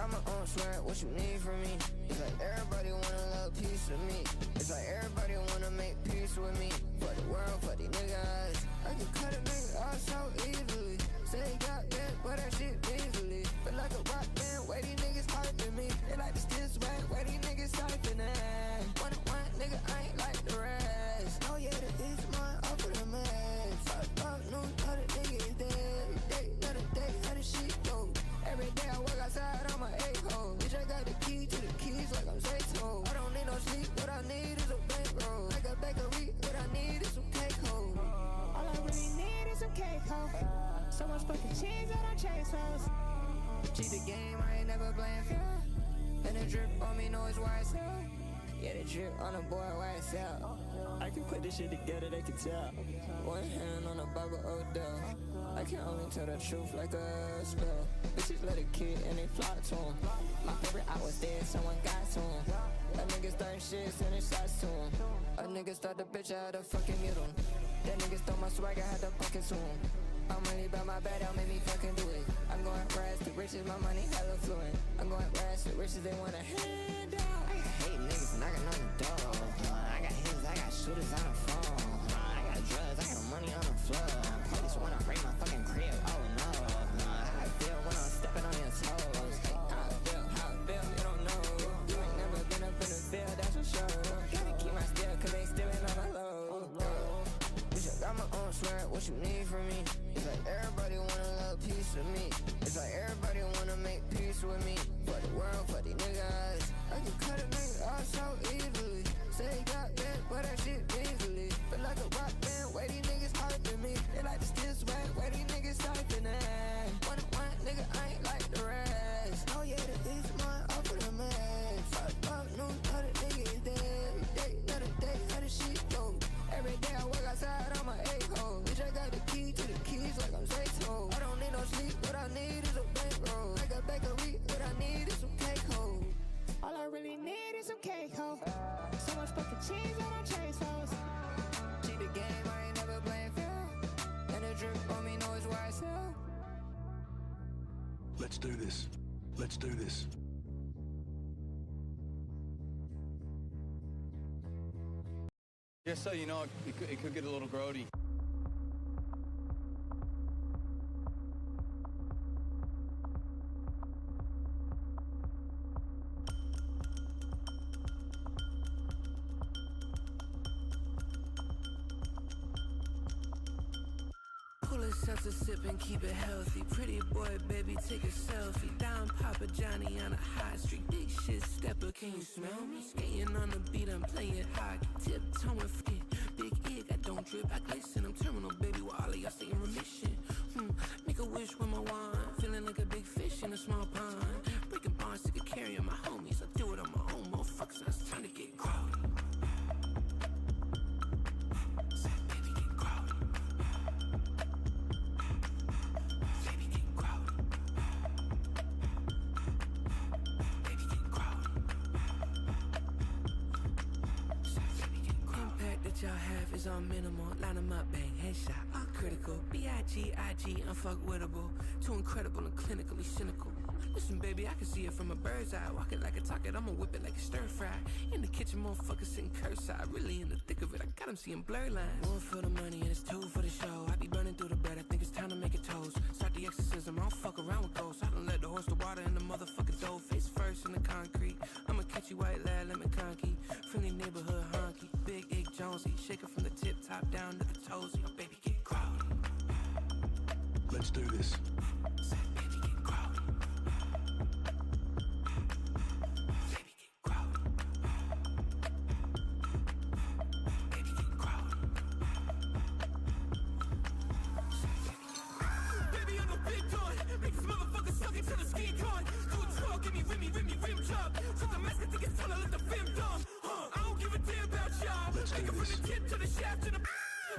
got my own swag, what you need from me? It's like everybody want a little piece of me. It's like everybody wanna make peace with me. For the world, for these niggas, I can cut a nigga off so easily. Say he got that, but that shit easily. Feel like a rock band, where these niggas hyping me. They like to steal swag, where these niggas siphoning. One nigga, I ain't like the rest. Oh yeah, that is mine, off of the mess. Fuck, no, other nigga is dead. Day, another day, how the shit go? Every day I work outside on my A-hole. Bitch, I got the key to the keys like I'm Zayto. I don't need no sleep, what I need is a bankroll. Like a bakery, what I need is some cake hoes. All I really need is some cake hoes. So much fucking cheese that I chase hoes. Cheat the game, I ain't never playing fair. And the drip on me know it's wise. Yeah, the drip on the boy, why it's out. I can put this shit together, they can tell. One hand on the Bible, Odell. I can only tell the truth like a spell. Bitches let a kid and they flock to him. My favorite I was dead, someone got to him. A nigga starting shit, sending shots to him. A nigga start the bitch, I had to fucking mute him. That nigga stole my swag, I had to fucking sue him. I'm really about my bad, don't make me fucking do it. I'm going rags to riches, my money hella fluent. I'm going rags to riches, they wanna hand out. I hate niggas knocking on the door. I got hitters, I got shooters on the phone. I got drugs, I got money on the floor. Police wanna raid my fucking crib, oh no. How I feel when I'm stepping on your toes. How I feel, you don't know. You ain't never been up in the field, that's for sure. Gotta keep my steel, cause they stealing on my load. Bitch, I got my own swag, what you need from me? It's like everybody want a little piece of me. It's like everybody wanna make peace with me. For the world, for these niggas, I can cut a nigga off so easily. Say he got that, but that shit easily. Feel like a rock band, where these niggas hyping me. They like to steal swag, where these niggas siphoning. One nigga, I ain't like the rest. Oh yeah, that is mine, off of the mess. Fuck, no, other nigga is dead. Day, another day, how the shit go? Every day I work outside on my A-hole. Bitch, I got the key to the keys like I'm Zayto. I don't need no sleep, what I need is a bankroll. Like a bakery, what I need is some cake hoes. All I really need is some cake hoes. So much fucking cheese that I chase hoes. Cheat the game, I ain't never playing fair. And the drip on me know it's why I sell. Let's do this. Let's do this. Just so you know, it could get a little grody. Pull a seltzer, sip and keep it healthy. Pretty boy, baby, take a selfie. Down Papa Johnny on a high street. Big shit stepper, can you smell me? Skating on the beat, I'm playing hockey. Tiptoeing, fucking big egg, I don't drip, I glisten. I'm terminal, baby, while all of y'all stay in remission. Make a wish with my wand. Feeling like a big fish in a small pond. Breaking bonds, sick of carrying my homies. I do it on my own, motherfuckers, now it's time to get crowded. Y'all have is all minimal. Line them up, bang, headshot, all critical. B-I-G-I-G, unfuckwittable. Too incredible and clinically cynical. Listen, baby, I can see it from a bird's eye. Walk it like a talk it, I'ma whip it like a stir fry. In the kitchen, motherfuckers sitting curside. Really in the thick of it, I got them seeing blur lines. One for the money and it's two for the show. I be burning through the bread, I think it's time to make it toast. Start the exorcism, I don't fuck around with ghosts. I done let the horse to water in the motherfucking dough. Face first in the concrete. I'ma catch you white lad, lemon conky. Friendly neighborhood honky. Big Ig Jonesy. Shake it from the tip top down to the toes. Your baby get crowded. Let's do this. Say, baby get crowded. Baby get crowded. Baby get crowded. Baby, I'm a big gun. Make this motherfucker suck it till the skin gone. Do a twirl, give me rim job. Took the mask, I think it's time to let the film dumb. I don't give a damn about y'all. Make it from the tip to the shaft to the.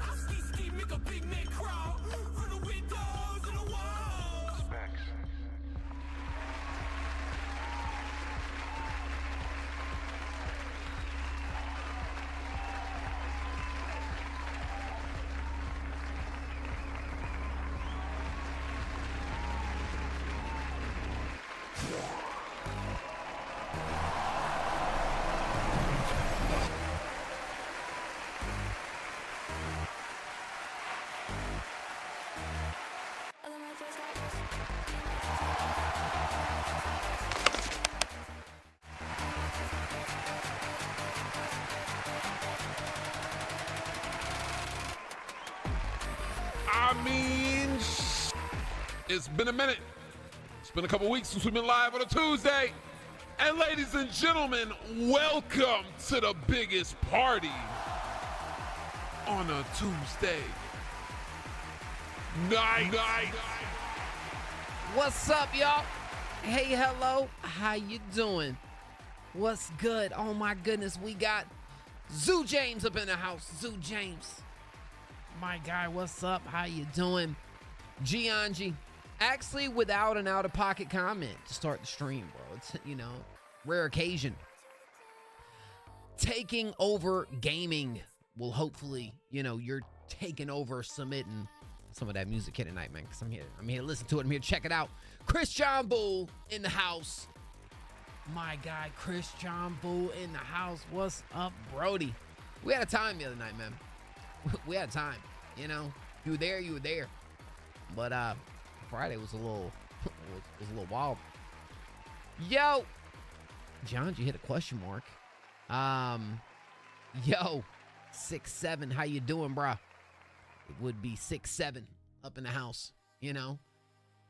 I'll ski, make a big man crawl. Through the windows and the walls. Specs. I mean, it's been a minute. It's been a couple weeks since we've been live on a Tuesday. And ladies and gentlemen, welcome to the biggest party on a Tuesday night. What's up, y'all? Hey, hello. How you doing? What's good? Oh my goodness, we got Zoo James up in the house. Zoo James, my guy, what's up? How you doing? Gianji, actually without an out-of-pocket comment to start the stream, bro. It's, rare occasion. Taking over gaming will hopefully, you're taking over, submitting some of that music here tonight, man, because I'm here to listen to it. I'm here to check it out. Chris John Bull in the house. My guy, Chris John Bull in the house. What's up, Brody? We had a time the other night, man. We had a time, you were there. But Friday was a little wild. Yo, John, you hit a question mark. Yo, 6'7", how you doing, bro? It would be 6'7" up in the house,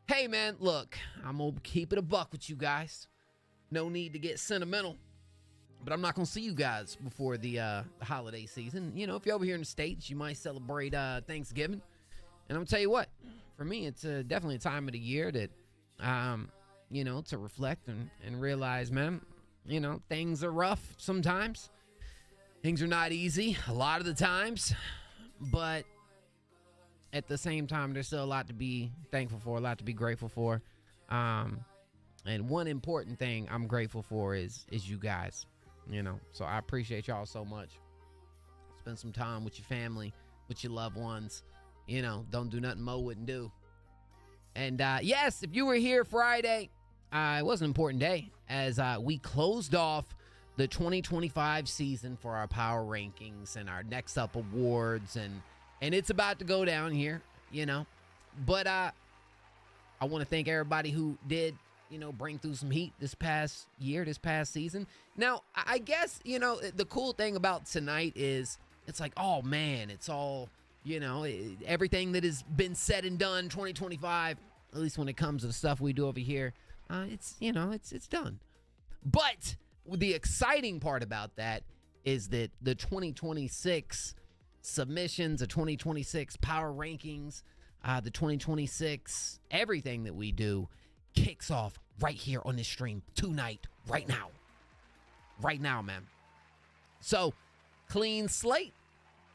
Hey, man, look, I'm gonna keep it a buck with you guys. No need to get sentimental, but I'm not gonna see you guys before the holiday season. If you're over here in the States, you might celebrate Thanksgiving. And I'm gonna tell you what, for me, it's definitely a time of the year that, to reflect and realize, man, things are rough sometimes. Things are not easy a lot of the times, but at the same time, there's still a lot to be thankful for, a lot to be grateful for. And one important thing I'm grateful for is you guys, So I appreciate y'all so much. Spend some time with your family, with your loved ones. Don't do nothing Mo wouldn't do. And yes, if you were here Friday, it was an important day as we closed off the 2025 season for our power rankings and our next up awards, and it's about to go down here, But I want to thank everybody who did, bring through some heat this past year, this past season. Now, I guess, the cool thing about tonight is it's like, oh man, it's all, everything that has been said and done 2025, at least when it comes to the stuff we do over here, it's done. But the exciting part about that is that the 2026 submissions, the 2026 power rankings, the 2026 everything that we do kicks off right here on this stream tonight, right now, man. So clean slate.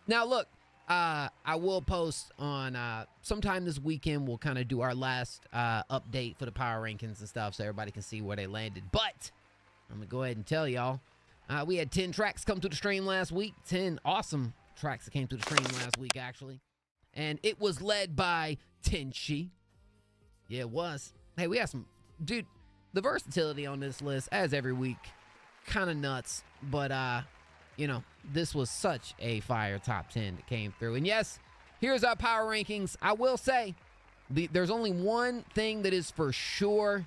Now look, I will post on sometime this weekend. We'll kind of do our last update for the power rankings and stuff so everybody can see where they landed. But I'm gonna go ahead and tell y'all, we had 10 tracks come to the stream last week. 10 awesome tracks that came to the stream last week, actually. And it was led by Tenchi. Yeah, it was. Hey, we had some, dude, the versatility on this list, as every week, kind of nuts. But, this was such a fire top 10 that came through. And yes, here's our power rankings. I will say, there's only one thing that is for sure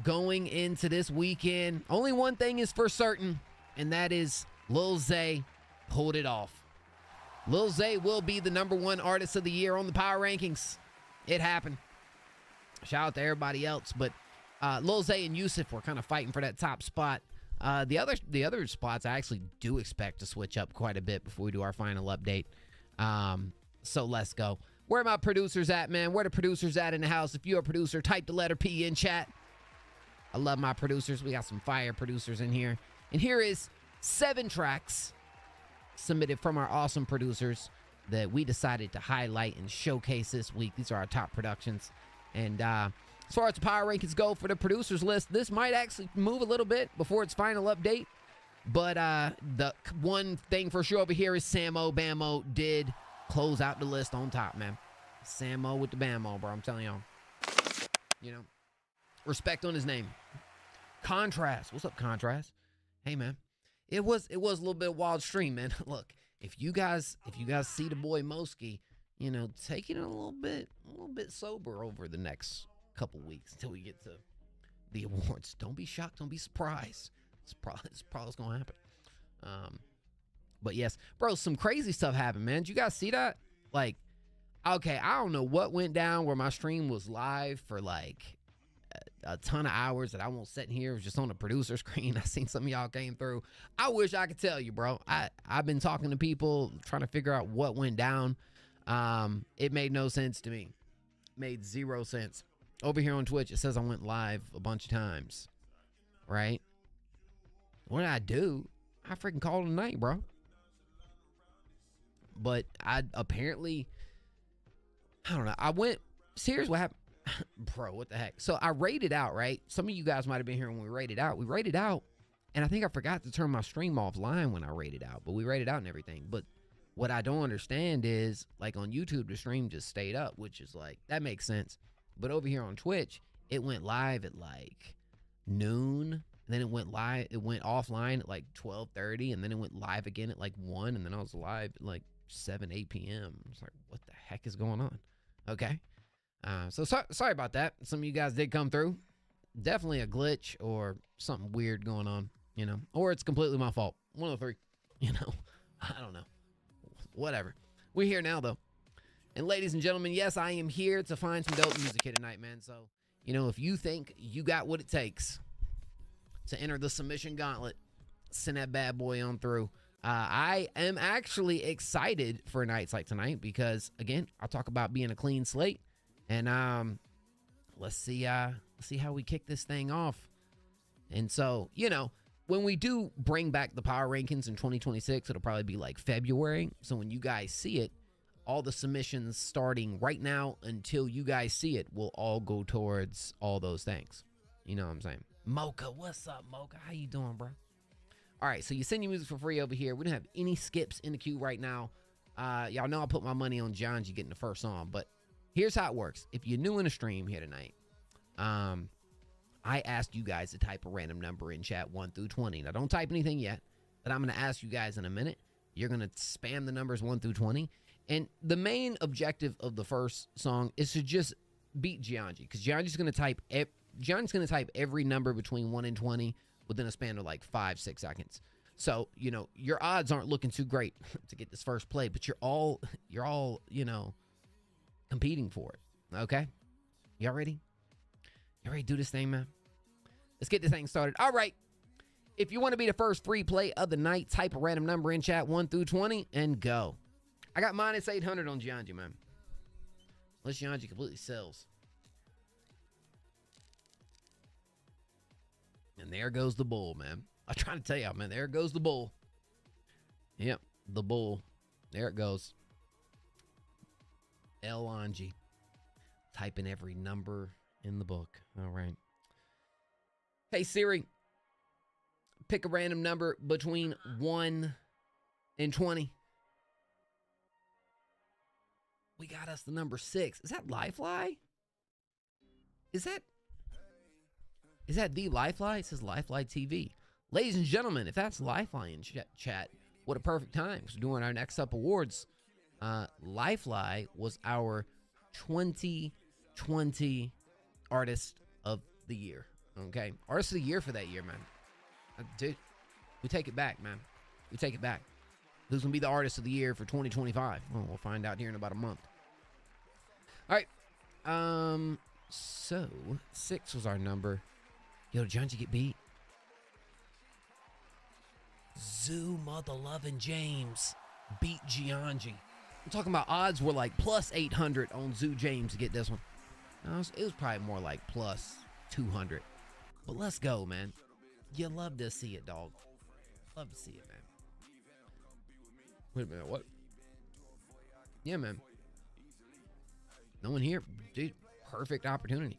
going into this weekend. Only one thing is for certain, and that is Lil Zay pulled it off. Lil Zay will be the #1 artist of the year on the power rankings. It happened. Shout out to everybody else, but Lil Zay and Yusuf were kind of fighting for that top spot. The other spots I actually do expect to switch up quite a bit before we do our final update. So let's go. Where are my producers at, man? Where the producers at in the house? If you're a producer, type the letter P in chat. I love my producers. We got some fire producers in here. And here is 7 tracks submitted from our awesome producers that we decided to highlight and showcase this week. These are our top productions. And as far as the power rankings go for the producers list, this might actually move a little bit before its final update. But the one thing for sure over here is Samo Bamo did close out the list on top, man. Samo with the Bamo, bro. I'm telling y'all. Respect on his name. Contrast. What's up, Contrast? Hey, man. It was a little bit of wild stream, man. Look, if you guys see the boy Moski, taking it a little bit sober over the next couple weeks until we get to the awards. Don't be shocked. Don't be surprised. It's probably what's gonna happen. But yes, bro, some crazy stuff happened, man. Did you guys see that? Like, Okay, I don't know what went down where my stream was live for like a ton of hours that I won't sit in here. It was just on the producer screen. I seen some of y'all came through. I wish I could tell you, bro. I've been talking to people trying to figure out what went down. It made no sense to me. Made zero sense. Over here on Twitch, it says I went live a bunch of times. Right? What did I do? I freaking called it a night, bro. But I apparently, I don't know. I went, serious, what happened? Bro, what the heck? So I rated out, right? Some of you guys might have been here when we rated out. We rated out, and I think I forgot to turn my stream offline when I rated out, but we rated out and everything. But what I don't understand is, like on YouTube, the stream just stayed up, which is like, that makes sense. But over here on Twitch, it went live at like noon, and then it went offline at like 12:30, and then it went live again at like 1, and then I was live at like 7-8 p.m. It's like, what the heck is going on? Okay. So sorry about that. Some of you guys did come through. Definitely a glitch or something weird going on, you know, or it's completely my fault. One of the three, you know, I don't know. Whatever. We're here now, though. And ladies and gentlemen, yes, I am here to find some dope music here tonight, man. So, you know, if you think you got what it takes to enter the submission gauntlet, send that bad boy on through. I am actually excited for nights like tonight because, again, I'll talk about being a clean slate. And let's see how we kick this thing off. And so, you know, when we do bring back the power rankings in 2026, it'll probably be like February. So when you guys see it, all the submissions starting right now until you guys see it will all go towards all those things. You know what I'm saying? Mocha, what's up, Mocha? How you doing, bro? All right, so you send your music for free over here. We don't have any skips in the queue right now. Y'all know I put my money on John G getting the first song, but here's how it works. If you're new in the stream here tonight, I asked you guys to type a random number in chat 1 through 20. Now, don't type anything yet, but I'm going to ask you guys in a minute. You're going to spam the numbers 1 through 20. And the main objective of the first song is to just beat Gianji, because Gianji's going to type every number between 1 and 20 within a span of like 5-6 seconds. So, you know, your odds aren't looking too great to get this first play, but you're all, you know, competing for it. Okay? Y'all ready? You ready to do this thing, man? Let's get this thing started. All right. If you want to be the first free play of the night, type a random number in chat 1 through 20 and go. I got minus 800 on Gianji, man. Unless Gianji completely sells. And there goes the bull, man. I'm trying to tell y'all, man. There goes the bull. Yep, the bull. There it goes. L-on-G. Type in every number in the book. All right. Hey, Siri. Pick a random number between 1 and 20. We got us the number 6. Is that Lifefly? Is that the Lifefly? It says Lifefly TV. Ladies and gentlemen, if that's Lifefly in chat, what a perfect time. So during our Next Up Awards, Lifefly was our 2020 Artist of the Year. Okay? Artist of the Year for that year, man. Dude, we take it back, man. We take it back. Who's going to be the Artist of the Year for 2025? Well, we'll find out here in about a month. All right. So 6 was our number. Yo, John, you get beat? Zoo Mother Lovin' James beat Gianji. I'm talking about odds were like plus 800 on Zoo James to get this one. No, it was probably more like plus 200. But let's go, man. You love to see it, dog. Love to see it, man. Wait a minute, what? Yeah, man. No one here. Dude, perfect opportunity.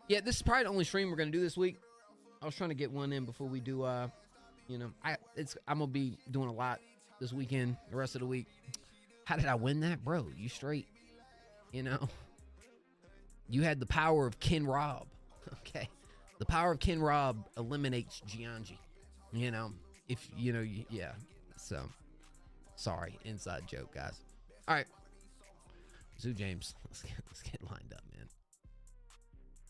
Yeah, this is probably the only stream we're going to do this week. I was trying to get one in before we do, you know, I'm going to be doing a lot this weekend, the rest of the week. How did I win that? Bro, you straight. You know, you had the power of Ken Rob. Okay. The power of Ken Rob eliminates Gianji. You know, if, you know, yeah. So, sorry. Inside joke, guys. All right. Zoo James, let's get lined up, man.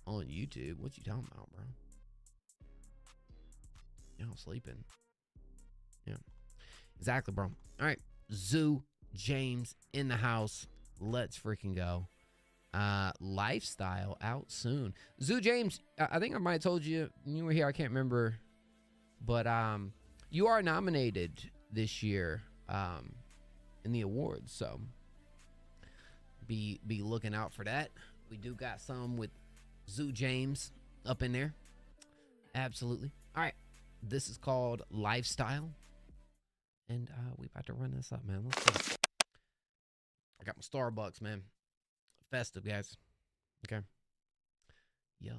On YouTube, what you talking about, bro? Y'all sleeping? Yeah, exactly, bro. All right, Zoo James in the house. Let's freaking go. Lifestyle out soon. Zoo James, I think I might have told you you were here. I can't remember, but you are nominated this year in the awards, so be looking out for that. We do got some with Zoo James up in there. Absolutely. All right, this is called Lifestyle, and we about to run this up, man. Let's go. I got my Starbucks, man. Festive, guys. Okay. Yum.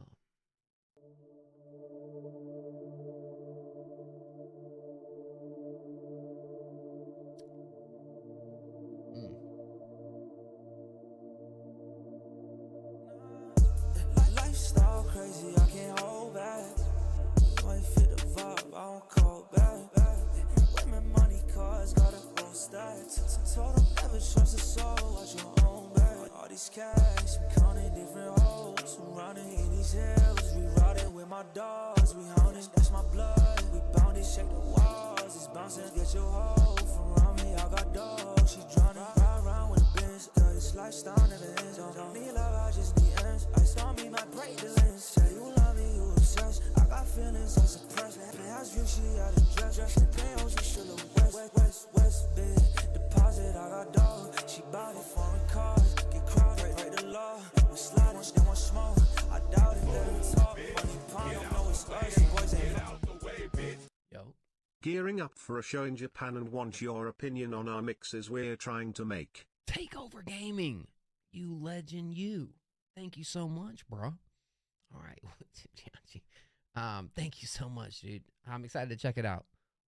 Lifestyle crazy, I can't hold back. You ain't fit the vibe, I don't call back. Women, money, cars, got a whole stack. Told them never trust a soul, watch your own back. All these cash, I'm counting different hoes. I'm running in these hills, we riding with my dogs. We hounding, that's my blood. We bounded, shake the walls. It's bouncing, get your hoe. From around me, I got dogs. She drowning, ride around with a bench. Cause this lifestyle never ends. Don't need love, I just need ends. I saw me, might break the lens. Say you love me, you obsessed. I got feelings, I'm suppressed. Penthouse view, she out of dress. Champagne, you should have west, big deposit. I got dog. She bought it, foreign cars. Get crowded, break the law. We sliding, they want smoke. I doubt it, let them talk. Money pound, don't know it's us. Boys ain't out the way, bitch. Yo. Gearing up for a show in Japan and want your opinion on our mixes we're trying to make. Takeover Gaming. You legend, you. Thank you so much, bro. All right. Thank you so much, dude. I'm excited to check it out.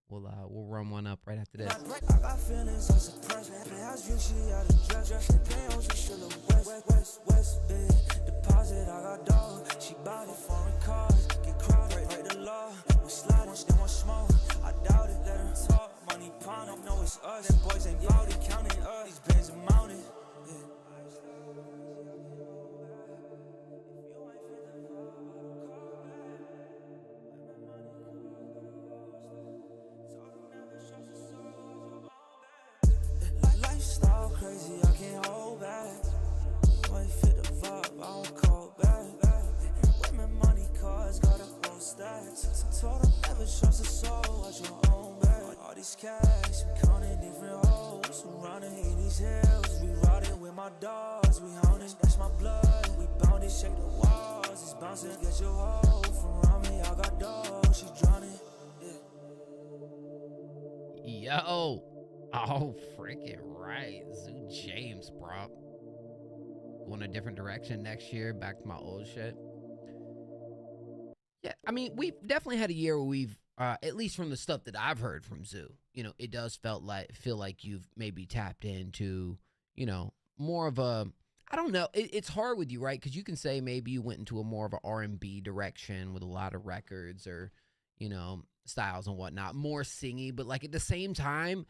We'll run one up right after this. I got feelings, I'm suppressed. Penthouse view, she out of dress. Champagne, you should have west, big deposit. I got dog. She bought it, foreign cars. Get crowded, break the law. We sliding, they want smoke. I doubt it, let them talk. Money pound, don't know it's us. Them boys ain't rowdy, counting us. These bands are mounted. Lifestyle crazy, I can't hold back. You ain't fit the vibe, I don't call back. Women, money, cars, got a whole stack. Told them never trust a soul, watch your own back. All these cash, I'm counting different hoes. I'm running in these hills, we riding with my dogs. We hounding, that's my blood. We bounded, shake the walls. It's bouncing, get your hoe. From around me, I got dogs. She drowning, yeah. Yo. Oh, freaking right. Zoo James, bro. Going a different direction next year. Back to my old shit. Yeah, I mean, we've definitely had a year where we've, at least from the stuff that I've heard from Zoo, you know, it does feel like you've maybe tapped into, you know, more of a, I don't know. It's hard with you, right? Because you can say maybe you went into a more of an R&B direction with a lot of records or, you know, styles and whatnot, more singy, but like at the same time,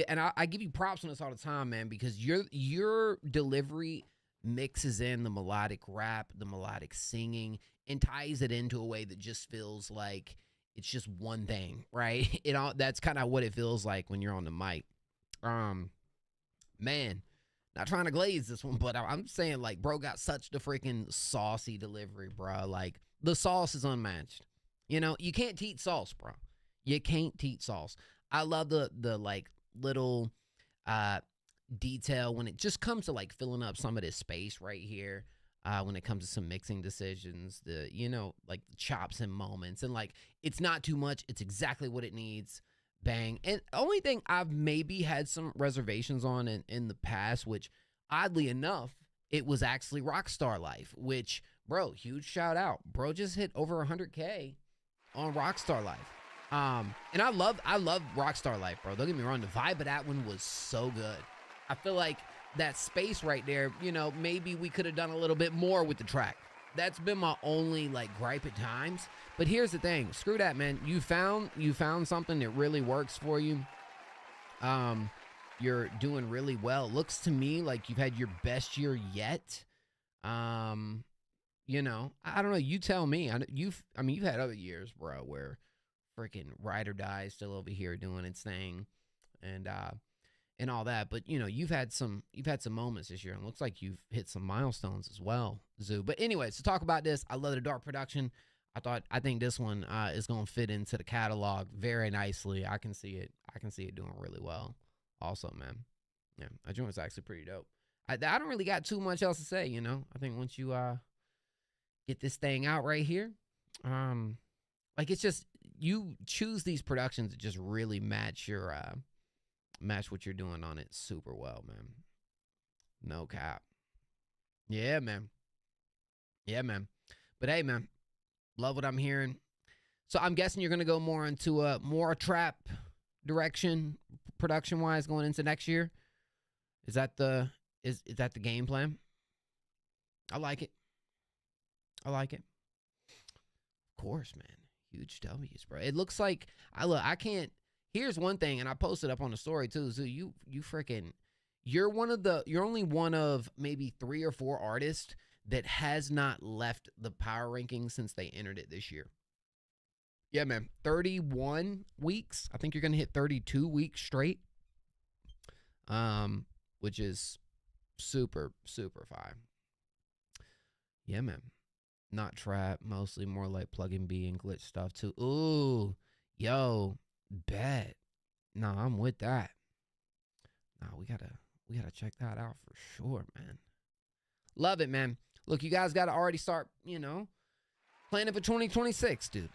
and I give you props on this all the time, man, because your delivery mixes in the melodic rap, the melodic singing, and ties it into a way that just feels like it's just one thing, right? That's kind of what it feels like when you're on the mic. Man, not trying to glaze this one, but I'm saying, like, bro got such the freaking saucy delivery, bro. Like, the sauce is unmatched. You know, you can't teach sauce, bro. You can't teach sauce. I love the like little detail when it just comes to like filling up some of this space right here. When it comes to some mixing decisions, you know, like the chops and moments, and like it's not too much. It's exactly what it needs. Bang. And the only thing I've maybe had some reservations on in the past, which oddly enough, it was actually Rockstar Life, which, bro, huge shout out. Bro just hit over 100K on Rockstar Life. And I love Rockstar Life, bro. Don't get me wrong. The vibe of that one was so good. I feel like that space right there, you know, maybe we could have done a little bit more with the track. That's been my only like gripe at times. But here's the thing. Screw that, man. You found something that really works for you. You're doing really well. Looks to me like you've had your best year yet. You know, I don't know. You tell me. You've had other years, bro, where freaking Ride or Die is still over here doing its thing. And and all that. But you know, you've had some moments this year, and it looks like you've hit some milestones as well, Zoo. But anyways, to talk about this, I love the dark production. I think this one is gonna fit into the catalog very nicely. I can see it doing really well. Also, man, yeah, that joint's actually pretty dope. I don't really got too much else to say, you know. I think once you get this thing out right here, like it's just you choose these productions that just really match your match what you're doing on it super well, man. No cap. Yeah, man. Yeah, man. But hey, man, love what I'm hearing. So I'm guessing you're gonna go more into a more trap direction, production wise, going into next year. Is that the game plan? I like it. I like it. Of course, man. Huge W's, bro. It looks like I can't. Here's one thing, and I posted up on the story too. So you freaking, you're only one of maybe 3 or 4 artists that has not left the power rankings since they entered it this year. Yeah, man. 31 weeks. I think you're gonna hit 32 weeks straight. Which is super, super fine. Yeah, man. Not trap, mostly more like plug-in B and glitch stuff too. Ooh, yo, bet. Nah, I'm with that. Nah, we gotta check that out for sure, man. Love it, man. Look, you guys gotta already start, you know, planning for 2026, dude.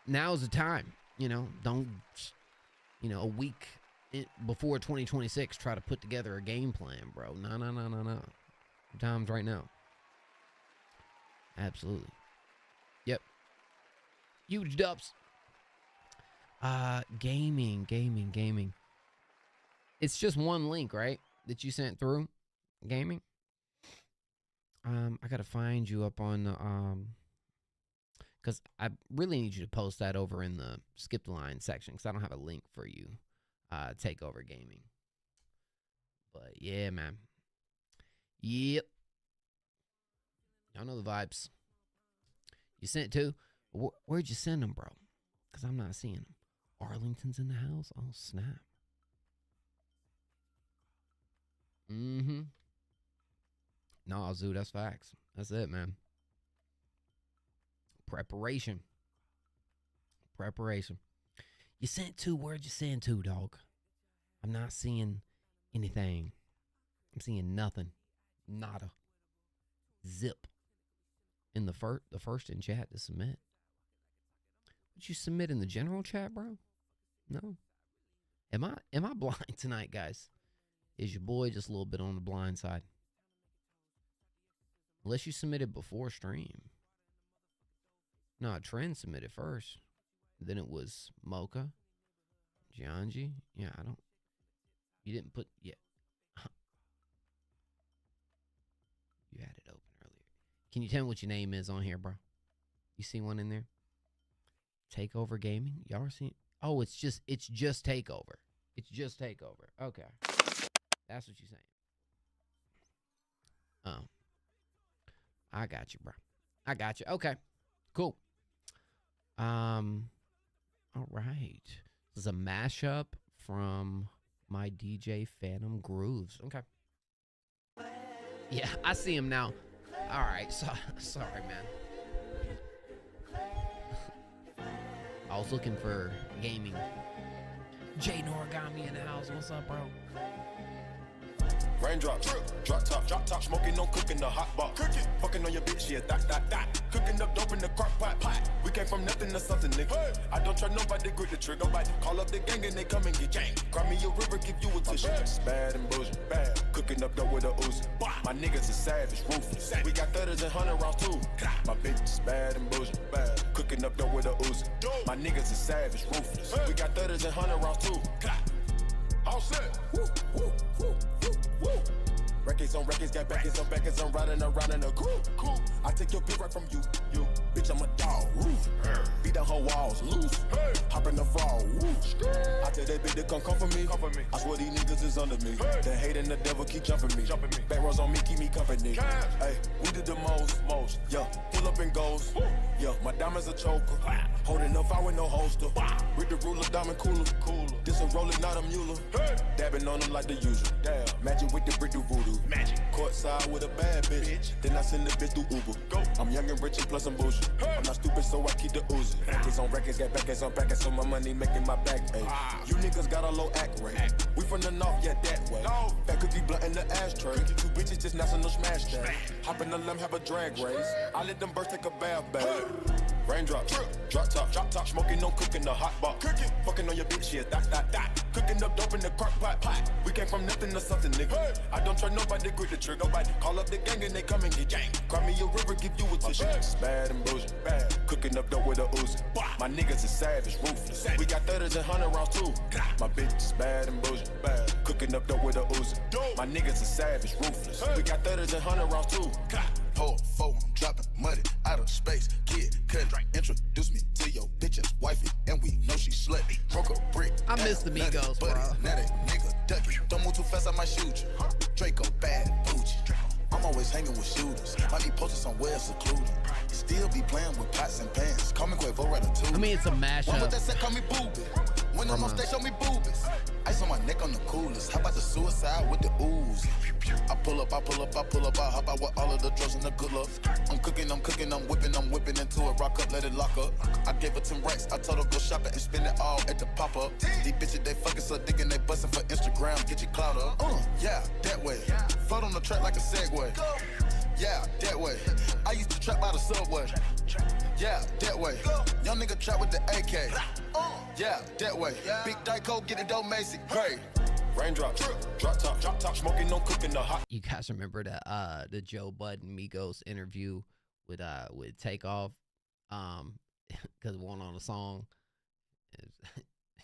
Now's the time. You know, don't, you know, a week before 2026 try to put together a game plan, bro. No. Time's right now. Absolutely. Yep. Huge dubs. Gaming. It's just one link, right? That you sent through. Gaming. I gotta find you up on the because I really need you to post that over in the skip the line section because I don't have a link for you. Takeover Gaming. But yeah, man. Yep. Y'all know the vibes. You sent to? Where'd you send them, bro? Because I'm not seeing them. Arlington's in the house? Oh, snap. Mm-hmm. No, Zoo, that's facts. That's it, man. Preparation. You sent to? Where'd you send to, dog? I'm not seeing anything. I'm seeing nothing. Nada. Zip. In the first in chat to submit. Would you submit in the general chat, bro? No. Am I blind tonight, guys? Is your boy just a little bit on the blind side? Unless you submitted before stream. No, Trend submitted first. Then it was Mocha. Gianji. Yeah, you didn't put, yeah. You had it open earlier. Can you tell me what your name is on here, bro? You see one in there? Takeover Gaming? Y'all are seeing? Oh, it's just Takeover. It's just Takeover. Okay. That's what you're saying. Oh. I got you, bro. I got you. Okay. Cool. All right. This is a mashup from my DJ Phantom Grooves. Okay. Yeah, I see him now. All right. Sorry, man. I was looking for gaming. Jay Norigami in the house. What's up, bro? Raindrop, drop top, smoking, no cooking, the hot box. Fucking on your bitch, yeah, that. Cooking up dope in the crock pot. We came from nothing to something, nigga. Hey. I don't try nobody, grip the trigger. Nobody call up the gang and they come and get gang. Cry me a river, give you a tissue. Bad and bullshit, bad. Cooking up dope with a Uzi. My niggas is savage, ruthless. We got 30s and 100 rounds too. My bitch is bad and bullshit, bad. Cooking up dope with a Uzi. My niggas is savage, ruthless. We got 30s and 100 rounds too. All set. Woo. Records on records, got backers on backers, I'm riding around in a coupe. Cool. I take your bitch right from you. Bitch, I'm a dog. Roof. Beat down her walls. Loose. Hey. Hop in the fall. I tell that bitch to come for me. I swear these niggas is under me. Hey. The hate and the devil keep jumping me. Back rows on me, keep me company. Hey, we did the most. Yeah, pull up and goes. Woo. Yeah, my diamonds a choker. Holding up, I with no holster. With the ruler, diamond cooler. This a roller, not a mule. Dabbing on them like the usual. Damn. Magic with the brick do voodoo. Magic. Courtside with a bad bitch. Then I send the bitch through Uber. Go. I'm young and rich and plus I'm bougie. I'm not stupid, so I keep the Uzi. Records on records, got backers on backers, so my money making my back ache. You niggas got a low act rate. We from the north, yeah, that way. Fat cookie blunt in the ashtray. Two bitches just national smash that. Hop in the limb, have a drag race. I let them birds take a bath bag. Raindrop, drop top, smoking, no cooking, the hot box. Fucking on your bitch, yeah, that. Cooking up dope in the crock pot. We came from nothing to something, nigga. I don't try nobody, grip the trigger. Nobody call up the gang and they come and get gang. Cry me a river, give you a tissue. Bad and bullshit, bad. Cooking up dope with a Uzi. My niggas is savage, ruthless. We got 30s and 100 rounds too. My bitch is bad and bullshit, bad. Cooking up dope with a Uzi. My niggas is savage, ruthless. We got 30s and 100 rounds too. Pour four, dropping money out of space. Kid, cut, introduce me to your bitch's wifey, and we know she slutty. Broke a brick. I miss the Migos, bro. Now that nigga ducky. Don't move too fast, I might shoot you. Draco bad bougie. I'm always hanging with shooters. Might be posted somewhere secluded. Still be playing with pots and pans. Call me Quavo Ratatouille. I mean, it's a mashup. One with that set, call me Booby. When I'm on stage, show me boobies. Ice on my neck on the coolest. How about the suicide with the ooze? I pull up, I hop out with all of the drugs and the good luck. I'm cooking, I'm whipping into it, rock up, let it lock up. I gave her 10 racks, I told her go shopping and spend it all at the pop-up. These bitches, they fucking so dick and they bustin' for Instagram, get your clout up. Yeah, that way. Float on the track like a Segway. Yeah, that way. I used to trap by the subway. Yeah, that way. Young nigga trap with the AK. Yeah, that way. Big Dyco, get it dope, Macy. Great. Raindrop, drop top, smoking, no cooking, the hot. You guys remember the Joe Budden Migos interview with Takeoff? Because one on the song.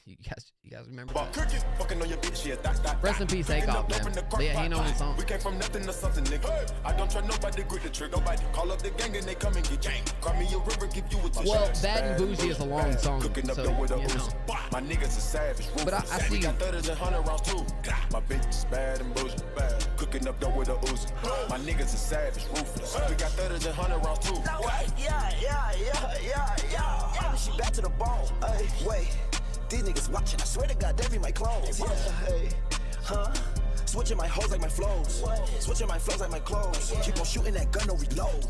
You guys remember that? Fucking on your bitch, yeah, that. Rest in peace, Takeoff, man. Yeah, he ain't on the song. We came from nothing to something, nigga. I don't try nobody, grip the trigger. Nobody call up the gang and they come and get gang. Cry me a river, give you a tissue. Well, Bad and Bougie is a long song, so, you know. My niggas is savage, ruthless. But I see we got 30s and 100 rounds too. My bitch is bad and bougie, bad. Cooking up dope with a Uzi. My niggas is savage, ruthless. We got 30s and 100 rounds too. Yeah. She back to the bone. Hey, wait. These niggas watching, I swear to God, they be my clones. Yeah, hey, switching my hoes like my flows. Switching my flows like my clothes. Keep on shooting that gun, no reload.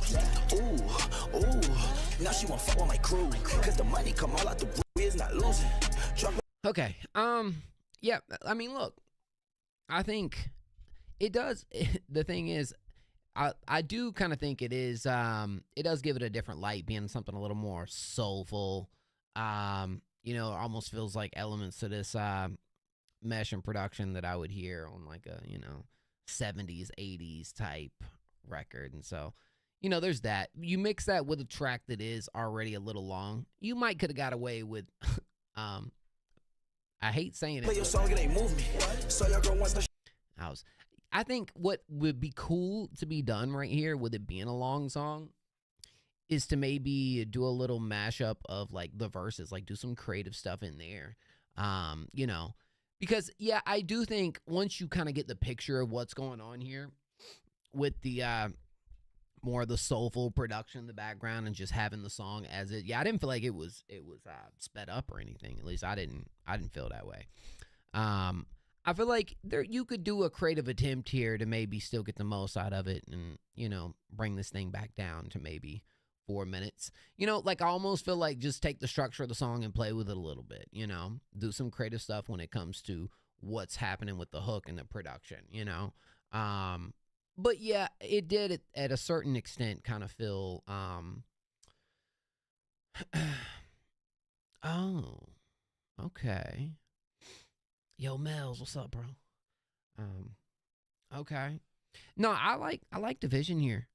Ooh, now she won't fuck with my crew. Cause the money come all out the we is not losing. Okay, yeah, I mean, look, I think it does, the thing is, I do kind of think it is, it does give it a different light, being something a little more soulful. You know, it almost feels like elements to this mesh and production that I would hear on like a, you know, 70s, 80s type record. And so, you know, there's that. You mix that with a track that is already a little long. You might could have got away with, I hate saying it. Play your song, it ain't move me. So your girl wants to I think what would be cool to be done right here with it being a long song is to maybe do a little mashup of like the verses, like do some creative stuff in there. You know, because yeah, I do think once you kind of get the picture of what's going on here with the more of the soulful production in the background and just having the song as it, yeah, I didn't feel like it was sped up or anything. At least I didn't feel that way. I feel like you could do a creative attempt here to maybe still get the most out of it and, you know, bring this thing back down to maybe 4 minutes. You know, like I almost feel like just take the structure of the song and play with it a little bit, you know, do some creative stuff when it comes to what's happening with the hook and the production, you know. But yeah, it did at a certain extent kind of feel, oh, okay. Yo, Mel's, what's up, bro? Okay. No, I like the vision here.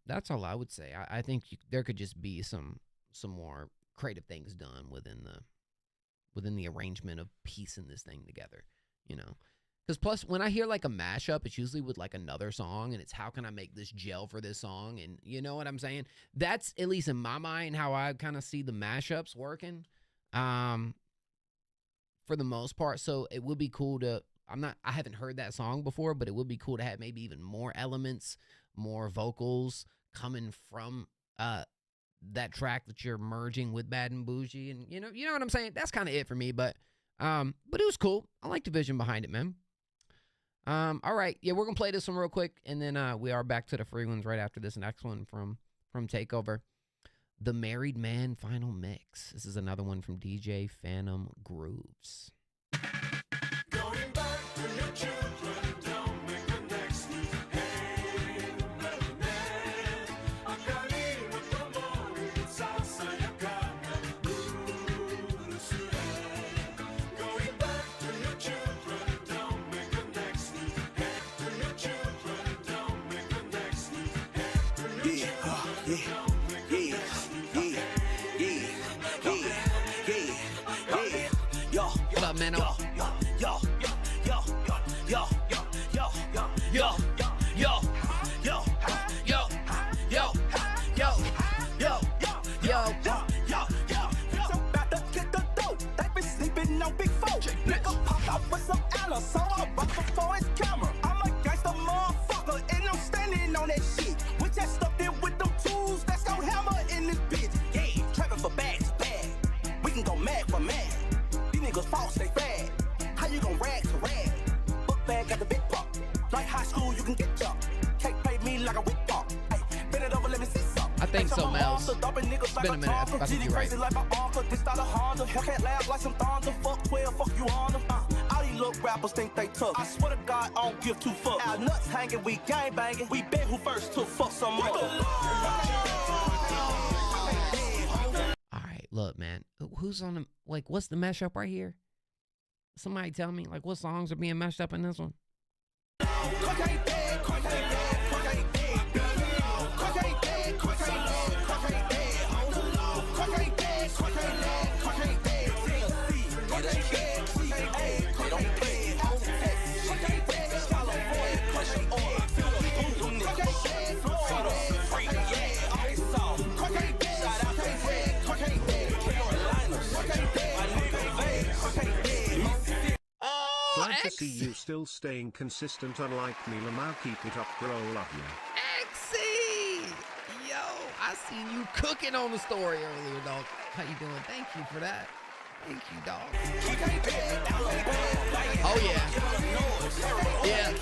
That's all I would say. I think there could just be some more creative things done within the arrangement of piecing this thing together, you know. Because plus, when I hear like a mashup, it's usually with like another song, and it's how can I make this gel for this song, and you know what I'm saying? That's at least in my mind how I kind of see the mashups working. For the most part, so it would be cool to. I haven't heard that song before, but it would be cool to have maybe even more elements, more vocals coming from that track that you're merging with Bad and Bougie, and you know what I'm saying. That's kind of it for me, but it was cool. I like the vision behind it, man. All right, yeah, we're gonna play this one real quick, and then we are back to the free ones right after this next one from Takeover. The Married Man Final Mix. This is another one from DJ Phantom Grooves. Going back to your children, don't make the next hey, man. I'm calling with the morning salsa, you got going back to your children, don't make the next hey, to your children, don't make the next hey, to your children, What up, man? So I rock before his camera. I'm a gangsta motherfucker, and I'm standing on that shit. We just stuck in with them tools, that's gon' hammer in this bitch. Yeah, trapping for bags, bag. We can go mad for mad. These niggas false, they fad. How you gon' rag to rag? Book bag got the big pop. Like high school, you can get jumped. Can't pay me like a whip pop. Hey, bend it over, let me see some. I think so, Mels. It's been a minute. I think you're right. Like my uncle, this not a Honda. Hellcat laugh like some thunder. Fuck 12, fuck you on them. All these little rappers think they tough. I swear to God, I don't give two fucks. Our nuts hanging, we gang banging. We bet who first to fuck some more. All right, look, man. Who's on the, like, what's the mashup right here? Somebody tell me, like, what songs are being mashed up in this one? Glad to see you still staying consistent, unlike me, Lamau. Keep it up, bro. Love you. Exy! Yo, I seen you cooking on the story earlier, dog. How you doing? Thank you for that. Thank you, dog. Oh, yeah. Yeah.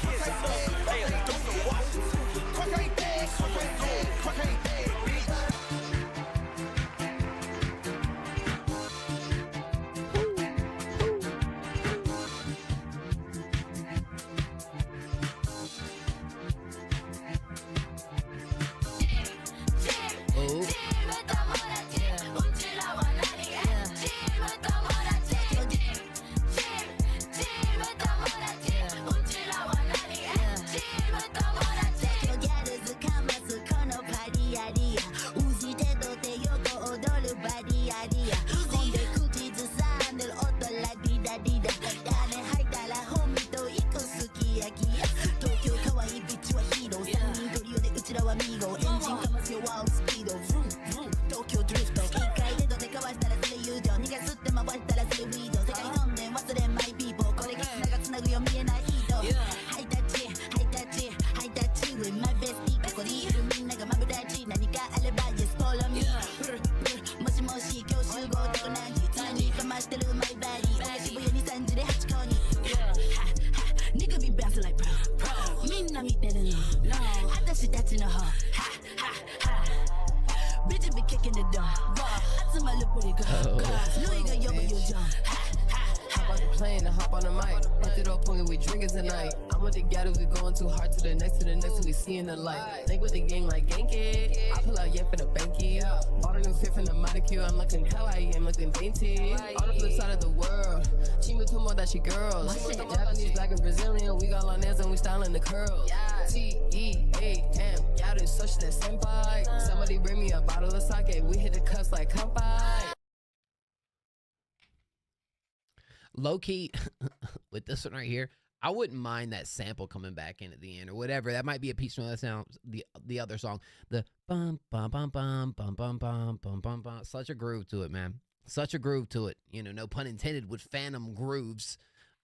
In the light, think with the gang like Genki. I pull out for the banky. Bought a new fit from the molecule. I'm looking kawaii, I'm looking dainty. On the flip side of the world, she with two more that she girls. Japanese, black, and Brazilian. We got long nails and we styling the curls. TEAM, y'all do such that senpai. Somebody bring me a bottle of sake. We hit the cups like kampai. Low key, with this one right here, I wouldn't mind that sample coming back in at the end or whatever. That might be a piece from that sound. The other song, the bum bum bum bum bum bum bum bum bum bum. Such a groove to it, man. Such a groove to it. You know, no pun intended with Phantom Grooves,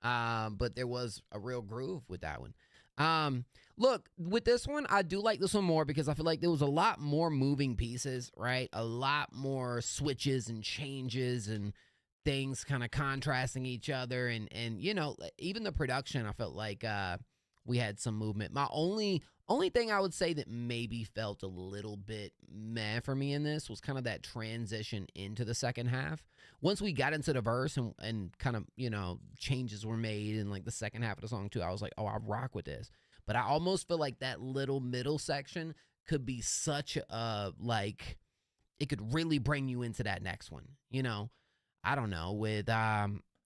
but there was a real groove with that one. Look, with this one, I do like this one more because I feel like there was a lot more moving pieces, right? A lot more switches and changes and things kind of contrasting each other. And you know, even the production, I felt like we had some movement. My only thing I would say that maybe felt a little bit meh for me in this was kind of that transition into the second half. Once we got into the verse and kind of, you know, changes were made in like the second half of the song too, I was like, oh, I rock with this. But I almost feel like that little middle section could be such a, like, it could really bring you into that next one. You know, I don't know, with,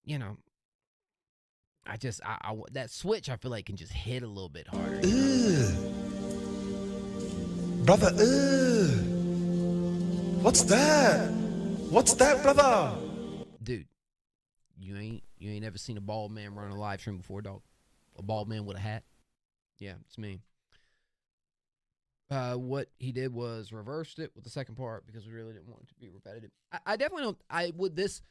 you know, I that switch I feel like can just hit a little bit harder. Brother, what's that? What's that, brother? Dude, you ain't ever seen a bald man run a live stream before, dog? A bald man with a hat? Yeah, it's me. What he did was reversed it with the second part because we really didn't want it to be repetitive. I definitely don't. This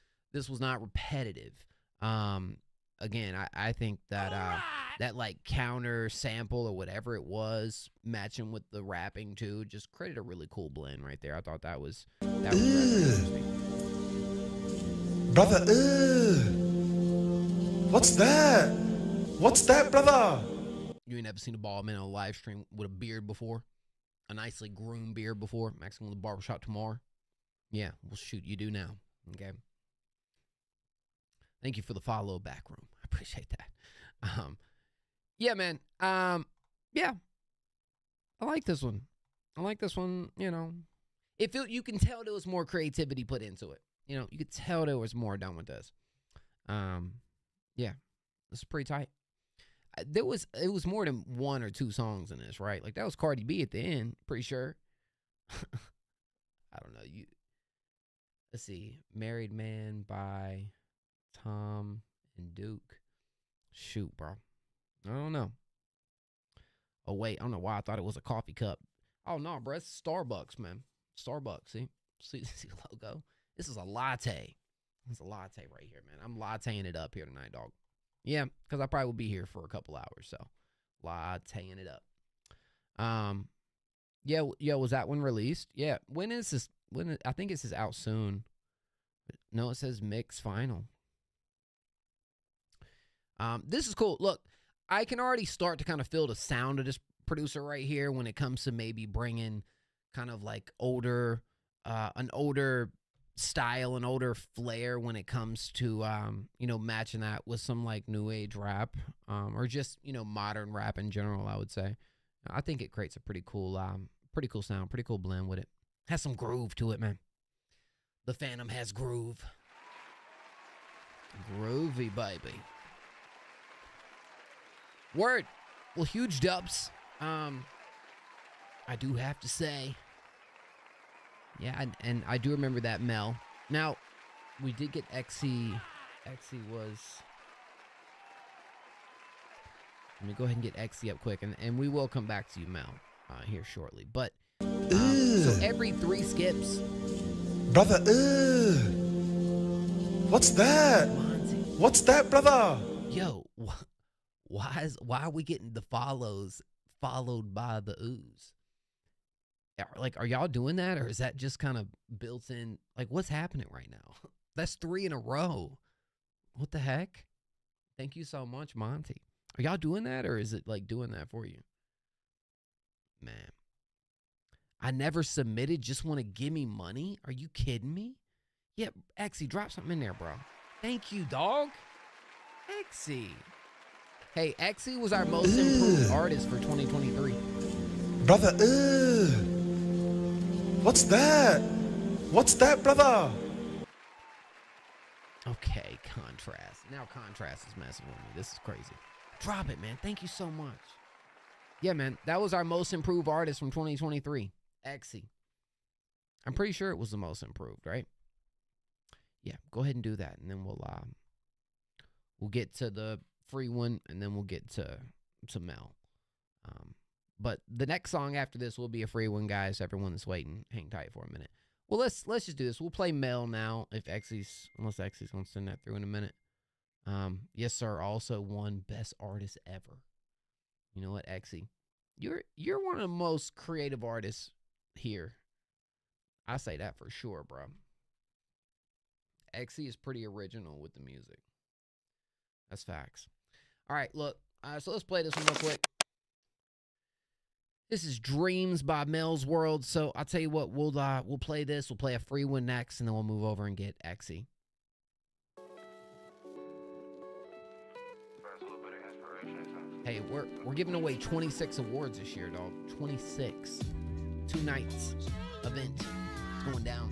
was not repetitive. Again, I think that that like counter sample or whatever it was, matching with the rapping too, just created a really cool blend right there. I thought that was interesting. Brother, what's that? What's that, brother? You ain't ever seen a bald man on a live stream with a beard before? A nicely groomed beard before? Maximum the barbershop tomorrow? Yeah, well, shoot, you do now. Okay. Thank you for the follow back room. I appreciate that. Yeah, man. Yeah. I like this one. You know. You can tell there was more creativity put into it. You know, you could tell there was more done with this. Yeah. This is pretty tight. It was more than one or two songs in this, right? Like that was Cardi B at the end, pretty sure. I don't know. Let's see. Married Man by Tom and Duke. Shoot, bro. I don't know. Oh, wait. I don't know why I thought it was a coffee cup. Oh, no, bro. It's Starbucks, man. Starbucks. See the logo? This is a latte. It's a latte right here, man. I'm latteing it up here tonight, dog. Yeah, because I probably will be here for a couple hours, so latteing it up. Yeah, was that one released? Yeah. When is this? I think this is out soon. No, it says mix final. This is cool. Look, I can already start to kind of feel the sound of this producer right here when it comes to maybe bringing kind of like an older style, an older flair when it comes to, you know, matching that with some like new age rap, or just, you know, modern rap in general, I would say. I think it creates a pretty cool sound, pretty cool blend with it. Has some groove to it, man. The Phantom has groove. Groovy, baby. Word. Well, huge dubs. I do have to say. Yeah, and I do remember that Mel. Now, we did get XC. XC was... Let me go ahead and get XC up quick, and we will come back to you, Mel, here shortly. But, so every 3 skips... Brother, what's that? What's that, brother? Yo, why are we getting the follows followed by the oohs? Like, are y'all doing that, or is that just kind of built in? Like, what's happening right now? That's 3 in a row. What the heck? Thank you so much, Monty. Are y'all doing that, or is it like doing that for you? Man, I never submitted. Just want to give me money? Are you kidding me? Yeah, Exy, drop something in there, bro. Thank you, dog. Exy. Hey, Exy was our most improved artist for 2023. Brother, what's that? What's that, brother? Okay, Contrast. Now Contrast is messing with me. This is crazy. Drop it, man. Thank you so much. Yeah, man. That was our most improved artist from 2023. Exy. I'm pretty sure it was the most improved, right? Yeah, go ahead and do that, and then we'll get to the free one, and then we'll get to Mel. But the next song after this will be a free one, guys. Everyone that's waiting, hang tight for a minute. Well, let's just do this. We'll play Mel now, unless Exy's gonna send that through in a minute. Yes, sir. Also won Best Artist Ever. You know what, Exy? You're one of the most creative artists here. I say that for sure, bro. Exy is pretty original with the music. That's facts. All right, look. So let's play this one real quick. This is Dreams by Mel's World. So I'll tell you what, we'll play this. We'll play a free one next, and then we'll move over and get Exy. Hey, we're giving away 26 awards this year, dog. 26. 2 nights event. It's going down.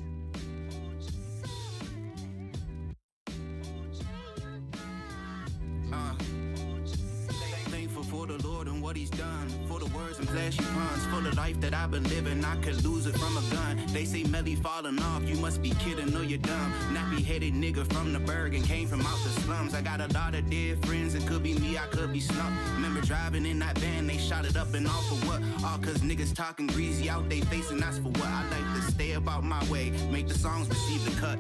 Thankful for the Lord and what he's done. For the words and flashy puns. For the life that I've been living, I could lose it from a gun. They say Melly falling off, you must be kidding or you're dumb. Nappy-headed nigga from the burg and came from out the slums. I got a lot of dead friends, it could be me, I could be slumped. Remember driving in that van, they shot it up and all for what? All cause niggas talking greasy out they face and that's for what? I like to stay about my way, make the songs receive the cut.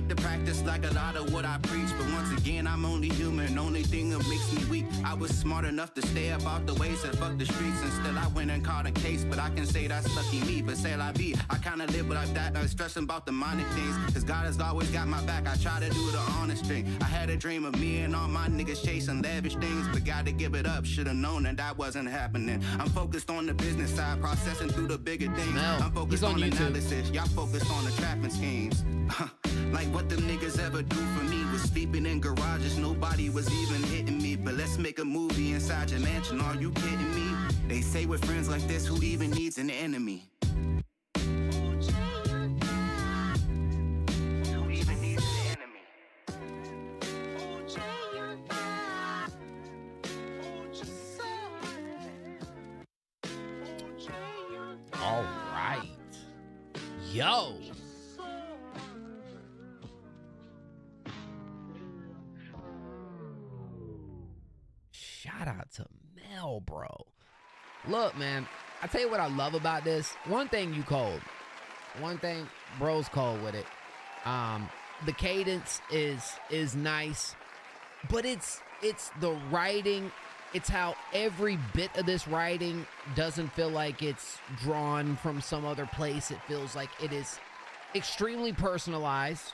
To practice like a lot of what I preach, but once again I'm only human. Only thing that makes me weak, I was smart enough to stay about the ways and fuck the streets, and still I went and caught a case. But I can say that's lucky me, but say la vie, I kinda live like that. I'm stressing about the minor things, cause God has always got my back. I try to do the honest thing. I had a dream of me and all my niggas chasing lavish things, but gotta give it up, should've known that wasn't happening. I'm focused on the business side, processing through the bigger things. I'm focused on analysis, y'all focused on the trapping schemes. Like what the niggas ever do for me was sleeping in garages, nobody was even hitting me. But let's make a movie inside your mansion, are you kidding me? They say with friends like this, who even needs an enemy? Who even needs an enemy? All right. Yo. Shout out to Mel, bro. Look, man, I tell you what I love about this. One thing you cold. One thing bro's cold with it. The cadence is nice, but it's the writing. It's how every bit of this writing doesn't feel like it's drawn from some other place. It feels like it is extremely personalized,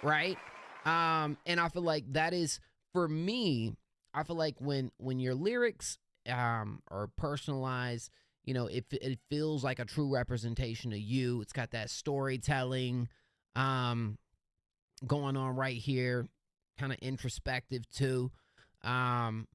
right? And I feel like that is, for me, I feel like when your lyrics are personalized, you know, it feels like a true representation of you. It's got that storytelling going on right here, kind of introspective too. And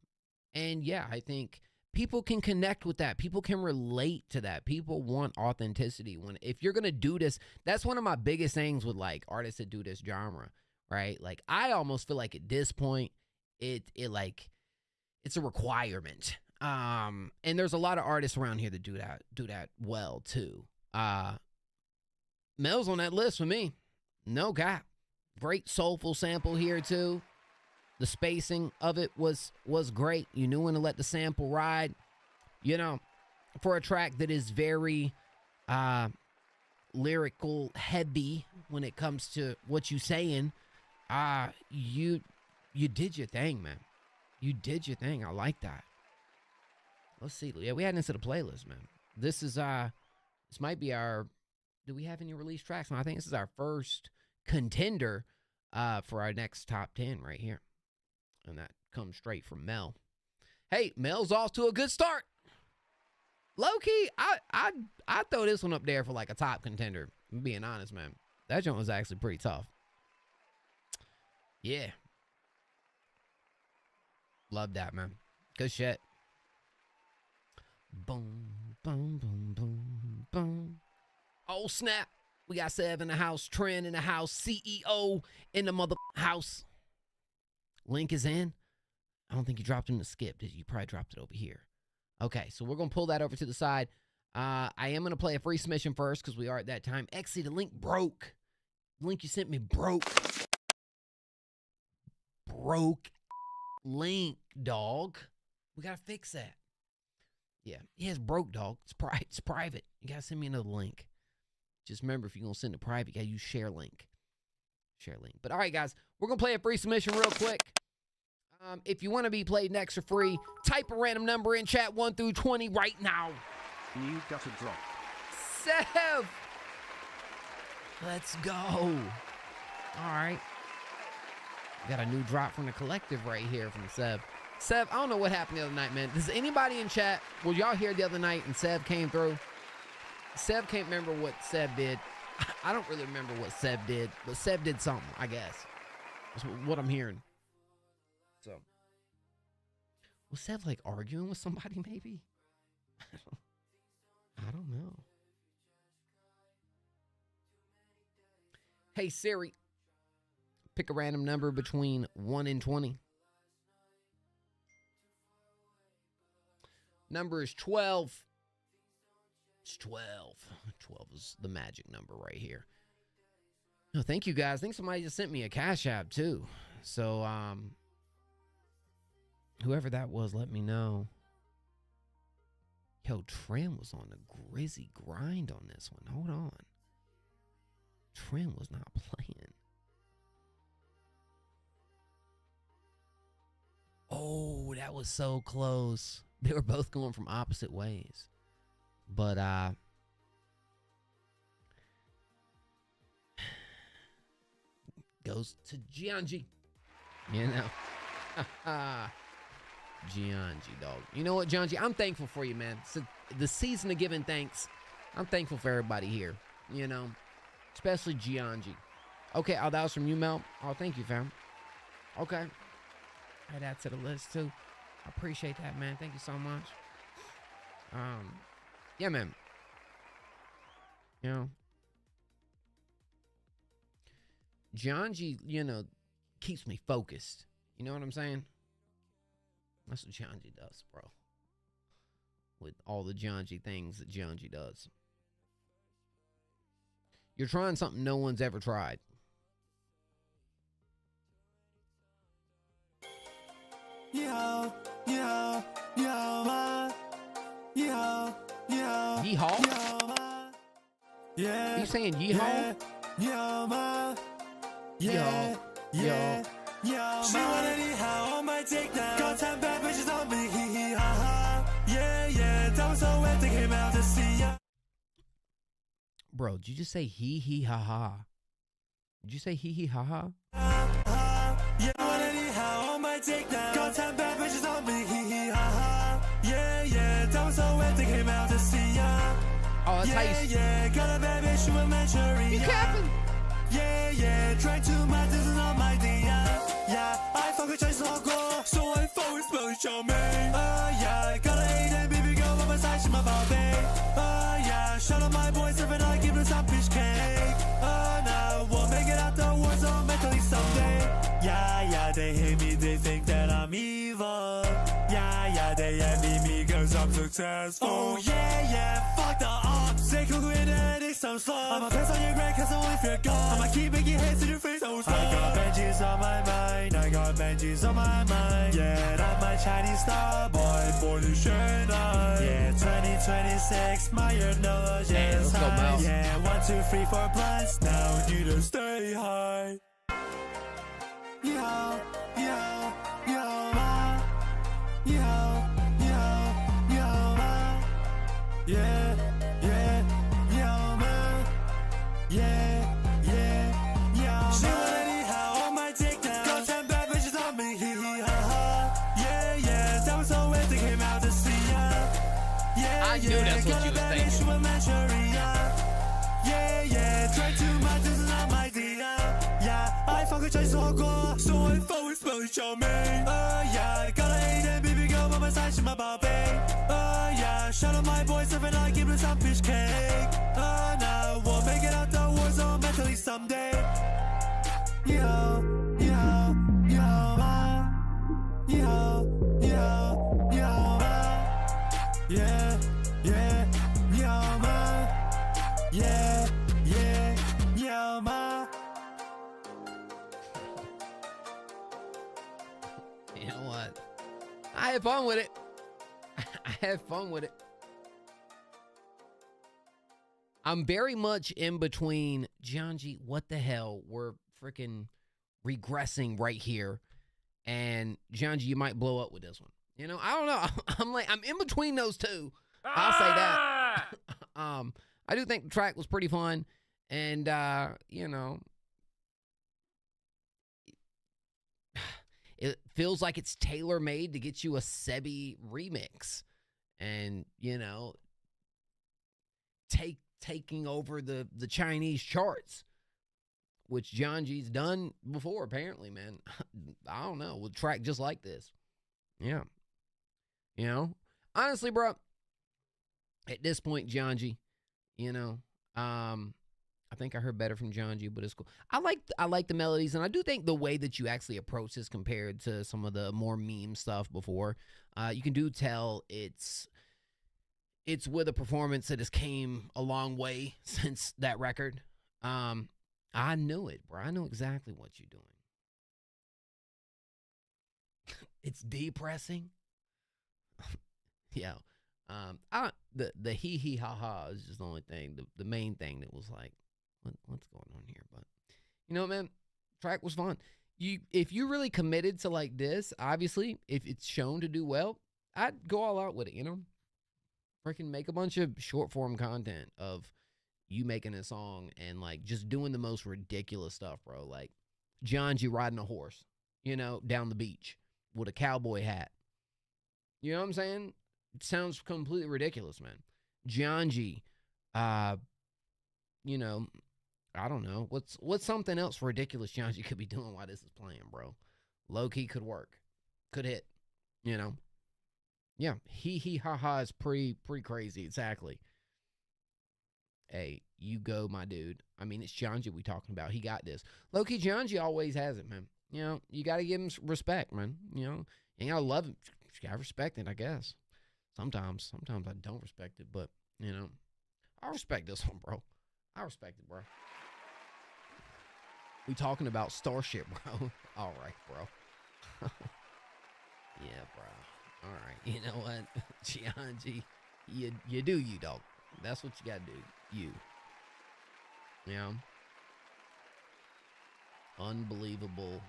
yeah, I think people can connect with that. People can relate to that. People want authenticity. If you're gonna do this, that's one of my biggest things with like artists that do this genre, right? Like I almost feel like at this point, it's a requirement. And there's a lot of artists around here that do that well too. Mel's on that list for me. No cap. Great soulful sample here too. The spacing of it was great. You knew when to let the sample ride. You know, for a track that is very lyrical heavy when it comes to what you saying, you did your thing, man. You did your thing. I like that. Let's see. Yeah, we had this to the playlist, man. This is this might be our, do we have any release tracks? No, I think this is our first contender for our next top 10 right here. And that comes straight from Mel. Hey, Mel's off to a good start. Low-key, I throw this one up there for like a top contender. I'm being honest, man. That joint was actually pretty tough. Yeah. Love that, man. Good shit. Boom, boom, boom, boom, boom. Oh, snap. We got Sev in the house, Trend in the house, CEO in the mother house. Link is in. I don't think you dropped him to skip, did you? You probably dropped it over here. Okay, so we're going to pull that over to the side. I am going to play a free submission first because we are at that time. Exy, the link broke. The link you sent me broke. Broke link, dog. We got to fix that. Yeah, it's broke, dog. It's private. You gotta send me another link. Just remember, if you're gonna send it private, you gotta use share link. Share link. But all right, guys, we're gonna play a free submission real quick. If you want to be played next for free, type a random number in chat 1 through 20 right now. You got a drop. Sev! Let's go. All right. Got a new drop from the collective right here from Sev. Sev, I don't know what happened the other night, man. Does anybody in chat, was y'all here the other night and Sev came through? Sev can't remember what Sev did. I don't really remember what Sev did, but Sev did something, I guess. That's what I'm hearing. So, was Sev like arguing with somebody maybe? I don't know. Hey Siri, pick a random number between 1 and 20. Number is 12. It's 12. 12 is the magic number right here. No, thank you guys. I think somebody just sent me a Cash App too. So, whoever that was, let me know. Yo, Trent was on a grizzy grind on this one. Hold on. Trent was not playing. Oh, that was so close. They were both going from opposite ways. But, goes to Gianji. You know? Gianji, dog. You know what, Gianji? I'm thankful for you, man. So the season of giving thanks, I'm thankful for everybody here, you know? Especially Gianji. Okay, oh, that was from you, Mel. Oh, thank you, fam. Okay. Add that to the list, too. I appreciate that, man. Thank you so much. Yeah, man. You know, Gianji, you know, keeps me focused. You know what I'm saying? That's what Gianji does, bro. With all the Gianji things that Gianji does. You're trying something no one's ever tried. Yeehaw. Yeah. Are you saying yeehaw? Yeah. She want anyhow on my dick now. Got 10 bad bitches on me. Hee hee ha ha. Yeah. That was so wet they came out to see ya. Bro, did you just say hee hee ha ha? Did you say hee hee ha ha? Yeah, want anyhow on my dick now. Got 10 bad bitches on me. Hee hee ha ha. Yeah. That was so wet they came out to see ya. Oh, that's how you... Yeah. Got a bad bitch from a Manchuria. You capping? Yeah. Try too much, this is not my thing. Yeah. I fuck a Chinese hardcore, so I forward spell it, show me. Yeah. Got a hate and baby girl on my side, she my baby. Yeah. Shout out my boys, if I give them some fish cake. Now we'll make it out the war zone mentally someday. Yeah. They hate me, they think that I'm evil. Yeah. They envy me cause I'm successful. Oh yeah. Fuck the ops. They could win and it's some slow. I'ma pass on your grade cause I want your gone. I'ma keep making hits in your face, so slow. I got Benjis on my mind. Yeah, I'm my Chinese star boy for the Shanghai. Yeah, 2026, my knowledge is high. Yeah, 1, 2, 3, 4 plus. Now you to stay high. Yo, ma. Yeah, yo, man. Yeah. She want anyhow on my dick now. Got 10 bad bitches on me. Hee hee ha ha. Yeah. That was so wet they came out to see ya. Yeah. I knew that's what you was thinking. Yeah. Try too much, this is not my thing. Yeah. I fuck a Chinese hardcore, so I forward spell it, show me. Yeah. Got a hate and baby girl on my side, she my baby. Yeah. Shout out my boys, if I give them some fish cake. Now we'll make it out the war zone mentally someday. Yo, ma. Yeah, yo, ma. Yeah, yo, ma. You know what? I had fun with it. I Have fun with it. I'm very much in between, Gianji, what the hell? We're freaking regressing right here. And Gianji, you might blow up with this one. You know, I don't know. I'm in between those two. I'll say that. I do think the track was pretty fun. And, you know, it feels like it's tailor-made to get you a Sebi remix. And, you know, taking over the Chinese charts, which Gianji's done before, apparently, man. I don't know. With a track just like this. Yeah. You know? Honestly, bro, at this point, Gianji, you know, I think I heard better from Gianji, but it's cool. I like the melodies, and I do think the way that you actually approach this compared to some of the more meme stuff before, you can do tell it's with a performance that has came a long way since that record. I knew it, bro. I know exactly what you're doing. It's depressing. Yeah. The hee hee ha ha is just the only thing, the main thing that was like, what's going on here? But you know, man, track was fun. If you really committed to like this, obviously, if it's shown to do well, I'd go all out with it, you know? Freaking make a bunch of short form content of you making a song and like just doing the most ridiculous stuff, bro. Like Gianji riding a horse, you know, down the beach with a cowboy hat. You know what I'm saying? It sounds completely ridiculous, man. Gianji, you know, I don't know. What's something else ridiculous Gianji could be doing while this is playing, bro? Low key could work. Could hit, you know? Yeah, hee hee ha ha is pretty crazy, exactly. Hey, you go, my dude. I mean, it's Gianji we talking about. He got this. Low-key, Gianji always has it, man. You know, you got to give him respect, man. You know, you got to love him. You got to respect it, I guess. Sometimes I don't respect it, but, you know, I respect this one, bro. I respect it, bro. We talking about Starship, bro. All right, bro. Yeah, bro. All right, you know what, Gianji, you do you, dog. That's what you gotta do, you. You know? Unbelievable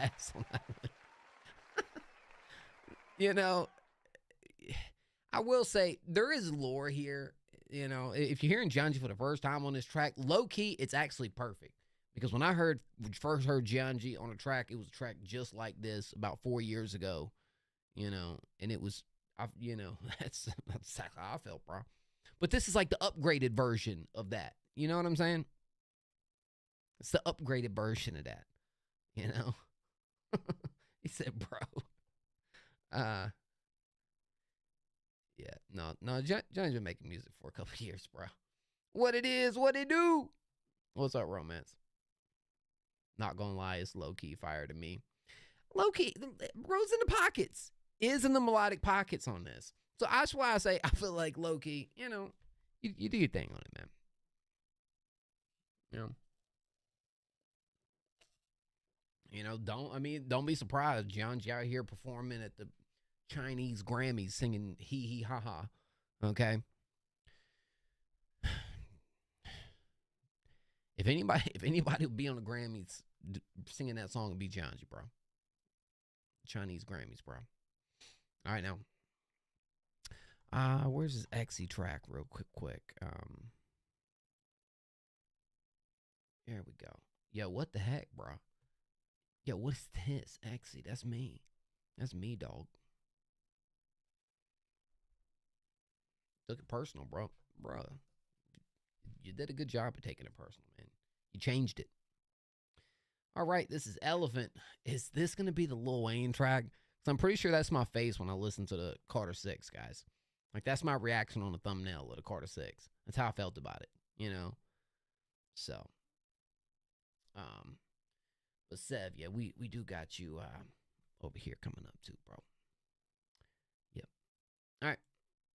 ass on that one. You know, I will say, there is lore here, you know. If you're hearing Gianji for the first time on this track, low-key, it's actually perfect. Because when I first heard Gianji on a track, it was a track just like this about 4 years ago. You know, and it was, you know, that's exactly how I felt, bro. But this is like the upgraded version of that. You know what I'm saying? It's the upgraded version of that. You know? He said, bro. Yeah, no, Johnny's been making music for a couple of years, bro. What it is, what it do. What's up, romance? Not gonna lie, it's low-key fire to me. Low-key, Rose in the Pockets is in the melodic pockets on this. So that's why I say I feel like low-key, you know, you do your thing on it, man. You know, don't be surprised. Gianji out here performing at the Chinese Grammys singing hee hee ha ha. Okay. If anybody would be on the Grammys singing that song, it'd be Gianji, bro. Chinese Grammys, bro. All right, now. Where's this Exy track real quick? There we go. Yo, what the heck, bro? Yo, what is this? Exy, that's me. That's me, dog. Took it personal, bro. Bro, you did a good job of taking it personal, man. You changed it. All right, this is Elephant. Is this going to be the Lil Wayne track? So I'm pretty sure that's my face when I listen to the Carter 6, guys. Like, that's my reaction on the thumbnail of the Carter 6. That's how I felt about it, you know? So, but Sev, yeah, we do got you over here coming up too, bro. Yep. All right.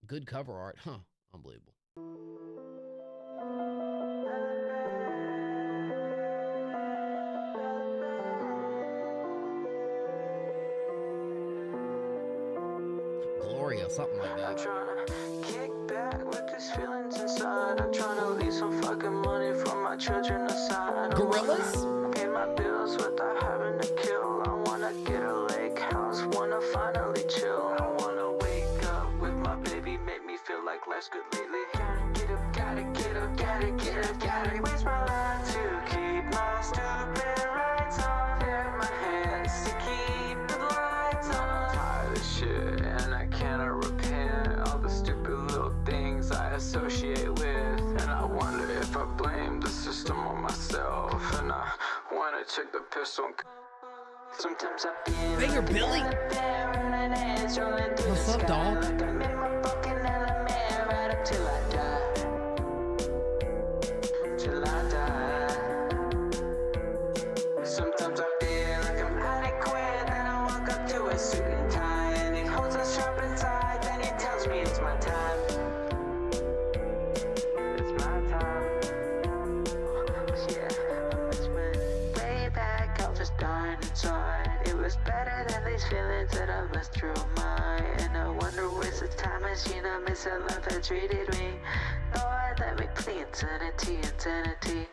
Good cover art, huh? Unbelievable. or something like that. I'm trying to kick back with these feelings inside. I'm trying to leave some fucking money for my children aside. Gorillas? Pay my bills without having to kill. I wanna get a lake house, wanna finally chill. I wanna wake up with my baby, make me feel like life's good lately. Gotta get up, gotta get up, gotta get up, gotta waste my life to keep my stupid lights on. Tear my hands to keep the lights on. I'm tired of shit and I cannot repent all the stupid little things I associate with. And I wonder if I blame the system on myself. And I wanna check the pistol. Sometimes I feel Hey, you're Billy. What's up, dog? like I'm in my fucking element right up till I die. Till I die. Sometimes I feel like I'm adequate. Then I walk up to a suit and tie, and he holds us sharp inside. Then he tells me it's my time. It's my time. Yeah, it's when way back I was dying inside. It was better than these feelings that I must through mine. And I wonder where's the time machine I miss that love that treated me. Lord, let me play insanity, insanity.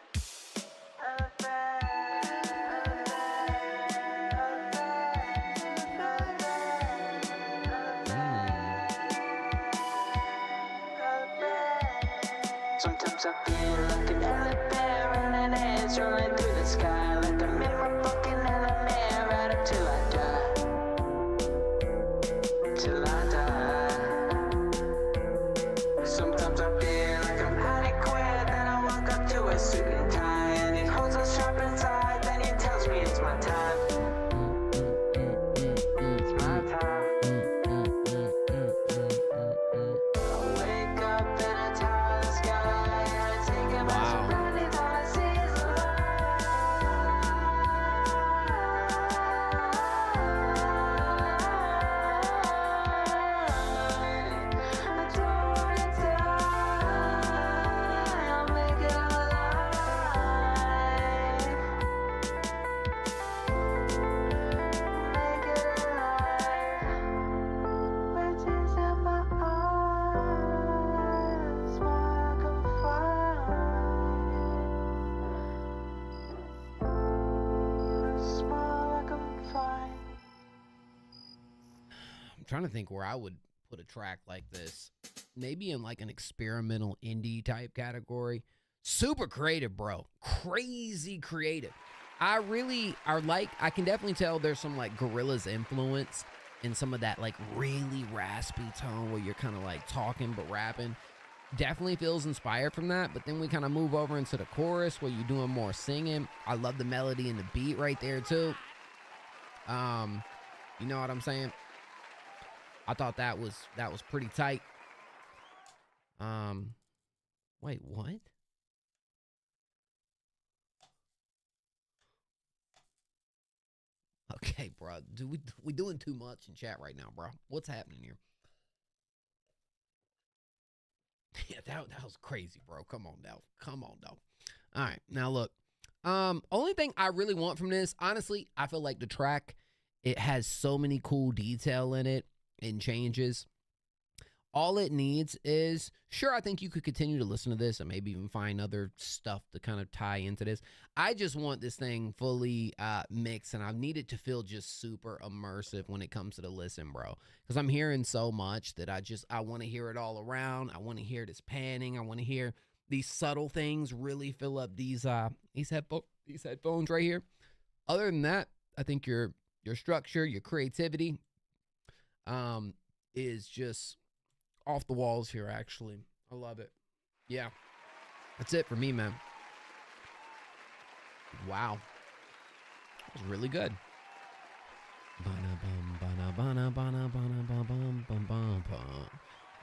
Sometimes I feel like an elephant running ants rolling through the sky. Like I'm in my fucking element right up till I die. Till I die. Sometimes I feel like I'm adequate. Then I walk up to a suit and tie, and he holds us sharp inside. Then he tells me it's my time. It's my time. I wake up in a tower of the sky, and I take him out surroundings. All I see is the I'm trying to think where I would put a track like this. Maybe in like an experimental indie type category. Super creative, bro. Crazy creative. I can definitely tell there's some like Gorillaz influence in some of that like really raspy tone where you're kind of like talking but rapping. Definitely feels inspired from that, but then we kind of move over into the chorus where you're doing more singing. I love the melody and the beat right there too. You know what I'm saying? I thought that was pretty tight. Wait, what? Okay, bro. We doing too much in chat right now, bro. What's happening here? Yeah, that was crazy, bro. Come on, now. Come on, dog. All right, now look. Only thing I really want from this, honestly, I feel like the track, it has so many cool detail in it and changes. All it needs is, sure, I think you could continue to listen to this and maybe even find other stuff to kind of tie into this. I just want this thing fully mixed, and I need it to feel just super immersive when it comes to the listen, bro. Because I'm hearing so much that I want to hear it all around. I want to hear this panning. I want to hear these subtle things really fill up these headphones right here. Other than that, I think your structure, your creativity is just off the walls here, actually. I love it. Yeah. That's it for me, man. Wow. That was really good.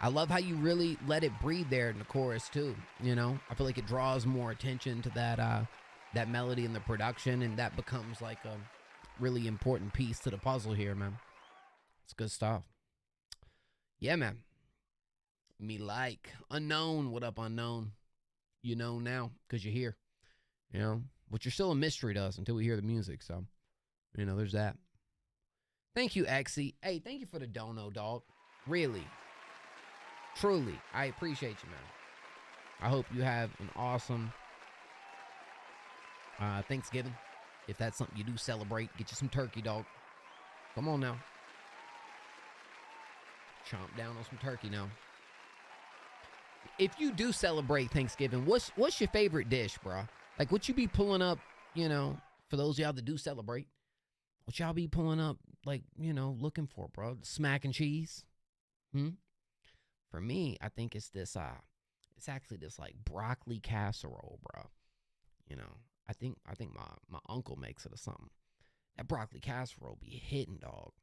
I love how you really let it breathe there in the chorus too. You know, I feel like it draws more attention to that melody and the production, and that becomes like a really important piece to the puzzle here, man. It's good stuff. Yeah, man. Me like Unknown. What up, Unknown? You know now because you're here. You know, but you're still a mystery to us until we hear the music. So, you know, there's that. Thank you, Exy. Hey, thank you for the dono, dog. Really. Truly, I appreciate you, man. I hope you have an awesome Thanksgiving. If that's something you do celebrate, get you some turkey, dog. Come on now. Chomp down on some turkey now. If you do celebrate Thanksgiving, what's your favorite dish, bro? Like, what you be pulling up, you know, for those of y'all that do celebrate, what y'all be pulling up, like, you know, looking for, bro? Smack and cheese? For me, I think it's this, it's actually this, like, broccoli casserole, bro. You know, I think my uncle makes it or something. That broccoli casserole be hitting, dog.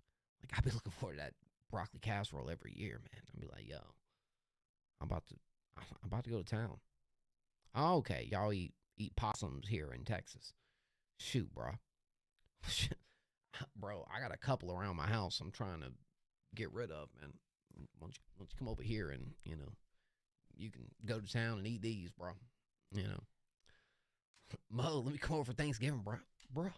Like, I be looking for that broccoli casserole every year, man. I be like, yo, I'm about to go to town. Oh, okay, y'all eat possums here in Texas. Shoot, bro. Bro, I got a couple around my house I'm trying to get rid of, man. Why don't you come over here and, you know, you can go to town and eat these, bro. You know. Mo, let me come over for Thanksgiving, bro. Bro.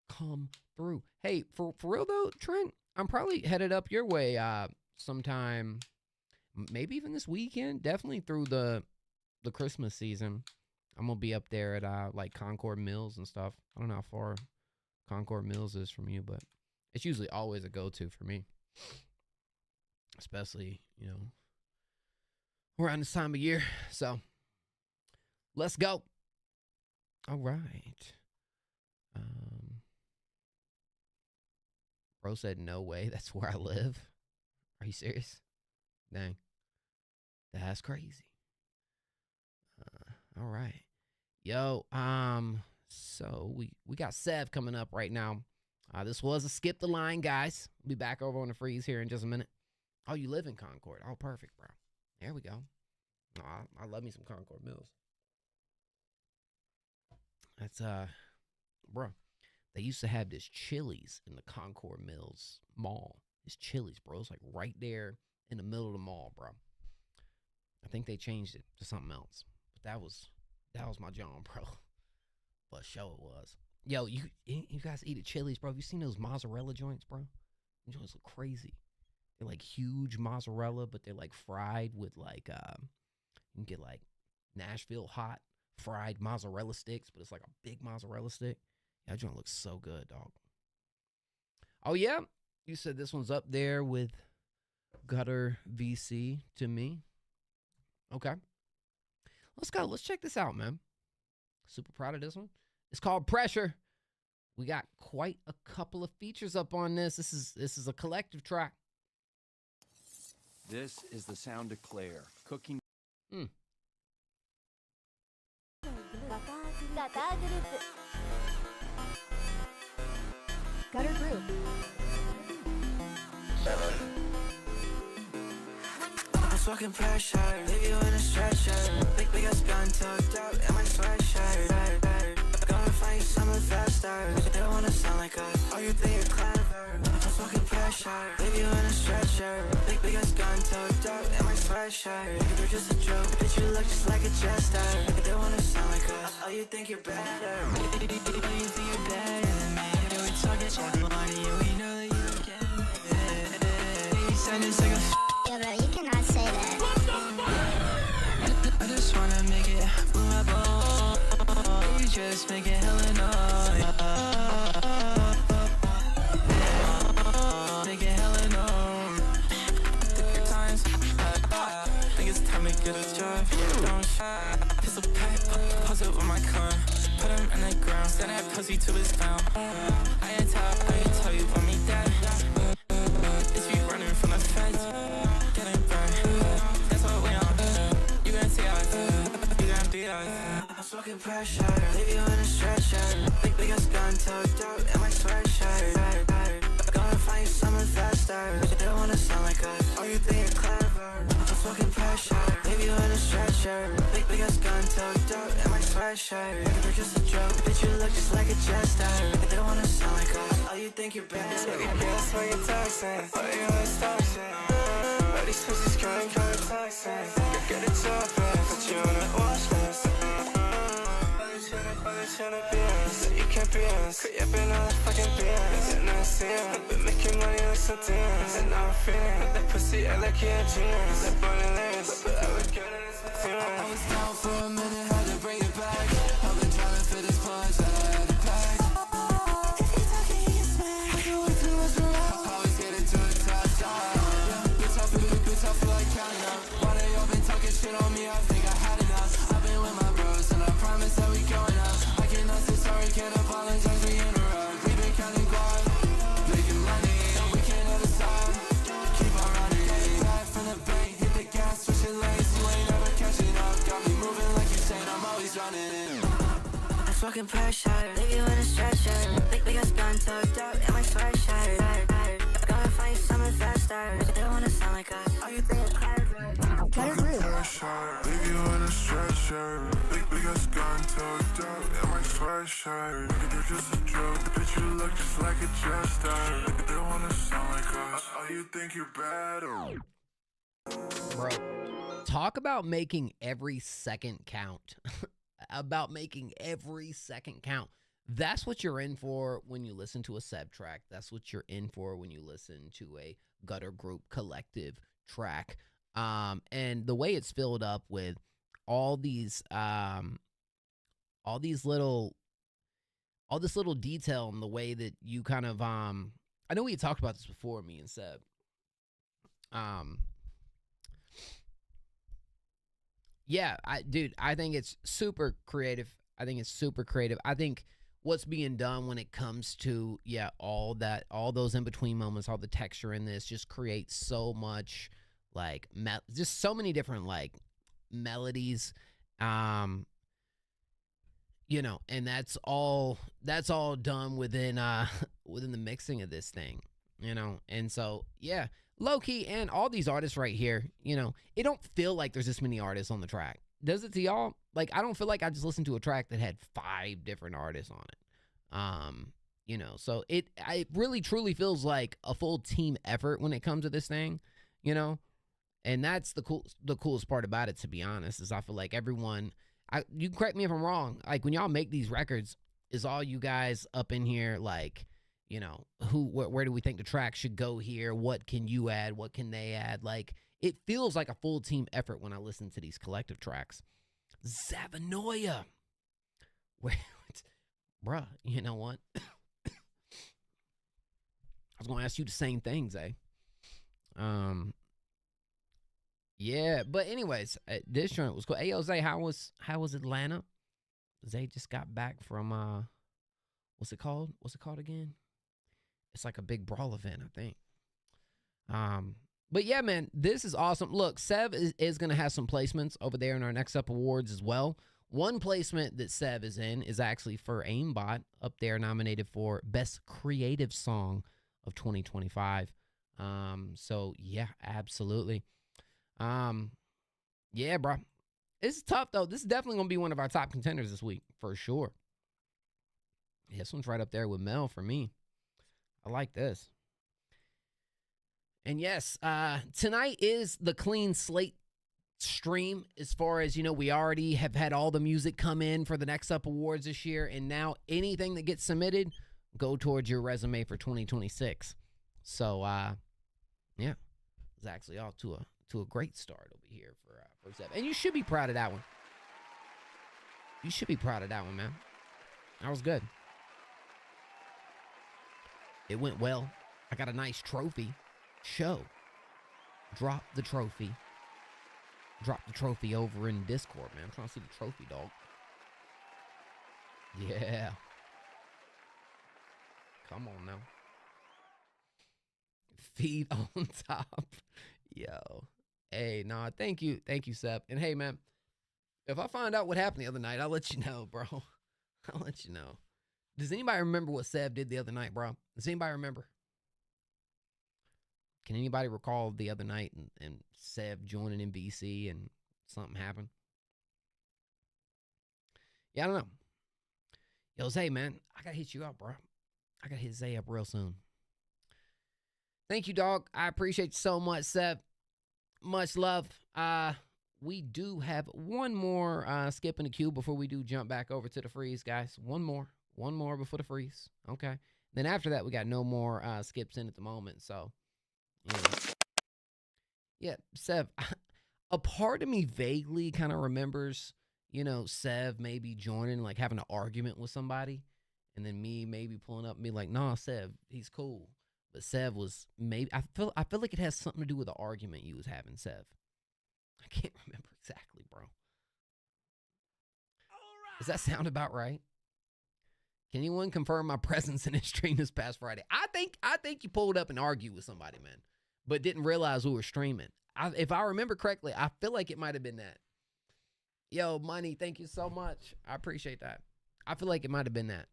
Come through. Hey, for real though, Trent, I'm probably headed up your way sometime, maybe even this weekend. Definitely through the Christmas season. I'm gonna be up there at like Concord Mills and stuff. I don't know how far Concord Mills is from you, but it's usually always a go-to for me. Especially, you know, around this time of year. So let's go. All right. Bro said, no way, that's where I live. Are you serious? Dang. That's crazy. All right. Yo, so we got Sev coming up right now. This was a skip the line, guys. We'll be back over on the freeze here in just a minute. Oh, you live in Concord. Oh, perfect, bro. There we go. Oh, I love me some Concord Mills. That's, bro. They used to have this Chili's in the Concord Mills Mall. This Chili's, bro. It's like right there in the middle of the mall, bro. I think they changed it to something else. But that was my John, bro. But show it was. Yo, you guys eat at Chili's, bro. Have you seen those mozzarella joints, bro? Those joints look crazy. They're like huge mozzarella, but they're like fried with like, you can get like Nashville hot fried mozzarella sticks, but it's like a big mozzarella stick. That joint looks so good, dog. Oh, yeah? You said this one's up there with Gutter VC to me. Okay. Let's go. Let's check this out, man. Super proud of this one. It's called Pressure. We got quite a couple of features up on this. This is a collective track. This is the sound of Claire cooking. Gutter Group. I'm fucking pressure, leave you in a stretcher. Big ass gun tucked up in my sweatshirt. Gonna find you something faster. They don't wanna sound like us. Oh, you think you're clever? I'm fucking pressure, leave you in a stretcher. Big ass gun tucked up in my sweatshirt. You're just a joke, bitch. You look just like a jester. They don't wanna sound like us. Oh, you think you're better? Oh, you think you're better than me? Yeah, we talking money, yeah, we know that you can. You sound just like a. Yeah, bro, you cannot say that. I just wanna make it with my bone. You just make it hella noise. Make it hella known. Thicker times. Think it's time to get a job. Don't shy. Pistol pack, pause it with my gun. Put him in the ground. Send that pussy to his town. I ain't top, I ain't tell you about me that. It's you running from the feds. Getting burned. That's what we on. You gonna see us. You gonna beat us. I'm fucking pressure. Leave you in a stretcher. Big ass gun tucked up in my sweatshirt. Gonna find you something faster. They don't wanna sound like us. Oh, you think you're clever? I'm fucking pressure. Leave you in a stretcher. Big ass gun tucked up in my sweatshirt. You're just a joke, bitch. You look just like a jester. They don't wanna sound like us. Oh, you think you're better? Guess what you're toxic. Oh, you always toxic. All these pussies crying, call it toxic. You get a top back, but you on a watch list. All this tryna be us, you can't be us. Quit yapping all that fucking BS. You're not seeing. I've been making money like some tens. And I'm feeling that pussy act like he had jeans. That burning lens, but I would get it as a team. I was down for a minute, had to bring it back. I've been trying to fit this punch that I had to pack. If you talking, he gets mad. I can wait till it's around. Always get it to a touchdown. Yeah, bitch, I feel like counting up. Why they all been talking shit on me? I think I had enough. I've been with my bros, and I promise that we going up. I cannot say sorry, can't apologize, we interrupt. We been counting guard, making money, and we can't ever stop. Keep on running, back from the bank, hit the gas, switching lanes. You ain't never catching up. Got me moving like you saying I'm always running. I'm smoking pressure, leave you in a stretcher. We got gun tucked up in my sweatshirt. Gotta find something faster. They don't wanna sound like us. All you think is crazy. Leave you in a stretcher. We got gun tucked up in my sweatshirt. You're just a joke, bitch. You look just like a jester. They don't wanna sound like us. Oh, you think you're better? Bro, talk about making every second count. About making every second count. That's what you're in for when you listen to a Seb track. That's what you're in for when you listen to a Gutter Group Collective track. And the way it's filled up with all this little detail and the way that you kind of I know we had talked about this before, me and Seb. Yeah, I think it's super creative. I think what's being done when it comes to, all those in-between moments, all the texture in this just creates so much, like, just so many different, like, melodies, and that's all done within the mixing of this thing, and so, yeah. Low-key, and all these artists right here, it don't feel like there's this many artists on the track. Does it to y'all? Like, I don't feel like I just listened to a track that had 5 different artists on it. So it really truly feels like a full team effort when it comes to this thing, and that's the coolest part about it, to be honest, is I feel like everyone, you can correct me if I'm wrong, like, when y'all make these records, is all you guys up in here, like, where do we think the track should go here? What can you add? What can they add? Like, it feels like a full team effort when I listen to these collective tracks. Zavanoia. Wait, bruh, you know what? I was going to ask you the same things, eh? Yeah, but anyways, this joint was cool. Hey, yo, Zay, how was Atlanta? Zay just got back from, what's it called? What's it called again? It's like a big brawl event, I think. But yeah, man, this is awesome. Look, Sev is going to have some placements over there in our Next Up Awards as well. One placement that Sev is in is actually for Aimbot, up there nominated for Best Creative Song of 2025. So yeah, absolutely. Yeah, bro. It's tough, though. This is definitely going to be one of our top contenders this week, for sure. Yeah, this one's right up there with Mel for me. I like this. And yes, tonight is the clean slate stream as far as, we already have had all the music come in for the Next Up Awards this year. And now anything that gets submitted, go towards your resume for 2026. So, yeah, it's actually off to a great start over here for Zeb. And you should be proud of that one. You should be proud of that one, man. That was good. It went well. I got a nice trophy. Show. Drop the trophy. Drop the trophy over in Discord, man. I'm trying to see the trophy, dog. Yeah. Come on now. Feet on top. Yo. Hey, nah, thank you. Thank you, Seb. And hey, man, if I find out what happened the other night, I'll let you know, bro. I'll let you know. Does anybody remember what Seb did the other night, bro? Does anybody remember? Can anybody recall the other night and Seb joining in BC and something happened? Yeah, I don't know. Yo, Zay, man, I got to hit you up, bro. I got to hit Zay up real soon. Thank you, dog. I appreciate you so much, Seb. Much love. We do have one more skip in the queue before we do jump back over to the freeze, guys. One more before the freeze. Okay. Then after that, we got no more skips in at the moment. So, you know. Yeah, Sev, a part of me vaguely kind of remembers, you know, Sev maybe joining, like having an argument with somebody, and then me maybe pulling up and be like, nah, Sev, he's cool. But Sev was maybe, I feel like it has something to do with the argument you was having, Sev. I can't remember exactly, bro. Does that sound about right? Can anyone confirm my presence in his stream this past Friday? I think you pulled up and argued with somebody, man, but didn't realize we were streaming. If I remember correctly, I feel like it might have been that. Yo, Money, thank you so much. I appreciate that. I feel like it might have been that.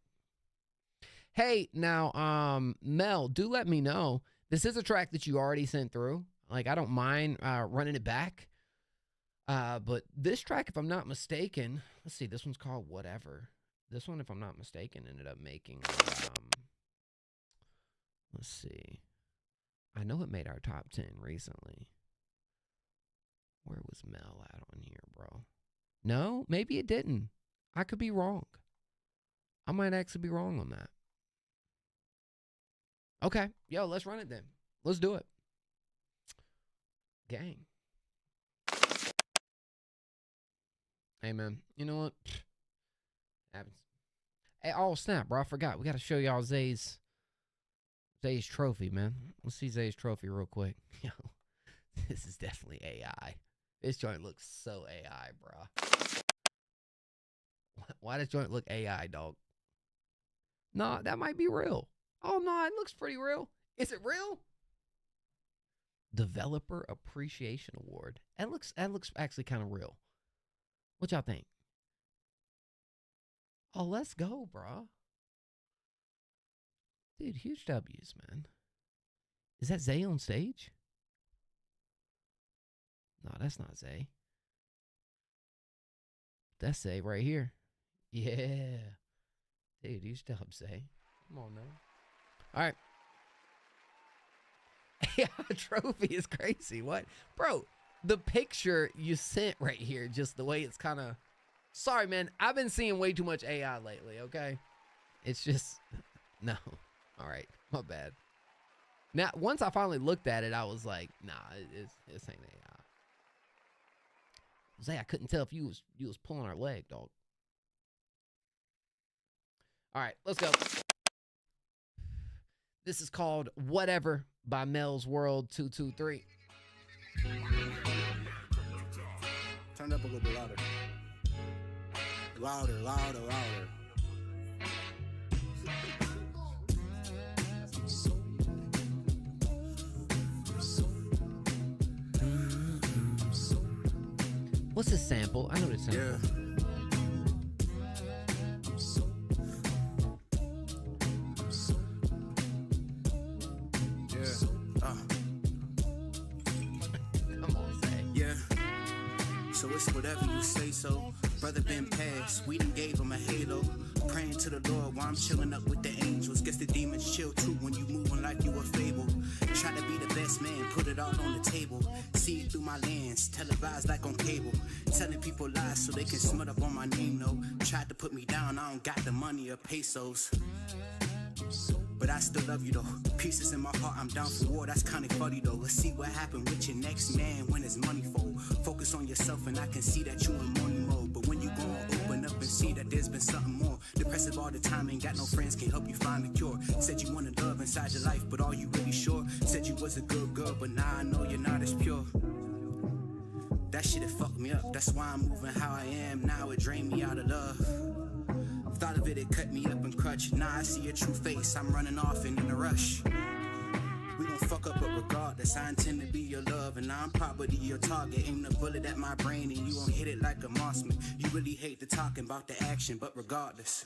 Hey, now, Mel, do let me know. This is a track that you already sent through. Like, I don't mind running it back. But this track, if I'm not mistaken, let's see, this one's called Whatever. This one, if I'm not mistaken, ended up making, let's see. I know it made our top 10 recently. Where was Mel at on here, bro? No, maybe it didn't. I could be wrong. I might actually be wrong on that. Okay, yo, let's run it then. Let's do it. Gang. Hey, man, you know what? Happens. Hey, oh, snap, bro. I forgot. We got to show y'all Zay's trophy, man. Let's see Zay's trophy real quick. Yo, this is definitely AI. This joint looks so AI, bro. Why does joint look AI, dog? Nah, that might be real. Oh, no, it looks pretty real. Is it real? Developer Appreciation Award. That looks actually kind of real. What y'all think? Oh, let's go, bro. Dude, huge W's, man. Is that Zay on stage? No, that's not Zay. That's Zay right here. Yeah. Dude, huge dub, Zay. Come on, man. All right. Yeah, trophy is crazy. What? Bro, the picture you sent right here, just the way it's kind of... Sorry, man. I've been seeing way too much AI lately, okay? It's just... No. All right. My bad. Now, once I finally looked at it, I was like, nah, this ain't AI. Zay, I couldn't tell if you was pulling our leg, dog. All right, let's go. This is called Whatever by Mel's World 223. Turn it up a little bit louder. Louder, louder, louder. What's this sample? I know this sample. Yeah. So it's whatever you say so. Brother been passed, we done gave him a halo. Praying to the Lord while I'm chilling up with the angels. Guess the demons chill too when you moving like you a fable. Try to be the best man, put it all on the table. See it through my lens, televised like on cable. Telling people lies so they can smut up on my name, no. Tried to put me down, I don't got the money or pesos. But I still love you though. Pieces in my heart, I'm down for war, that's kinda funny though. Let's see what happened with your next man when his money fold. Focus on yourself and I can see that you in money mode. But when you gon' open up and see that there's been something more. Depressive all the time, ain't got no friends, can't help you find the cure. Said you wanted love inside your life, but are you really sure? Said you was a good girl, but now I know you're not as pure. That shit it fucked me up, that's why I'm moving how I am. Now it drained me out of love. Thought of it, it cut me up and crutch. Now I see your true face, I'm running off and in a rush. We don't fuck up, but regardless, I intend to be your love, and I'm probably your target. Aim the bullet at my brain, and you gon' hit it like a marksman. You really hate the talking about the action, but regardless,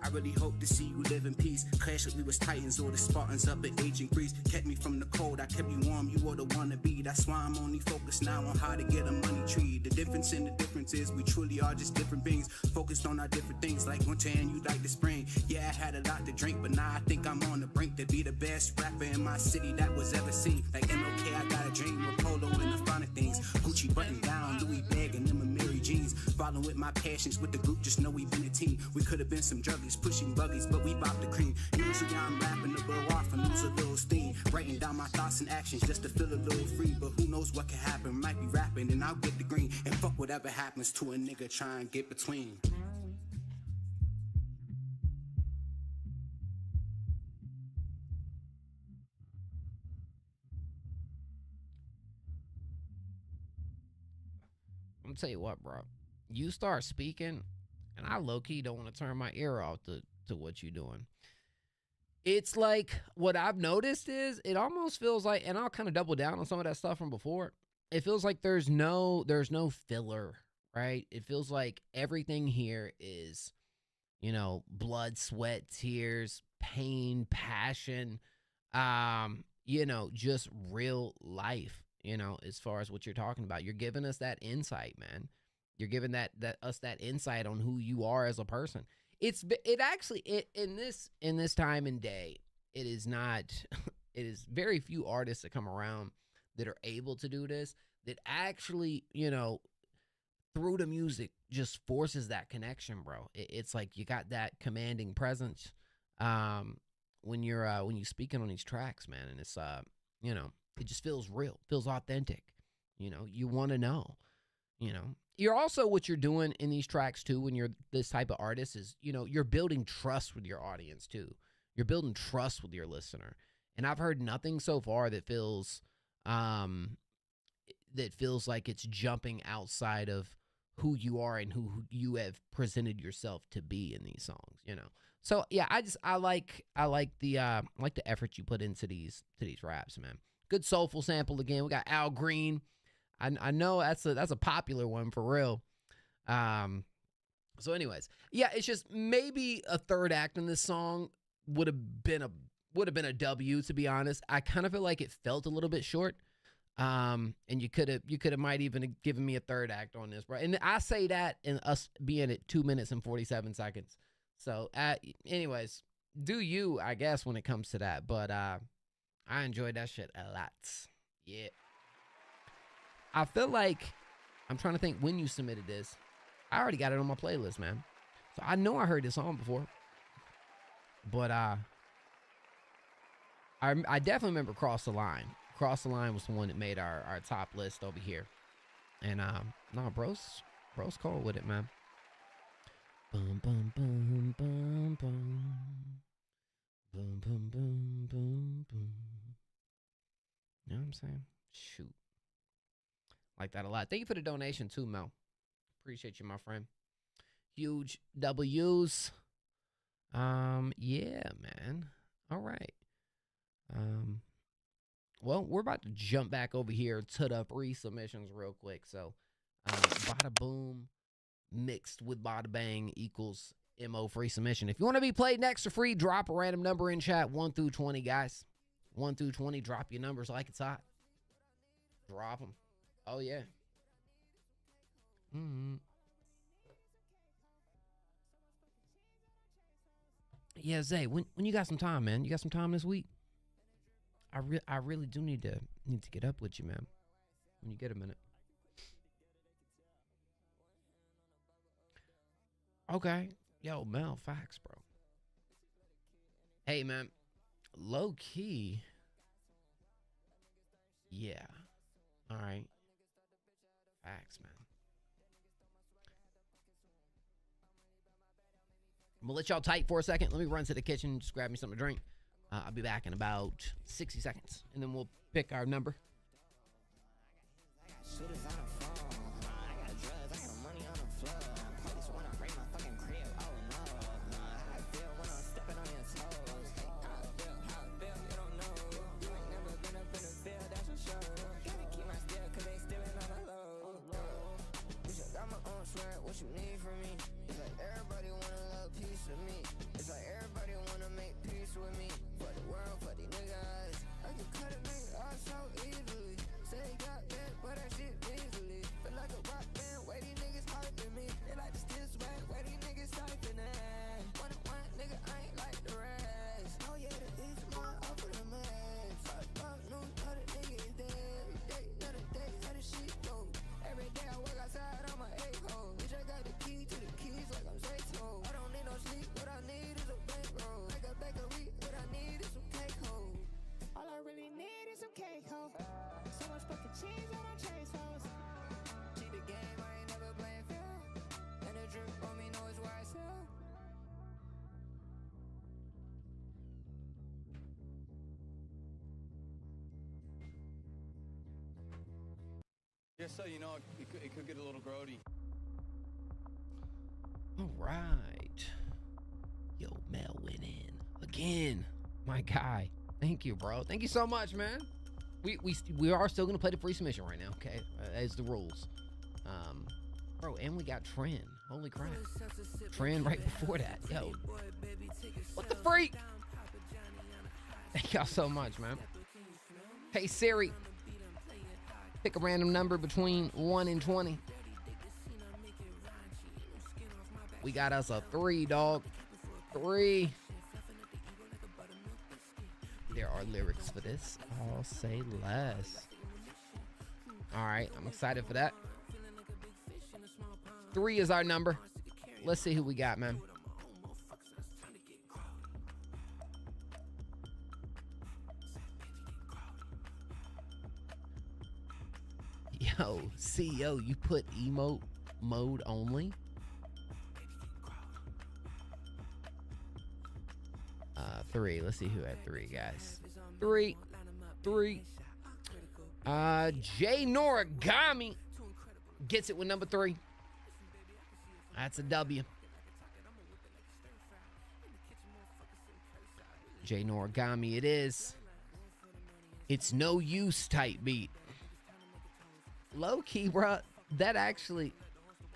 I really hope to see you live in peace. Clash like we was Titans or the Spartans up at Ancient Greece. Kept me from the cold, I kept you warm, you were the one to be. That's why I'm only focused now on how to get a money tree. The difference in the difference is we truly are just different beings. Focused on our different things like winter and you like the spring. Yeah, I had a lot to drink, but now I think I'm on the brink to be the best rapper in my city that was ever seen. Like MLK, I got a dream with Polo and the finer things. Gucci button down, Louis bag and them Mary jeans. Falling with my passions, with the group, just know we been a team. We could have been some druggies, pushing buggies, but we bought the cream. Usually I'm rapping to blow off and lose a little steam. Writing down my thoughts and actions just to feel a little free. But who knows what could happen, might be rapping and I'll get the green. And fuck whatever happens to a nigga try and get between. I'm gonna tell you what, bro. You start speaking, and I low-key don't want to turn my ear off to what you're doing. It's like, what I've noticed is, it almost feels like, and I'll kind of double down on some of that stuff from before, it feels like there's no filler, right? It feels like everything here is, you know, blood, sweat, tears, pain, passion, you know, just real life. You know, as far as what you're talking about, you're giving us that insight, man. You're giving us that insight on who you are as a person. In this time and day, it is very few artists that come around that are able to do this, that actually, you know, through the music just forces that connection, bro. It's like you got that commanding presence when you're speaking on these tracks, man, and it's you know, it just feels real, feels authentic. You know, you want to know, you know. You're also, what you're doing in these tracks too, when you're this type of artist, is, you know, you're building trust with your audience too. You're building trust with your listener. And I've heard nothing so far that feels like it's jumping outside of who you are and who you have presented yourself to be in these songs, you know. So yeah, I like the effort you put into these raps, man. Good soulful sample again. We got Al Green. I know that's a popular one for real. So anyways, yeah, it's just maybe a third act in this song would have been a W, to be honest. I kind of feel like it felt a little bit short. And you could have might even have given me a third act on this, bro. And I say that in us being at 2 minutes and 47 seconds. So anyways, do you, I guess, when it comes to that. But I enjoyed that shit a lot. Yeah. I feel like, I'm trying to think when you submitted this. I already got it on my playlist, man. So I know I heard this song before. But I definitely remember Cross the Line. Cross the Line was the one that made our top list over here. And no, bro's cold with it, man. Boom, boom, boom, boom, boom. Boom, boom, boom, boom, boom. You know what I'm saying? Shoot. Like that a lot. Thank you for the donation too, Mel. Appreciate you, my friend. Huge W's. Yeah, man. All right. Well, we're about to jump back over here to the free submissions real quick. So, bada boom mixed with bada bang equals MO free submission. If you want to be played next for free, drop a random number in chat, 1 through 20, guys. 1 through 20, drop your numbers like it's hot. Drop them. Oh, yeah. Yeah, Zay, when you got some time, man? You got some time this week? I really do need to get up with you, man. When you get a minute. Okay. Yo, Mel, facts, bro. Hey, man. Low key. Yeah. All right. Facts, man. I'm gonna let y'all type for a second. Let me run to the kitchen, just grab me something to drink. I'll be back in about 60 seconds, and then we'll pick our number. What you need from me? It's like everybody want a little piece of me. It's like everybody wanna make peace with me. For the world, for the niggas, I can cut a nigga off so easily. Say he got that, but that shit easy. Just so you know, it could get a little grody. All right. Yo, Mel went in again. My guy. Thank you, bro. Thank you so much, man. We are still gonna play the free submission right now, okay? As the rules. Bro, and we got Trend. Holy crap. Trend right before that. Yo. What the freak? Thank y'all so much, man. Hey, Siri. Pick a random number between 1 and 20. We got us a 3, dog. 3. There are lyrics for this. I'll say less. All right, I'm excited for that. 3 is our number. Let's see who we got, man. Yo, CEO, you put emote mode only? 3. Let's see who had 3, guys. 3. Jay Noragami gets it with number 3. That's a W. Jay Noragami it is. It's no use type beat. Low key, bro. That actually,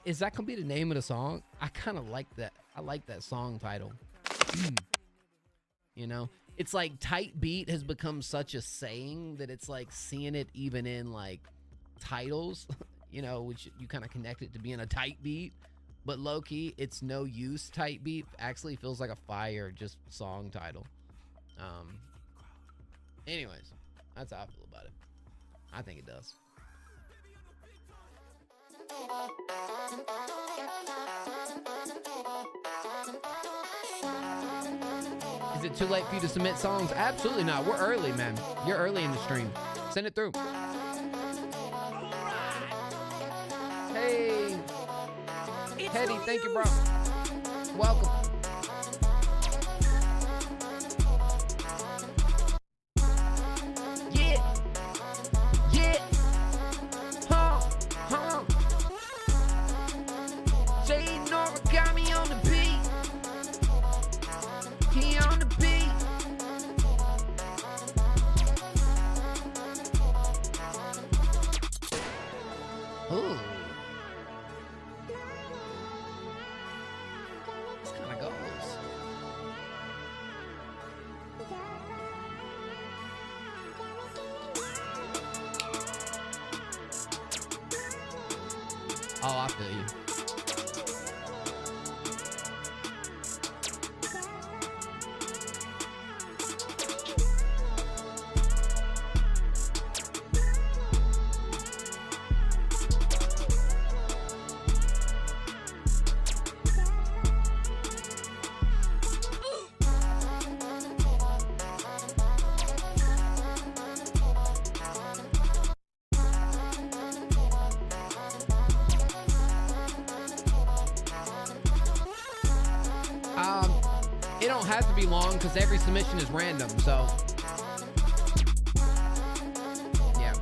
is that gonna be the name of the song? I kind of like that. I like that song title. You know, it's like tight beat has become such a saying that it's like seeing it even in like titles, you know, which you kind of connect it to being a tight beat. But low key, it's no use tight beat actually feels like a fire just song title. Anyways, that's how I feel about it. I think it does. Is it too late for you to submit songs? Absolutely not. We're early, man. You're early in the stream. Send it through. Hey. Teddy, thank you, bro. Welcome. Yeah. Yeah. Huh. Jay Noragami on the beat. He on the beat. Ooh. This kind of goes. Oh, I feel you. It don't have to be long because every submission is random, so yeah.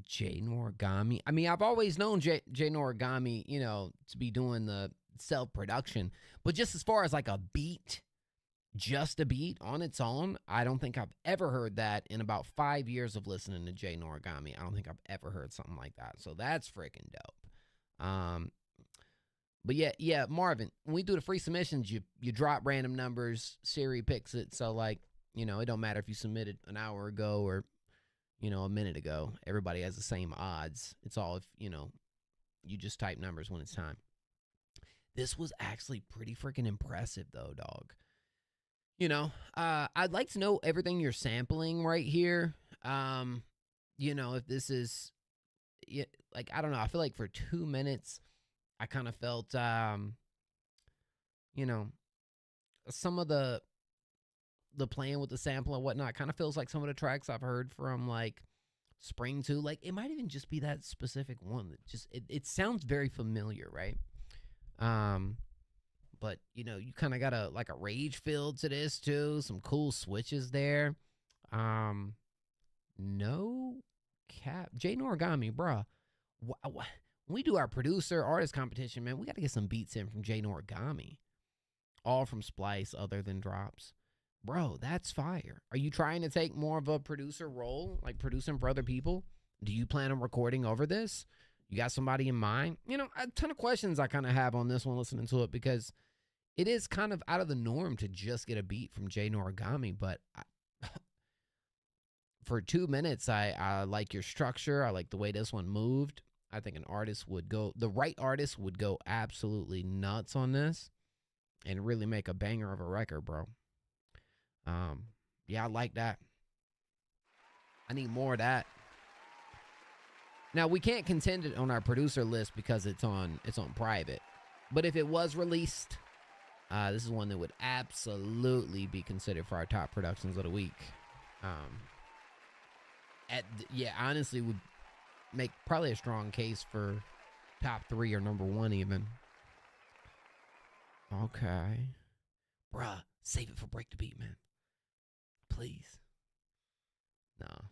Jay Noragami. I mean, I've always known Jay Noragami, you know, to be doing the self-production, but just as far as like a beat, just a beat on its own, I don't think I've ever heard that in about 5 years of listening to Jay Noragami. I don't think I've ever heard something like that, so that's freaking dope. But yeah, Marvin, when we do the free submissions, you drop random numbers, Siri picks it, so like, you know, it don't matter if you submitted an hour ago or, you know, a minute ago, everybody has the same odds. It's all if, you know, you just type numbers when it's time. This was actually pretty freaking impressive, though, dog. You know, I'd like to know everything you're sampling right here. You know, if this is, like, I don't know. I feel like for 2 minutes, I kind of felt, you know, some of the playing with the sample and whatnot kind of feels like some of the tracks I've heard from, like, Spring 2. Like, it might even just be that specific one. That just it sounds very familiar, right? But, you know, you kind of got a rage feel to this, too. Some cool switches there. No cap. Jay Noragami, bruh. When we do our producer artist competition, man, we got to get some beats in from Jay Noragami. All from Splice other than drops. Bro, that's fire. Are you trying to take more of a producer role, like producing for other people? Do you plan on recording over this? You got somebody in mind? You know, a ton of questions I kind of have on this one listening to it, because it is kind of out of the norm to just get a beat from Jay Noragami, but for 2 minutes, I like your structure. I like the way this one moved. I think the right artist would go absolutely nuts on this and really make a banger of a record, bro. Yeah, I like that. I need more of that. Now, we can't contend it on our producer list because it's on private. But if it was released, this is one that would absolutely be considered for our top productions of the week. Honestly, would make probably a strong case for top 3 or number 1 even. Okay. Bruh, save it for Break the Beat, man. Please. No.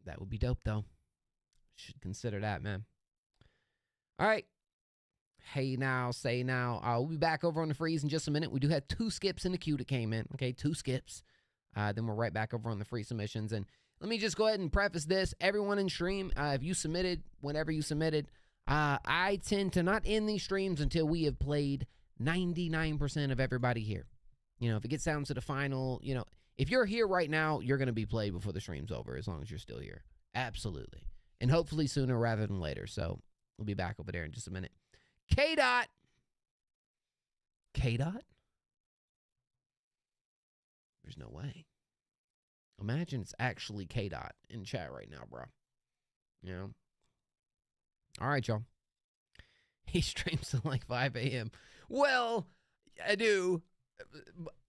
That would be dope, though. Should consider that, man. All right. Hey now, say now. We'll be back over on the freeze in just a minute. We do have 2 skips in the queue that came in. Okay, 2 skips. Then we're right back over on the free submissions. And let me just go ahead and preface this. Everyone in stream, if you submitted, whenever you submitted, I tend to not end these streams until we have played 99% of everybody here. You know, if it gets down to the final, you know, if you're here right now, you're going to be played before the stream's over, as long as you're still here. Absolutely. And hopefully sooner rather than later. So we'll be back over there in just a minute. K-Dot. K-Dot? There's no way. Imagine it's actually K-Dot in chat right now, bro. You know? All right, y'all. He streams till like 5 a.m. Well, I do.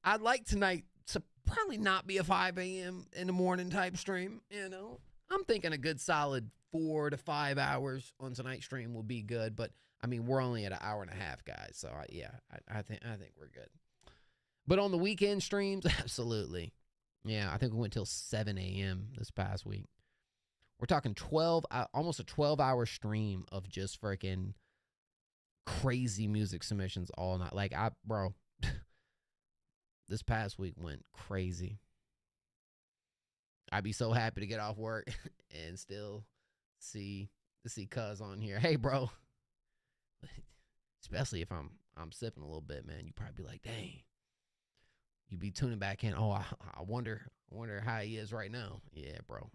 I'd like tonight to probably not be a 5 a.m. in the morning type stream, you know? I'm thinking a good solid 4 to 5 hours on tonight's stream will be good, but I mean, we're only at an hour and a half, guys. So I think we're good. But on the weekend streams, absolutely. Yeah, I think we went till 7 a.m. this past week. We're talking almost a 12-hour stream of just freaking crazy music submissions all night. Like, bro, this past week went crazy. I'd be so happy to get off work and still see Cuz on here. Hey, bro. Especially if I'm sipping a little bit, man. You probably be like, dang. You be tuning back in. Oh, I wonder how he is right now. Yeah, bro.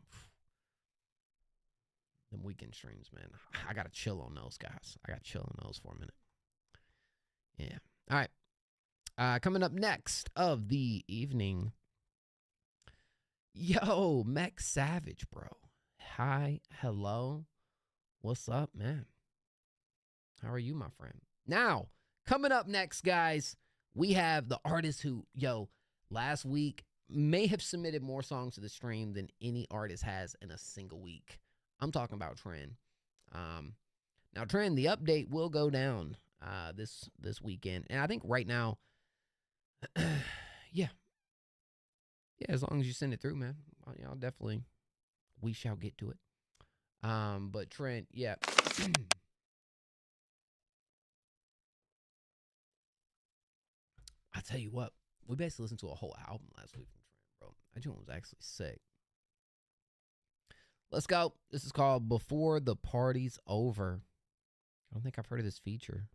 Them weekend streams, man. I gotta chill on those, guys. I gotta chill on those for a minute. Yeah. All right. Coming up next of the evening. Yo, Mech Savage, bro. Hi, hello. What's up, man? How are you, my friend? Now, coming up next, guys, we have the artist who, last week may have submitted more songs to the stream than any artist has in a single week. I'm talking about Trend. Now, Trend, the update will go down this weekend. And I think right now, yeah, as long as you send it through, man, I'll definitely, we shall get to it. But Trent, yeah. I tell you what, we basically listened to a whole album last week from Trent, bro. That joint was actually sick. Let's go. This is called Before the Party's Over. I don't think I've heard of this feature.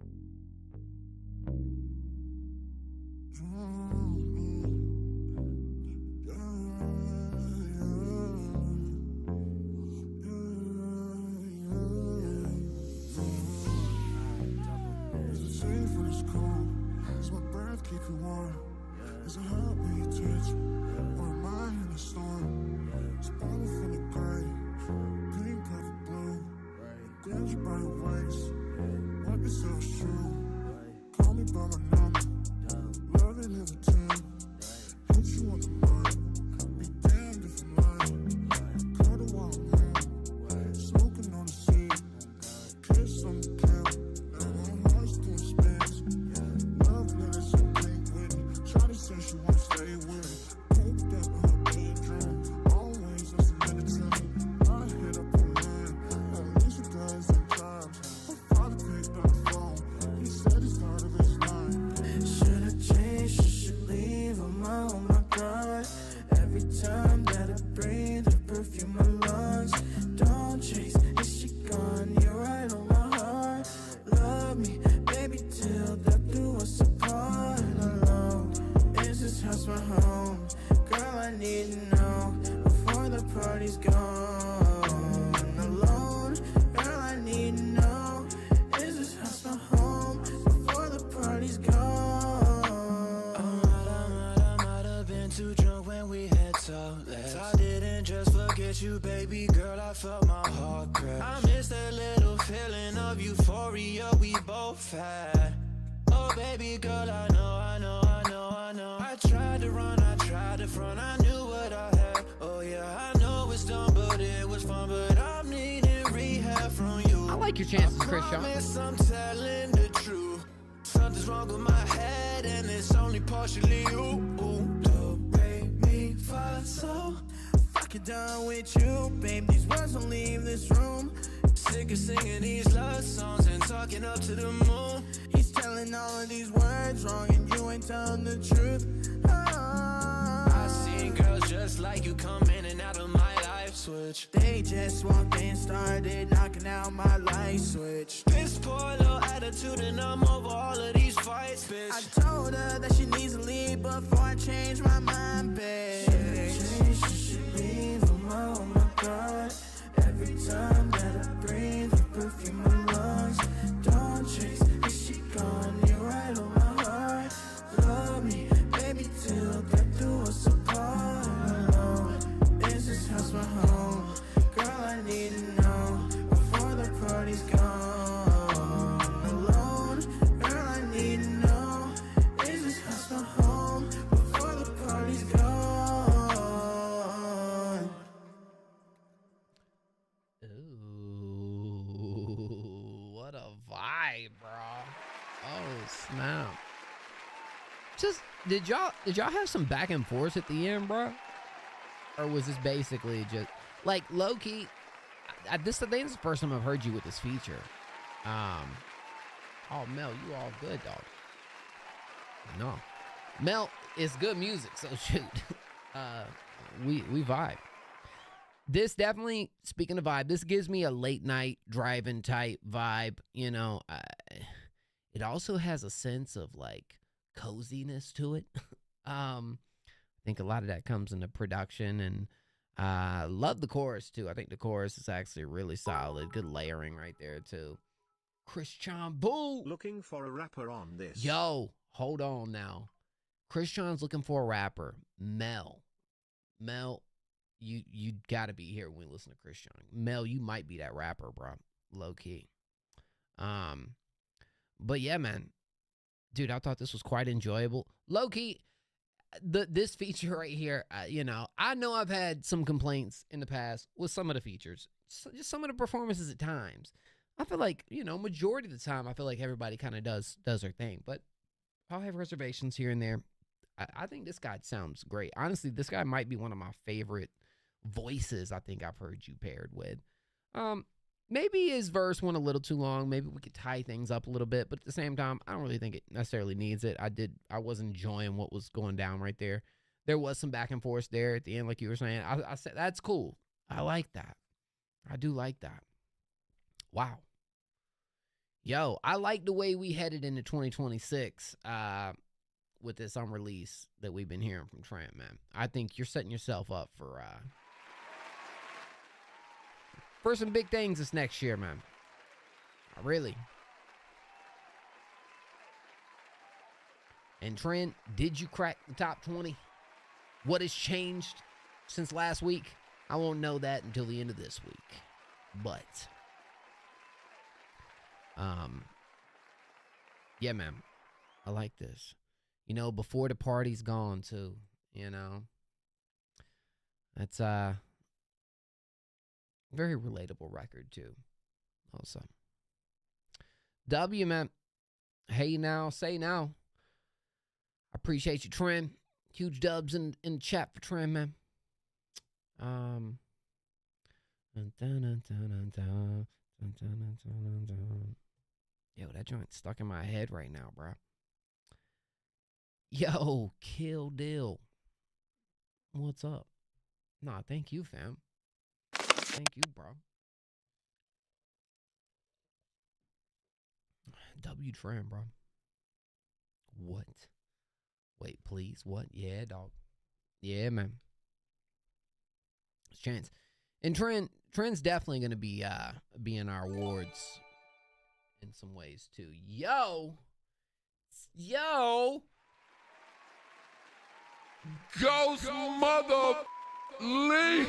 Keep you warm. Is it hot when you touch? Or am I in a storm? It's a bottle full of gray, pink of blue. Grab you by the waist, wipe yourself true. Call me by my number, love it every time. Hit you on the mind, be damned if I'm lying. Cuddle while I'm home. need to know before the party's gone. Alone, girl, I need to know, is this house my home before the party's gone? I might have been too drunk when we had talk last. I didn't just forget you, baby girl, I felt my heart crash. I miss that little feeling of euphoria we both had. Oh baby girl, I know. I tried to run, I tried to front, I knew what I had. Oh yeah, I know it's dumb, but it was fun. But I'm needing rehab from you. I like your chances, Chris Sean. I'm telling the truth. Something's wrong with my head, and it's only partially you. Do, re, mi, fa, so. Fucking done with you, babe. These words don't leave this room. Sick of singing these love songs and talking up to the moon. He's telling all of these words wrong, and you ain't telling the truth. I seen girls just like you come in and out of my life switch. They just walked in, started knocking out my light switch. This poor little attitude, and I'm over all of these fights, bitch. I told her that she needs to leave before I change my mind, bitch. She should leave, oh my god. Every time that I breathe, the perfume my lungs. Don't chase, is she gone? You're right on my heart. Love me, baby, till death do us apart. Alone, is this house my home? Girl, I need to know before the party's gone. Alone, girl, I need to know, is this house my home before the party's gone? What a vibe, bro. Oh, snap. Just, did y'all have some back and forth at the end, bro? Or was this basically just, like, low-key, I think this is the first time I've heard you with this feature. Oh, Mel, you all good, dog. No. Mel, it's good music, so shoot. We vibe. This definitely, speaking of vibe, this gives me a late night driving type vibe. You know, it also has a sense of like coziness to it. I think a lot of that comes into production, and love the chorus too. I think the chorus is actually really solid. Good layering right there too. Christian Boo. Looking for a rapper on this. Yo, hold on now. Christian's looking for a rapper. Mel, you gotta be here when we listen to Christian. Mel, you might be that rapper, bro. Low key. But yeah, man. Dude, I thought this was quite enjoyable. Low key, this feature right here, you know I've had some complaints in the past with some of the features. Just some of the performances at times. I feel like, majority of the time, I feel like everybody kind of does their thing. But I'll have reservations here and there. I think this guy sounds great. Honestly, this guy might be one of my favorite voices I think I've heard you paired with. Maybe his verse went a little too long. Maybe we could tie things up a little bit. But at the same time, I don't really think it necessarily needs it. I was enjoying what was going down right there. There was some back and forth there at the end, like you were saying. I said, that's cool. I like that. I do like that. Wow. Yo, I like the way we headed into 2026 with this unreleased that we've been hearing from Trent, man. I think you're setting yourself up for some big things this next year, man. Really. And Trent, did you crack the top 20? What has changed since last week? I won't know that until the end of this week. But yeah, man, I like this. Before the party's gone too, that's very relatable record too. Also, W, man. Hey now, say now. I appreciate you, Trent. Huge dubs in the chat for Trent, man. Yo, that joint's stuck in my head right now, bro. Yo, Kill Deal. What's up? Nah, thank you, fam. Thank you, bro. W Tram, bro. What? Wait, please. What? Yeah, dog. Yeah, man. chance. And Trend's definitely going to be in our awards in some ways too. Yo, Ghost mother Lee.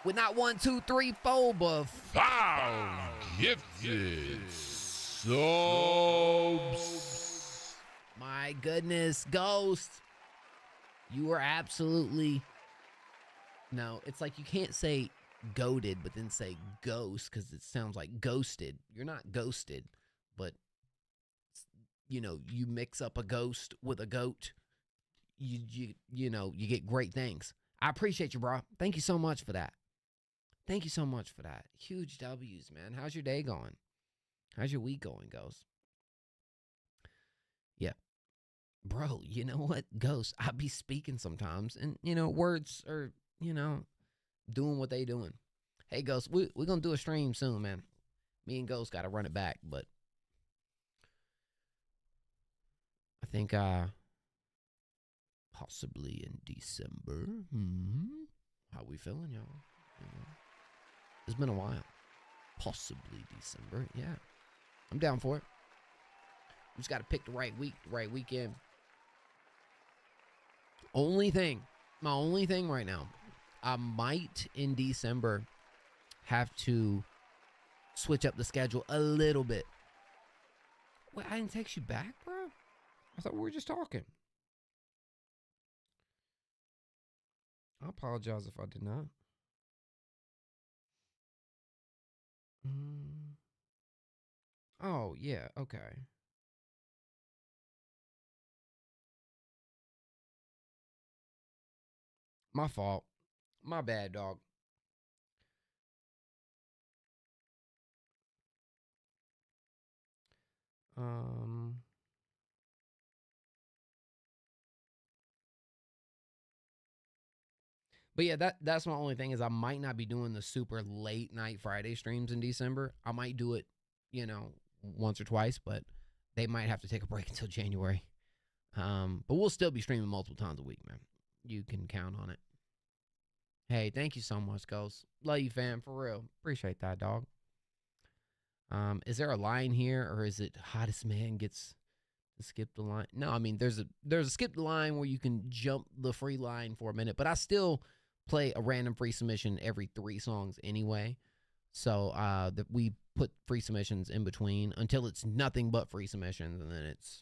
With not 1, 2, 3, 4, but 5 gifted subs. My goodness, Ghost. You are absolutely... No, it's like you can't say goated, but then say ghost, because it sounds like ghosted. You're not ghosted, but, you know, you mix up a ghost with a goat, you get great things. I appreciate you, bro. Thank you so much for that. Thank you so much for that. Huge W's, man. How's your day going? How's your week going, Ghost? Yeah. Bro, you know what, Ghost? I be speaking sometimes, and, words are, doing what they doing. Hey, Ghost, we're going to do a stream soon, man. Me and Ghost got to run it back, but I think possibly in December. How we feeling, y'all? It's been a while. Possibly December, yeah. I'm down for it. We just got to pick the right week, the right weekend. My only thing right now, I might in December have to switch up the schedule a little bit. Wait, I didn't text you back, bro? I thought we were just talking. I apologize if I did not. Oh, yeah, okay. My fault. My bad, dog. But yeah, that's my only thing is I might not be doing the super late night Friday streams in December. I might do it, once or twice, but they might have to take a break until January. But we'll still be streaming multiple times a week, man. You can count on it. Hey, thank you so much, Ghost. Love you, fam, for real. Appreciate that, dog. Is there a line here, or is it hottest man gets to skip the line? No, I mean, there's a skip the line where you can jump the free line for a minute, but I still play a random free submission every 3 songs anyway. So that we put free submissions in between until it's nothing but free submissions, and then it's,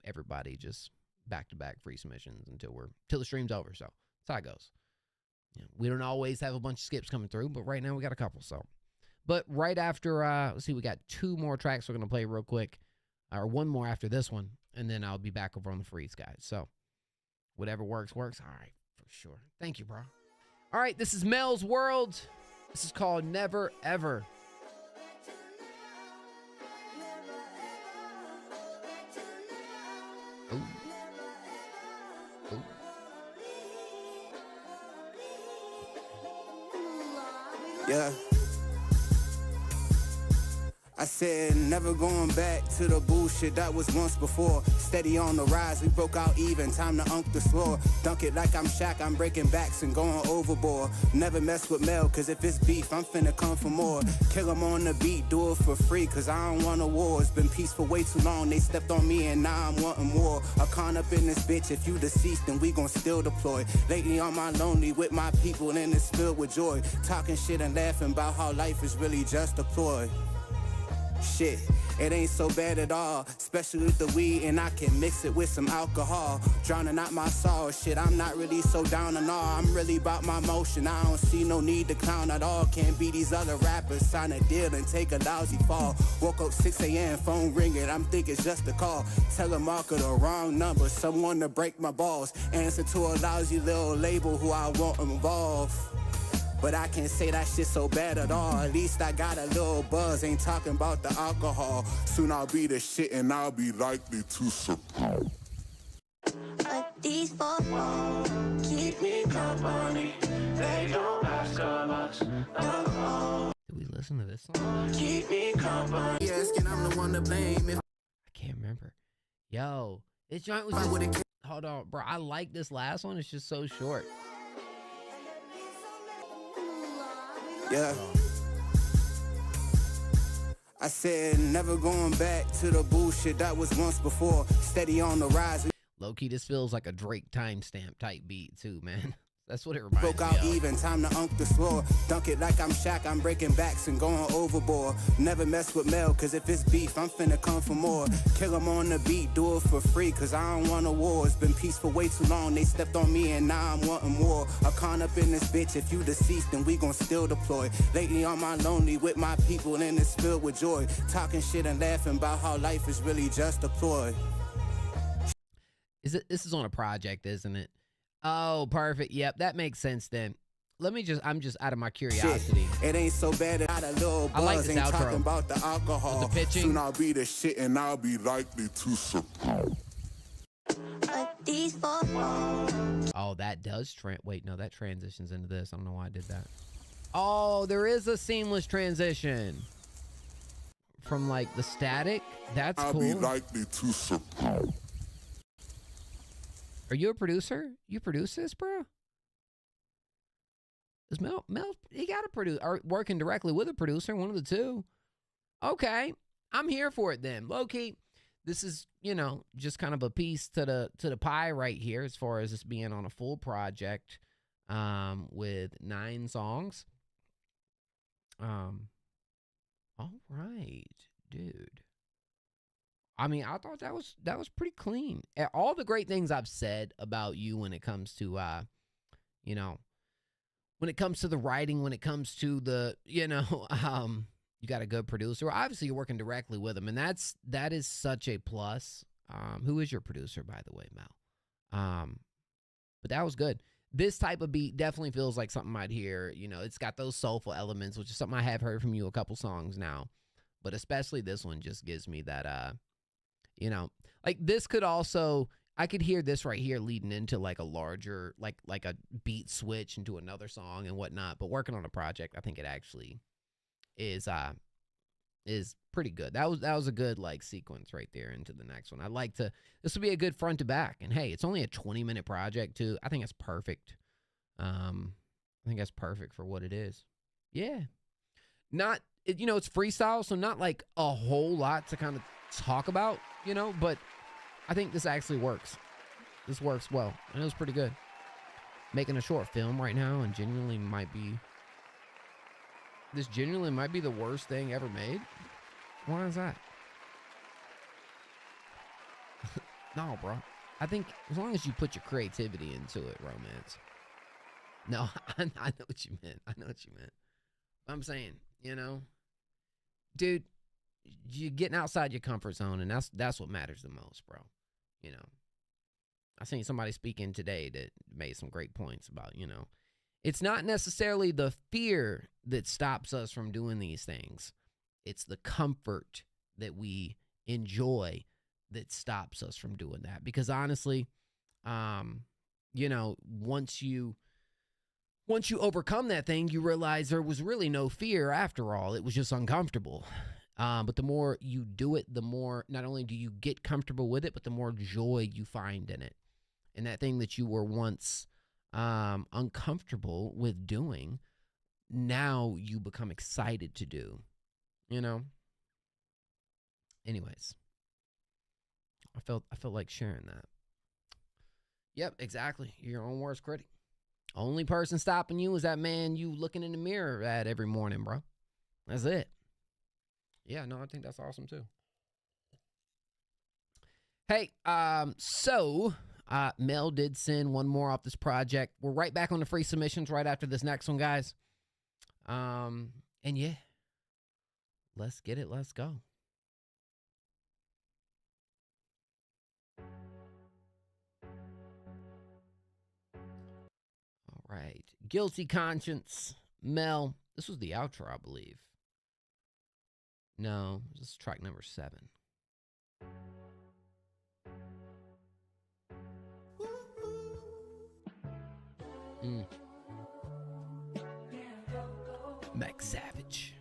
everybody just back-to-back free submissions until the stream's over. So that's how it goes. We don't always have a bunch of skips coming through, but right now we got a couple. So, but right after, let's see, we got 2 more tracks we're gonna play real quick, or 1 more after this one, and then I'll be back over on the freeze, guys. So, whatever works. All right, for sure. Thank you, bro. All right, this is Mel's World. This is called Never Ever. Ooh. Ooh. Yeah. I said never going back to the bullshit that was once before. Steady on the rise, we broke out even, time to unk the floor. Dunk it like I'm Shaq, I'm breaking backs and going overboard. Never mess with Mel, cause if it's beef, I'm finna come for more. Kill him on the beat, do it for free, cause I don't want a war. It's been peaceful way too long, they stepped on me and now I'm wanting more. I con up in this bitch, if you deceased, then we gon' still deploy. Lately on my lonely with my people and it's filled with joy. Talking shit and laughing about how life is really just a ploy. Shit, it ain't so bad at all, especially with the weed and I can mix it with some alcohol. Drowning out my sorrow, shit, I'm not really so down and all. I'm really about my motion, I don't see no need to clown at all. Can't be these other rappers, sign a deal and take a lousy fall. Woke up 6 a.m., phone ringing, I'm thinking it's just a call. Telemarketer, the wrong number, someone to break my balls. Answer to a lousy little label who I won't involve. But I can't say that shit so bad at all. At least I got a little buzz, ain't talking about the alcohol. Soon I'll be the shit and I'll be likely to surprise. These 4 keep me company. They don't ask of us. Did we listen to this song? Keep me company. Yes, and I'm the one to blame. I can't remember. Yo, this joint was just... Hold on, bro. I like this last one. It's just so short. Yeah. I said never going back to the bullshit that was once before. Steady on the rise. Low-key, this feels like a Drake timestamp type beat too, man. That's what it reminds Broke me out of. even, time to unk the floor. Dunk it like I'm Shaq, I'm breaking backs and going overboard. Never mess with Mel, cause if it's beef, I'm finna come for more. Kill 'em on the beat, do it for free, cause I don't want a war. It's been peace for way too long, they stepped on me and now I'm wanting war. I con up in this bitch, if you deceased, then we gon' still deploy. Lately on my lonely with my people and it's filled with joy. Talking shit and laughing about how life is really just a ploy. This is on a project, isn't it? Oh, perfect. Yep, that makes sense then. I'm just out of my curiosity. Shit, it ain't so bad that I a little buzz. I like this ain't outro. talking about the alcohol. With the pitching. Soon I'll be the shit and I'll be likely to support. Oh, that does wait, no, that transitions into this. I don't know why I did that. Oh, there is a seamless transition from like the static. That's I'll cool. be likely to support. Are you a producer? You produce this, bro? Is Mel, he got to produce, or working directly with a producer, one of the two. Okay, I'm here for it then. Low-key, this is, you know, just kind of a piece to the pie right here as far as this being on a full project with 9 songs. All right, dude. I mean, I thought that was pretty clean. All the great things I've said about you when it comes to, you know, when it comes to the writing, when it comes to the, you know, you got a good producer. Obviously, you're working directly with him, and that is such a plus. Who is your producer, by the way, Mel? But that was good. This type of beat definitely feels like something I'd hear. You know, it's got those soulful elements, which is something I have heard from you a couple songs now. But especially this one just gives me that, you know, like this could also, I could hear this right here leading into like a larger, like a beat switch into another song and whatnot. But working on a project, I think it actually is pretty good. That was a good like sequence right there into the next one. I'd like to, this would be a good front to back. And hey, it's only a 20-minute project too. I think that's perfect. I think that's perfect for what it is. Yeah. Not, you know, it's freestyle, so not like a whole lot to kind of talk about, you know, but I think this actually works. This works well, and it was pretty good. Making a short film right now, and genuinely might be the worst thing ever made. Why is that? No, bro. I think as long as you put your creativity into it, romance. No, I know what you meant. I know what you meant. I'm saying, you know, dude, you're getting outside your comfort zone, and that's what matters the most, bro. You know, I seen somebody speaking today that made some great points about, you know, it's not necessarily the fear that stops us from doing these things. It's the comfort that we enjoy that stops us from doing that. Because honestly, you know, once you overcome that thing, you realize there was really no fear after all. It was just uncomfortable. But the more you do it, the more not only do you get comfortable with it, but the more joy you find in it. And that thing that you were once uncomfortable with doing, now you become excited to do, you know? Anyways, I felt like sharing that. Yep, exactly. You're your own worst critic. Only person stopping you is that man you looking in the mirror at every morning, bro. That's it. Yeah, no, I think that's awesome too. Hey, so Mel did send one more off this project. We're right back on the free submissions right after this next one, guys. And yeah, let's get it. Let's go. All right. Guilty Conscience. Mel, this was the outro, I believe. No, this is track number 7. Max Savage.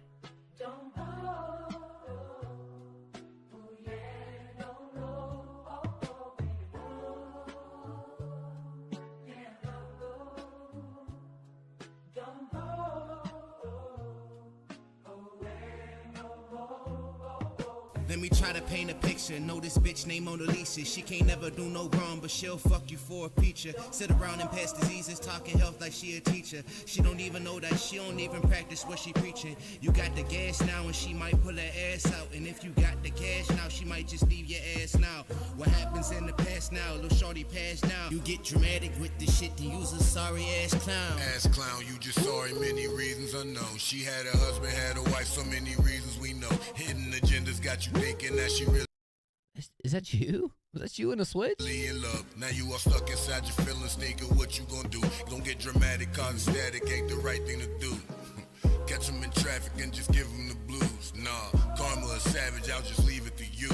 Let me try to paint a picture. Know this bitch named Mona Lisa. She can't never do no wrong, but she'll fuck you for a feature. Sit around and pass diseases, talking health like she a teacher. She don't even know that she don't even practice what she preaching. You got the gas now and she might pull her ass out. And if you got the cash now, she might just leave your ass now. What happens in the past now? Little shorty pass now. You get dramatic with the shit to use a sorry ass clown. Ass clown, you just sorry, many reasons unknown. She had a husband, had a wife, so many reasons we know. Hidden agendas got you thinking that she really. Is that you? Was that you in the switch? In love. Now you are stuck inside your feelings, thinking what you gonna do. Don't get dramatic, cause static ain't the right thing to do. Catch them in traffic and just give them the blues. Nah, karma is savage, I'll just leave it to you.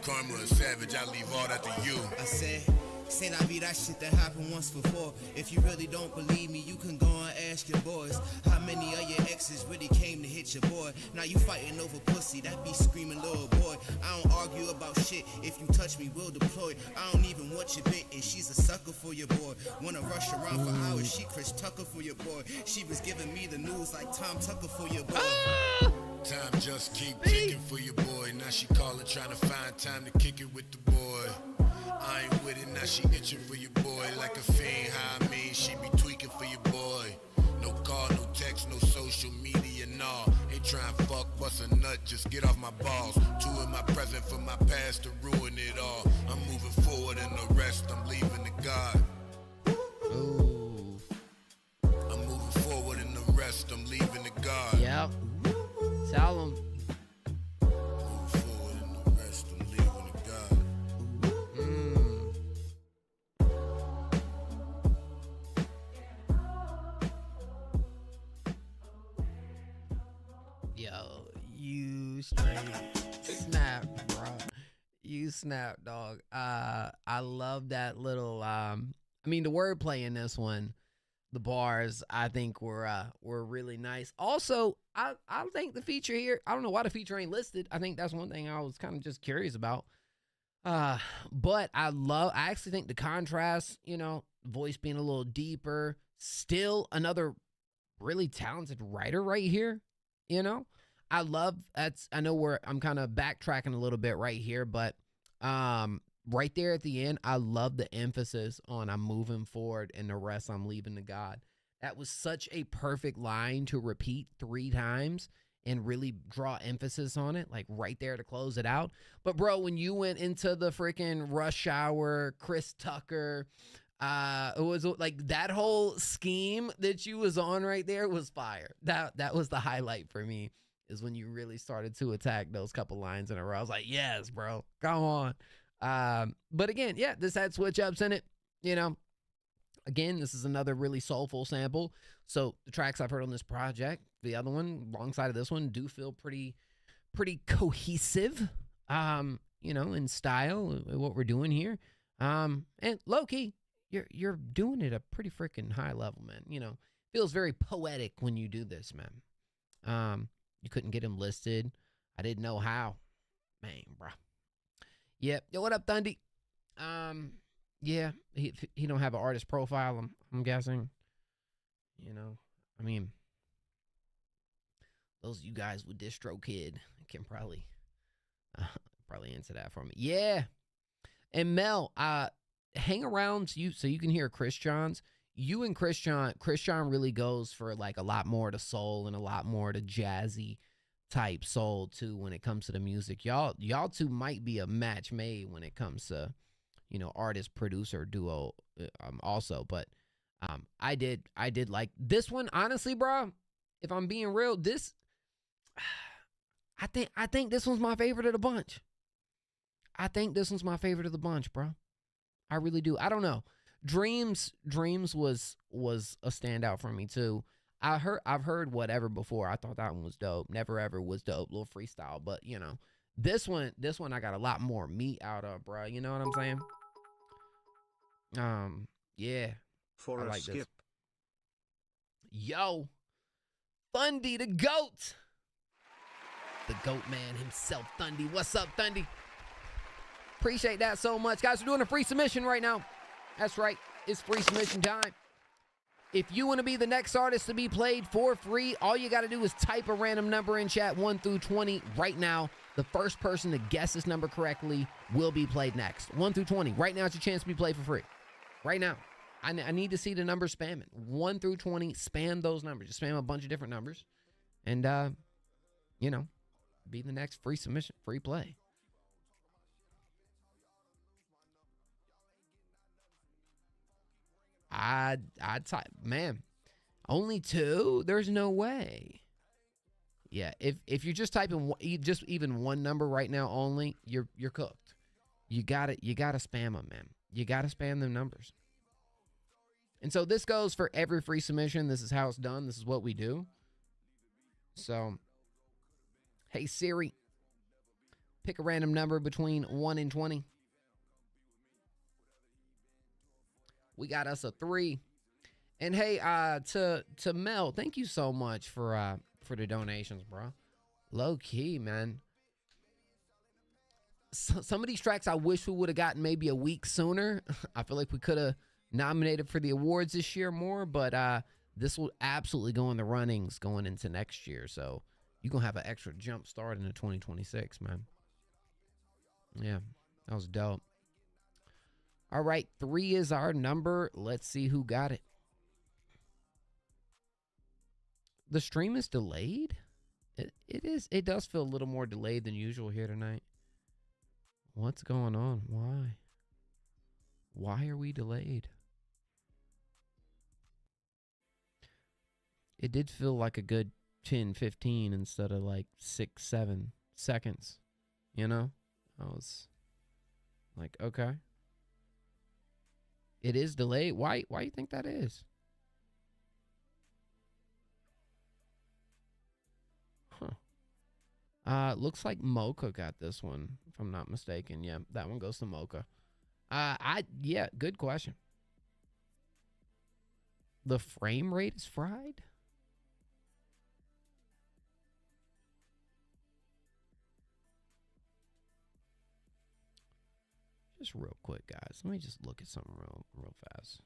Karma is savage, I leave all that to you. I said, say that be that shit that happened once before. If you really don't believe me, you can go and ask your boys. How many of your exes really came to hit your boy? Now you fighting over pussy, that be screaming little boy. I don't argue about shit, if you touch me, we'll deploy. I don't even want your bit, and she's a sucker for your boy. Wanna rush around for hours, she Chris Tucker for your boy. She was giving me the news like Tom Tucker for your boy. Time just keep ticking for your boy. Now she calling, trying to find time to kick it with the boy. I ain't with it, now she itching for your boy like a fiend. How I mean, she be tweaking for your boy. No call, no text, no social media, nah. Ain't trying to fuck, bust a nut, just get off my balls. Two in my present for my past to ruin it all. I'm moving forward and the rest I'm leaving to God. Ooh. I'm moving forward and the rest I'm leaving to God. Yep. Tell him. Moving forward and the rest I'm leaving to God. Yo, you straight snap, bro. You snap, dog. I love that little I mean the wordplay in this one, the bars I think were really nice. Also, I think the feature here, I don't know why the feature ain't listed. I think that's one thing I was kind of just curious about. But I actually think the contrast, you know, voice being a little deeper, still another really talented writer right here, you know. I know I'm kind of backtracking a little bit right here, but right there at the end, I love the emphasis on I'm moving forward and the rest I'm leaving to God. That was such a perfect line to repeat 3 times and really draw emphasis on it, like right there to close it out. But bro, when you went into the freaking Rush Hour, Chris Tucker, it was like that whole scheme that you was on right there was fire. That was the highlight for me, is when you really started to attack those couple lines in a row. I was like, yes, bro, come on. But again, yeah, this had switch ups in it, you know. Again, this is another really soulful sample. So the tracks I've heard on this project, the other one alongside of this one, do feel pretty cohesive, you know, in style, what we're doing here. And low key, you're doing it at a pretty freaking high level, man. You know, feels very poetic when you do this, man. You couldn't get him listed. I didn't know how, man, bro. Yep. Yo, what up, Thundy? Yeah, he don't have an artist profile, I'm guessing. You know, I mean, those of you guys with DistroKid can probably answer that for me. Yeah. And Mel, hang around so you can hear Chris John's. You and Chris John really goes for like a lot more to soul and a lot more to jazzy type soul too when it comes to the music. Y'all two might be a match made when it comes to, you know, artist producer duo also. But I did like this one, honestly, bro. If I'm being real, this I think this one's my favorite of the bunch. I think this one's my favorite of the bunch, bro. I really do. I don't know. Dreams was a standout for me too. I've heard Whatever before. I thought that one was dope. Never Ever was dope. Little freestyle, but you know, this one I got a lot more meat out of, bro. You know what I'm saying? Yeah. For I a like skip. this. Yo, Thundy the GOAT. The GOAT man himself, Thundy. What's up, Thundy? Appreciate that so much. Guys, we're doing a free submission right now. That's right. It's free submission time. If you want to be the next artist to be played for free, all you got to do is type a random number in chat, 1 through 20 right now. The first person to guess this number correctly will be played next. 1 through 20. Right now, it's your chance to be played for free. Right now. I need to see the numbers spamming. 1 through 20, spam those numbers. Just spam a bunch of different numbers. And, you know, be the next free submission, free play. I'd type, man, only 2? There's no way. Yeah, if you're just typing just even one number right now only, you're cooked. You gotta spam them, man. You gotta spam them numbers. And so this goes for every free submission. This is how it's done. This is what we do. So, hey Siri, pick a random number between 1 and 20. We got us a 3. And hey, to Mel, thank you so much for the donations, bro. Low key, man. Some of these tracks I wish we would have gotten maybe a week sooner. I feel like we could have nominated for the awards this year more, but this will absolutely go in the runnings going into next year. So you're going to have an extra jump start into 2026, man. Yeah, that was dope. All right, 3 is our number. Let's see who got it. The stream is delayed? It is. It does feel a little more delayed than usual here tonight. What's going on? Why? Why are we delayed? It did feel like a good 10, 15 instead of like 6, 7 seconds. You know? I was like, okay. It is delayed. Why do you think that is? Looks like Mocha got this one, if I'm not mistaken. Yeah, that one goes to Mocha. Yeah, good question. The frame rate is fried? Just real quick, guys. Let me just look at something real fast.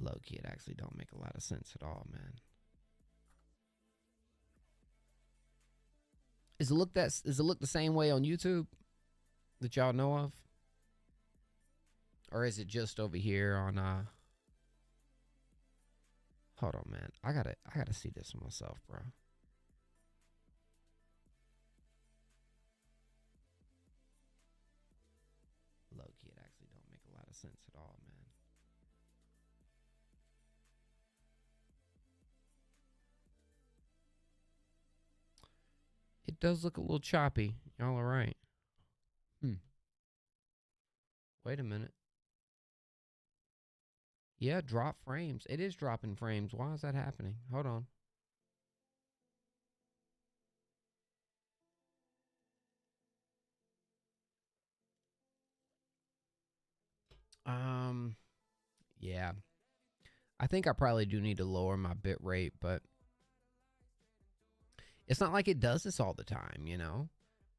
Low-key, it actually don't make a lot of sense at all, man. Does it look the same way on YouTube that y'all know of? Or is it just over here on hold on, man. I gotta see this for myself, bro. Low-key, it actually don't make a lot of sense at all, man. It does look a little choppy. Y'all all right? Wait a minute. Yeah, drop frames. It is dropping frames. Why is that happening? Hold on. Yeah. I think I probably do need to lower my bit rate, but it's not like it does this all the time, you know?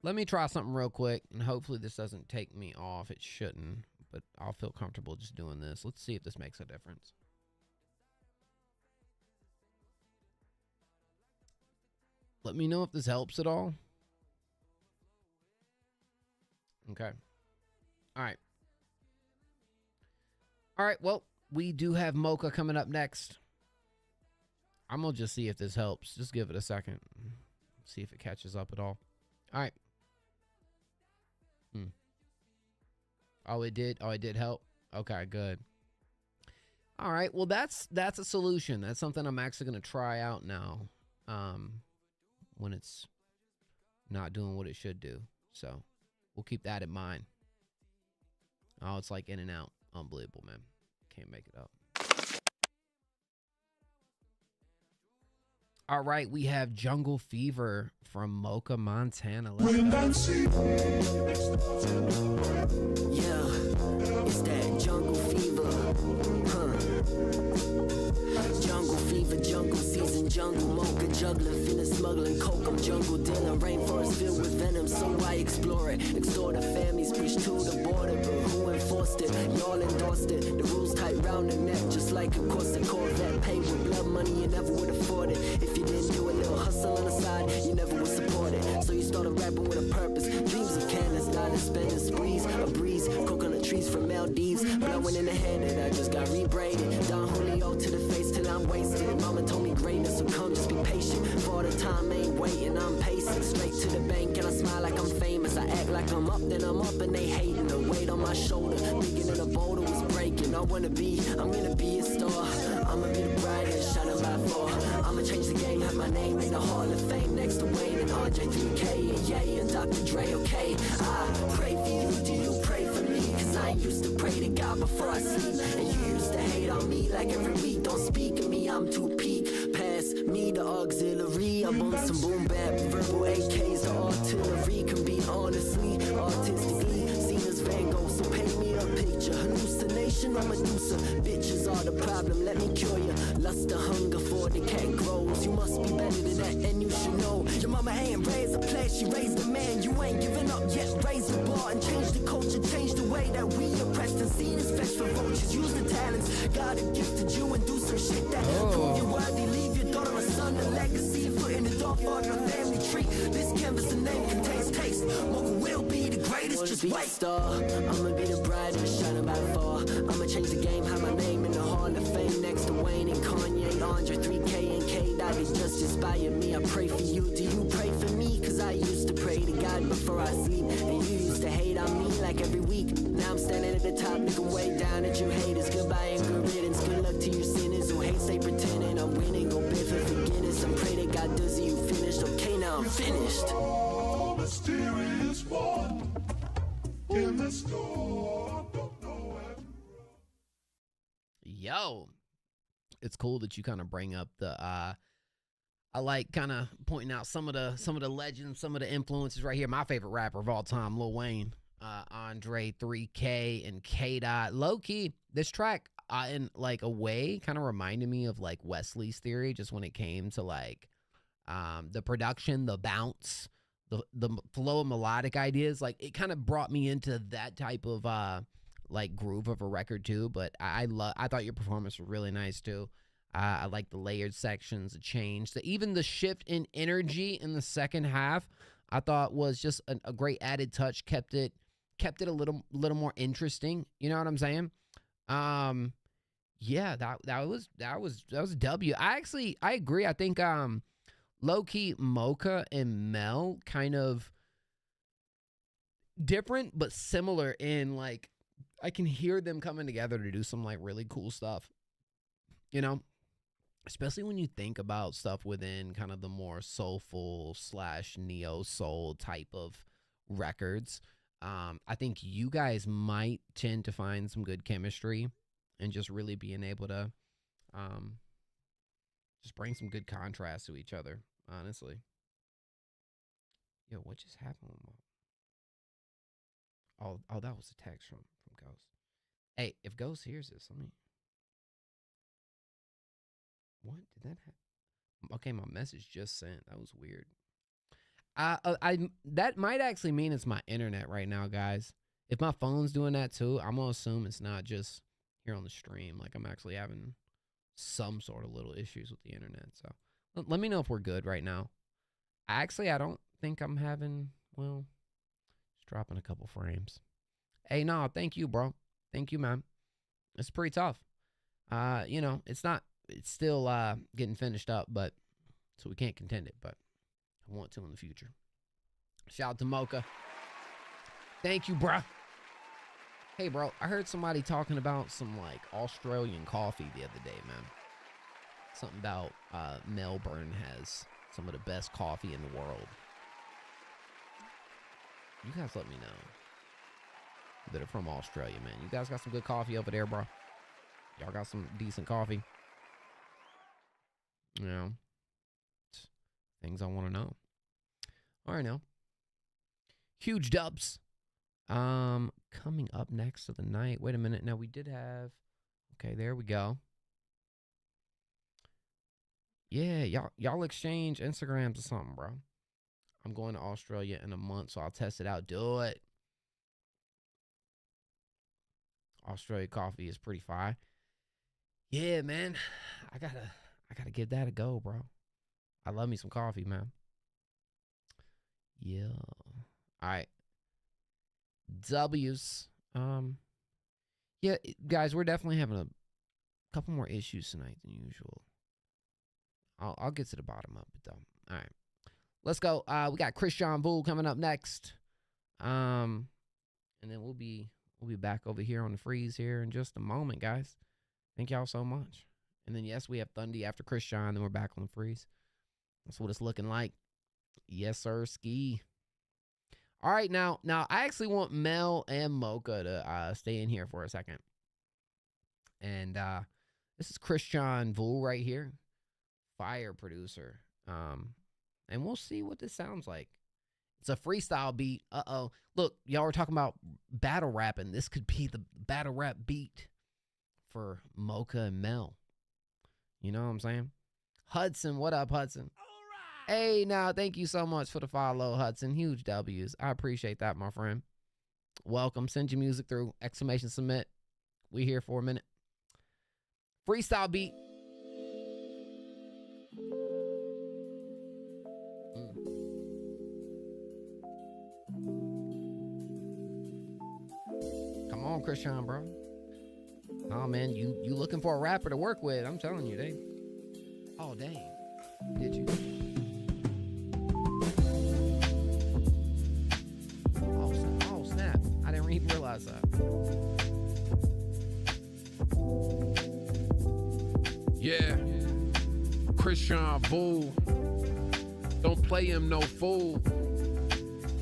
Let me try something real quick, and hopefully this doesn't take me off. It shouldn't, but I'll feel comfortable just doing this. Let's see if this makes a difference. Let me know if this helps at all. Okay. All right. All right, well, we do have Mocha coming up next. I'm going to just see if this helps. Just give it a second. See if it catches up at all. All right. Oh, it did? Oh, it did help? Okay, good. All right, well, that's a solution. That's something I'm actually going to try out now when it's not doing what it should do. So we'll keep that in mind. Oh, it's like in and out. Unbelievable, man. Can't make it up. All right, we have Jungle Fever from Mocha, Montana. Let's go. Yeah, it's that Jungle Fever. Jungle Fever, jungle season, jungle mocha juggling, finna smuggling coke. I'm jungle dealing, rainforest filled with venom, so I explore it. Extort the families, push to the border, but who enforced it? Y'all endorsed it. The rules tight round the neck, just like a Corsa Corvette. Paid with blood money, you never would afford it. If you didn't do a little hustle on the side, you never would support it. So you started rapping with a purpose. Dreams of cannons, dollars, spending sprees, a breeze, coconut trees from Maldives, blowing in the hand and I just got rebraided. Don Julio to the face till I'm wasted. Mama told me greatness will come, just be patient. For the time ain't waiting, I'm pacing straight to the bank and I smile like I'm famous. I act like I'm up, then I'm up and they hating. The weight on my shoulder, thinking of the boulder was breaking. I'm gonna be a star. I'ma be the brightest, shining by far. I'ma change the game, have my name in the Hall of Fame next to Wayne and RJ 3K and Ye and Dr. Dre, okay? I pray for you, do you pray for me? Cause I used to pray to God before I sleep. And you used to hate on me like every week. Don't speak of me, I'm too peak. Pass me the auxiliary. I'm on some boom bap, verbal AKs, the artillery. Can be honestly, artistically seen as Van Gogh, so paint me a picture. Hallucination or Medusa, bitches are the problem, let me cure ya. Lust the hunger for the cat grows. You must be better than that and you should know. Your mama ain't raised a place, she raised a man. You ain't giving up yet, raise the bar and change the culture, change the way that we oppressed and seen as fetch for vultures. Use the talents God had gifted you and do some shit that prove you worthy. Leave your daughter a son, a legacy, foot in the door for the family tree. This canvas and name contains taste. Mocha will be the greatest, just wait. Star. I'ma be the brightest, shining by far. I'ma change the game, have my name in the Hall of Fame next to Wayne and Kanye, Andre 3K and K. That just inspired me. I pray for you, do you pray for me? Cause I used to pray to God before I sleep. And you used to hate on me like every week. Now I'm standing at the top, looking way down at you haters. Goodbye and good riddance. Good luck to you sinners who hate, stay pretending I'm winning. Go bid for forgiveness. I'm praying that God does you finished. Okay, now I'm finished. Oh, mysterious one in the store. Don't know it. Yo, it's cool that you kind of bring up the I like kind of pointing out some of the legends, some of the influences right here. My favorite rapper of all time, Lil Wayne, Andre 3K and K Dot. Low key, this track in like a way kind of reminded me of like Wesley's Theory, just when it came to like the production, the bounce, the flow of melodic ideas. Like it kind of brought me into that type of like groove of a record too. But I thought your performance was really nice too. I like the layered sections, the change, even the shift in energy in the second half. I thought was just a great added touch. Kept it a little more interesting. You know what I'm saying? Yeah, that was a W. I agree. I think low key Mocha and Mel kind of different but similar in like I can hear them coming together to do some like really cool stuff. You know? Especially when you think about stuff within kind of the more soulful / neo soul type of records. I think you guys might tend to find some good chemistry and just really being able to just bring some good contrast to each other, honestly. Yo, what just happened? Oh, that was a text from Ghost. Hey, if Ghost hears this, let me... What did that happen? Okay, my message just sent. That was weird. That might actually mean it's my internet right now, guys. If my phone's doing that too, I'm gonna assume it's not just here on the stream. Like I'm actually having some sort of little issues with the internet. So let me know if we're good right now. I don't think I'm having. Well, just dropping a couple frames. Hey, no, thank you, bro. Thank you, man. It's pretty tough. You know, it's not. It's still getting finished up, but so we can't contend it, but I want to in the future. Shout out to Mocha. Thank you, bruh. Hey, bro, I heard somebody talking about some like Australian coffee the other day, man. Something about Melbourne has some of the best coffee in the world. You guys let me know that are from Australia, man. You guys got some good coffee over there, bro? Y'all got some decent coffee? You know, things I want to know. All right, now. Huge dubs. Coming up next of the night. Wait a minute. Now, we did have... Okay, there we go. Yeah, y'all exchange Instagrams or something, bro. I'm going to Australia in a month, so I'll test it out. Do it. Australia coffee is pretty fire. Yeah, man. I gotta give that a go, bro. I love me some coffee, man. Yeah. All right. W's. Yeah, guys, we're definitely having a couple more issues tonight than usual. I'll get to the bottom of it though. All right. Let's go. We got Christian Bull coming up next. And then we'll be back over here on the freeze here in just a moment, guys. Thank y'all so much. And then yes, we have Thundy after Christian, then we're back on the freeze. That's what it's looking like. Yes, sir, ski. All right, now I actually want Mel and Mocha to stay in here for a second. And this is Christian Bull right here. Fire producer. And we'll see what this sounds like. It's a freestyle beat. Uh-oh. Look, y'all were talking about battle rapping. This could be the battle rap beat for Mocha and Mel. You know what I'm saying? Hudson, what up, Hudson? All right. Hey, now, thank you so much for the follow, Hudson. Huge W's. I appreciate that, my friend. Welcome. Send your music through. Exclamation submit. We here for a minute. Freestyle beat. Come on, Christian, bro. Oh, man, you looking for a rapper to work with. I'm telling you, they... Oh, dang. Did you? Oh, snap. I didn't even realize that. Yeah. Christian Bull. Don't play him no fool.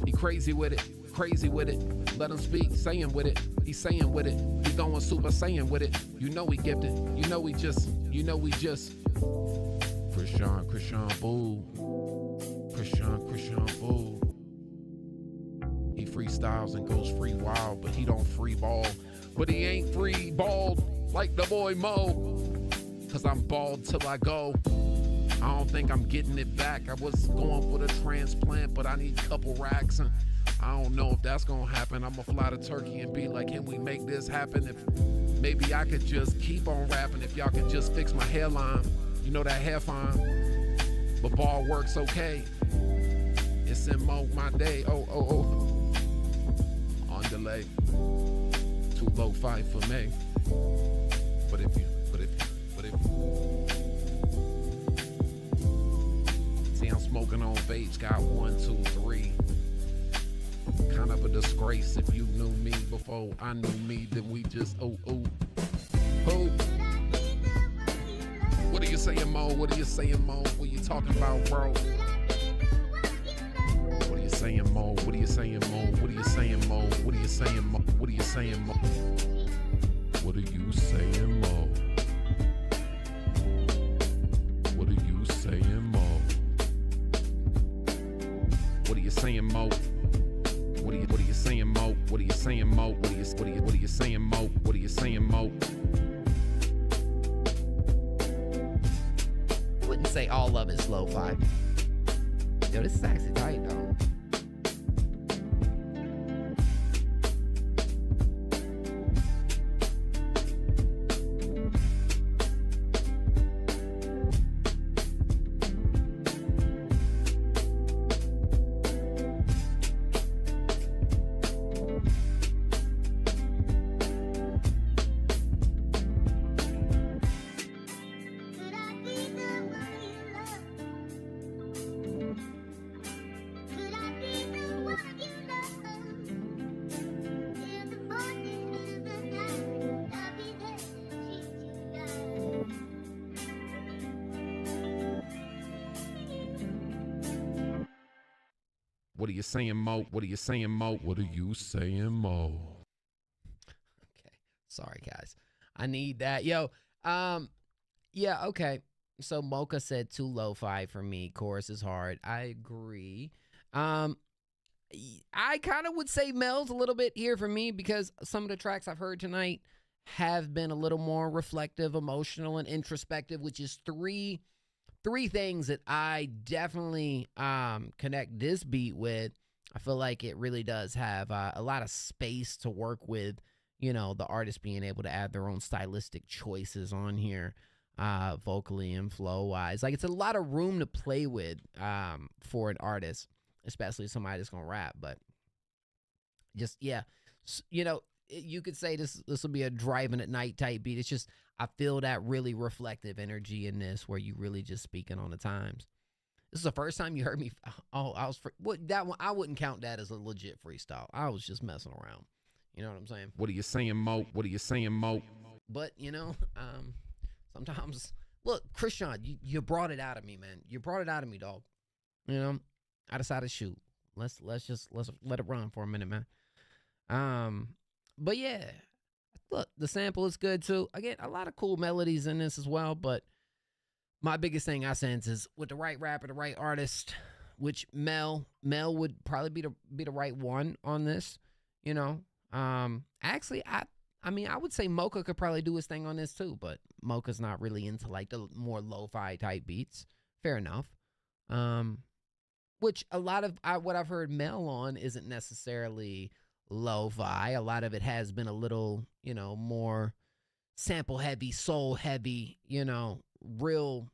He crazy with it. Crazy with it. Let him speak. Saying with it. He's saying with it. He going super saiyan with it. You know we gifted. You know we just. Christian Bull. Christian Bull. He freestyles and goes free wild, but he don't free ball. But he ain't free balled like the boy Mo. Cause I'm bald till I go. I don't think I'm getting it back. I was going for the transplant, but I need a couple racks. And I don't know if that's gonna happen. I'ma fly to Turkey and be like, can we make this happen? If maybe I could just keep on rapping. If y'all could just fix my hairline. You know that hair fine. But ball works okay. It's in my day. Oh. On delay. Too low fight for me. But if you see, I'm smoking on vapes, got 1, 2, 3. Kind of a disgrace. If you knew me before I knew me, then we just oh. What are you saying, Mo? What are you saying, Mo? What you talking about, bro? What are you saying, Mo? What are you saying, Mo? What are you saying, Mo? What are you saying, Mo? What are you saying, Mo? What are you saying, Mo? What are you saying, Mo? What are you saying, Mo? What are you saying, Mo? What are you saying, Mo? What are you saying, Mo? What are you saying, Mo? Wouldn't say all of it's lo-fi. Yo, this is actually tight though. What are you saying, Mo? What are you saying, Mo? What are you saying, Mo? Okay. Sorry, guys. I need that. Yo, yeah, okay. So Mocha said too lo-fi for me. Chorus is hard. I agree. I kind of would say Mel's a little bit here for me because some of the tracks I've heard tonight have been a little more reflective, emotional, and introspective, which is three three things that I definitely connect this beat with. I feel like it really does have a lot of space to work with, you know, the artist being able to add their own stylistic choices on here, vocally and flow-wise. Like, it's a lot of room to play with for an artist, especially somebody that's going to rap. But just, yeah, you know, you could say this will be a driving at night type beat. It's just, I feel that really reflective energy in this where you really just speaking on the times. This is the first time you heard me. Oh, that one, I wouldn't count that as a legit freestyle. I was just messing around. You know what I'm saying? What are you saying, Mo? What are you saying, Mo? But, you know, sometimes, look, Christian, you brought it out of me, man. You brought it out of me, dog. You know, I decided to shoot. Let's let it run for a minute, man. But yeah, look, the sample is good too. Again, a lot of cool melodies in this as well, but my biggest thing I sense is with the right rapper, the right artist, which Mel would probably be the right one on this, you know. Actually, I mean, I would say Mocha could probably do his thing on this too, but Mocha's not really into like the more lo-fi type beats. Fair enough. Which a lot of what I've heard Mel on isn't necessarily lo-fi. A lot of it has been a little, you know, more sample heavy, soul heavy, you know, real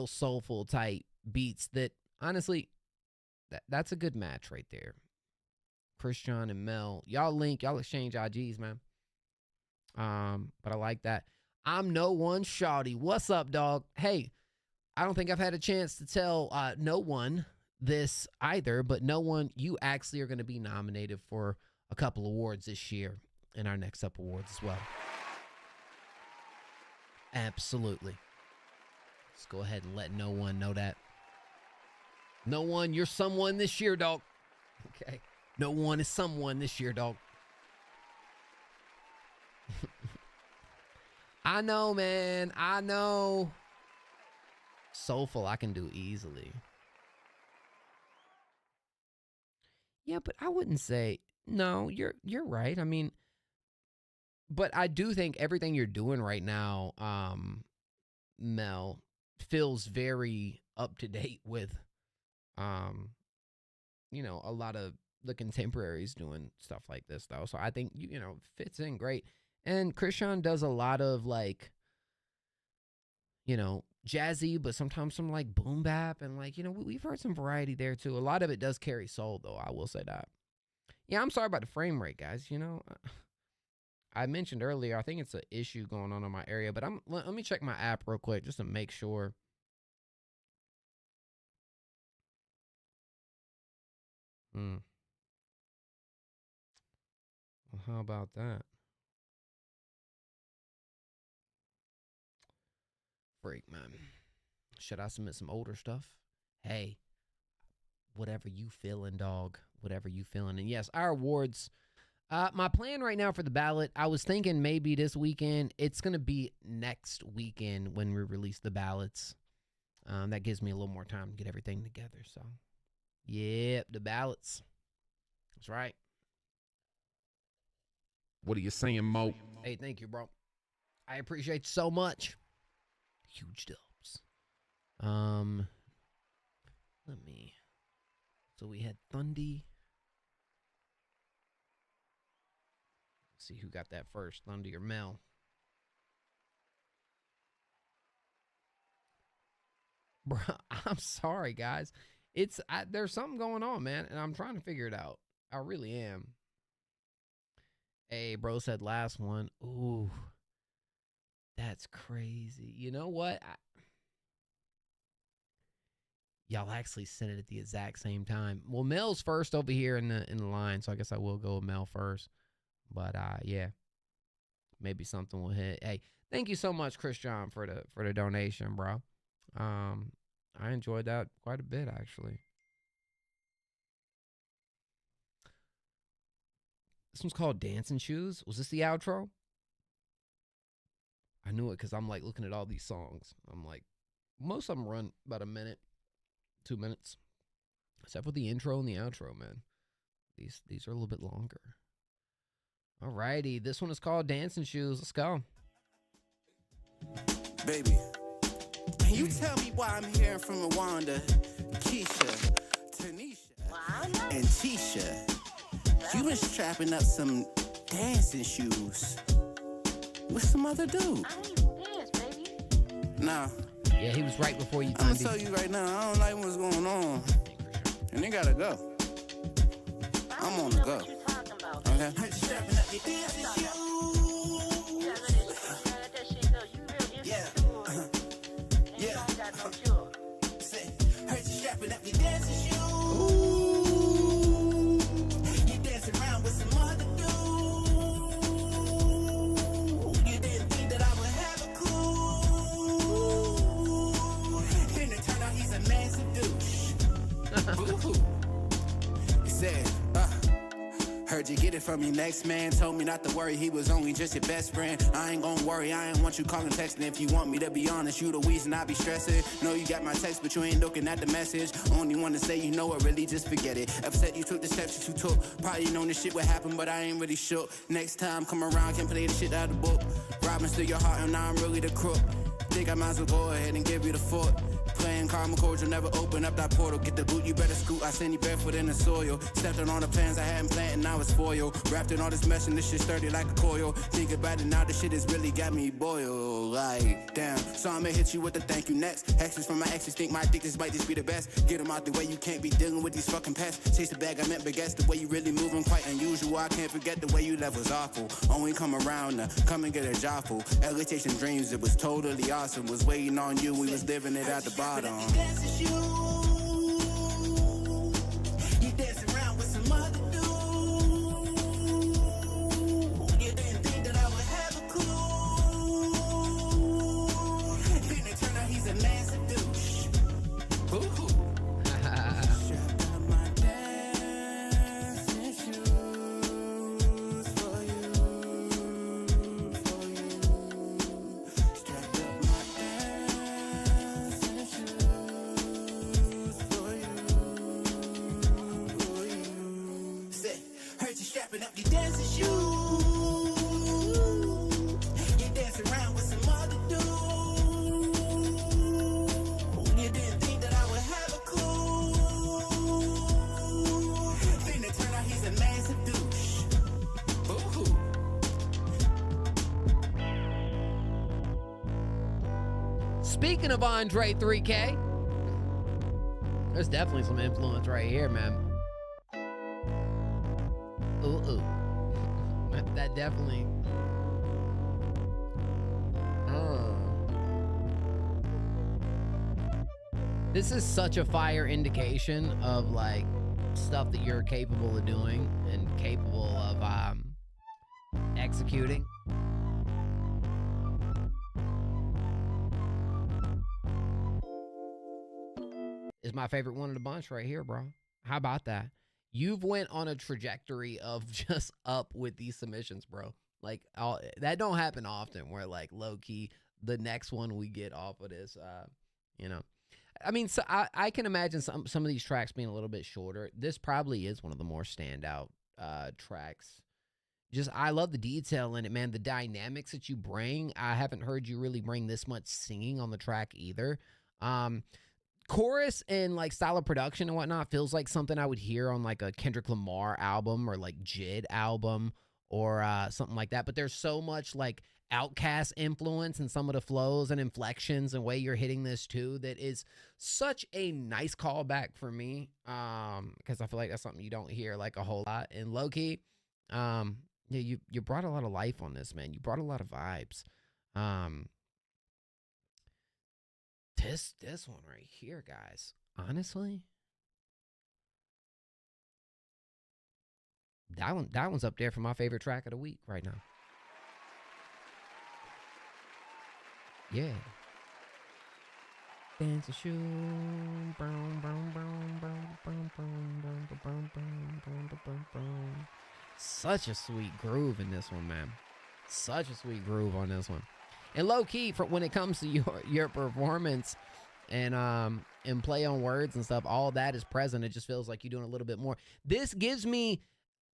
soulful type beats that honestly, that's a good match right there. Christian and Mel, y'all link, y'all exchange IGs, man. But I like that. I'm No One Shawty. What's up, dog? Hey, I don't think I've had a chance to tell No One this either, but No One, you actually are going to be nominated for a couple awards this year in our next up awards as well. Absolutely. Let's go ahead and let No One know that. No One, you're someone this year, dog. Okay. No One is someone this year, dog. I know, man. I know. Soulful, I can do easily. Yeah, but I wouldn't say no. You're right. I mean, but I do think everything you're doing right now, Mel, feels very up to date with, you know, a lot of the contemporaries doing stuff like this though. So I think you know fits in great. And Christian does a lot of like, you know, jazzy, but sometimes some like boom bap and like, you know, we've heard some variety there too. A lot of it does carry soul though, I will say that. Yeah, I'm sorry about the frame rate, guys. You know, I mentioned earlier, I think it's an issue going on in my area, but let me check my app real quick just to make sure. Well, how about that? Freak, man. Should I submit some older stuff? Hey, whatever you feeling, dog. Whatever you feeling. And yes, our awards. My plan right now for the ballot, I was thinking maybe this weekend. It's going to be next weekend when we release the ballots. That gives me a little more time to get everything together. So, yep, the ballots. That's right. What are you saying, Mo? Hey, thank you, bro. I appreciate you so much. Huge dubs. Let me. So we had Thundy. Let's see who got that first, Thundy or Mel. Bro, I'm sorry, guys. There's something going on, man, and I'm trying to figure it out. I really am. Hey, bro said last one. Ooh, that's crazy. You know what? Y'all actually sent it at the exact same time. Well, Mel's first over here in the line, so I guess I will go with Mel first. But yeah, maybe something will hit. Hey, thank you so much, Christian, for the donation, bro. I enjoyed that quite a bit, actually. This one's called Dancing Shoes. Was this the outro? I knew it because I'm like looking at all these songs. I'm like, most of them run about a minute, 2 minutes. Except for the intro and the outro, man. These are a little bit longer. Alrighty, this one is called Dancing Shoes. Let's go. Baby, Can you tell me why I'm hearing from Rwanda? Keisha, Tanisha, and Tisha. You been strapping up some dancing shoes with some other dude. I don't even dance, baby. Nah. Yeah, he was right before you. I'm gonna tell you right now, I don't like what's going on. And they gotta go. I'm on the go. Okay? He said, heard you get it from your next man. Told me not to worry, he was only just your best friend. I ain't gonna worry, I ain't want you calling, texting. If you want me to be honest, you the reason I be stressing. Know you got my text, but you ain't looking at the message. Only one to say you know it, really just forget it. Upset you took the steps that you took. Probably known this shit would happen, but I ain't really shook. Next time, come around, can play the shit out of the book. Robbing still your heart, and now I'm really the crook. Think I might as well go ahead and give you the foot. Playing karma codes, you'll never open up that portal. Get the boot, you better scoot. I send you barefoot in the soil. Stepped on all the plans I hadn't planned, and now it's foil. Wrapped in all this mess, and this shit sturdy like a coil. Think about it now, this shit has really got me boiled. Like, damn. So I'ma hit you with the thank you next. Exes from my exes think my dick this might just be the best. Get them out the way, you can't be dealing with these fucking pests. Chase the bag, I meant baguettes. The way you really moving, quite unusual. I can't forget the way you left was awful. Only come around to come and get a jawful. LA chasing dreams, it was totally awesome. Was waiting on you, we was living it at the bottom. You dance around with some other dude. You didn't think that I would have a clue. Then it turned out he's a massive douche. Boo-hoo. Speaking of Andre 3K, there's definitely some influence right here, man. Ooh. That definitely. This is such a fire indication of like stuff that you're capable of doing and capable of executing. Is my favorite one of the bunch right here, bro. How about that? You've went on a trajectory of just up with these submissions, bro. Like that don't happen often where like low key the next one we get off of this, you know. I mean, so I can imagine some of these tracks being a little bit shorter. This probably is one of the more standout tracks. Just, I love the detail in it, man. The dynamics that you bring. I haven't heard you really bring this much singing on the track either. Chorus and like style of production and whatnot feels like something I would hear on like a Kendrick Lamar album or like Jid album or something like that. But there's so much like Outkast influence in some of the flows and inflections and way you're hitting this too that is such a nice callback for me, because I feel like that's something you don't hear like a whole lot. And low-key, yeah, you brought a lot of life on this, man. You brought a lot of vibes. This one right here, guys, honestly, that one's up there for my favorite track of the week right now. Yeah. Dance a shoe. Such a sweet groove in this one, man. Such a sweet groove on this one. And low key, for when it comes to your performance and play on words and stuff, all that is present. It just feels like you're doing a little bit more. This gives me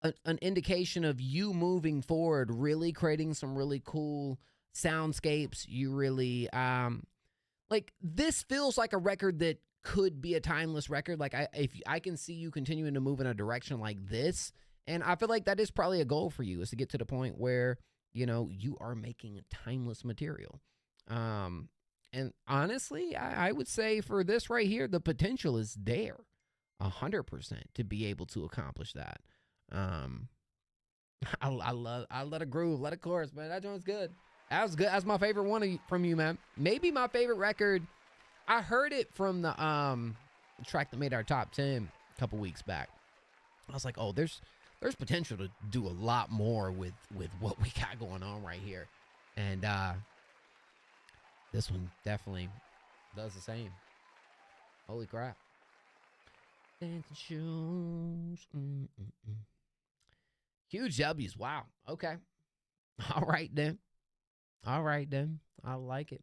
an indication of you moving forward, really creating some really cool soundscapes. You really like this feels like a record that could be a timeless record. Like if I can see you continuing to move in a direction like this, and I feel like that is probably a goal for you, is to get to the point where, you know, you are making timeless material. And honestly, I would say for this right here, the potential is there 100% to be able to accomplish that. I let it groove, let it chorus, man. That joint's good. That was good. That's my favorite one from you, man. Maybe my favorite record. I heard it from the track that made our top 10 a couple weeks back. I was like, oh, there's potential to do a lot more with what we got going on right here. And this one definitely does the same. Holy crap. Dancing shoes. Huge W's. Wow. Okay. All right, then. All right, then. I like it.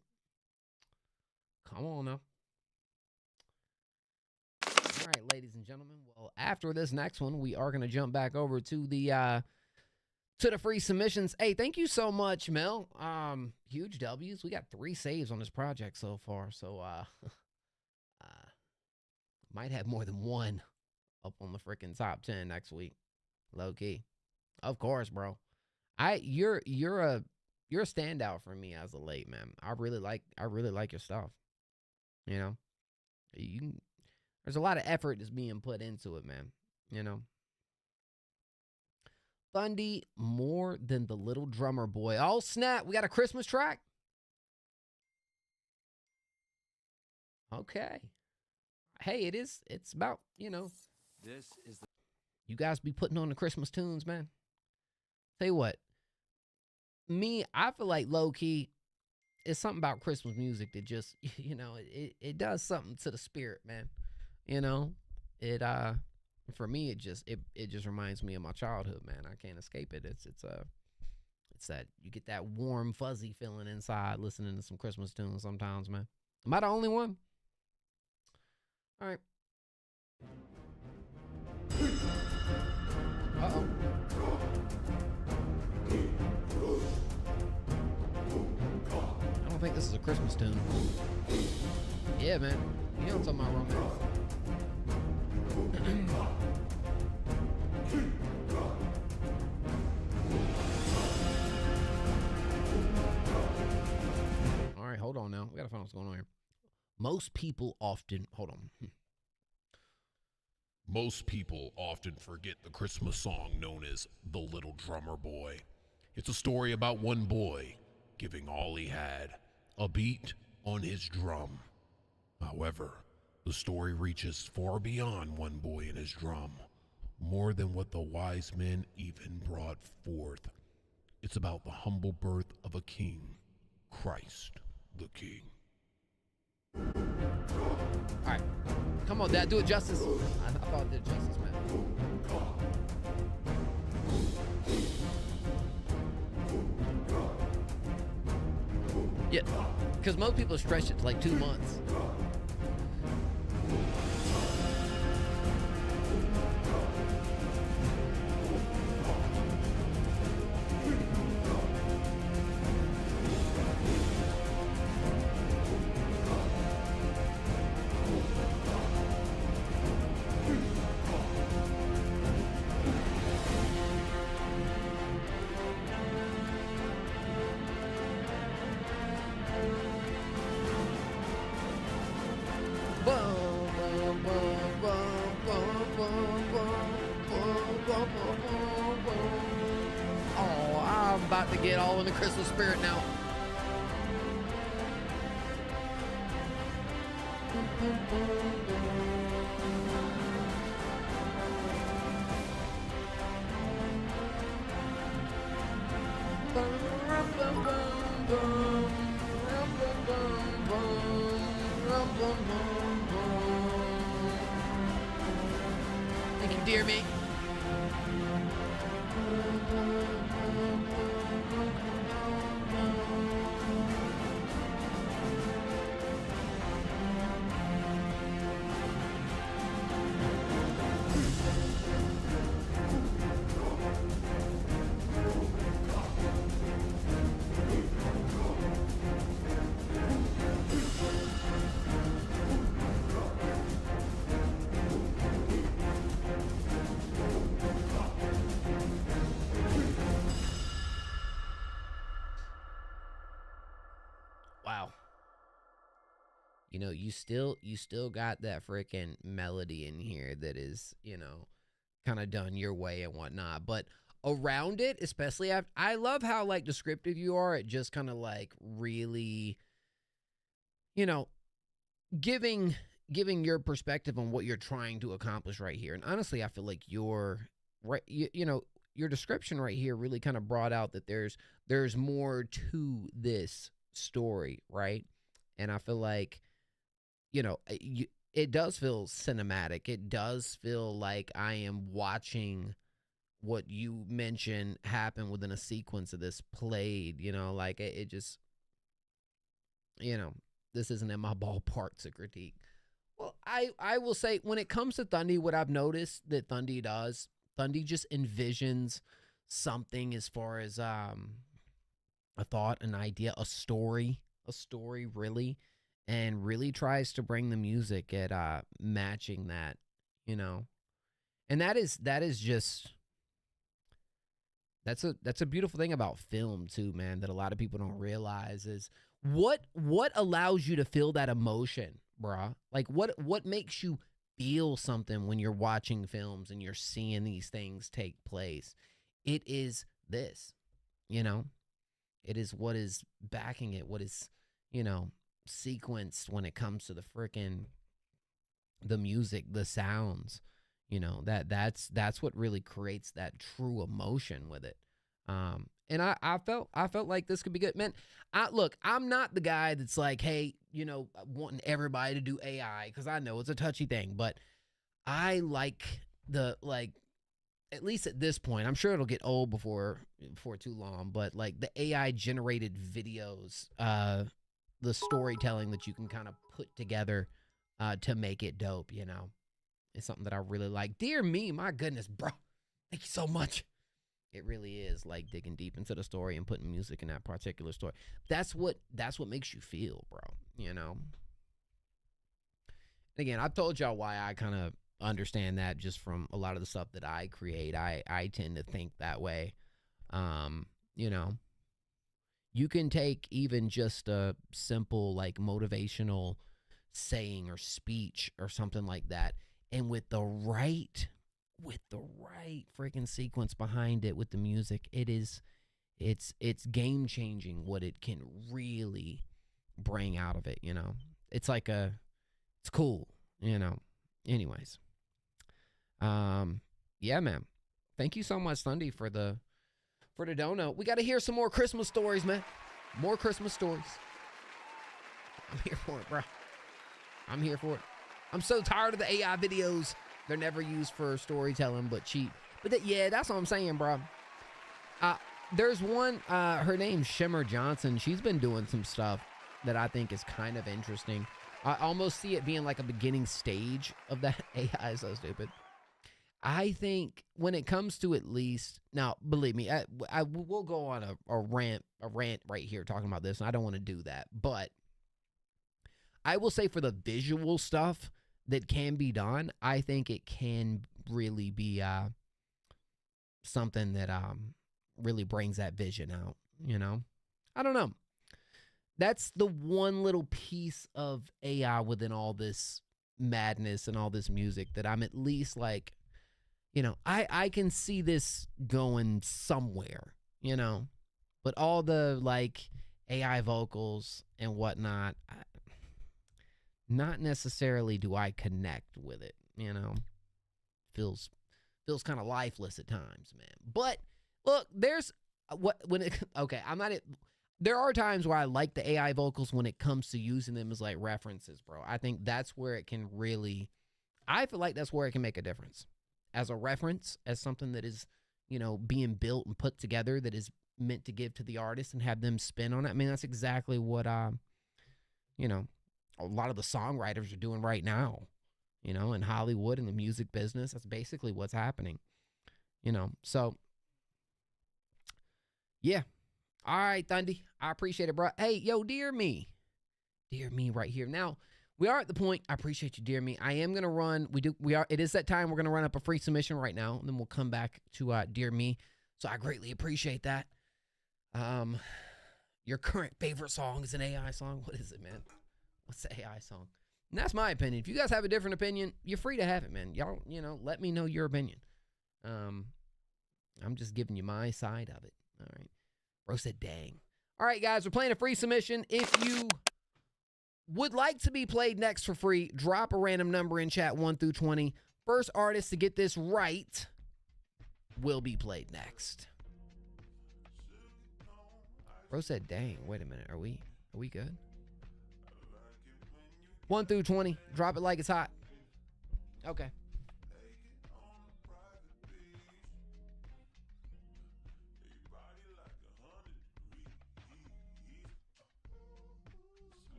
Come on now. All right, ladies and gentlemen. Well, after this next one, we are going to jump back over to the free submissions. Hey, thank you so much, Mel. Huge W's. We got 3 saves on this project so far, so might have more than one up on the freaking top 10 next week. Low key. Of course, bro. You're a standout for me as of late, man. I really like your stuff. You know, there's a lot of effort that's being put into it, man. You know, Thundy, more than the little drummer boy. Oh snap! We got a Christmas track. Okay. Hey, it's about, you know. This is the You guys be putting on the Christmas tunes, man. Tell you what, I feel like low key, it's something about Christmas music that just, you know, it does something to the spirit, man. You know, for me, it just reminds me of my childhood, man. I can't escape it. It's that you get that warm, fuzzy feeling inside listening to some Christmas tunes sometimes, man. Am I the only one? All right. Uh-oh. I don't think this is a Christmas tune. Yeah, man. You know what I'm talking about, romance. All right, hold on now. We gotta find what's going on here. Most people often forget the Christmas song known as The Little Drummer Boy. It's a story about one boy giving all he had, a beat on his drum. However, the story reaches far beyond one boy and his drum, more than what the wise men even brought forth. It's about the humble birth of a king, Christ the King. All right, come on, Dad, do it justice. I thought it did justice, man. Yeah, because most people stretch it to like 2 months. Oh, I'm about to get all in the Christmas spirit now. Thank you, dear me. You know, you still got that freaking melody in here that is, you know, kind of done your way and whatnot. But around it, especially I love how like descriptive you are at just kind of like really, you know, giving your perspective on what you're trying to accomplish right here. And honestly, I feel like your right, you know, your description right here really kind of brought out that there's more to this story, right? And I feel like, you know, it does feel cinematic. It does feel like I am watching what you mentioned happen within a sequence of this played, you know, like it just, you know, this isn't in my ballpark to critique. Well, I will say when it comes to Thundy, what I've noticed that Thundy does, Thundy just envisions something as far as a thought, an idea, a story really, and really tries to bring the music at matching that, you know. And that is just that's a beautiful thing about film too, man, that a lot of people don't realize is what allows you to feel that emotion, bruh? Like what makes you feel something when you're watching films and you're seeing these things take place? It is this, you know? It is what is backing it, what is, you know, sequenced when it comes to the music, the sounds, you know, that's what really creates that true emotion with it. And I felt like this could be good, man. Look, I'm not the guy that's like, hey, you know, wanting everybody to do AI, because I know it's a touchy thing, but I like at least at this point, I'm sure it'll get old before too long, but like the AI generated videos, the storytelling that you can kind of put together to make it dope, you know, it's something that I really like. Dear me, my goodness, bro, thank you so much. It really is like digging deep into the story and putting music in that particular story. That's what makes you feel, bro, you know. And again, I've told y'all why I kind of understand that just from a lot of the stuff that I create. I tend to think that way. You know, you can take even just a simple like motivational saying or speech or something like that, and with the right freaking sequence behind it with the music, it's game changing what it can really bring out of it, you know. It's like it's cool, you know. Anyways, yeah, man, thank you so much, Thundy, for the dono. We got to hear some more Christmas stories, man. More Christmas stories. I'm here for it, bro. I'm here for it. I'm so tired of the AI videos. They're never used for storytelling, but cheap. But yeah, that's what I'm saying, bro. There's one, her name's Shimmer Johnson. She's been doing some stuff that I think is kind of interesting. I almost see it being like a beginning stage of that. AI is so stupid. I think when it comes to, at least, now, believe me, I will go on a rant right here talking about this, and I don't want to do that. But I will say for the visual stuff that can be done, I think it can really be something that really brings that vision out, you know? I don't know. That's the one little piece of AI within all this madness and all this music that I'm at least like, you know, I can see this going somewhere, you know? But all the like AI vocals and whatnot, not necessarily do I connect with it, you know. Feels kind of lifeless at times, man. But look, there's there are times where I like the AI vocals when it comes to using them as like references, bro. I think that's where it can really, I feel like that's where it can make a difference. As a reference, as something that is, you know, being built and put together that is meant to give to the artist and have them spin on it. I mean, that's exactly what you know, a lot of the songwriters are doing right now, you know, in Hollywood and the music business. That's basically what's happening, you know. So, yeah. All right, Thundy. I appreciate it, bro. Hey, yo, dear me right here. Now, we are at the point, I appreciate you, dear me. I am going to run, it is that time. We're going to run up a free submission right now, and then we'll come back to dear me. So I greatly appreciate that. Your current favorite song is an AI song. What is it, man? What's the AI song? And that's my opinion. If you guys have a different opinion, you're free to have it, man. Y'all, let me know your opinion. I'm just giving you my side of it. All right. Bro said, dang. All right, guys, we're playing a free submission. If you would like to be played next for free, drop a random number in chat 1 through 20. First artist to get this right will be played next. Bro said, dang, wait a minute. Are we good? 1 through 20. Drop it like it's hot. Okay.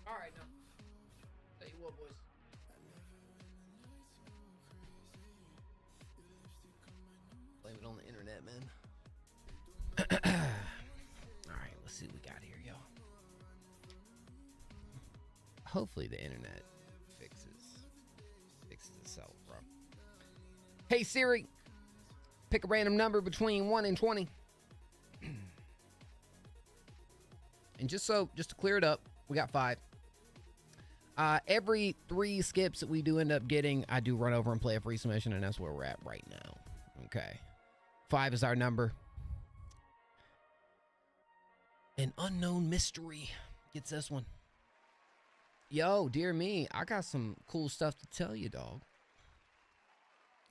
All right, now. Tell you what, boys. Blame it on the internet, man. All right, let's see what we got here, y'all. Hopefully the internet fixes itself, bro. Hey, Siri, pick a random number between 1 and 20. And just to clear it up, we got 5. Every 3 skips that we do end up getting, I do run over and play a free submission, and that's where we're at right now. Okay. 5 is our number. An unknown mystery gets this one. Yo, dear me, I got some cool stuff to tell you, dog.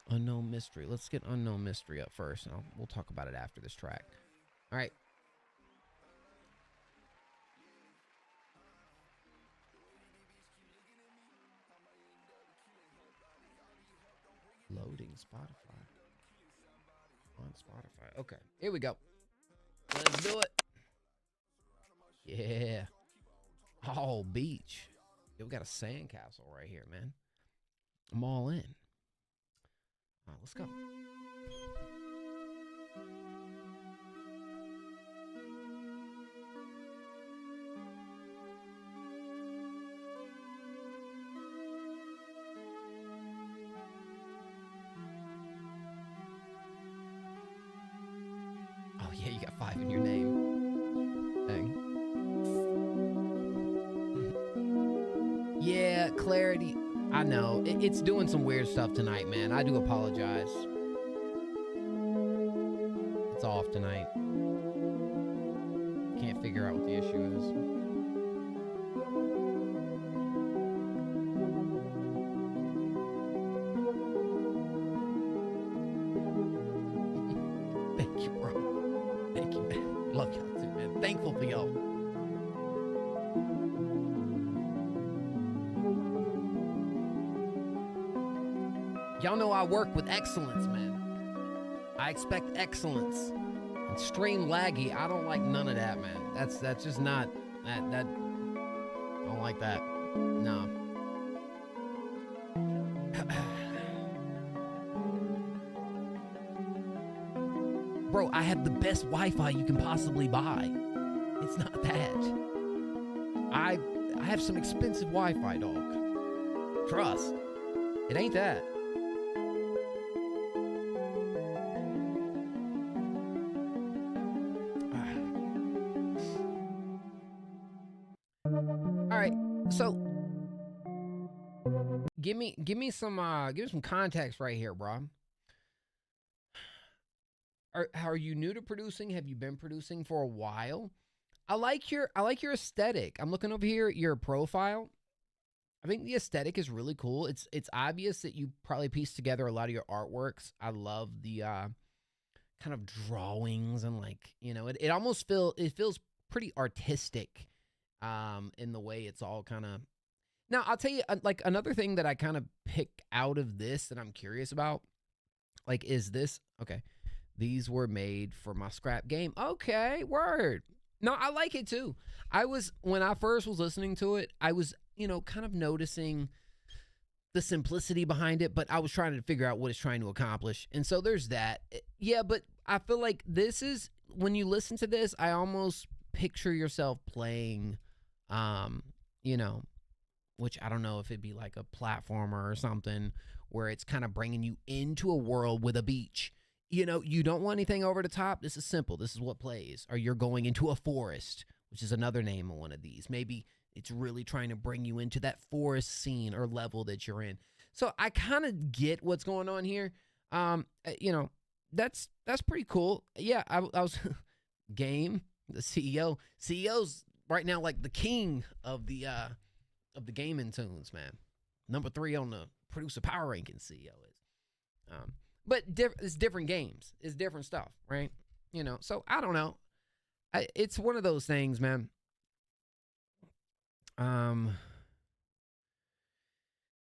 Unknown mystery. Let's get unknown mystery up first, and we'll talk about it after this track. All right. Loading Spotify. On Spotify. Okay, here we go. Let's do it. Yeah. Oh, beach. Yeah, we got a sandcastle right here, man. I'm all in. All right, let's go. Yeah, you got 5 in your name. Dang. Yeah, clarity. I know. It's doing some weird stuff tonight, man. I do apologize. It's off tonight. can't figure out what the issue is. Thank you, bro. Thank you, man. Love y'all too, man. Thankful for y'all. Y'all know I work with excellence, man. I expect excellence. And stream laggy, I don't like none of that, man. That's just not that I don't like that. No. Bro, I have the best Wi-Fi you can possibly buy. It's not that. I have some expensive Wi-Fi, dog. Trust. It ain't that. So give me some context right here, bro. Are you new to producing? Have you been producing for a while? I like your aesthetic. I'm looking over here at your profile. I think the aesthetic is really cool. It's obvious that you probably pieced together a lot of your artworks. I love the kind of drawings and it almost feels pretty artistic. In the way it's all kind of. Now, I'll tell you, another thing that I kind of pick out of this that I'm curious about, is this, okay, these were made for my scrap game. Okay, word. No, I like it too. When I first was listening to it, I was, kind of noticing the simplicity behind it, but I was trying to figure out what it's trying to accomplish. And so there's that. Yeah, but I feel like this is, when you listen to this, I almost picture yourself playing which I don't know if it'd be like a platformer or something where it's kind of bringing you into a world with a beach. You don't want anything over the top. This is simple. This is what plays. Or you're going into a forest, which is another name of one of these. Maybe it's really trying to bring you into that forest scene or level that you're in. So I kind of get what's going on here. That's pretty cool. Yeah, I was Game, the CEO. CEO's right now like the king of the gaming tunes, man. Number 3 on the producer power ranking, CEO is. But it's different games. It's different stuff, right? So I don't know. It's one of those things, man.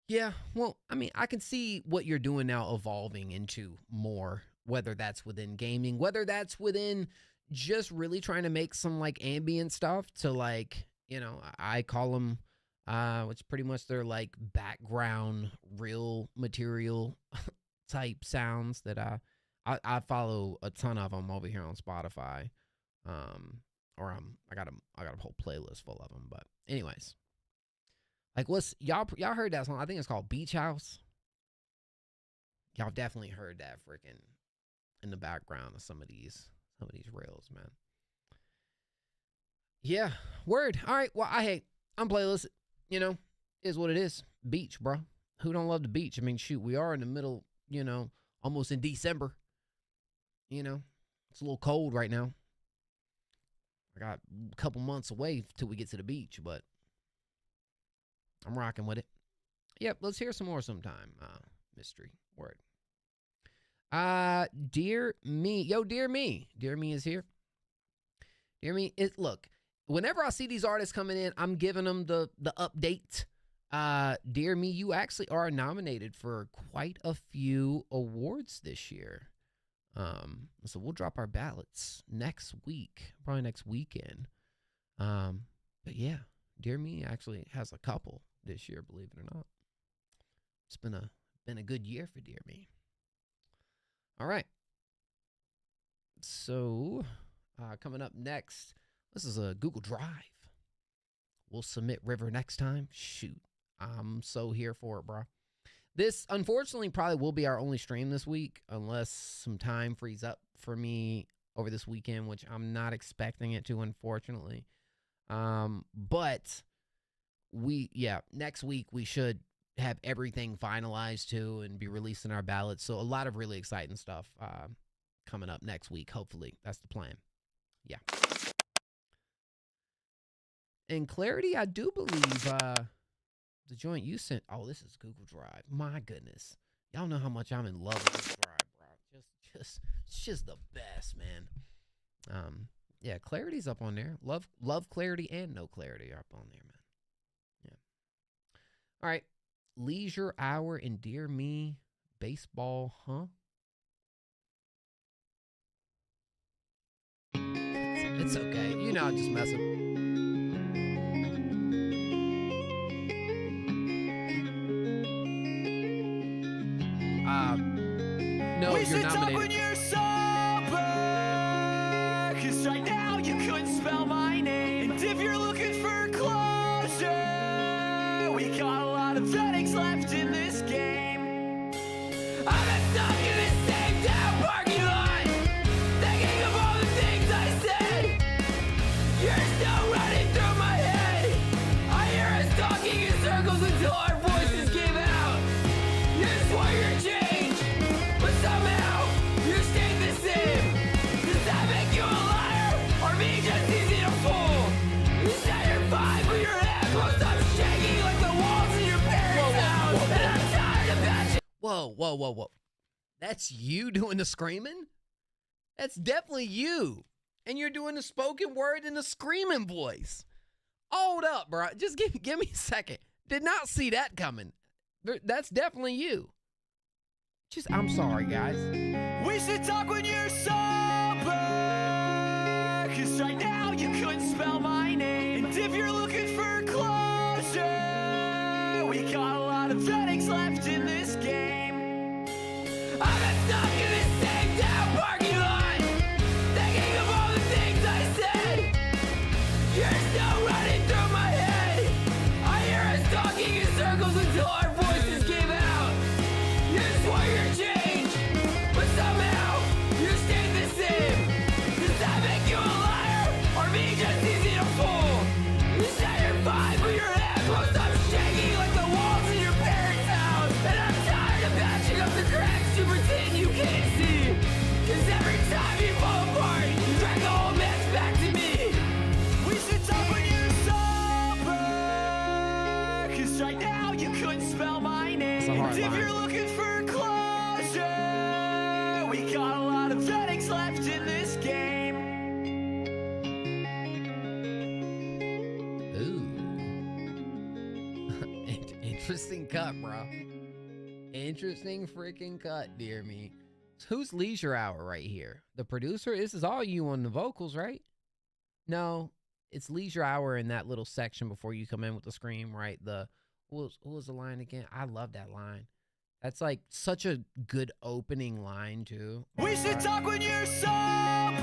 Yeah, well, I mean, I can see what you're doing now evolving into more, whether that's within gaming, whether that's within just really trying to make some ambient stuff to I call them which pretty much they're background real material type sounds that I follow a ton of them over here on Spotify. I got a whole playlist full of them, but anyways, what's y'all heard that song? I think it's called Beach House. Y'all definitely heard that freaking in the background of some of these reels, man. Yeah, word. All right, well, I'm playlist, is what it is. Beach, bro. Who don't love the beach? I mean, shoot, we are in the middle, almost in December. It's a little cold right now. I got a couple months away till we get to the beach, but I'm rocking with it. Yep, let's hear some more sometime. Mystery word. Dear me. Yo, Dear Me. Dear Me is here. Dear Me, look, whenever I see these artists coming in, I'm giving them the update. Dear Me, you actually are nominated for quite a few awards this year. So we'll drop our ballots next week, probably next weekend. But yeah, Dear Me actually has a couple this year, believe it or not. It's been a good year for Dear Me. All right. So, coming up next, this is a Google Drive. We'll submit River next time. Shoot, I'm so here for it, bro. This, unfortunately, probably will be our only stream this week, unless some time frees up for me over this weekend, which I'm not expecting it to, unfortunately. But next week we should have everything finalized too and be releasing our ballots. So a lot of really exciting stuff coming up next week, hopefully. That's the plan. Yeah. And clarity, I do believe the joint you sent. Oh, this is Google Drive. My goodness. Y'all know how much I'm in love with Google Drive, bro. It's just the best, man. Yeah, clarity's up on there. Love clarity and no clarity are up on there, man. Yeah. All right. Leisure hour and Dear Me baseball, huh? It's okay. You know, I'm just messing. No, we you're should talk nominated. when you're sober, 'cause right now you couldn't spell my name. And if you're looking for closure, we got a lot of headaches left in this game. I've been stuck in this same damn parking lot, thinking of all the things I said. You're still running through my head. I hear us talking in circles until our voices give out. You swore your change, but somehow you stayed the same. Does that make you a liar, or me just easy to fool? You said you're fine, but your head close up shaking like the walls in your parents' house. And I'm tired of that. Whoa. That's you doing the screaming? That's definitely you. And you're doing the spoken word in the screaming voice. Hold up, bro. Just give me a second. Did not see that coming. That's definitely you. I'm sorry, guys. We should talk when you're sober, 'cause right now you couldn't spell my name. And if you're looking for closure, we got a lot of headaches left in this game. I've been stuck in this same damn parking lot, thinking of all the things I said. You're still running through my head. I hear us talking in circles until our voices give out. You swore your change, but somehow you stayed the same. Does that make you a liar, or me just easy to fool? You said you're fine, but your head close up shaking like the walls in your parents' house. And I'm tired of patching up the cracks you pretend you can't see. 'Cause every time you fall apart, you drag the whole mess back to me. We should talk when you're sober, 'cause right now you couldn't spell my name. It's a hard And if line. you're looking for closure, we got a lot of headaches left in this game. Ooh. Interesting cut, bro. Interesting freaking cut, Dear Me. Who's Leisure Hour right here? The producer? This is all you on the vocals, right? No, it's Leisure Hour in that little section before you come in with the scream, right? Who was the line again? I love that line. That's like such a good opening line too. We should talk when you're sober,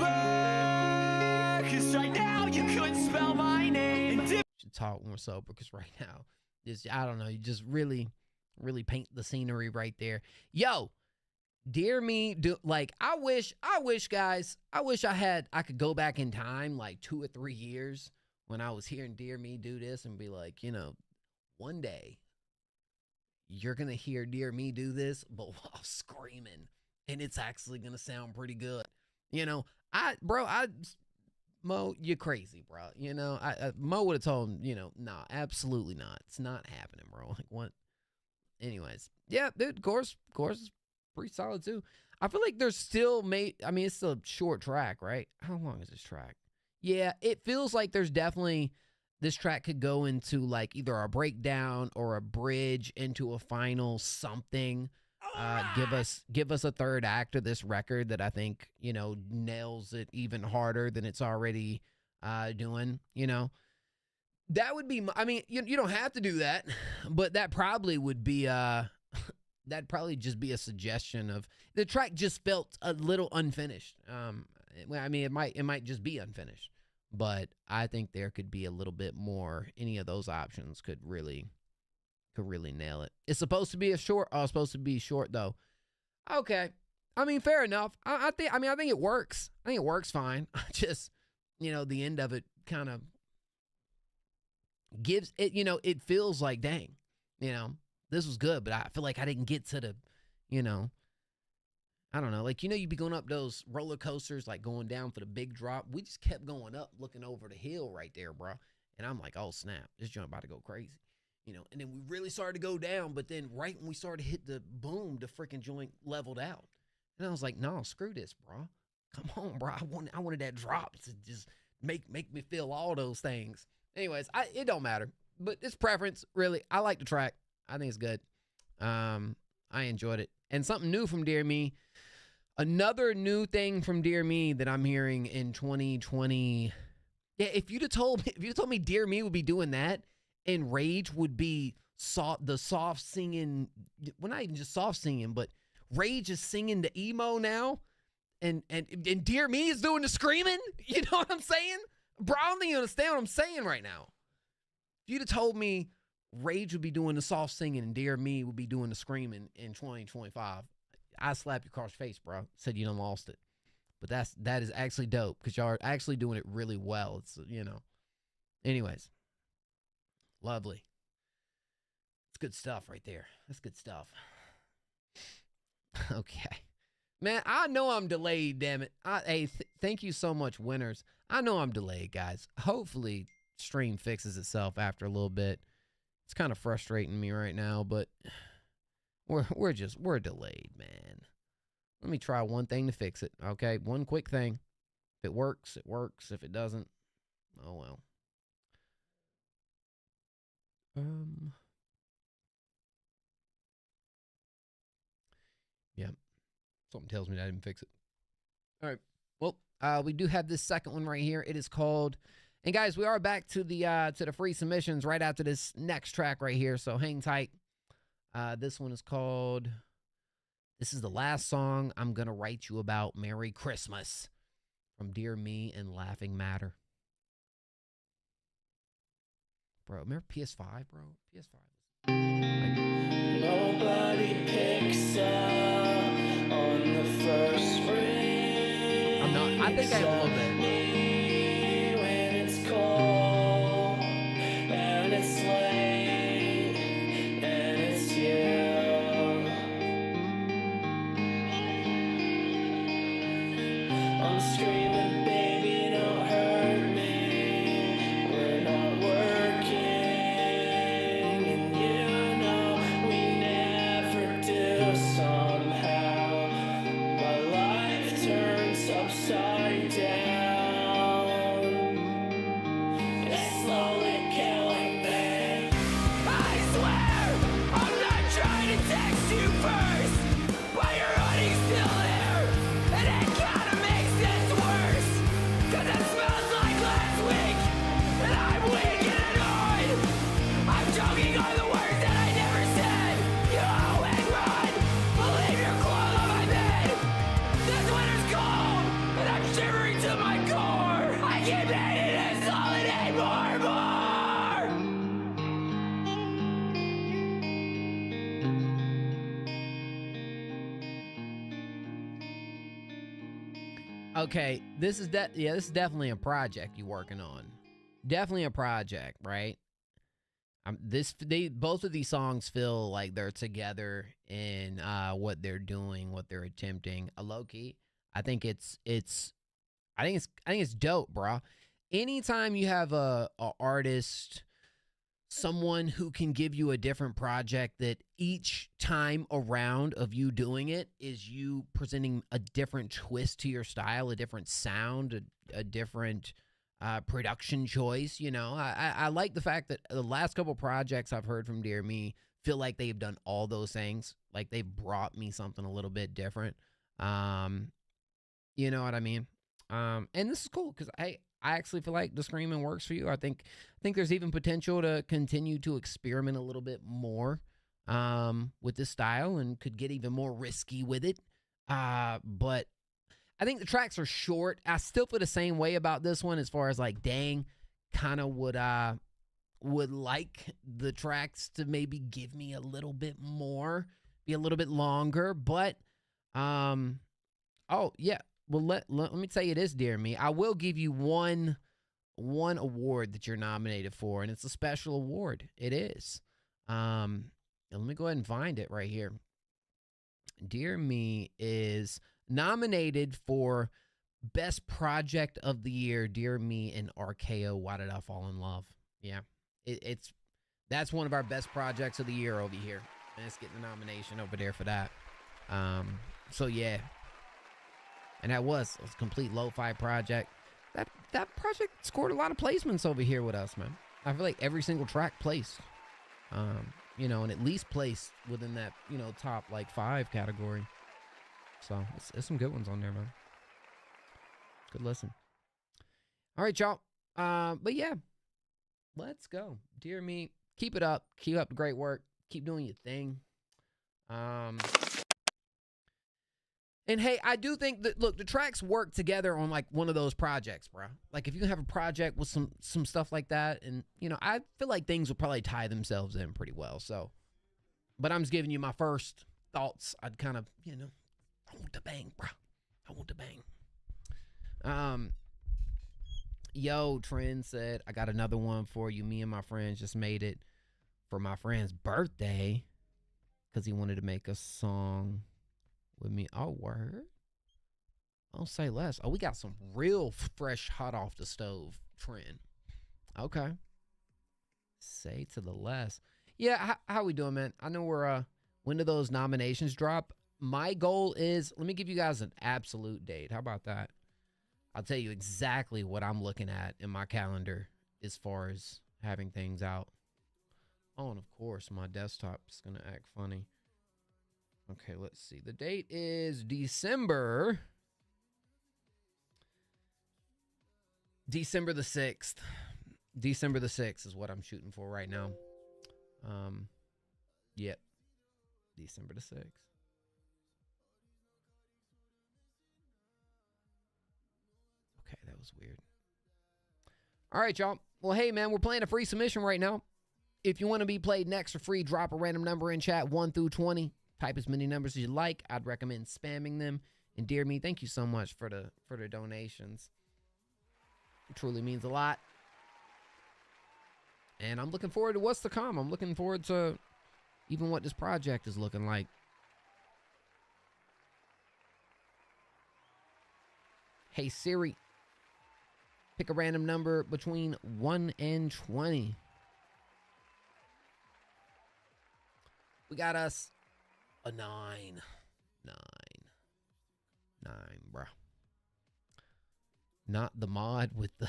'cause right now you couldn't spell my name. And if Should talk when we're sober, because right now, I don't know, you just really paint the scenery right there. Yo, Dear Me, I wish guys, I could go back in time like 2 or 3 years when I was hearing Dear Me do this and be like, one day you're going to hear Dear Me do this, but while screaming, and it's actually going to sound pretty good. Mo, you're crazy, bro. Mo would have told him, nah, absolutely not. It's not happening, bro. Like, what? Anyways, yeah, dude, chorus is pretty solid too. I feel like there's still it's a short track, right? How long is this track? Yeah, it feels like there's definitely, this track could go into like either a breakdown or a bridge into a final something. Give us a third act of this record that I think, nails it even harder than it's already doing, That would be, you don't have to do that, but that probably would be, that'd probably just be a suggestion of, the track just felt a little unfinished. It might just be unfinished, but I think there could be a little bit more. Any of those options could really nail it. It's supposed to be short though. Okay. Fair enough. I think it works. I think it works fine. Just, the end of it kind of gives it, it feels like, dang, this was good, but I feel like I didn't get to the, I don't know. Like, you'd be going up those roller coasters, like going down for the big drop. We just kept going up, looking over the hill right there, bro. And I'm like, oh, snap. This joint about to go crazy. You know, and then we really started to go down. But then right when we started to hit the boom, the freaking joint leveled out. And I was like, no, screw this, bro. Come on, bro. I wanted that drop to just make me feel all those things. Anyways, it don't matter. But it's preference, really. I like the track. I think it's good. I enjoyed it. And something new from Dear Me. Another new thing from Dear Me that I'm hearing in 2020. Yeah, if you'd have told me Dear Me would be doing that and Rage would be the soft singing, well, not even just soft singing, but Rage is singing the emo now, and Dear Me is doing the screaming. You know what I'm saying? Bro, I don't think you understand what I'm saying right now. If you'd have told me Rage would be doing the soft singing and Dear Me would be doing the screaming in 2025, I slap you across your face, bro. Said you done lost it. But that is actually dope because y'all are actually doing it really well. It's, you know. Anyways. Lovely. It's good stuff right there. That's good stuff. Okay. Man, I know I'm delayed, damn it. Thank you so much, winners. I know I'm delayed, guys. Hopefully, stream fixes itself after a little bit. It's kind of frustrating me right now, but we're delayed, man. Let me try one thing to fix it, okay? One quick thing. If it works, it works. If it doesn't, oh well. Yeah. Something tells me that I didn't fix it. All right. Well, we do have this second one right here. It is called, and guys, we are back to the free submissions right after this next track right here. So hang tight. This one is called, this is the last song I'm gonna write you about. Merry Christmas from Dear Me and Laughing Matter. Bro, remember PS5, bro? PS5. Nobody picks up on the first ring. I think I have a little bit. When it's cold and it's late and it's you. I'm screaming, baby, don't hurt me. We're not working, and you know we never do. Somehow my life turns upside down. It's slowly killing me. I swear I'm not trying to text you first, but your honey's still there, and it kinda makes this worse, 'cause it smells like last week, and I'm weak and annoyed. I'm choking on the words that I never said. You and run, I'll leave your clothes on my bed. This winter's cold, and I'm shivering to my core. I keep hating this holiday more and more. Okay, this is definitely a project you're working on. Definitely a project, right? Both of these songs feel like they're together in what they're doing, what they're attempting. Low key, I think it's dope, bro. Anytime you have a artist, someone who can give you a different project that each time around of you doing it is you presenting a different twist to your style, a different sound, a different production choice. You know, I like the fact that the last couple projects I've heard from Dear Me feel like they've done all those things. Like they've brought me something a little bit different. You know what I mean? And this is cool because I actually feel like the screaming works for you. I think there's even potential to continue to experiment a little bit more with this style and could get even more risky with it. But I think the tracks are short. I still feel the same way about this one as far as like, dang, kind of would like the tracks to maybe give me a little bit more, be a little bit longer. But oh yeah. Well, let me tell you this, Dear Me. I will give you one award that you're nominated for, and it's a special award. It is. Let me go ahead and find it right here. Dear Me is nominated for Best Project of the Year, Dear Me and RKO, Why Did I Fall in Love? Yeah. That's one of our best projects of the year over here. And it's getting a nomination over there for that. So yeah. And that was a complete lo-fi project. That project scored a lot of placements over here with us, man. I feel like every single track placed. You know, and at least placed within that, you know, top like 5 category. So it's some good ones on there, man. Good listen. All right, y'all. But yeah, let's go. Dear me, keep it up. Keep up the great work. Keep doing your thing. And hey, I do think that, look, the tracks work together on like one of those projects, bro. Like if you have a project with some stuff like that, and you know, I feel like things will probably tie themselves in pretty well. So, but I'm just giving you my first thoughts. I'd kind of, you know, I want to bang, bro. I want to bang. Yo, Trend said, I got another one for you. Me and my friends just made it for my friend's birthday because he wanted to make a song with me. Oh, word. Don't say less. Oh, we got some real fresh, hot off the stove Trend. Okay. Say to the less. Yeah, how we doing, man? I know we're, when do those nominations drop? My goal is, let me give you guys an absolute date. How about that? I'll tell you exactly what I'm looking at in my calendar as far as having things out. Oh, and of course, my desktop's going to act funny. Okay, let's see. The date is December the 6th. December the 6th is what I'm shooting for right now. Yep. December the 6th. Okay, that was weird. All right, y'all. Well, hey, man, we're playing a free submission right now. If you want to be played next for free, drop a random number in chat, 1 through 20. Type as many numbers as you like. I'd recommend spamming them. And dear me, thank you so much for the donations. It truly means a lot. And I'm looking forward to what's to come. I'm looking forward to even what this project is looking like. Hey Siri, pick a random number between 1 and 20. We got us a 9. 9, bruh. Not the mod with the...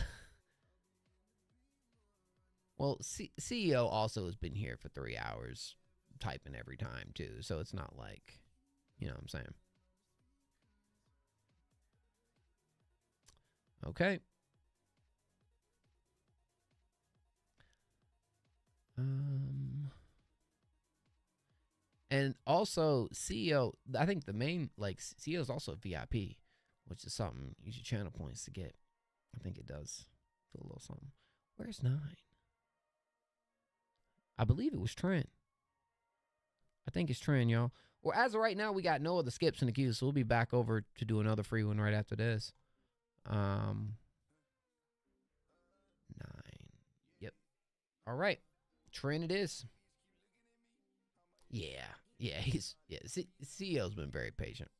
Well, CEO also has been here for 3 hours typing every time, too. So it's not like, you know what I'm saying? Okay. And also, CEO, I think the main, like, CEO is also VIP, which is something you should channel points to get. I think it does do a little something. Where's 9? I believe it was Trent. I think it's Trent, y'all. Well, as of right now, we got no other skips in the queue, so we'll be back over to do another free one right after this. 9. Yep. All right. Trent it is. Yeah. CEO's been very patient.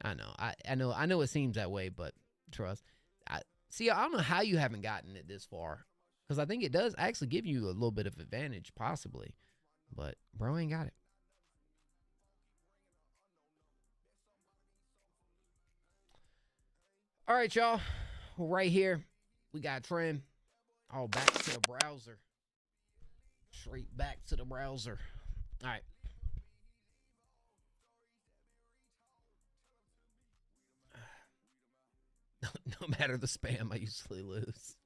I know it seems that way, but trust. CEO, I don't know how you haven't gotten it this far. Because I think it does actually give you a little bit of advantage, possibly. But bro ain't got it. All right, y'all. Right here, we got Trend. Oh, back to the browser. Straight back to the browser. All right. No matter the spam, I usually lose.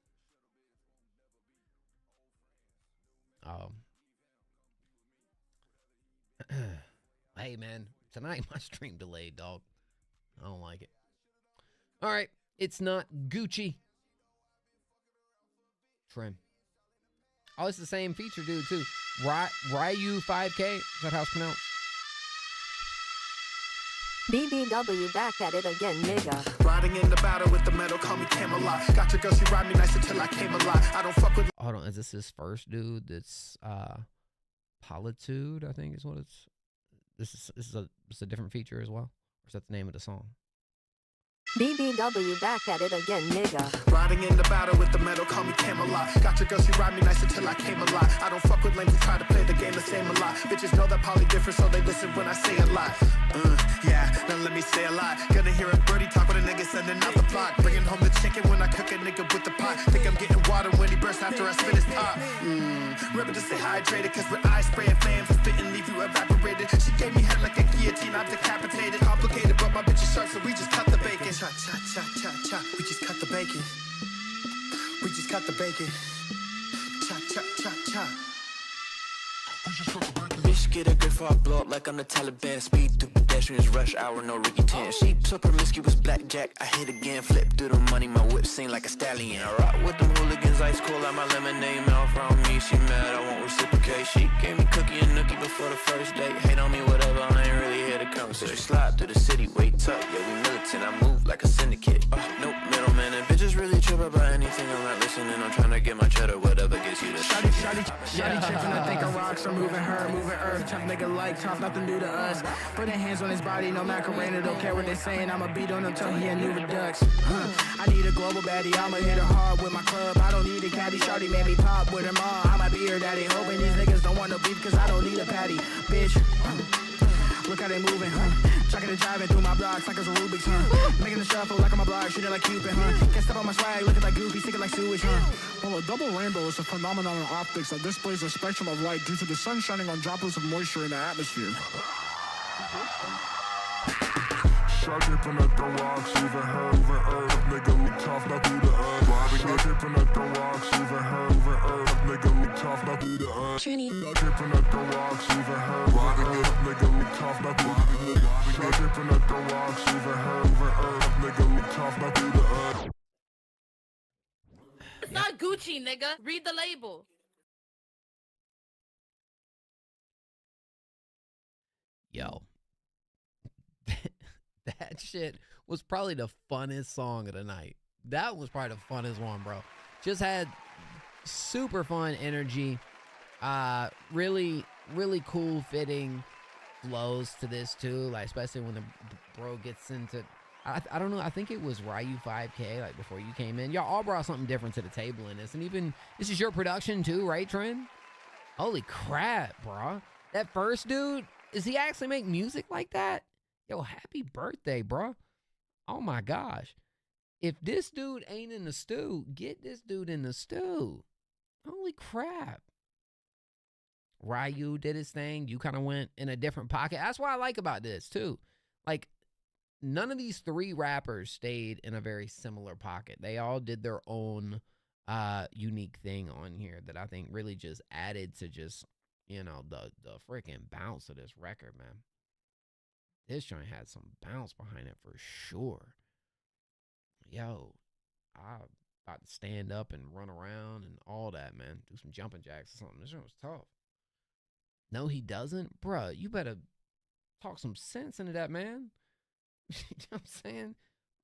Hey, man. Tonight, my stream delayed, dog. I don't like it. All right. It's not Gucci. Trim. Oh, it's the same feature dude, too. Ryu 5K. Is that how it's pronounced? BBW back at it again, nigga. Riding in the battle with the metal, call me Camelot. Got your girl, she ride me nice until I came alive. I don't fuck with... Hold on, is this his first dude? That's Politude, I think is what it's... This is a different feature as well? Or is that the name of the song? BBW back at it again, nigga. Riding in the battle with the metal, call me Camelot. Got your girl, she ride me nice until I came a lot. I don't fuck with lames who try to play the game the same a lot. Bitches know that poly different, so they listen when I say a lot. Yeah, now let me say a lot. Gonna hear a birdie talk with a nigga sending out the block. Bringing home the chicken when I cook a nigga with the pot. Think I'm getting water when he bursts after I spin his top. Remember to stay hydrated, cause with eye spray and flames, I spit and leave you evaporated. She gave me head like a guillotine, I'm decapitated. Complicated, but my bitch is sharp, so we just cut the bacon. Cha cha cha cha cha, we just cut the bacon. We just cut the bacon. Cha cha cha cha. Bitch, get a grip for I blow up like I'm the Taliban. Speed through pedestrians, rush hour, no Ricky Tan. She so promiscuous, blackjack, I hit again. Flip through the money, my whip sing like a stallion. I rock with them hooligans, ice cold like my lemonade. Mouth around me, she mad, I won't reciprocate. She gave me cookie and nookie before the first date. Hate on me, whatever, I ain't really here to conversate. Slide through the city, wait up, yeah, we militant. I move like a syndicate. Nope, middleman, and bitches really trip about anything. I'm not listening, I'm trying to get my cheddar, whatever gets you the Shawty tripping, I think I'm rocks are moving her, moving earth. Tough nigga like tough, nothing new to us. Putting hands on his body, no Macarena, don't care what they saying. I'ma beat on him till he a new redux. I need a global baddie, I'ma hit her hard with my club. I don't need a caddy, shawty made me pop with her mom. I might be her daddy, hoping these niggas don't want no beef, cause I don't need a patty, bitch. Look how they moving, Chucking and driving through my blocks like it's a Rubik's, Making the shuffle like I'm a block, shooting like Cupid, Can't step on my swag, looking like Goofy, sticking like sewage, Well, a double rainbow is a phenomenon in optics that displays a spectrum of light due to the sun shining on droplets of moisture in the atmosphere. Shot dipping at the rocks, even her, even earth. Nigga, we tough, not through the earth. Shot dipping at the rocks, even her, even earth. Nigga, we tough, not through the earth. Shot dipping at the rocks, even her, even earth. Nigga, we tough, not through the earth. Shot dipping at the rocks, even her, even earth. Nigga, we tough, not through the earth. It's not Gucci, nigga. Read the label. Yo. That shit was probably the funnest song of the night. That was probably the funnest one, bro. Just had super fun energy. Really, really cool fitting flows to this too. Like, especially when the bro gets into, I don't know, I think it was Ryu 5K, like before you came in. Y'all all brought something different to the table in this. And even, this is your production too, right, Trent? Holy crap, bro. That first dude, does he actually make music like that? Yo, happy birthday, bro. Oh my gosh. If this dude ain't in the stew, get this dude in the stew. Holy crap. Ryu did his thing. You kind of went in a different pocket. That's what I like about this too. Like, none of these three rappers stayed in a very similar pocket. They all did their own unique thing on here that I think really just added to just, you know, the freaking bounce of this record, man. This joint had some bounce behind it for sure. Yo, I'm about to stand up and run around and all that, man. Do some jumping jacks or something. This joint was tough. No, he doesn't? Bruh, you better talk some sense into that, man. You know what I'm saying?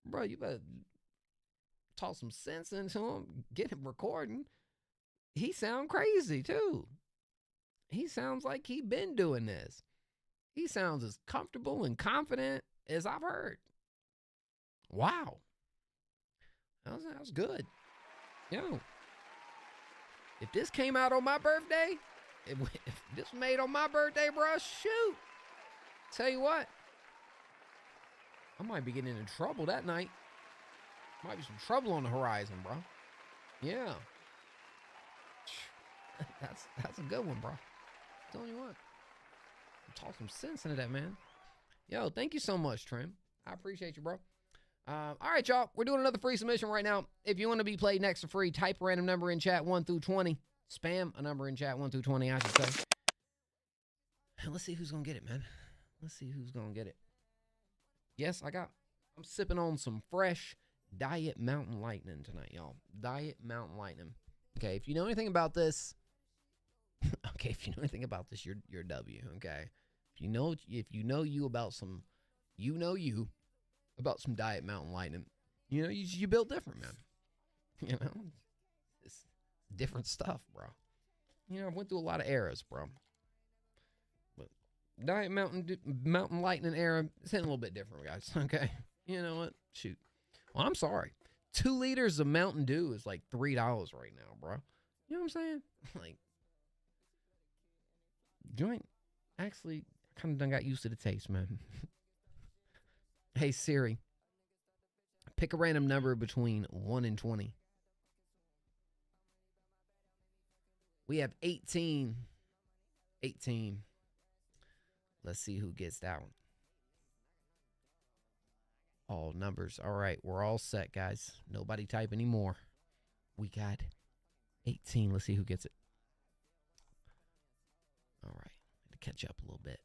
Bruh, you better talk some sense into him. Get him recording. He sound crazy, too. He sounds like he been doing this. He sounds as comfortable and confident as I've heard. Wow. That was good. Yo. If this came out on my birthday, if this was made on my birthday, bro, shoot. Tell you what. I might be getting into trouble that night. Might be some trouble on the horizon, bro. Yeah. That's a good one, bro. I'm telling you what. Talk some sense into that, man. Yo, thank you so much, Trim. I appreciate you, bro. All right, y'all. We're doing another free submission right now. If you want to be played next for free, type a random number in chat 1 through 20. Spam a number in chat 1 through 20, I should say. And let's see who's going to get it, man. Let's see who's going to get it. Yes, I'm sipping on some fresh Diet Mountain Lightning tonight, y'all. Diet Mountain Lightning. Okay, if you know anything about this, you're W, okay? If you know you about some Diet Mountain Lightning, you know, you built different, man. You know, it's different stuff, bro. You know, I went through a lot of eras, bro. But Diet Mountain Lightning era, it's hitting a little bit different, guys, okay? You know what? Shoot. Well, I'm sorry. 2 liters of Mountain Dew is like $3 right now, bro. You know what I'm saying? Like, joint actually kind of done got used to the taste, man. Hey, Siri, pick a random number between 1 and 20. We have 18. 18. Let's see who gets that one. All numbers. All right, we're all set, guys. Nobody type anymore. We got 18. Let's see who gets it. All right, to catch up a little bit.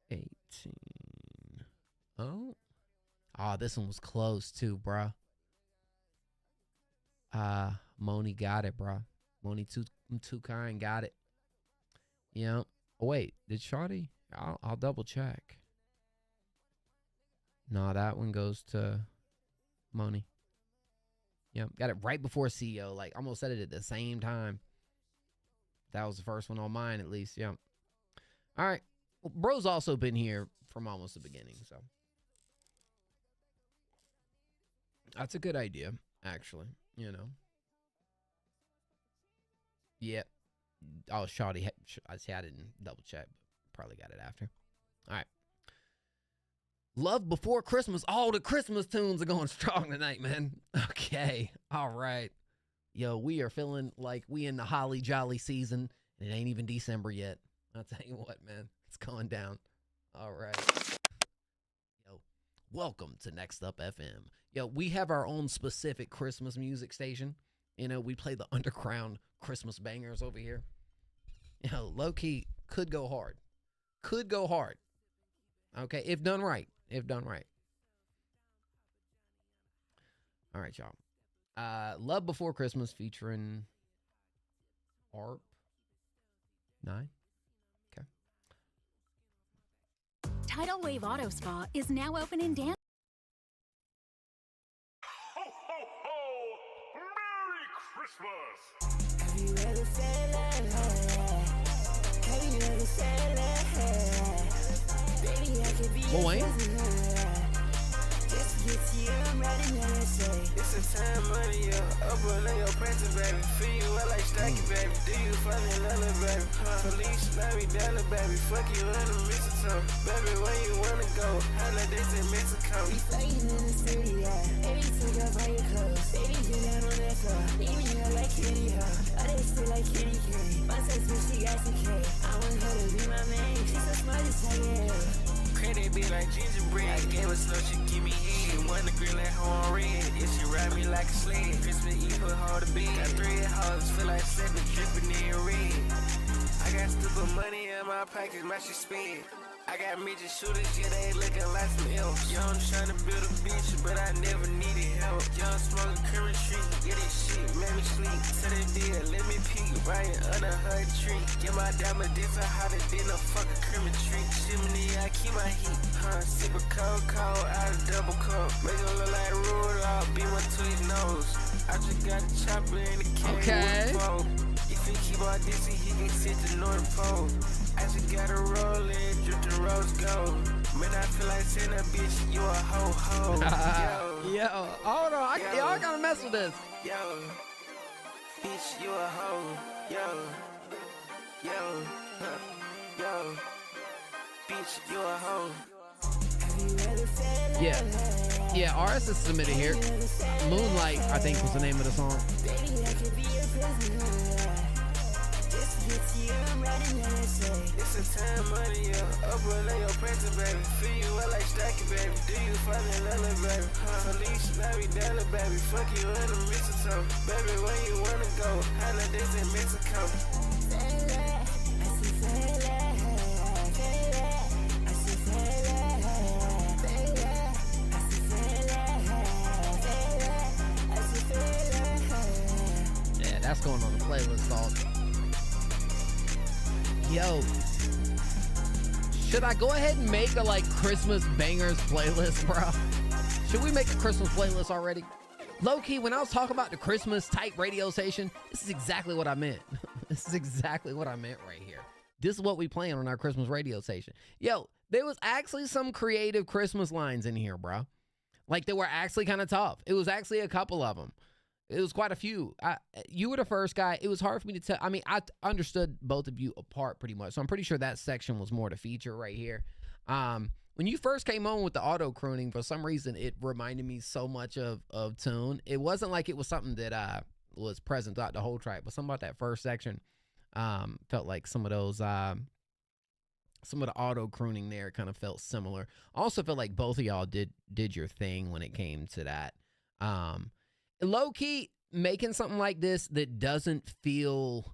18. Oh, this one was close too, bruh. Moni got it, bruh. Moni too kind got it. Yeah. Oh, wait, did Shawty? I'll double check. No, that one goes to Moni. Yep, got it right before CEO. Like, almost said it at the same time. That was the first one on mine, at least. Yep. All right. Well, bro's also been here from almost the beginning, so. That's a good idea, actually. You know. Yeah. Oh, Shawty. I didn't double check, but probably got it after. All right. Love Before Christmas. All the Christmas tunes are going strong tonight, man. Okay. All right. Yo, we are feeling like we in the holly jolly season, and it ain't even December yet. I'll tell you what, man. It's going down. All right. Yo, welcome to Next Up FM. Yo, we have our own specific Christmas music station. You know, we play the underground Christmas bangers over here. You know, low-key could go hard. Could go hard. Okay, if done right. If done right. All right, y'all. Love Before Christmas featuring ARP 9. Okay. Tidal Wave Auto Spa is now open in Damnnnn. Ho, ho, ho! Merry Christmas! Have you ever felt like have you ever felt like baby, I could be Lil Wayne? Just to get to you, I'm riding on that say. It's a time money, yo. Up on your present, baby. Feel you well like stacking, baby. Do you fall in love, baby? Police, let me down, baby. Fuck you in the mistletoe. Baby, where you wanna go? Holidays in Mexico. We fighting in the city, yeah. Baby, take off all your clothes. Baby, get down on that floor. Leave me out like kitty, huh? All they still like kitty, kitty. My sex bitch, she got some K. I want her to be my man. She's so smart, just like yeah. Credit be like gingerbread. I gave her slow, she give me head. One the grill at home red. Yeah, she ride me like a sled. Christmas Eve, put hard to bed. Got 3 hoes, feel like 7 dripping in red. I got stupid money in my pockets, my shit spent. I got midget shooters, yeah, they looking like some elves. Young trying to build a bitch, but I never needed help. Young smoking current street, yeah, this shit made me sleep. To the deal, let me peek, right under her tree. Get my diamond different hotter than a fucking Christmas tree. Chimney, I keep my heat, sip a cold out of double cup. Make it look like Rudolph, be my to his nose. I just got a chopper in the can. Okay. If he keep on dissing, he can sit the North Pole. I just got a roll in, drip the rose gold. Man, I feel like saying a bitch, you a ho-ho. Yo, hold on. Y'all gotta mess with this. Yo, bitch, you a hoe. Yo, bitch, you a hoe. Yeah, RS is submitted here. Moonlight, I think, was the name of the song. It's a time money, yo. Up on your present, baby. Feel you well like stacking, baby. Do you fall in love, baby? Police, let me down, baby. Fuck you in the mistletoe. Baby, where you wanna go? Holidays in Mexico. Yeah, that's going on the playlist, dog. Yo, should I go ahead and make a Christmas bangers playlist, bro? Should we make a Christmas playlist already? Low key, when I was talking about the Christmas type radio station, this is exactly what I meant. This is exactly what I meant right here. This is what we playing on our Christmas radio station. Yo, there was actually some creative Christmas lines in here, bro. Like, they were actually kind of tough. It was actually a couple of them. It was quite a few. You were the first guy. It was hard for me to tell. I mean, I understood both of you apart pretty much. So I'm pretty sure that section was more the feature right here. When you first came on with the auto crooning, for some reason, it reminded me so much of Tune. It wasn't like it was something that was present throughout the whole track, but something about that first section felt like some of those, some of the auto crooning there kind of felt similar. I also felt like both of y'all did your thing when it came to that. Low key, making something like this that doesn't feel,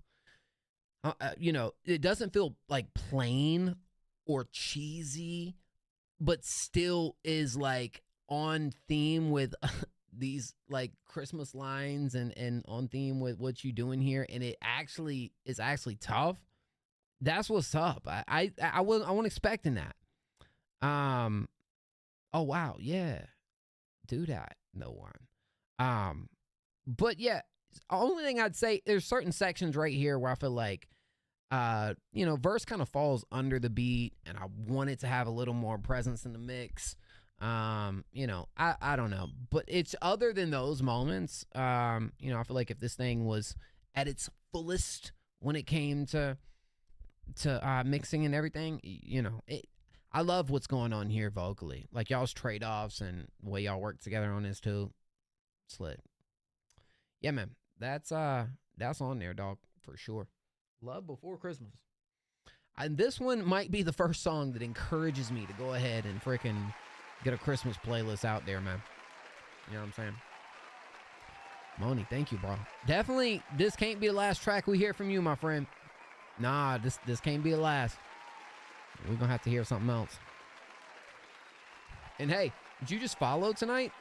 it doesn't feel like plain or cheesy, but still is like on theme with these like Christmas lines and on theme with what you doing here, and it actually is actually tough. That's what's up. I wasn't expecting that. Oh wow, yeah, do that. No one. But yeah, only thing I'd say, there's certain sections right here where I feel like verse kind of falls under the beat, and I want it to have a little more presence in the mix. I don't know, but it's other than those moments. I feel like if this thing was at its fullest when it came to mixing and everything, I love what's going on here vocally, like y'all's trade-offs and the way y'all work together on this too. Slit. Yeah, man, that's on there, dog, for sure. Love Before Christmas. And this one might be the first song that encourages me to go ahead and freaking get a Christmas playlist out there, man. You know what I'm saying? Moni, thank you, bro. Definitely, this can't be the last track we hear from you, my friend. Nah, this can't be the last. We're gonna have to hear something else. And hey, did you just follow tonight?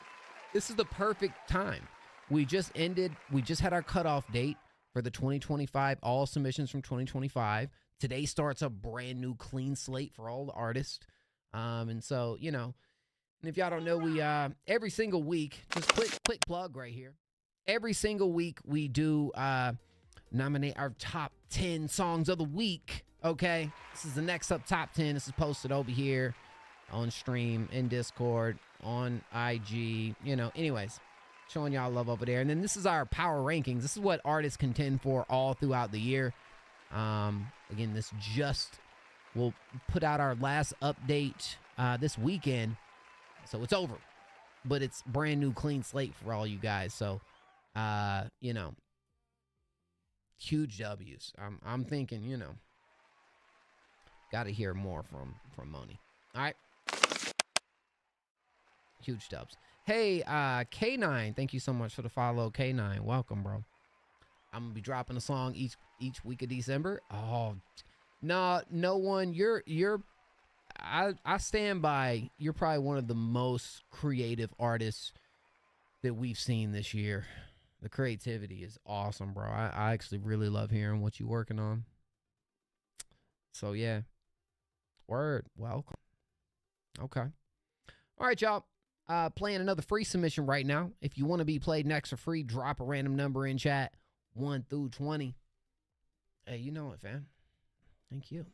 This is the perfect time. We just had our cutoff date for the 2025, all submissions from 2025. Today starts a brand new clean slate for all the artists. And so, and if y'all don't know, we every single week, just quick plug right here. Every single week we do nominate our top 10 songs of the week. Okay, this is the next up top 10. This is posted over here on stream, in Discord, on IG. Anyways, showing y'all love over there. And then this is our power rankings. This is what artists contend for all throughout the year. Again, this we'll put out our last update this weekend, so it's over. But it's brand new clean slate for all you guys. So, huge W's. I'm thinking, got to hear more from Moni. All right. Huge dubs. Hey, K9, thank you so much for the follow. K9, welcome, bro. I'm gonna be dropping a song each week of December. Oh, no one. I stand by. You're probably one of the most creative artists that we've seen this year. The creativity is awesome, bro. I actually really love hearing what you're working on. So yeah, word, welcome. Okay, all right, y'all. Playing another free submission right now. If you want to be played next for free, drop a random number in chat, 1 through 20. Hey, you know it, fam. Thank you.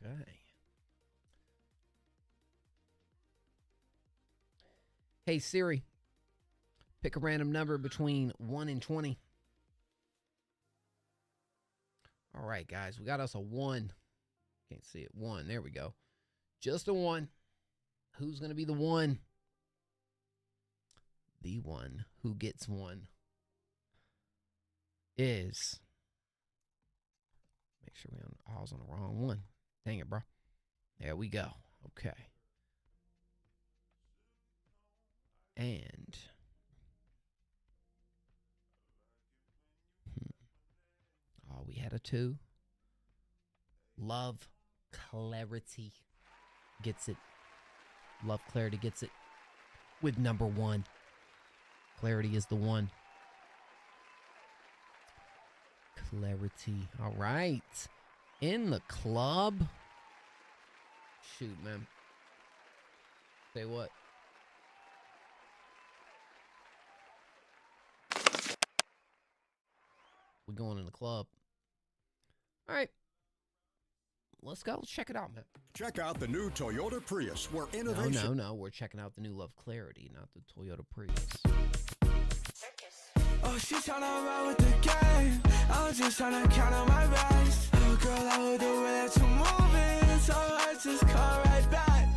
Okay. Hey, Siri, pick a random number between 1 and 20. All right, guys, we got us a 1. Can't see it. 1. There we go. Just a 1. Who's going to be the 1? The one who gets 1 is. Make sure I was on the wrong one. Dang it, bro. There we go. Okay. And. Oh, we had a 2. Love Clarity gets it. Love Clarity gets it with number 1. Clarity is the 1. Clarity. All right. In the club. Shoot, man. Say what? going in the club. All right. Let's go. Let's check it out, man. Check out the new Toyota Prius, where innovation... No. We're checking out the new Love Clarity, not the Toyota Prius. Oh, she tryna ride with the gang. I'm just tryna count on my rest. Oh, girl, I would do it to move it. So I just call right back.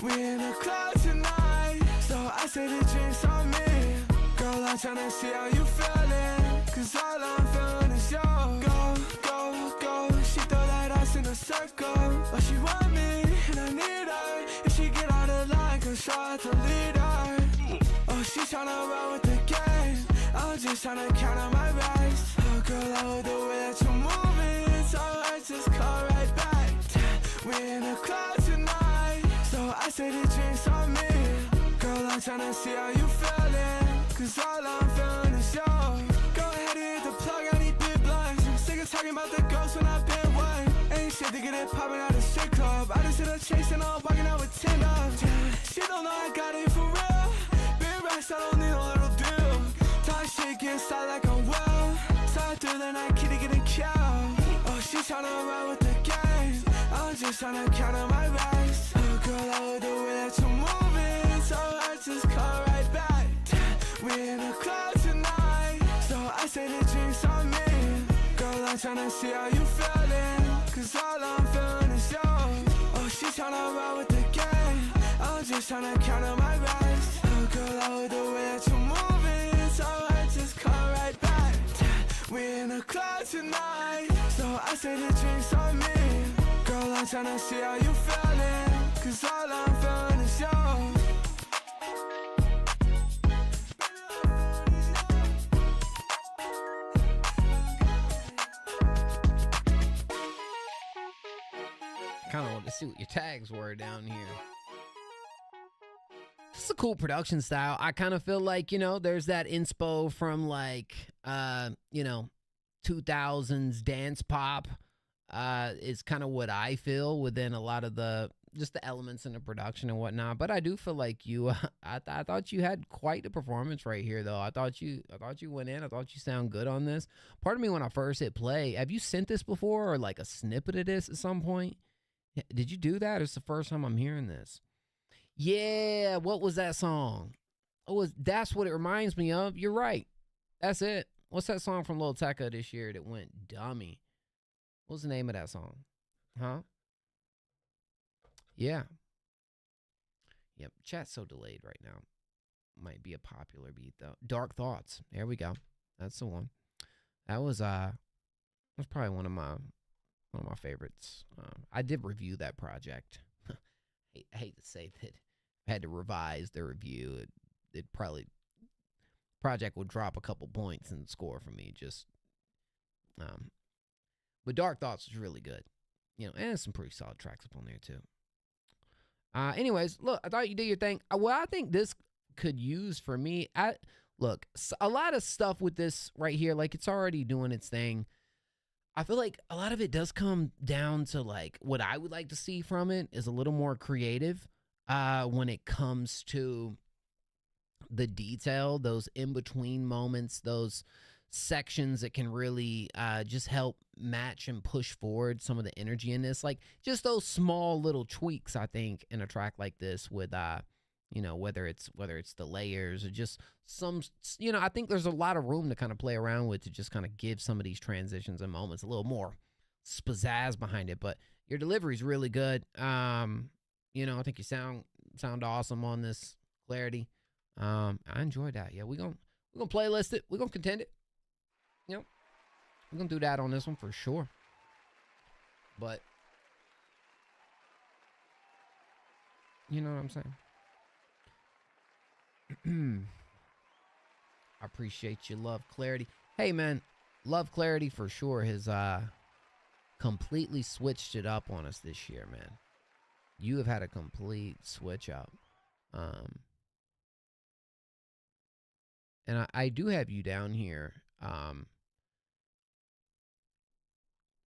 We in the club tonight. So I say the drinks on me. Girl, I'm tryna see how you feeling. Cause all I'm feeling is yo. Go, go, go. She throw that ass in a circle. Oh, she want me and I need her. If she get out of line, cause I have to lead her. Oh, she tryna ride with the gang. I'm just tryna count on my rest. Oh, girl, I would do it to move it. So I just call right back. We in the club tonight. So I say the drinks on me. Girl, I'm tryna see how you feeling. Cause all I'm feeling is yo. Go ahead and hit the plug, I need big blunts. Sick of talking about the ghost when I've been one. Ain't shit to get it poppin' out the strip club. I just hit her chasing all walking out with 10 ups. She don't know I got it for real. Big racks, I don't need a little deal. Talk shit, get started like I'm well. Start through the night, kitty getting killed. Oh, she tryna ride with the gang. I'm just tryna count on my rest. Oh, girl, I would do it to move it. So I just call right back. We in the club tonight. So I say the drinks on me. Girl, I'm tryna see how you feeling. Cause all I'm feeling is yo. Oh, she tryna ride with the gang. I'm just tryna count on my rest. Oh, girl, I would do it to move it. So I just call right back. We in the club tonight. So I say the drinks on me. Girl, I'm tryna see how you feeling. Cause all I'm feeling is yo. Kind of want to see what your tags were down here. It's a cool production style. I kind of feel like, you know, there's that inspo from like, you know, 2000s dance pop. Is kind of what I feel within a lot of the just the elements in the production and whatnot. But I do feel like you, I thought you had quite a performance right here, though. I thought you went in. I thought you sound good on this. Part of me when I first hit play, have you sent this before or like a snippet of this at some point? Did you do that? It's the first time I'm hearing this. Yeah, what was that song? That's what it reminds me of. You're right. That's it. What's that song from Lil Tecca this year that went dummy? What's the name of that song? Huh? Yeah. Yep. Chat's so delayed right now. Might be a popular beat though. Dark Thoughts. There we go. That's the one. That was probably one of my favorites. I did review that project. I hate to say that I had to revise the review. It probably project would drop a couple points in the score for me. Just but Dark Thoughts was really good. You know, and some pretty solid tracks up on there too. Anyways, look, I thought you did your thing. What I think this could use for me, look, a lot of stuff with this right here, like it's already doing its thing. I feel like a lot of it does come down to like what I would like to see from it is a little more creative when it comes to the detail, those in-between moments, those sections that can really just help match and push forward some of the energy in this. Like just those small little tweaks, I think, in a track like this with you know, whether it's the layers or just some, you know, I think there's a lot of room to kind of play around with to just kind of give some of these transitions and moments a little more pizzazz behind it. But your delivery's really good. You know, I think you sound awesome on this Clarity. I enjoyed that. Yeah, we're gonna playlist it. We're gonna contend it. You know, we're gonna do that on this one for sure. But you know what I'm saying? I appreciate you, Love Clarity. Hey man, Love Clarity for sure has completely switched it up on us this year, man. You have had a complete switch up. And I do have you down here.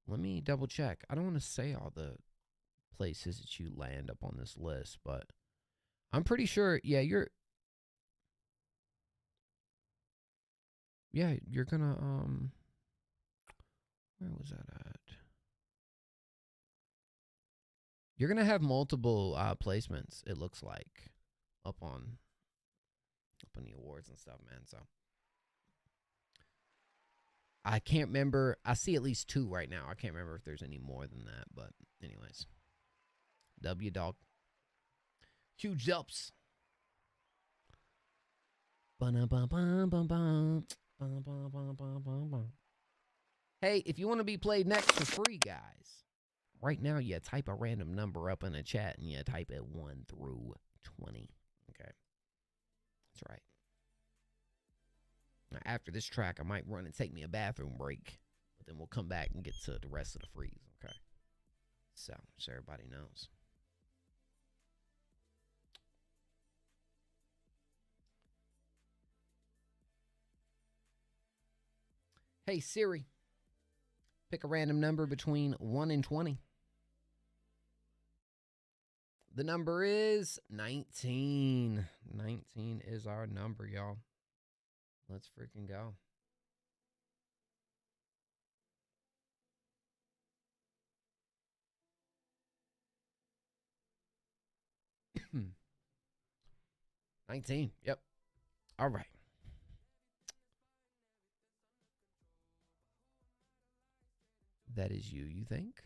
Let me double check. I don't want to say all the places that you land up on this list, but I'm pretty sure, yeah, you're gonna, Where was that at? You're gonna have multiple placements, it looks like, up on the awards and stuff, man. So I can't remember. I see at least 2 right now. I can't remember if there's any more than that, but anyways. W dog. Huge ups. Hey, if you want to be played next for free, guys, right now you type a random number up in the chat and you type it 1 through 20. Okay. That's right. Now, after this track, I might run and take me a bathroom break, but then we'll come back and get to the rest of the freeze. Okay. So everybody knows. Hey, Siri, pick a random number between 1 and 20. The number is 19. 19 is our number, y'all. Let's freaking go. Hmm. 19. Yep. All right. That is you think?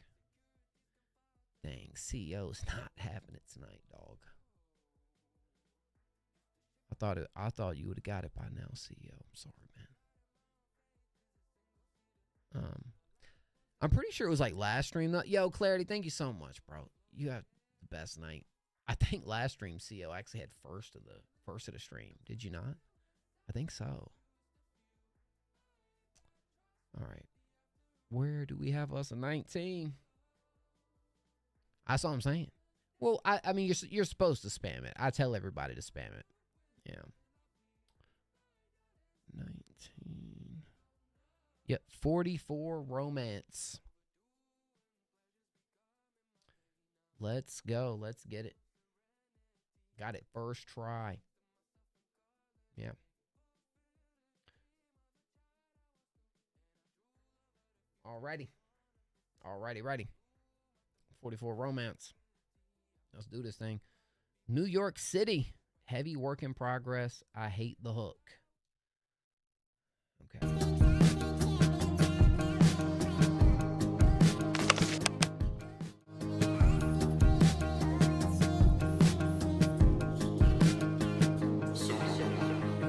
Dang, CEO's not having it tonight, dog. I thought you would have got it by now, CEO. I'm sorry, man. I'm pretty sure it was like last stream. Yo, Clarity, thank you so much, bro. You have the best night. I think last stream CEO actually had first of the stream. Did you not? I think so. All right. Where do we have us a 19? That's all I'm saying. Well, I mean, you're supposed to spam it. I tell everybody to spam it. Yeah. 19. Yep, 44 romance. Let's go. Let's get it. Got it first try. Yeah. Alrighty. Righty. 44 romance. Let's do this thing. New York City. Heavy work in progress. I hate the hook. Okay.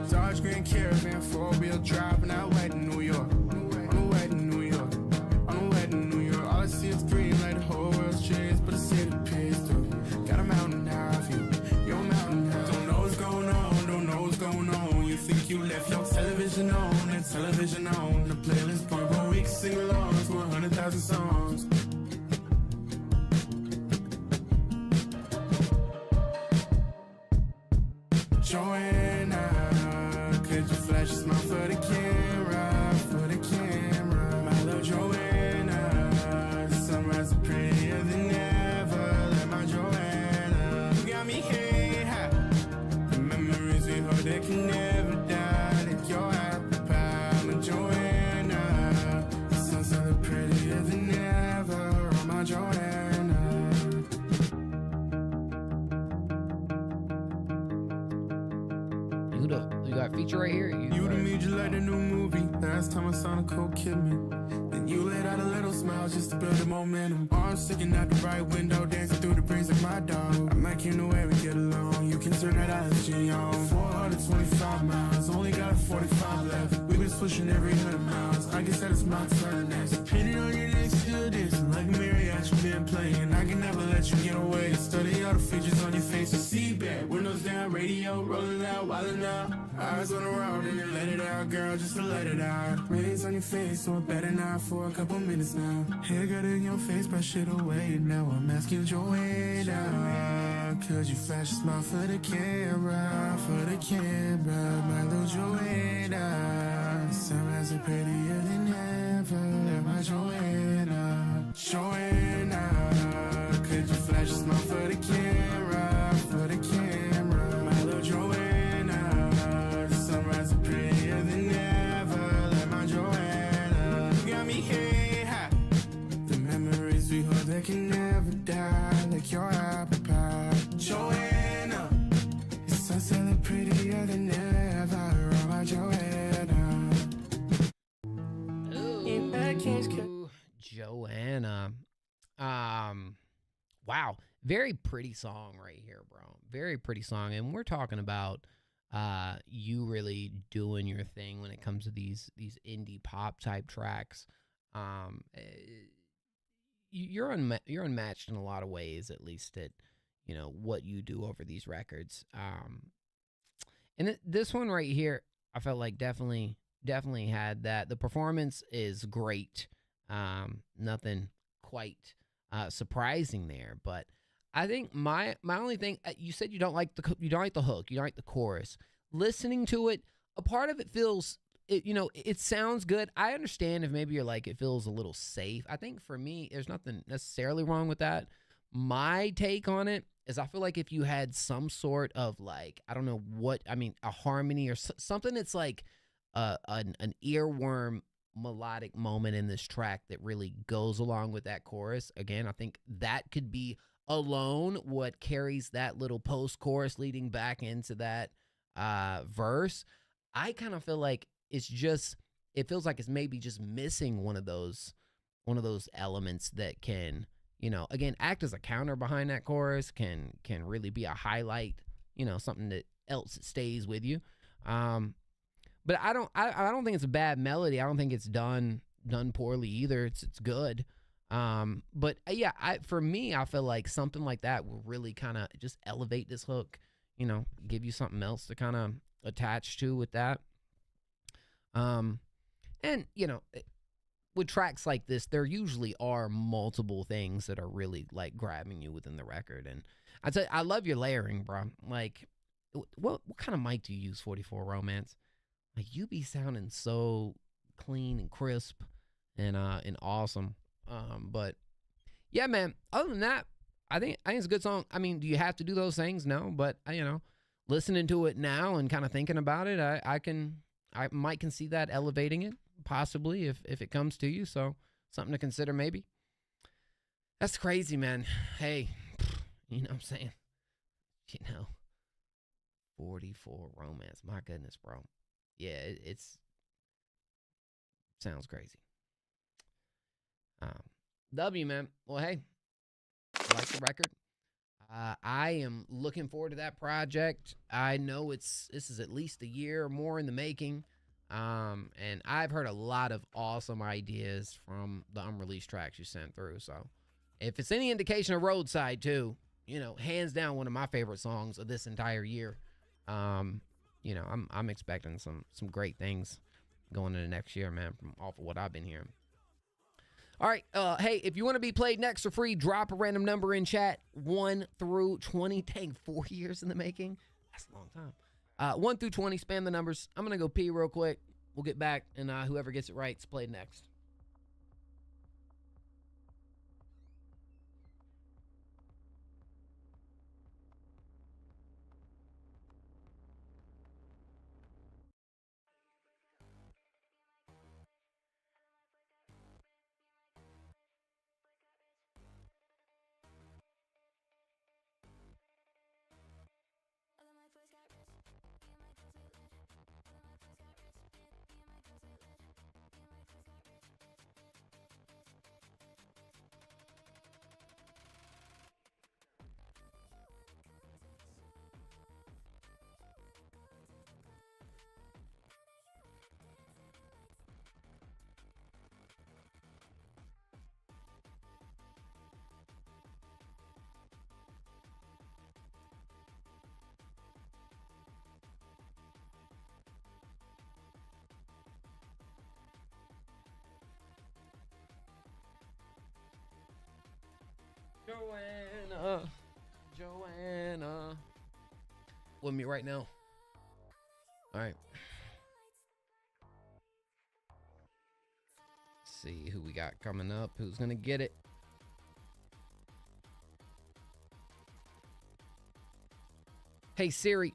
Dodge Grand Caravan, 4-wheel drive, and out wet in New York. All I see is green, like the whole world's changed, but I see the pace through. Got a mountain high view, your mountain high. Don't know what's going on, You think you left your television on, and television on. The playlist point where we can sing along to 100,000 songs. Joanna, could you flash a smile for the camera, my little Joanna, the sunrise is prettier than ever, like my Joanna, you got me hey high, the memories we hold that can never die, like your apple pie, my Joanna, the sunset is prettier than ever, oh my Joanna. You got a feature right here. You to me just like the new movie. Last time I saw a cold Kidman. Then you let out a little smile just to build the momentum. Arms sticking out the right window, dancing through the breeze like my dog. I'm like, you know where we get along. You can turn that ISG on. 425 miles, only got 45 left. We've been pushing every 100 miles. I guess that it's my turn next. Depending on your next still dancing like a mariachi been playing. I can never let you get away. Study all the features on your face. Seatback, windows down, radio rolling out, wilding out. Eyes on the road and then let it out, girl, just to let it out. Rays on your face, so it better not for a couple minutes now. Hair got in your face, brush shit away. Now I'm asking Joanna, could you flash a smile for the camera, my little Joanna. Sunrise are prettier than ever, like my Joanna. Joanna, could you flash a smile for the camera, my little Joanna. The sunrise is prettier than ever, like my Joanna. You got me hey high. Very pretty song right here, bro. Very pretty song. And we're talking about you really doing your thing when it comes to these indie pop type tracks. You're unmatched in a lot of ways, at least at what you do over these records. And this one right here, I felt like definitely had that. The performance is great. Nothing quite surprising there, but I think my only thing, you said you don't like the hook, you don't like the chorus. Listening to it, a part of it feels, it sounds good. I understand if maybe you're like, it feels a little safe. I think for me, there's nothing necessarily wrong with that. My take on it is I feel like if you had some sort of like, I don't know what, I mean, a harmony or something that's like an earworm melodic moment in this track that really goes along with that chorus. Again, I think that could be alone what carries that little post-chorus leading back into that verse. I kind of feel like it feels like it's maybe just missing one of those elements that can, again, act as a counter behind that chorus, can really be a highlight, something that else stays with you. But I don't think it's a bad melody. I don't think it's done poorly either. It's good. But yeah, for me, I feel like something like that will really kind of just elevate this hook, give you something else to kind of attach to with that. And with tracks like this, there usually are multiple things that are really like grabbing you within the record. And I tell you, I love your layering, bro. Like, what kind of mic do you use? 44 Romance. Like, you be sounding so clean and crisp and awesome. But yeah, man, other than that, I think it's a good song. I mean, do you have to do those things? No, but listening to it now and kind of thinking about it, I might can see that elevating it possibly if it comes to you. So something to consider maybe. That's crazy, man. Hey, you know what I'm saying? 44 Romance. My goodness, bro. Yeah, it's sounds crazy. W, man. Well, hey, I like the record. I am looking forward to that project. I know this is at least a year or more in the making. And I've heard a lot of awesome ideas from the unreleased tracks you sent through. So if it's any indication of Roadside too, hands down one of my favorite songs of this entire year. I'm expecting some great things going into next year, man, from off of what I've been hearing. All right, hey, if you want to be played next for free, drop a random number in chat, 1 through 20. Dang, 4 years in the making? That's a long time. 1 through 20, spam the numbers. I'm going to go pee real quick. We'll get back, and whoever gets it right is played next. Joanna. With me right now. All right. Let's see who we got coming up. Who's going to get it? Hey, Siri.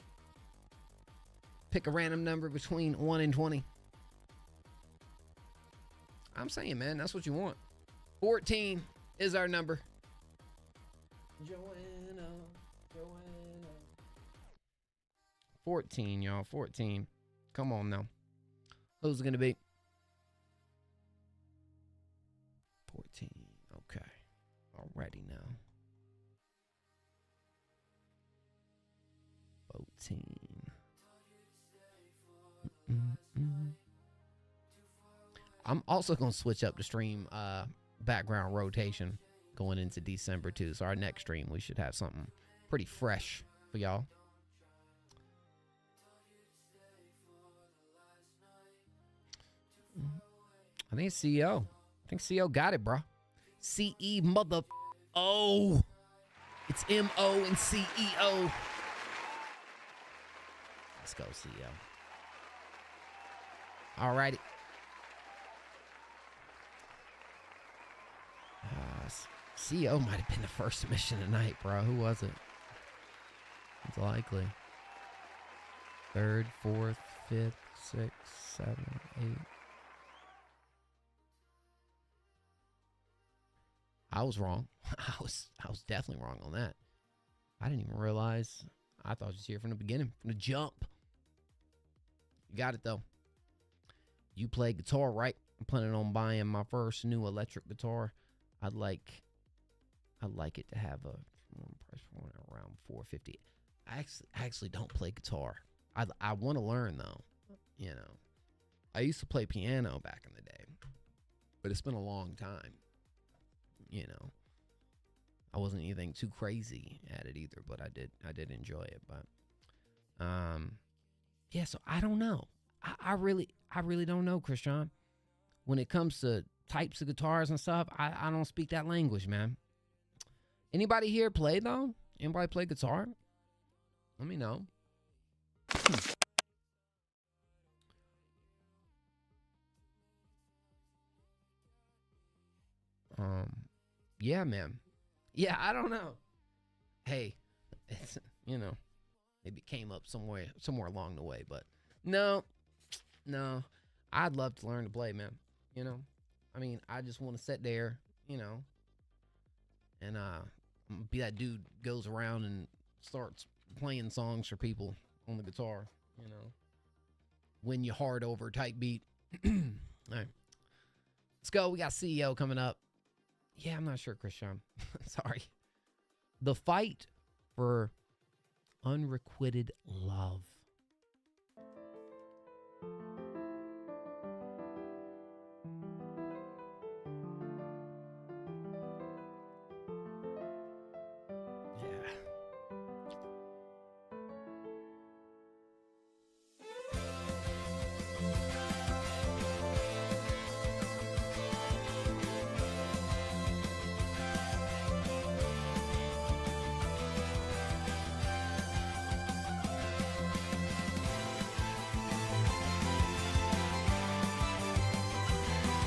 Pick a random number between 1 and 20. I'm saying, man, that's what you want. 14 is our number. Joanna. 14, y'all. 14. Come on now. Who's it going to be? 14. Okay. Alrighty now. I'm also going to switch up the stream background rotation going into December too. So our next stream, we should have something pretty fresh for y'all. I think it's CEO. I think CEO got it, bro. CE mother. Oh, it's MO and CEO. Let's go, CEO. All righty. CEO might have been the first submission tonight, bro. Who was it? It's likely. 3rd, 4th, 5th, 6th, 7th, 8th. I was wrong. I was definitely wrong on that. I didn't even realize. I thought it was here from the beginning, from the jump. You got it though. You play guitar, right? I'm planning on buying my first new electric guitar. I'd like it to have a price point around $450. I actually don't play guitar. I want to learn though. You know, I used to play piano back in the day, but it's been a long time. You know, I wasn't anything too crazy at it either, but I did enjoy it. But yeah, so I don't know. I really don't know, Christian. When it comes to types of guitars and stuff, I don't speak that language, man. Anybody here play though? Anybody play guitar? Let me know. Yeah, man. Yeah, I don't know. Hey, it's, you know, maybe it came up somewhere along the way, but no, I'd love to learn to play, man. You know, I mean, I just want to sit there, you know, and be that dude goes around and starts playing songs for people on the guitar, you know, win your heart over type beat. All right, let's go. We got CEO coming up. Yeah, I'm not sure, Christian. Sorry. The fight for unrequited love.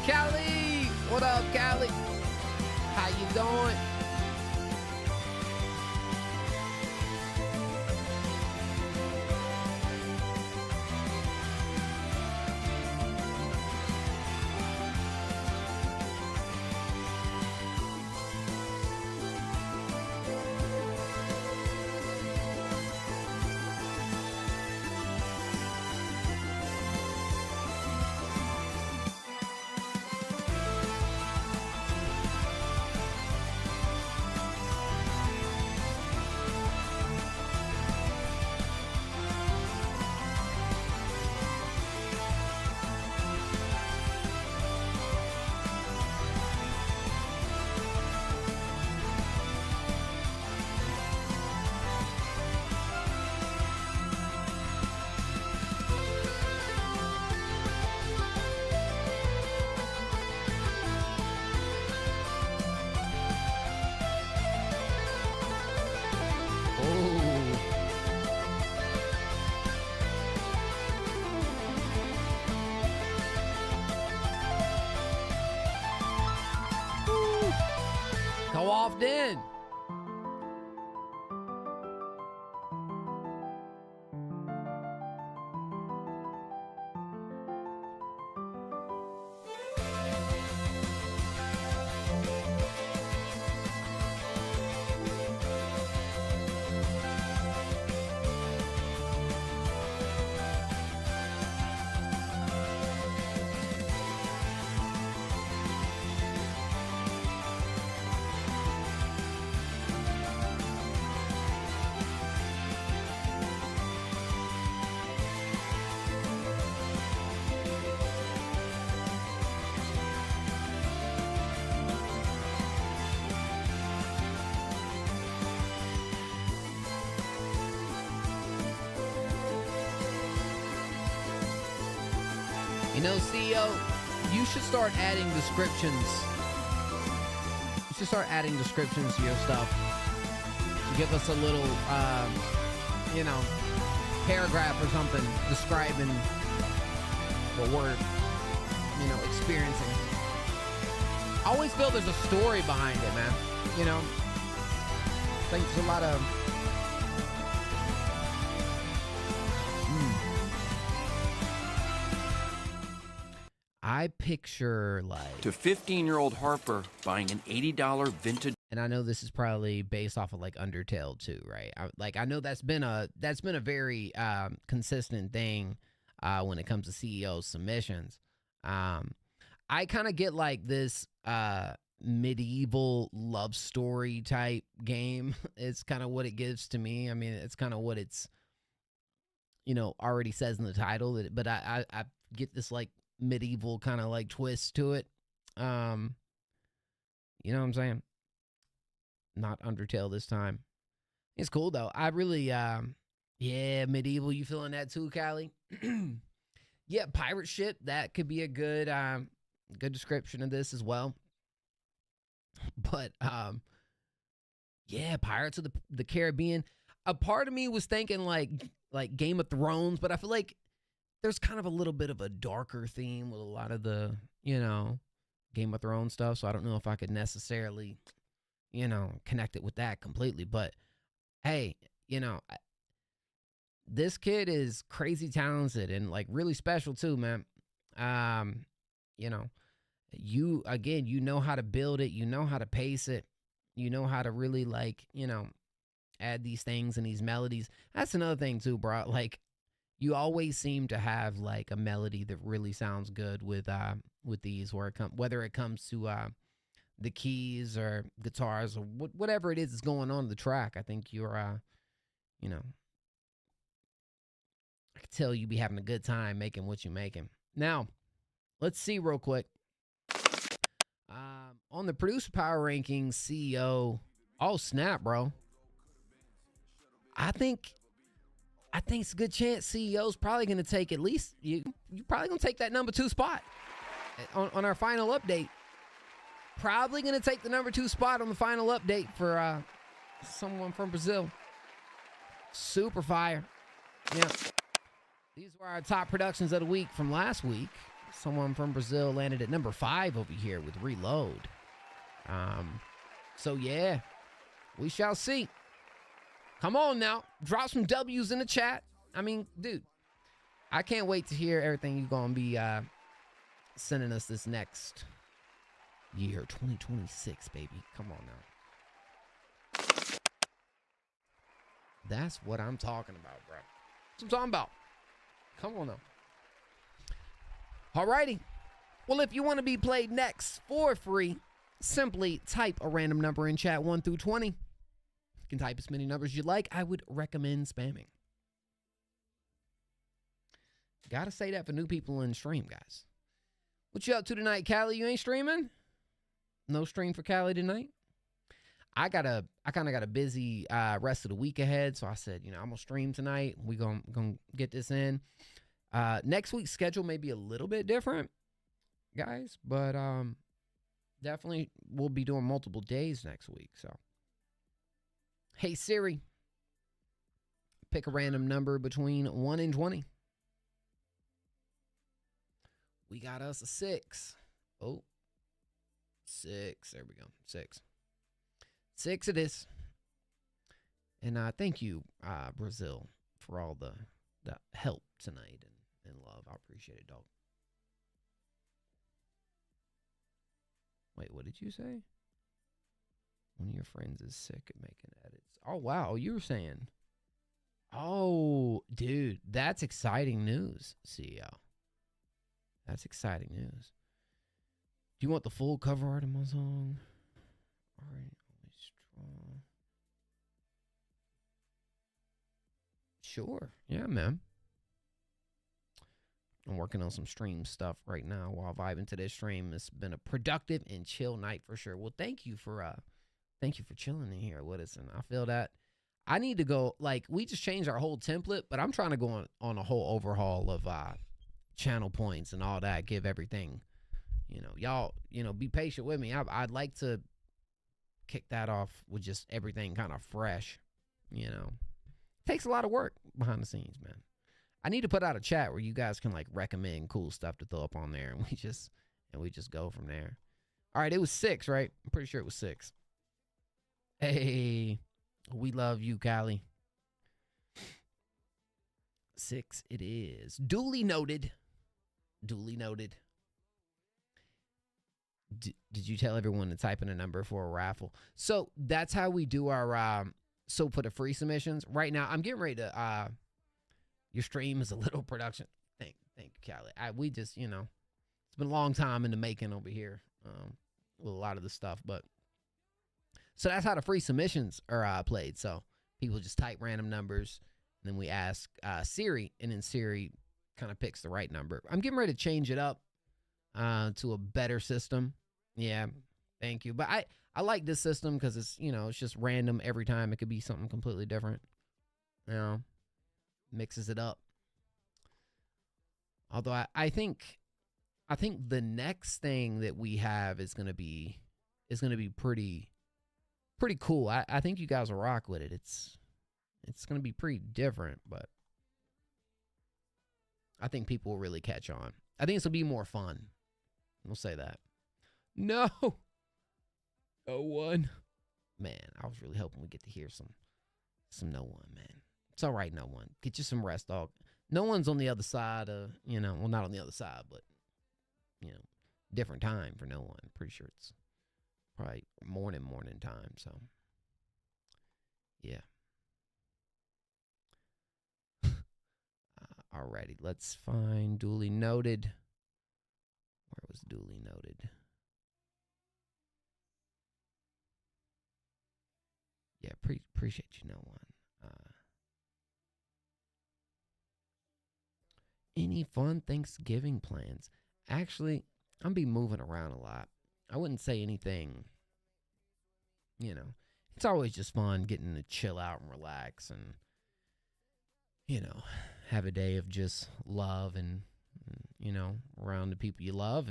Callie, what up, Callie? How you doing? Go off then. You know, CEO, you should start adding descriptions. You should start adding descriptions to your stuff. Give us a little, you know, paragraph or something describing what we're, you know, experiencing. I always feel there's a story behind it, man. You know, I think there's a lot of... I picture like... To 15-year-old Harper buying an $80 vintage... And I know this is probably based off of like Undertale too, right? I know that's been a very consistent thing when it comes to CEO submissions. I kind of get like this medieval love story type game. It's kind of what it gives to me. I mean, it's kind of what it's, you know, already says in the title. But I get this like medieval kind of like twist to it. You know what I'm saying? Not Undertale this time. It's cool though. I really, yeah, medieval. You feeling that too, Callie? Yeah, pirate ship. That could be a good, good description of this as well. But, yeah, Pirates of the Caribbean. A part of me was thinking like Game of Thrones, but I feel like there's kind of a little bit of a darker theme with a lot of the, you know, Game of Thrones stuff. So I don't know if I could necessarily, you know, connect it with that completely. But hey, you know, this kid is crazy talented and like really special too, man. You know, you know how to build it, you know how to pace it, you know how to really like, you know, add these things and these melodies. That's another thing too, bro. Like you always seem to have like a melody that really sounds good with these, whether it comes to the keys or guitars or whatever it is that's going on in the track. I think you're, you know, I can tell you be having a good time making what you're making. Now, let's see real quick. On the producer power rankings, CEO, oh snap, bro. I think it's a good chance CEO's probably going to take at least, you probably going to take that number 2 spot on our final update. Probably going to take the number 2 spot on the final update for someone from Brazil. Super fire. Yeah. These were our top productions of the week from last week. Someone from Brazil landed at number 5 over here with Reload. So yeah, we shall see. Come on now, drop some W's in the chat. I mean, dude, I can't wait to hear everything you're going to be sending us this next year, 2026, baby. Come on now. That's what I'm talking about, bro. That's what I'm talking about. Come on now. Alrighty. Well, if you want to be played next for free, simply type a random number in chat 1 through 20. You can type as many numbers you like. I would recommend spamming. Gotta say that for new people in stream, guys. What you up to tonight, Callie? You ain't streaming? No stream for Callie tonight? I kind of got a busy rest of the week ahead, so I said, you know, I'm gonna stream tonight. We gonna get this in. Next week's schedule may be a little bit different, guys, but definitely we'll be doing multiple days next week. So, hey Siri, pick a random number between 1 and 20. We got us a 6. Oh, 6. There we go. 6. 6 it is. And thank you, Brazil, for all the help tonight and love. I appreciate it, dog. Wait, what did you say? One of your friends is sick at making edits. Oh, wow. You were saying. Oh, dude, that's exciting news, CEO. That's exciting news. Do you want the full cover art of my song? All right. Strong. Sure. Yeah, man. I'm working on some stream stuff right now while vibing to this stream. It's been a productive and chill night for sure. Well, thank you for chilling in here with us. And I feel that I need to go, like, we just changed our whole template, but I'm trying to go on a whole overhaul of channel points and all that. Give everything. You know, y'all, you know, be patient with me. I'd like to kick that off with just everything kind of fresh. You know, takes a lot of work behind the scenes, man. I need to put out a chat where you guys can like recommend cool stuff to throw up on there, and we just go from there. All right, it was 6, right? I'm pretty sure it was 6. Hey, we love you, Callie. 6 it is. Duly noted. Duly noted. Did you tell everyone to type in a number for a raffle? So that's how we do our so for the free submissions. Right now, I'm getting ready to your stream is a little production. Thank you, Callie. We just, you know, it's been a long time in the making over here with a lot of the stuff, but so that's how the free submissions are played. So people just type random numbers, and then we ask Siri, and then Siri kind of picks the right number. I'm getting ready to change it up to a better system. Yeah, thank you. But I like this system because it's, you know, it's just random every time. It could be something completely different. You know, mixes it up. Although I think the next thing that we have is gonna be pretty cool. I think you guys will rock with it. It's gonna be pretty different, but I think people will really catch on. I think this will be more fun. We'll say that. No. No one. Man, I was really hoping we get to hear some no one, man. It's all right, no one. Get you some rest, dog. No one's on the other side of, you know, well, not on the other side, but, you know, different time for no one. Pretty sure it's probably morning time, so. Yeah. Alrighty, let's find duly noted. Where was duly noted? Yeah, appreciate you, no one. Any fun Thanksgiving plans? Actually, I'm be moving around a lot. I wouldn't say anything, you know. It's always just fun getting to chill out and relax and, you know, have a day of just love and you know, around the people you love,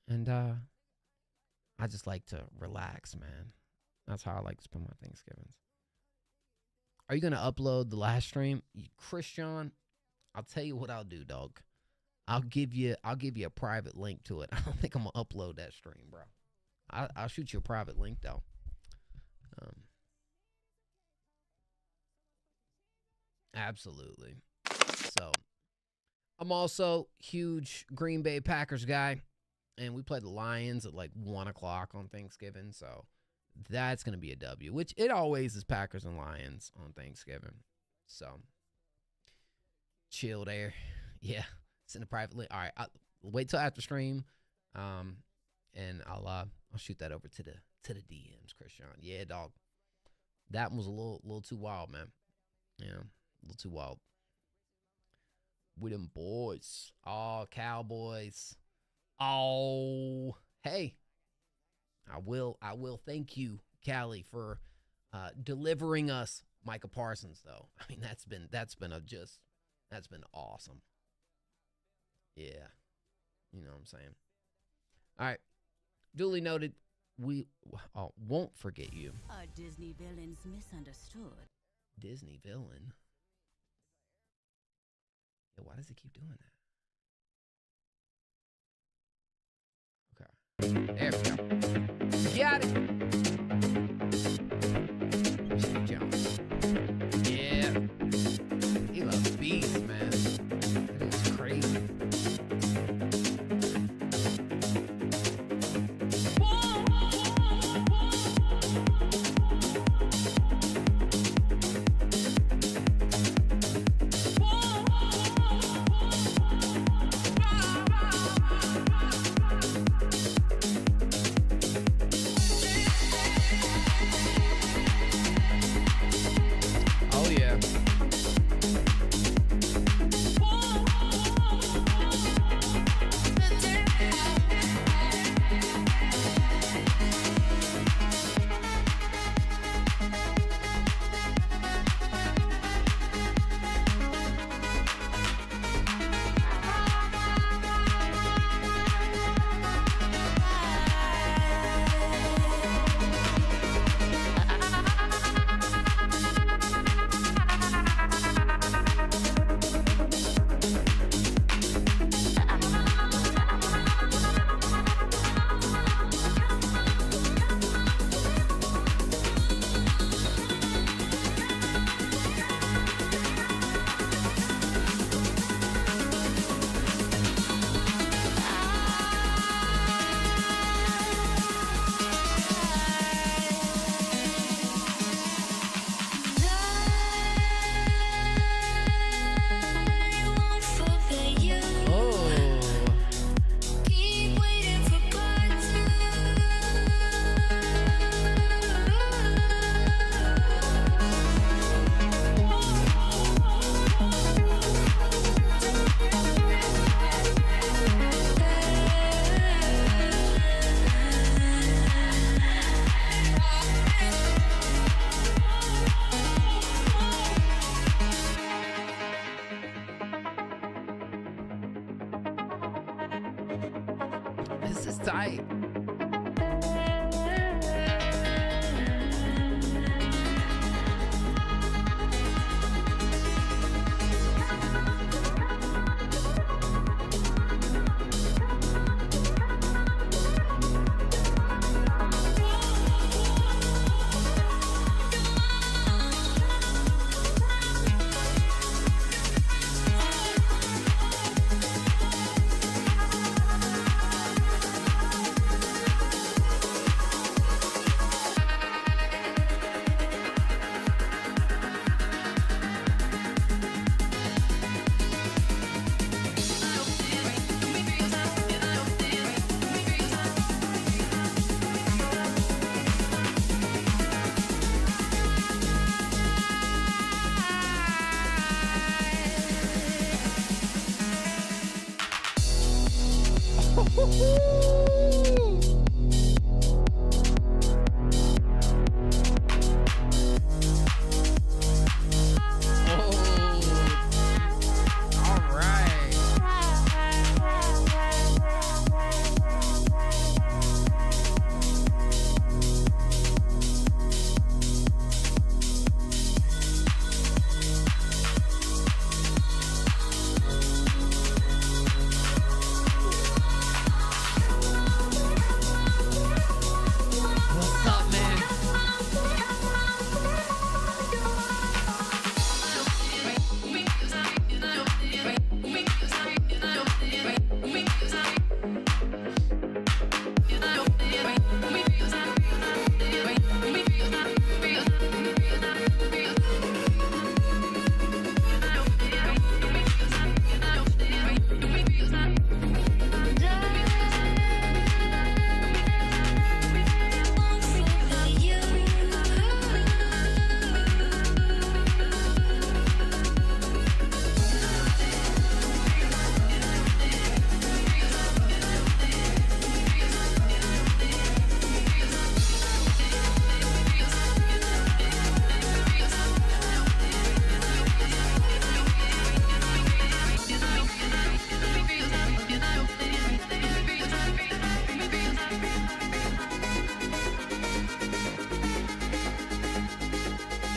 and I just like to relax, man. That's how I like to spend my Thanksgivings. Are you gonna upload the last stream, Christian? I'll tell you what I'll do, dog. I'll give you a private link to it. I don't think I'm gonna upload that stream, bro. I'll shoot you a private link though. Absolutely. So, I'm also huge Green Bay Packers guy, and we play the Lions at like 1 o'clock on Thanksgiving, so that's going to be a W, which it always is Packers and Lions on Thanksgiving. So, chill there. Yeah, send a private link. All right, I'll wait till after stream, and I'll shoot that over to the DMs, Christian. Yeah, dog. That one was a little too wild, man. Yeah, a little too wild. With them boys. Oh, Cowboys. Oh, hey. I will thank you, Callie, for delivering us Micah Parsons, though. I mean, that's been awesome. Yeah. You know what I'm saying? All right. Duly noted. We won't forget you. A Disney villain's misunderstood. Disney villain? Yeah, why does it keep doing that? Okay. There we go. Got it. Steve Jones. Yeah. He loves beats, man. It's crazy. This is tight.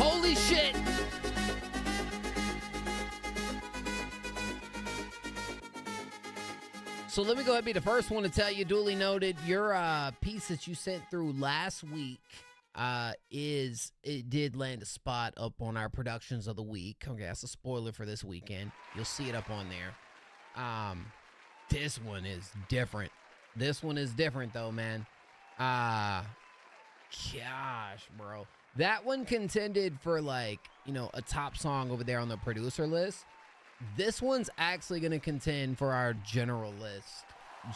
Holy shit! So let me go ahead and be the first one to tell you, duly noted, your piece that you sent through last week it did land a spot up on our productions of the week. Okay, that's a spoiler for this weekend. You'll see it up on there. This one is different. This one is different though, man. Gosh, bro. That one contended for, like, you know, a top song over there on the producer list. This one's actually going to contend for our general list,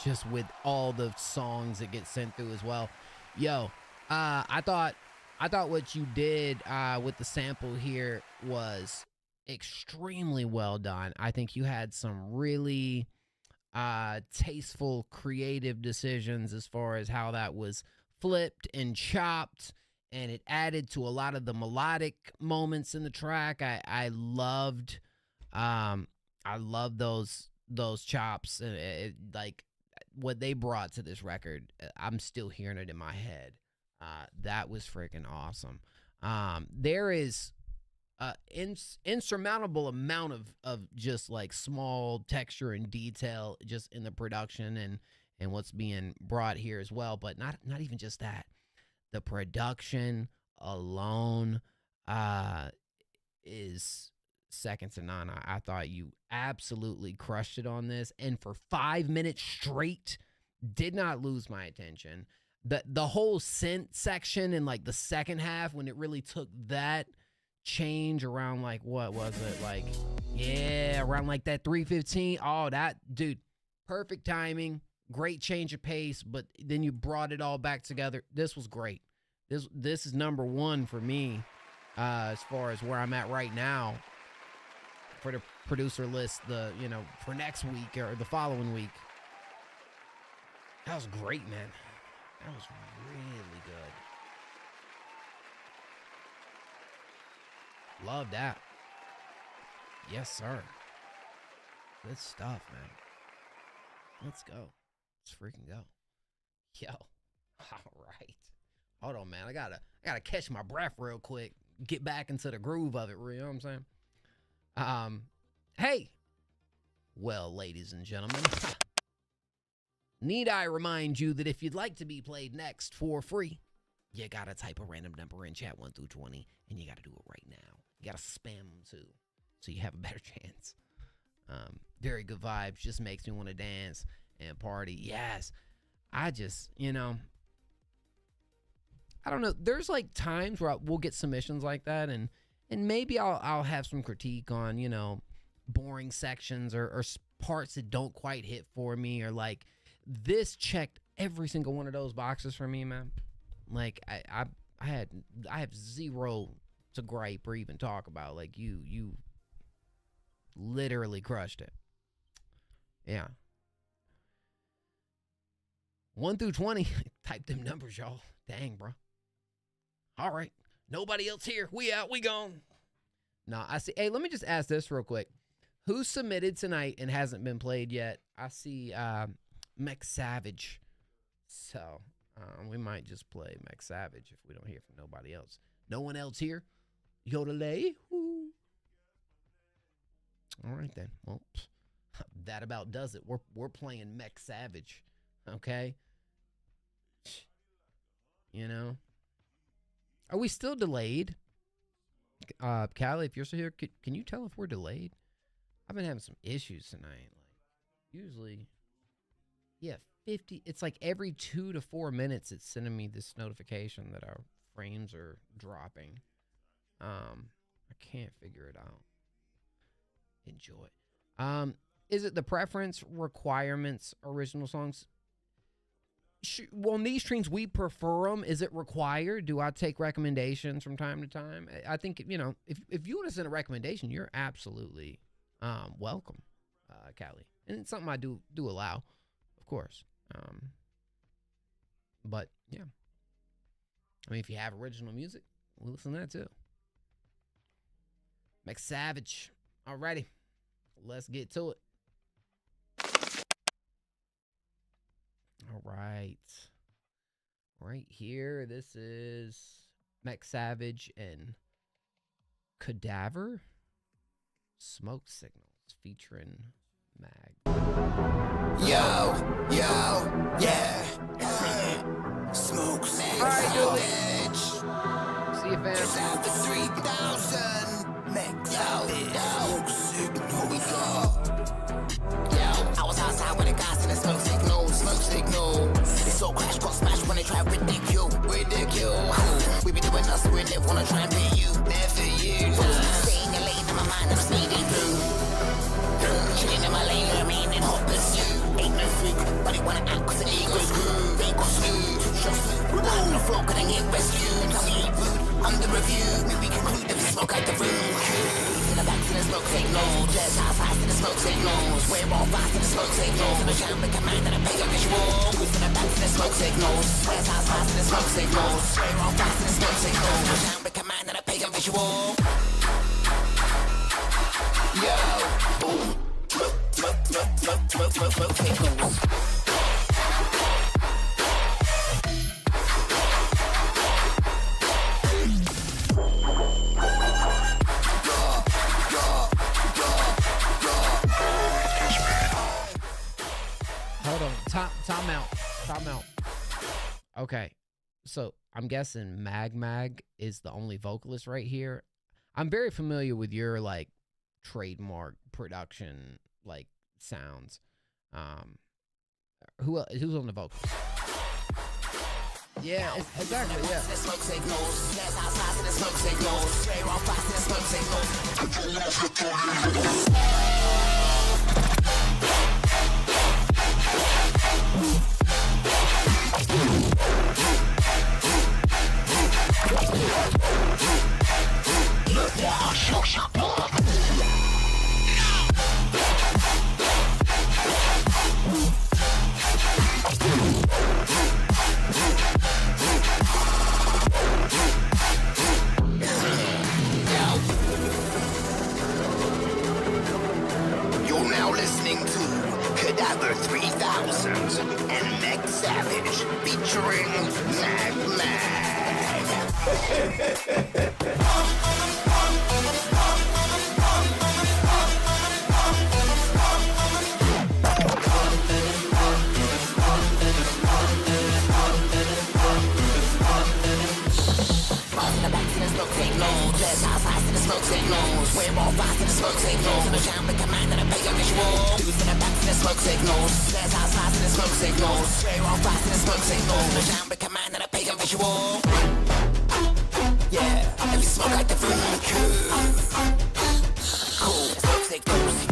just with all the songs that get sent through as well. Yo, I thought what you did with the sample here was extremely well done. I think you had some really tasteful, creative decisions as far as how that was flipped and chopped. And it added to a lot of the melodic moments in the track. I loved those chops, like what they brought to this record. I'm still hearing it in my head. That was freaking awesome. There is insurmountable amount of just like small texture and detail just in the production and what's being brought here as well. But not even just that. The production alone is second to none. I thought you absolutely crushed it on this. And for 5 minutes straight, did not lose my attention. The whole synth section in like the second half, when it really took that change around, like, what was it? Like, yeah, around like that 3:15. Oh, that, dude, perfect timing. Great change of pace, but then you brought it all back together. This was great. This is number one for me as far as where I'm at right now for the producer list, for next week or the following week. That was great, man. That was really good. Love that. Yes, sir. Good stuff, man. Let's go. Let's freaking go. Yo. All right. Hold on, man. I gotta catch my breath real quick. Get back into the groove of it, you know what I'm saying? Hey. Well, ladies and gentlemen, need I remind you that if you'd like to be played next for free, you gotta type a random number in chat 1 through 20, and you gotta do it right now. You gotta spam them too, so you have a better chance. Very good vibes, just makes me want to dance and party. Yes, I just, I don't know. There's like times where we'll get submissions like that, and maybe I'll have some critique on, boring sections or parts that don't quite hit for me, or like this checked every single one of those boxes for me, man. Like I have zero to gripe or even talk about. Like you literally crushed it. Yeah. 1 through 20. Type them numbers, y'all. Dang, bro. All right. Nobody else here. We out. We gone. No, I see. Hey, let me just ask this real quick. Who submitted tonight and hasn't been played yet? I see Mech Savage. So we might just play Mech Savage if we don't hear from nobody else. No one else here? Yodelay? Woo. All right, then. Well, that about does it. We're playing Mech Savage. Okay? Are we still delayed? Callie, if you're still here, can you tell if we're delayed? I've been having some issues tonight. Like, usually, yeah, 50. It's like every 2 to 4 minutes, it's sending me this notification that our frames are dropping. I can't figure it out. Enjoy. Is it the preference, requirements, original songs? Well, on these streams, we prefer them. Is it required? Do I take recommendations from time to time? I think, if you want to send a recommendation, you're absolutely welcome, Callie. And it's something I do allow, of course. But, yeah. I mean, if you have original music, we'll listen to that, too. Mech Savage. Alrighty. Let's get to it. All right. Right here, this is Mech Savage and Cadaver. Smoke Signals featuring Mag. Yo, yeah. Smoke Savage. See you, fam. Just after 3,000. Mech Savage. Smoke Signal. We go. I was outside with the guys in the smoke signal. It's so crash, got smashed when they try ridicule. We be doing us, we never wanna try and be you. Never you. Stay in your lane, in my mind, I'm speeding through. Chilling in my lane, remaining hot pursuit. Ain't no freak, but they wanna act cause the ego's grew. They got smooth, on the floor, couldn't get rescued. Tell me ain't rude, under review. Maybe we conclude that we smoke out the room. In the back to the smoke signals, just outside to the smoke signals. We're all fast to the smoke signals. In the jam, the command and a bigger visual. In the back to the smoke signals, where's outside to the smoke signals. We're all fast to the smoke signals. In the jam, the command and a bigger visual. Yo, boom, smoke signals. Hold on. Time out. Okay. So I'm guessing Mag is the only vocalist right here. I'm very familiar with your like trademark production like sounds. Who's on the vocals? Yeah, exactly. Yeah. You're now listening to Cadaver 3000. Thousands and Meg Savage featuring Smoke signals, let's outside to the smoke signals. We're all fast to the smoke signals. The jam the command and the pay of visual. Dudes in the back to the smoke signals. Let's outside to the smoke signals. We're all fast to the smoke signals. The jam the command and the pay of visual. Yeah, if you smoke like the food, cool. Smoke signals.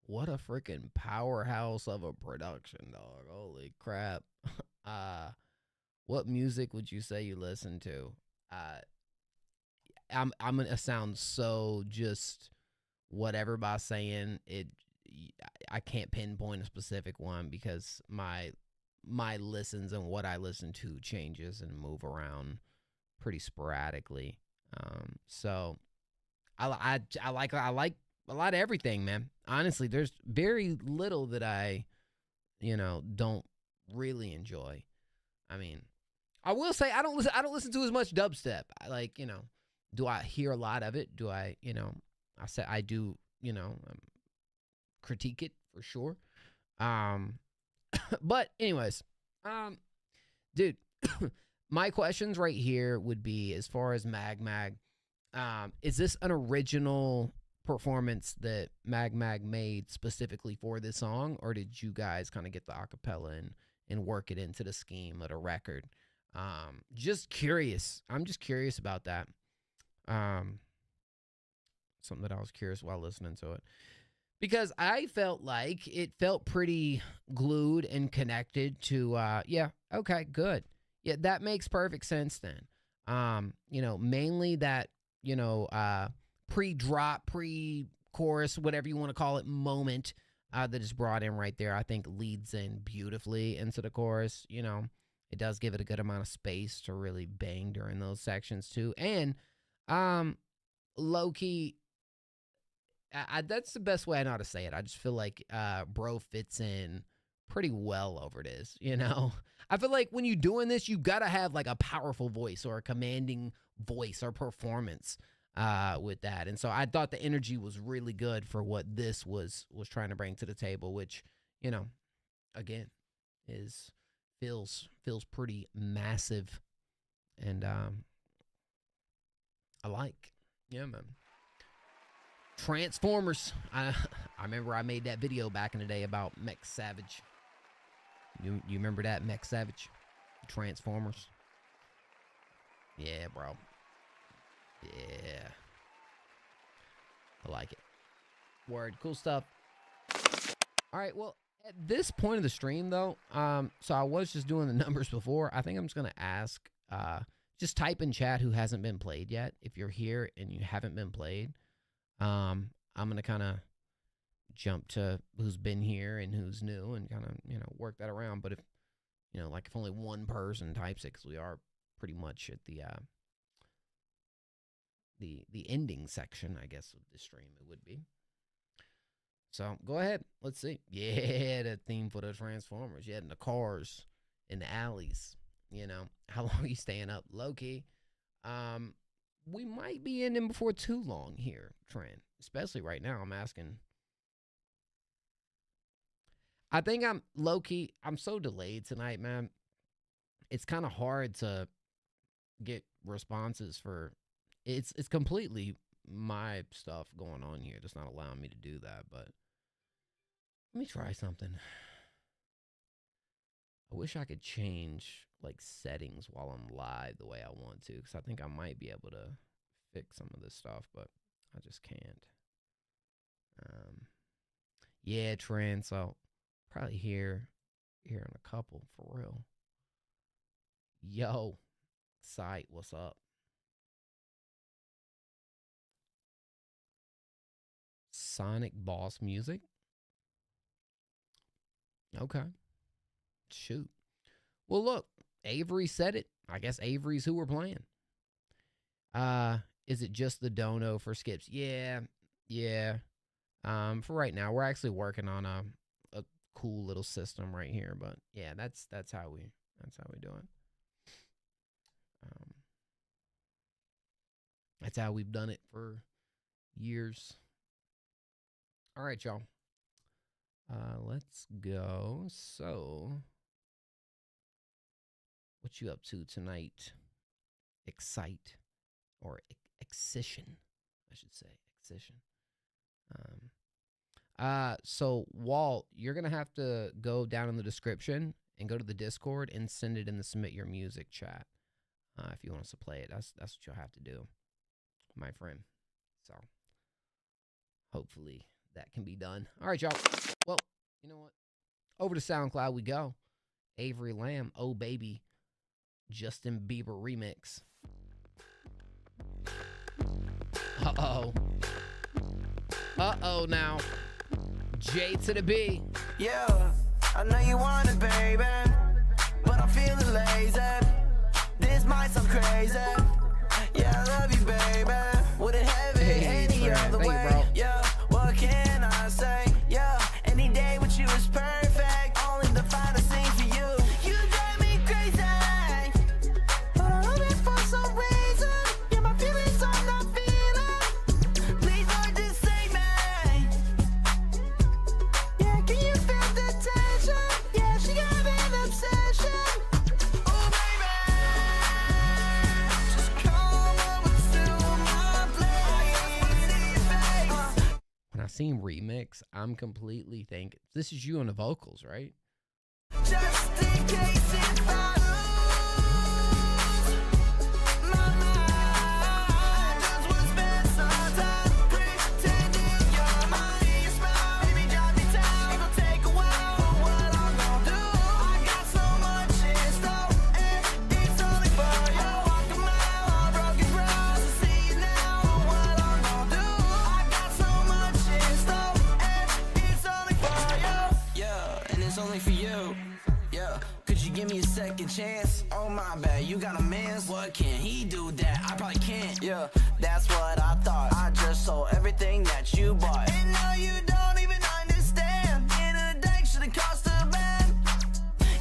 What a freaking powerhouse of a production, dog. Holy crap. What music would you say you listen to? I'm gonna sound so just whatever by saying it. I can't pinpoint a specific one because my listens and what I listen to changes and move around pretty sporadically. So I like a lot of everything, man. Honestly, there's very little that I, don't really enjoy. I mean, I will say I don't listen to as much dubstep. I like, do I hear a lot of it? Do I, I do, critique it for sure. But anyways, dude, my questions right here would be, as far as Mag, is this an original performance that Mag made specifically for this song, or did you guys kind of get the acapella and work it into the scheme of the record? Just curious. I'm just curious about that. Something that I was curious while listening to it, because I felt like it felt pretty glued and connected to, yeah, okay, good. Yeah, that makes perfect sense then. Mainly that, pre-drop, pre-chorus, whatever you want to call it, moment that is brought in right there, I think leads in beautifully into the chorus. It does give it a good amount of space to really bang during those sections too. And low-key, that's the best way I know how to say it. I just feel like bro fits in pretty well over this, I feel like when you're doing this, you got to have like a powerful voice or a commanding voice or performance with that. And so I thought the energy was really good for what this was trying to bring to the table, which, again, feels pretty massive. And I like. Yeah, man. Transformers. I remember I made that video back in the day about Mech Savage. You remember that, Mech Savage? Transformers. Yeah, bro. Yeah. I like it. Word. Cool stuff. All right, well, at this point of the stream, though, so I was just doing the numbers before. I think I'm just going to ask, just type in chat who hasn't been played yet. If you're here and you haven't been played, I'm going to kind of jump to who's been here and who's new and kind of, work that around. But if, if only one person types it, because we are pretty much at the ending section, I guess, of the stream, it would be. So go ahead. Let's see. Yeah, that theme for the Transformers. Yeah, in the cars, in the alleys. How long are you staying up? Low-key. We might be ending before too long here, Trent. Especially right now, I'm asking. I think I'm low-key. I'm so delayed tonight, man. It's kind of hard to get responses for. It's completely my stuff going on here that's not allowing me to do that. But let me try something. I wish I could change like settings while I'm live the way I want to, because I think I might be able to fix some of this stuff, but I just can't. Yeah, Trent, so probably here in a couple, for real. Yo, Sight, what's up? Sonic Boss Music. Okay. Shoot. Well, look, Avery said it. I guess Avery's who we're playing. Is it just the dono for skips? Yeah. For right now, we're actually working on a cool little system right here, but yeah, that's how we do it. That's how we've done it for years. All right, y'all. Let's go. So, what you up to tonight? Excite or excision, I should say. Excision. So Walt, you're gonna have to go down in the description and go to the Discord and send it in the submit your music chat. If you want us to play it, that's what you'll have to do, my friend. So hopefully that can be done. All right, y'all. Well, you know what? Over to SoundCloud we go. Avery Lamb, Oh Baby, Justin Bieber remix. Uh-oh now. J to the B. Yeah, I know you want it, baby, but I'm feeling lazy. This might sound crazy. Yeah, I love you, baby. Wouldn't have it any other way. Yeah, what can I say? Yeah, any day with you is perfect. Only the finest thing for you. You drive me crazy, but I love it for some reason. Yeah, my feelings are not feeling. Please don't just say me. Yeah, can you feel the tension? Yeah, she got an obsession. Oh baby, just come over to my place. When I seen remix, I'm completely thinking this is you on the vocals, right? Just in case if I lose my mind, just wanna spend some time pretending you're mine. Your smile, baby, drive me down. It gon' take a while, but what I'm gon' do? I got so much in store, and it's only for you. I walk a mile on broken ground to see you now. But what I'm gon' do? I got so much in store, and it's only for you. Yeah, and it's only for you. Yeah, could you give me a second chance? Oh my bad, you got a man's. What can he do that I probably can't? Yeah, that's what I thought. I just sold everything that you bought, and now you don't even understand. In a day should've cost a band.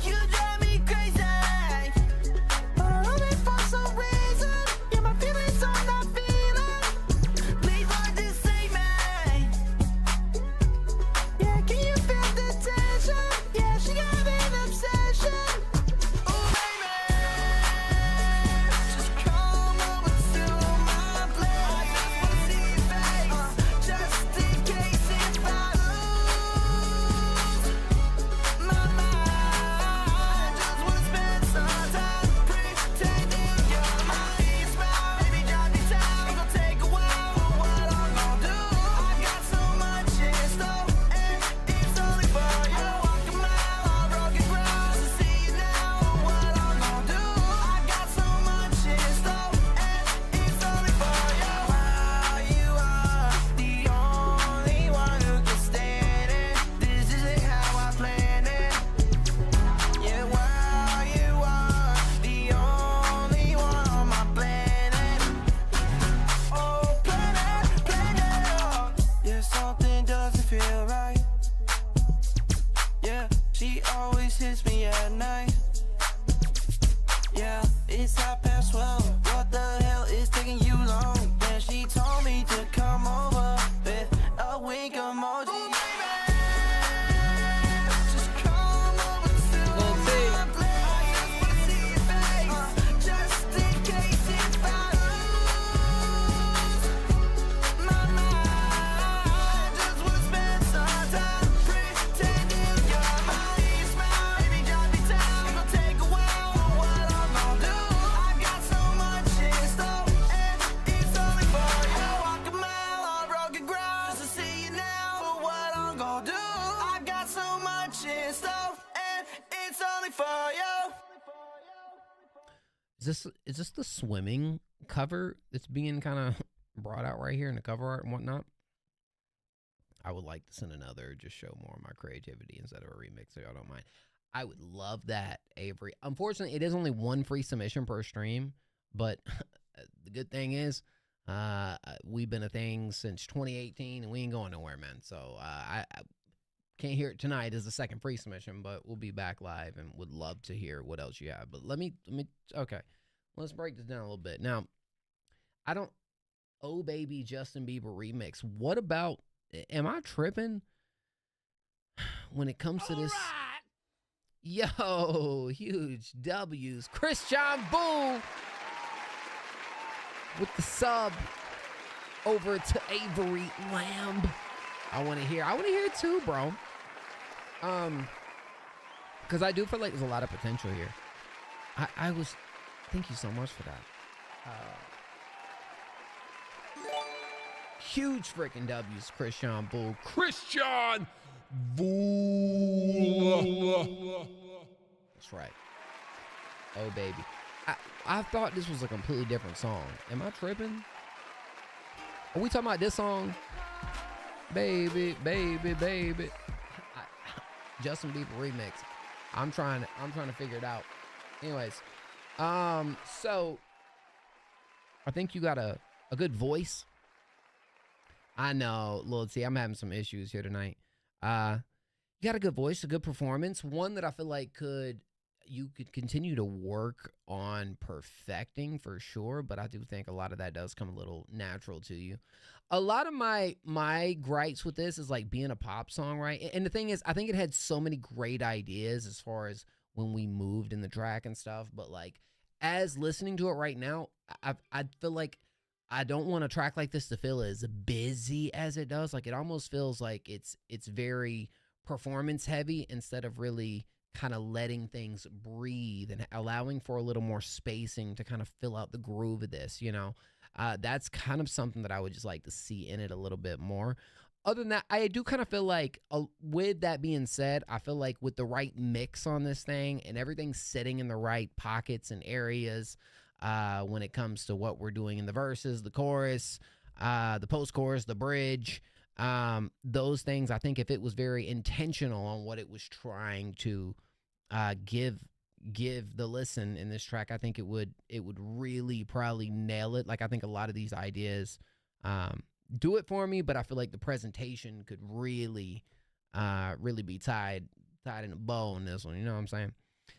You drive me crazy, but I love it for some reason. Yeah, my feelings are not feeling. Please don't just say me. Yeah, can you feel the tension? Yeah, she got an obsession. Oh baby, just come over to my place. I just wanna see your face, just in case if I Is this the swimming cover that's being kind of brought out right here in the cover art and whatnot? I would like to send another, just show more of my creativity instead of a remix, so y'all don't mind. I would love that, Avery. Unfortunately, it is only one free submission per stream, but the good thing is we've been a thing since 2018, and we ain't going nowhere, man. So I can't hear it tonight as the second free submission, but we'll be back live and would love to hear what else you have. But okay, let's break this down a little bit. Now, Oh Baby Justin Bieber remix. What about, am I tripping when it comes to this? Yo, huge W's. Christian Bull with the sub over to Avery Lamb. I want to hear it too, bro. Because I do feel like there's a lot of potential here. Thank you so much for that. Huge freaking W's, Christian Bull. Christian Bull. That's right. Oh, baby. I thought this was a completely different song. Am I tripping? Are we talking about this song? Baby, baby, baby. Justin Bieber remix. I'm trying to figure it out. Anyways, so I think you got a good voice. I know, Lil T, I'm having some issues here tonight. You got a good voice, a good performance, one that I feel like you could continue to work on perfecting for sure, but I do think a lot of that does come a little natural to you. A lot of my gripes with this is like being a pop song, right? And the thing is, I think it had so many great ideas as far as when we moved in the track and stuff, but like as listening to it right now, I feel like I don't want a track like this to feel as busy as it does. Like it almost feels like it's very performance heavy instead of really kind of letting things breathe and allowing for a little more spacing to kind of fill out the groove of this, you know. That's kind of something that I would just like to see in it a little bit more. Other than that, I do kind of feel like, with that being said, I feel like with the right mix on this thing and everything sitting in the right pockets and areas when it comes to what we're doing in the verses, the chorus, the post-chorus, the bridge, those things, I think if it was very intentional on what it was trying to give the listen in this track, I think it would really probably nail it. Like I think a lot of these ideas do it for me, but I feel like the presentation could really be tied in a bow on this one. You know what I'm saying?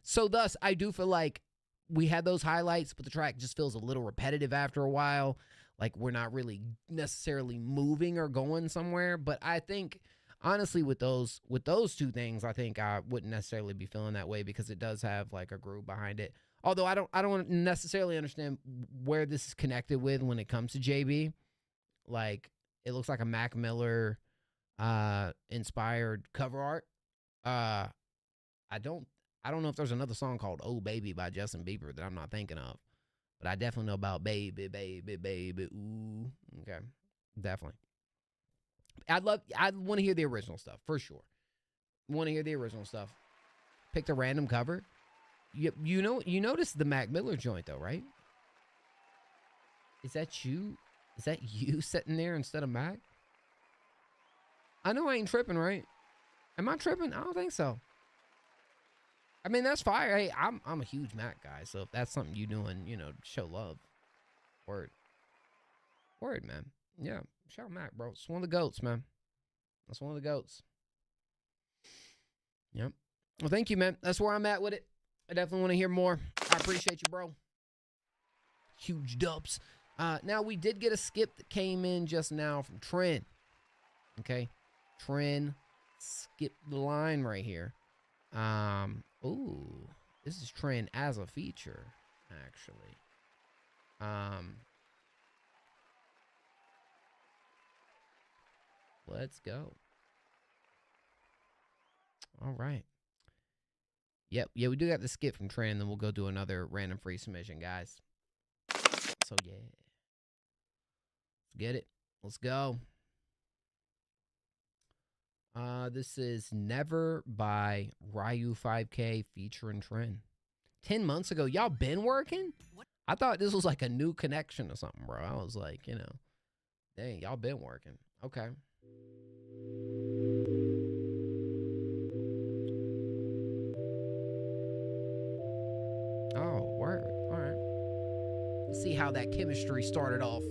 So thus, I do feel like we had those highlights, but the track just feels a little repetitive after a while. Like we're not really necessarily moving or going somewhere. But I think honestly, with those two things, I think I wouldn't necessarily be feeling that way because it does have like a groove behind it. Although I don't necessarily understand where this is connected with when it comes to JB. Like it looks like a Mac Miller inspired cover art. I don't know if there's another song called "Oh Baby" by Justin Bieber that I'm not thinking of, but I definitely know about "Baby, Baby, Baby." Ooh, okay, definitely. I want to hear the original stuff for sure. Want to hear the original stuff. Picked a random cover. You noticed the Mac Miller joint though, right? Is that you? Is that you sitting there instead of Mac? I know I ain't tripping, right? Am I tripping? I don't think so. I mean, that's fire. Hey, I'm a huge Mac guy, so if that's something you doing, show love. Word, man. Yeah, shout Mac, bro. It's one of the goats, man. That's one of the goats. Yep. Well, thank you, man. That's where I'm at with it. I definitely want to hear more. I appreciate you, bro. Huge dubs. Now, we did get a skip that came in just now from Tren. Okay. Tren skipped the line right here. Ooh. This is Tren as a feature, actually. Let's go. All right. Yep. Yeah, we do got the skip from Tren, then we'll go do another random free submission, guys. So, yeah. Let's get it. Let's go. This is Never by Ryu 5K featuring Tren. 10 months ago. Y'all been working? I thought this was like a new connection or something, bro. I was like, you know, dang, y'all been working. Okay. Oh, word. All right. Let's see how that chemistry started off.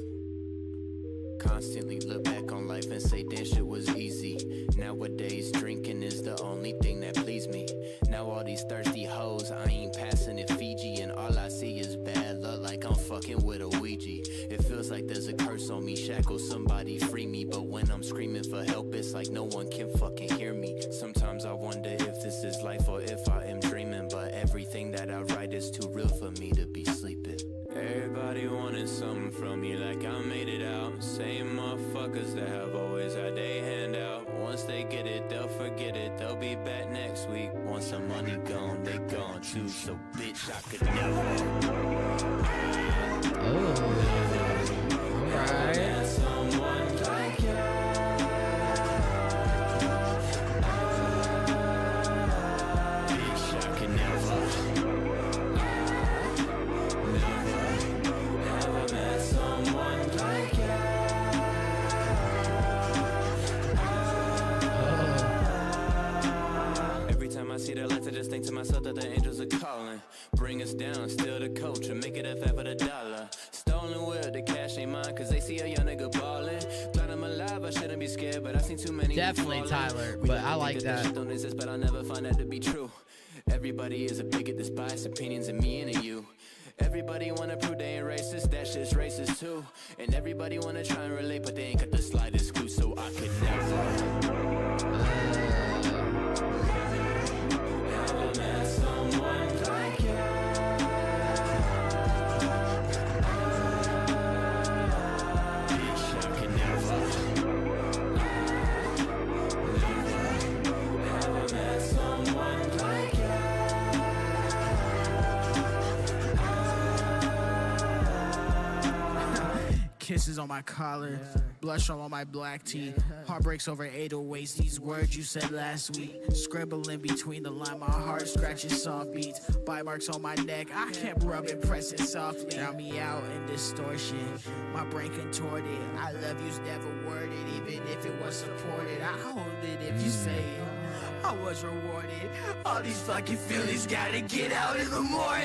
Constantly look back on life and say that shit was easy. Nowadays, drinking is the only thing that please me. Now all these thirsty hoes, I ain't passing it Fiji. And all I see is bad luck, like I'm fucking with a Ouija. It feels like there's a curse on me, shackle, somebody free me. But when I'm screaming for help, it's like no one can fucking hear me. Sometimes I wonder if this is life or if I am dreaming. But everything that I write is too real for me to be sleeping. Everybody wanted something from me, like I made it out. Same motherfuckers that have always had their hand out. Once they get it, they'll forget it. They'll be back next week. Once the money gone, they gone too. So bitch, I could never. Oh, alright. Someone like you. Bitch, I could never. I see the lights, I just think to myself that the angels are calling. Bring us down, steal the culture, make it a fat for the dollar. Stolen will, the cash ain't mine, cause they see a young nigga ballin'. Glad I'm alive, I shouldn't be scared, but I seen too many. Definitely Tyler, but I like that. Shit don't exist, but I'll never find that to be true. Everybody is a bigot, there's biased opinions in me and in you. Everybody wanna prove they ain't racist, that shit's racist too. And everybody wanna try and relate, but they ain't got the slightest clue, so I could never. Someone like you. Bitch, I could never. Never met someone like you. Kisses on my collar, blush all on my black tee. Heartbreaks over 808s, these words you said last week. Scribbling between the line, my heart scratches soft beats. Bite marks on my neck, I kept rubbing, pressing softly. Drown me out in distortion, my brain contorted. I love you's never worded, even if it was supported. I hold it if you say it, I was rewarded. All these fucking feelings gotta get out in the morning.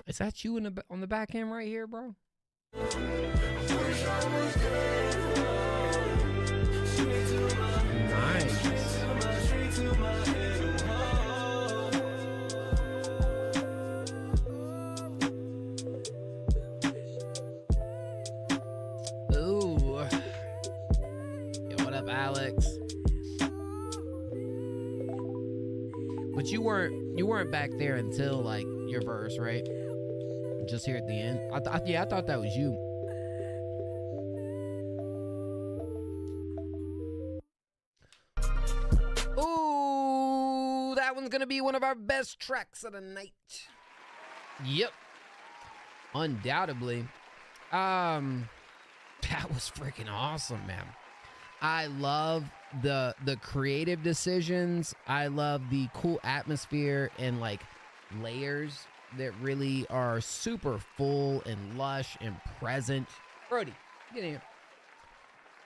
Is that you in the on the back end right here, bro? Nice. Ooh. Yo, what up, Alex? But you weren't back there until like your verse, right? Just here at the end. I thought that was you. Ooh, that one's gonna be one of our best tracks of the night. Yep, undoubtedly. That was freaking awesome, man. I love the creative decisions. I love the cool atmosphere and like layers that really are super full and lush and present. Brody, get in here.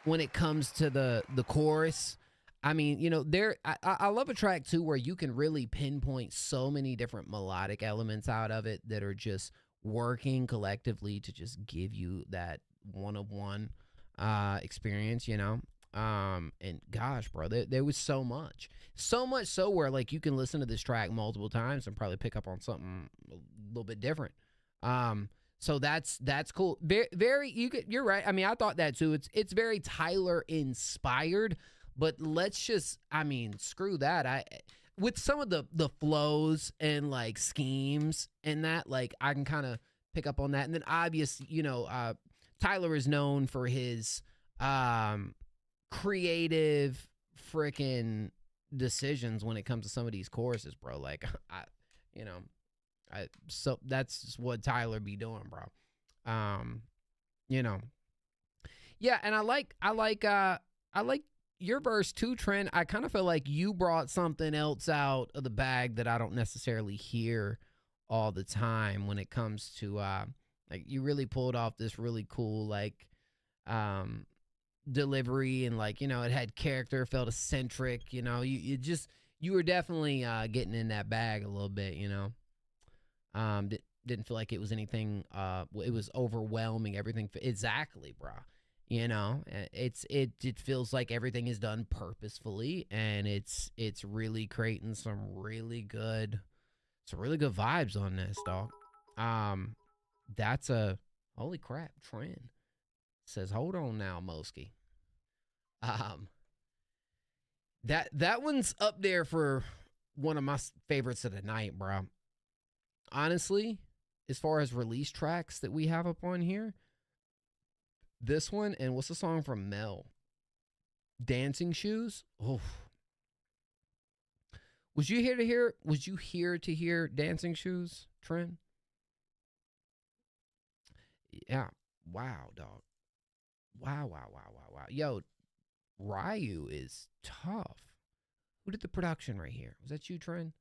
When it comes to the chorus, I mean, you know, I love a track too where you can really pinpoint so many different melodic elements out of it that are just working collectively to just give you that one-of-one experience, you know. And gosh, bro, there was so much so where like you can listen to this track multiple times and probably pick up on something a little bit different. So that's cool. You're right. I mean, I thought that too. It's very Tyler inspired, but let's just, I mean, screw that. With some of the flows and like schemes and that, like I can kind of pick up on that. And then obviously, Tyler is known for his creative freaking decisions when it comes to some of these choruses, bro. Like so that's just what Tyler be doing, bro. Yeah, and I like your verse too, Trent. I kind of feel like you brought something else out of the bag that I don't necessarily hear all the time when it comes to like you really pulled off this really cool like delivery, and like, it had character, felt eccentric, you were definitely getting in that bag a little bit, didn't feel like it was anything it was overwhelming, everything exactly, bro. It feels like everything is done purposefully, and it's really creating some really good vibes on this, dog. That's a holy crap. Trend says, hold on now, Moski. That one's up there for one of my favorites of the night, bro. Honestly, as far as release tracks that we have up on here, this one, and what's the song from Mel? Dancing Shoes? Oh. Was you here to hear Dancing Shoes, Trent? Yeah. Wow, dog. Wow. Yo, Ryu is tough. Who did the production right here? Was that you, Trent?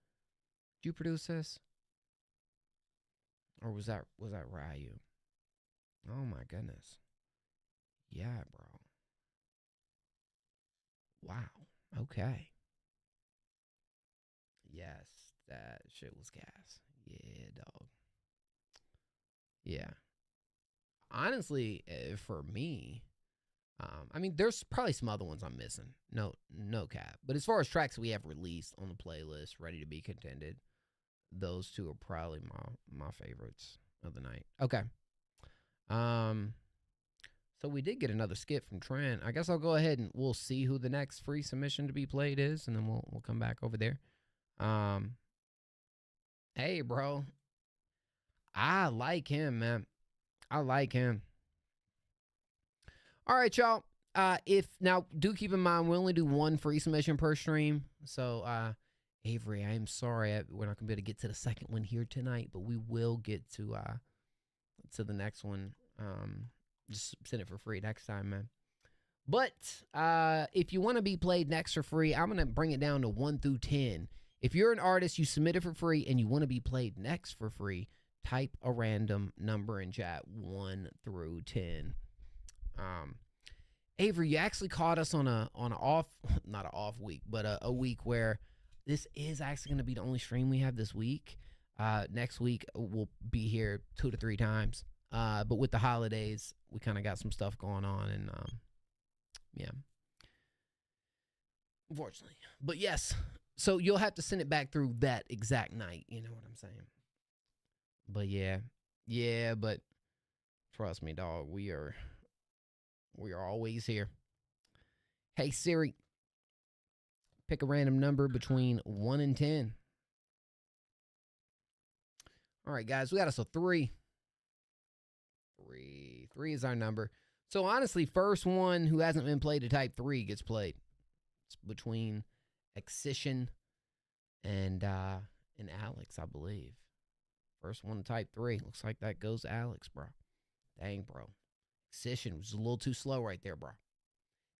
Did you produce this? Or was that Ryu? Oh my goodness. Yeah, bro. Wow. Okay. Yes, that shit was gas. Yeah, dog. Yeah. Honestly, for me, I mean, there's probably some other ones I'm missing. No cap. But as far as tracks we have released on the playlist, ready to be contended, those two are probably my favorites of the night. Okay. So we did get another skit from Trent. I guess I'll go ahead and we'll see who the next free submission to be played is, and then we'll come back over there. Hey, bro. I like him, man. I like him. All right, y'all. Now do keep in mind we only do one free submission per stream. So Avery, I am sorry we're not gonna be able to get to the second one here tonight, but we will get to the next one. Just send it for free next time, man. But if you want to be played next for free, I'm gonna bring it down to 1 through 10. If you're an artist, you submit it for free, and you want to be played next for free, type a random number in chat, 1 through 10. Avery, you actually caught us on not an off week, but a week where this is actually going to be the only stream we have this week. Next week we'll be here 2 to 3 times. But with the holidays, we kind of got some stuff going on, and yeah, unfortunately. But yes, so you'll have to send it back through that exact night. You know what I'm saying? But yeah, but trust me, dog, we are always here. Hey Siri, pick a random number between 1 and 10. All right, guys, we got us a 3. 3 is our number. So honestly, first one who hasn't been played to type 3 gets played. It's between Excision and Alex, I believe. First one to type 3. Looks like that goes to Alex, bro. Dang, bro. Excision was a little too slow right there, bro.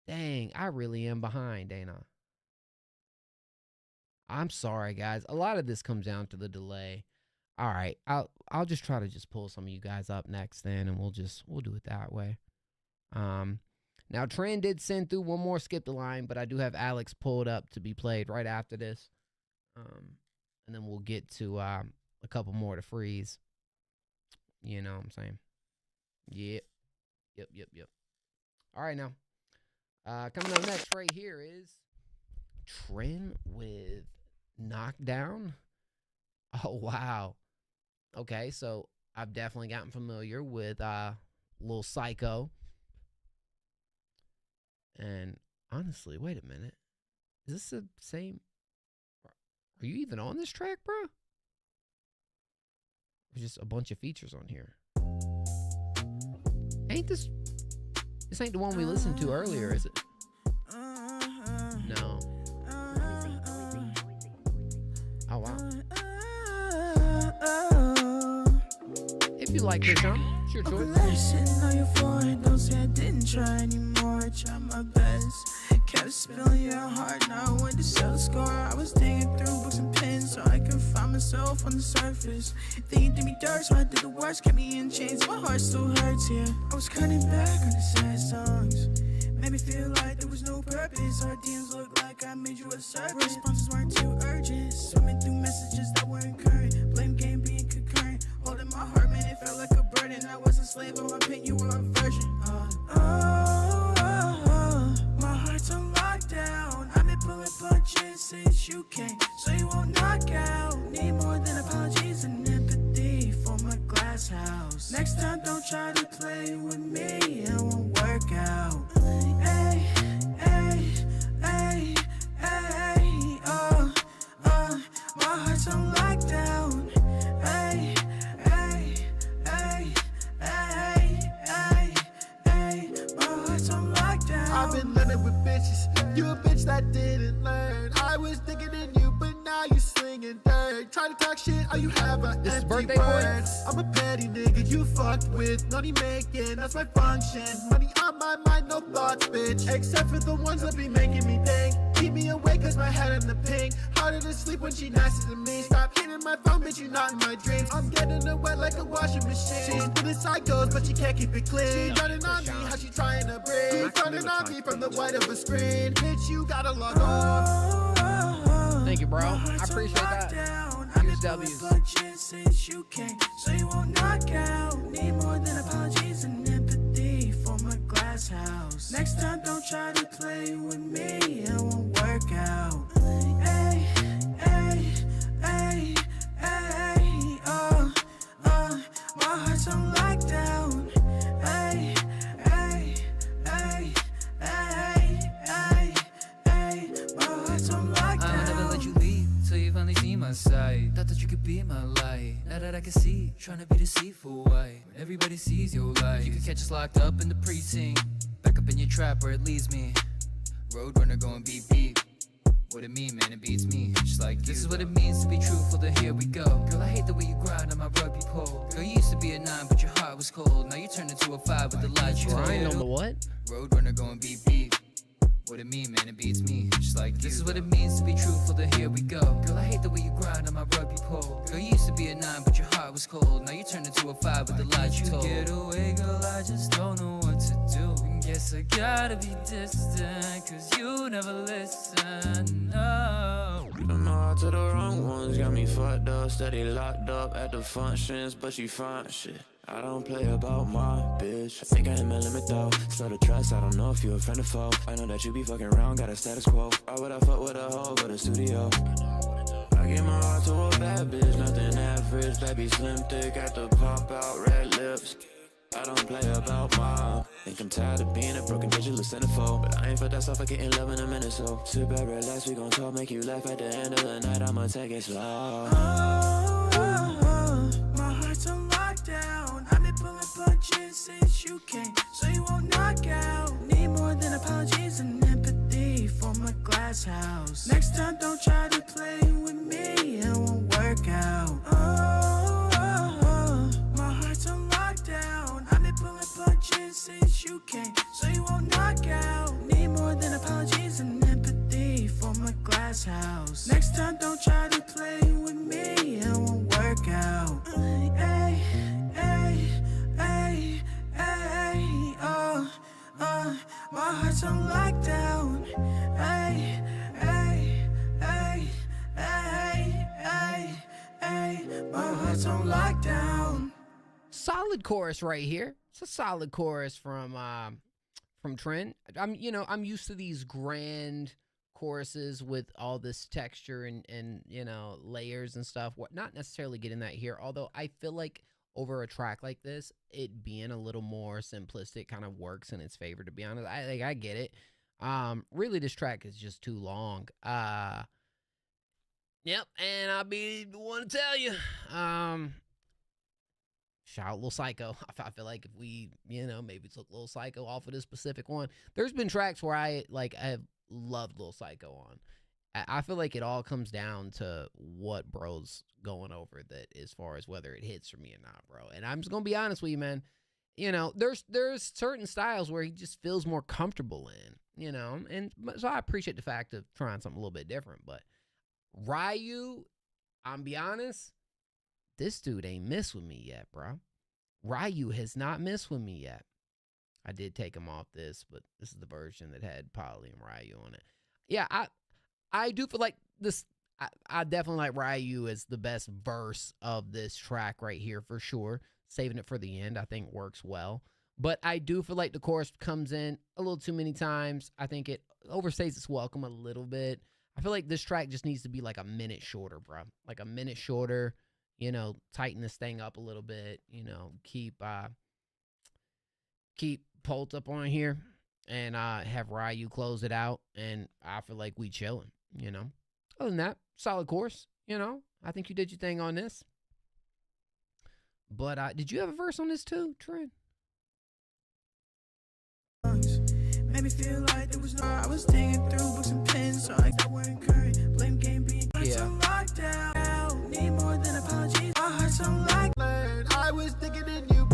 Dang, I really am behind, ain't I? I'm sorry, guys. A lot of this comes down to the delay. All right, I'll just try to just pull some of you guys up next then, and we'll do it that way. Now Trent did send through one more skip the line, but I do have Alex pulled up to be played right after this. And then we'll get to a couple more to freeze. You know what I'm saying? Yep. All right, now. Coming up next right here is Trent with Knockdown. Oh, wow. Okay, so I've definitely gotten familiar with Lil Psycho. And honestly, wait a minute. Is this the same? Are you even on this track, bro? There's just a bunch of features on here. Ain't this ain't the one we listened to earlier, is it? No. Oh, wow. If you like this, huh? It's your choice. Don't say I didn't try anymore. I tried my best. Kept spilling your heart. Now I went to sell the score. I was digging through books and pens so I could find myself on the surface. Thinking did me dirt, so I did the worst. Kept me in chains. My heart still hurts here. I was cutting back on the sad songs. Made me feel like there was no purpose. Our DMs look like I made you a servant. Responses weren't too urgent. Swimming through messages that weren't current. Blame game being concurrent. Holding my heart, man, it felt like a burden. I was a slave of my pain, you were a virgin. My heart's on lockdown. I've been pulling punches since you came, so you won't knock out. Need more than apologies and empathy for my glass house. Next time, don't try to play with me, it won't work out. Hey, hey, hey, hey, my heart's on lockdown. Hey, hey, hey, hey, hey, hey, my heart's on lockdown. I've been living with bitches. You a bitch that didn't learn. I was thinking in you, but now you slinging dirt. Try to talk shit, all you have are This is empty birthday words. I'm a petty nigga you fucked with. Money making, that's my function. Money on my mind, no thoughts, bitch. Except for the ones that be making me think. Keep me awake cause my head in the pink. Harder to sleep when she nicer to me. Stop hitting my phone, bitch, you not in my dreams. I'm getting her wet like a washing machine. She's with the psychos, but she can't keep it clean. She running on me, how she trying to breathe. Running on me from the white of a screen. Bitch, you gotta log off. Thank you, bro. I appreciate that. Use W's. Since you came, so you won't knock out. Need more than apologies and empathy for my glass house. Next time, don't try to play with me, it won't work out. Hey, hey, hey, hey, my heart's on lockdown. Hey, hey, hey, hey, hey, hey, my heart's on lockdown. I'll never let you leave till you finally see my side. Thought that you could be my light. Now that I can see, trying to be deceitful, why? When everybody sees your light, you can catch us locked up in the precinct. Back up in your trap where it leads me. Roadrunner going beep beep. What it mean, man, it beats me. Just like this is what it means to be truthful, then here we go. Girl, I hate the way you grind on my rugby pole. Girl, you used to be a 9, but your heart was cold. Now you turned into a 5 with the light you Grind on the what? Roadrunner going beep beep. What it mean, man, it beats me. Just like this is what it means to be truthful, then here we go. Girl, I hate the way you grind on my rugby pole. Girl, you used to be a 9, but your heart was cold. Now you turned into a 5 with the light you told. Get away, girl, I just don't know what to do. Guess I gotta be distant, cause you never listen, no. I'm out to the wrong ones, got me fucked up, steady locked up at the functions, but she fine shit. I don't play about my bitch. I think I am a limit though. Slow to trust, I don't know if you a friend or foe. I know that you be fucking around, got a status quo. Why would I fuck with a hoe, go to studio? I give my heart to a bad bitch, nothing average. Baby slim thick, at the pop out, red lips. I don't play about my. Think I'm tired of being a broken digital centerfold. But I ain't for that stuff, I get in love in a minute. So sit back, relax, we gon' talk, make you laugh at the end of the night. I'ma take it slow. My heart's on lockdown. I've been pulling punches since you came, so you won't knock out. Need more than apologies and empathy for my glass house. Next time, don't try to play with me, it won't work out. My heart's on lockdown. I've been pulling punches since you came, so you won't knock out. Need more than apologies and empathy for my glass house. Next time, don't try to play with me, it won't work out. Hey, hey, hey, hey, my heart's on lockdown. Hey, hey, hey, hey, hey, hey, my heart's on lockdown. Solid chorus right here. It's a solid chorus from Trent. I'm used to these grand choruses with all this texture and layers and stuff. What not necessarily getting that here, although I feel like over a track like this, it being a little more simplistic kind of works in its favor, to be honest. I get it. Really, this track is just too long. Yep, and I'll be the one to tell you. Shout out Lil Psycho. I feel like if we, maybe took Lil Psycho off of this specific one. There's been tracks where I have loved Lil Psycho on. I feel like it all comes down to what bro's going over that as far as whether it hits for me or not, bro. And I'm just going to be honest with you, man. There's certain styles where he just feels more comfortable in, and so I appreciate the fact of trying something a little bit different. But Ryu, I'm be honest, this dude ain't messed with me yet, bro. Ryu has not messed with me yet. I did take him off this, but this is the version that had Polly and Ryu on it. Yeah, I do feel like this. I definitely like Ryu as the best verse of this track right here for sure. Saving it for the end, I think works well. But I do feel like the chorus comes in a little too many times. I think it overstays its welcome a little bit. I feel like this track just needs to be like a minute shorter, bro. Like a minute shorter, tighten this thing up a little bit, keep Pult up on here and have Ryu close it out. And I feel like we chilling, Other than that, solid course, I think you did your thing on this. But did you have a verse on this too, Trent? Made me feel like there was no I was digging through books and pens, so like that weren't current. Blame game being locked down. Need more than apologies. I heard some like I was thinking in you.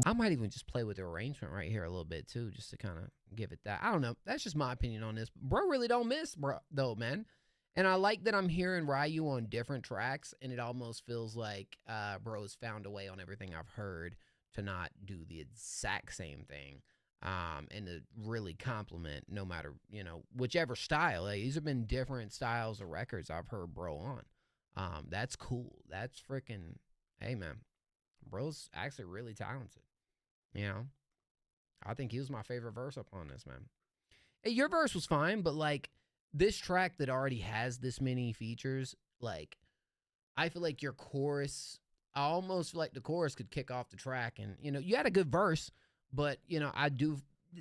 I might even just play with the arrangement right here a little bit too, just to kind of give it that. I don't know. That's just my opinion on this. Bro really don't miss, bro, though, man. And I like that I'm hearing Ryu on different tracks, and it almost feels like bro's found a way on everything I've heard to not do the exact same thing. And to really compliment no matter, whichever style. Like, these have been different styles of records I've heard bro on. That's cool. That's freaking, hey, man. Bro's actually really talented. I think he was my favorite verse up on this, man. Hey, your verse was fine, but, like, this track that already has this many features, like, I feel like your chorus, I almost feel like the chorus could kick off the track. And, you had a good verse. But,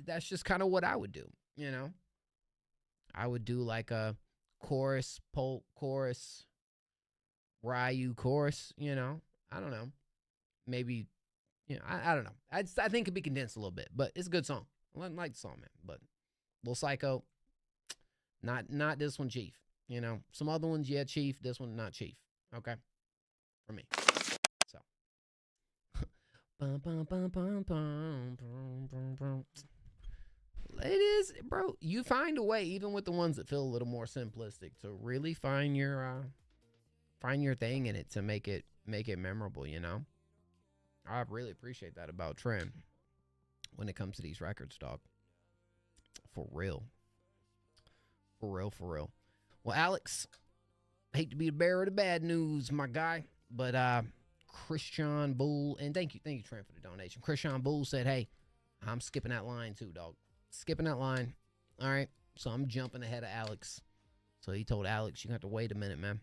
that's just kind of what I would do, I would do like a chorus, Pult chorus, Ryu chorus, I don't know. Maybe, I don't know. I think it could be condensed a little bit, but it's a good song. I like the song, man. But Lil Psycho, not this one, Chief. Some other ones, yeah, Chief. This one, not Chief. Okay? For me. So. Ladies, bro, you find a way, even with the ones that feel a little more simplistic, to really find your thing in it to make it memorable. I really appreciate that about Trent when it comes to these records, dog. For real. Well, Alex, hate to be the bearer of the bad news, my guy, but Christian Bull, and thank you Trent for the donation. Christian Bull said, hey, I'm skipping that line too, dog. Skipping that line. All right, so I'm jumping ahead of Alex. So he told Alex, you have to wait a minute, man.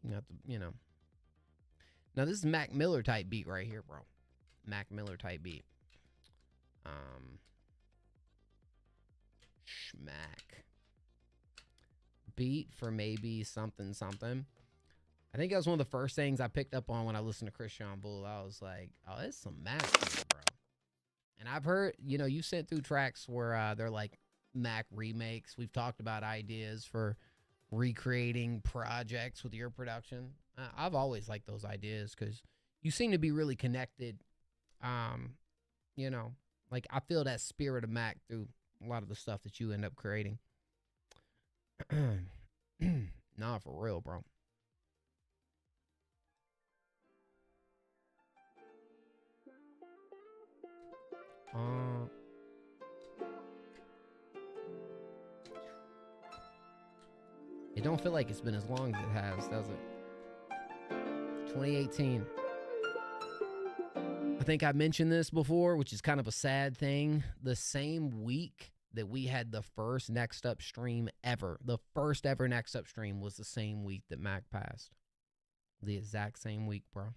You have to, Now this is Mac Miller type beat right here, bro. Mac Miller type beat. Schmack. Beat for maybe something. I think that was one of the first things I picked up on when I listened to Christian Bull. I was like, oh, it's some Mac, bro. And I've heard, you sent through tracks where they're like Mac remakes. We've talked about ideas for recreating projects with your production. I've always liked those ideas because you seem to be really connected. Like I feel that spirit of Mac through a lot of the stuff that you end up creating. Nah, for real, bro. It don't feel like it's been as long as it has, does it? 2018. I think I mentioned this before, which is kind of a sad thing. The same week that we had the first Next Up stream ever, the first ever Next Up stream was the same week that Mac passed. The exact same week, bro.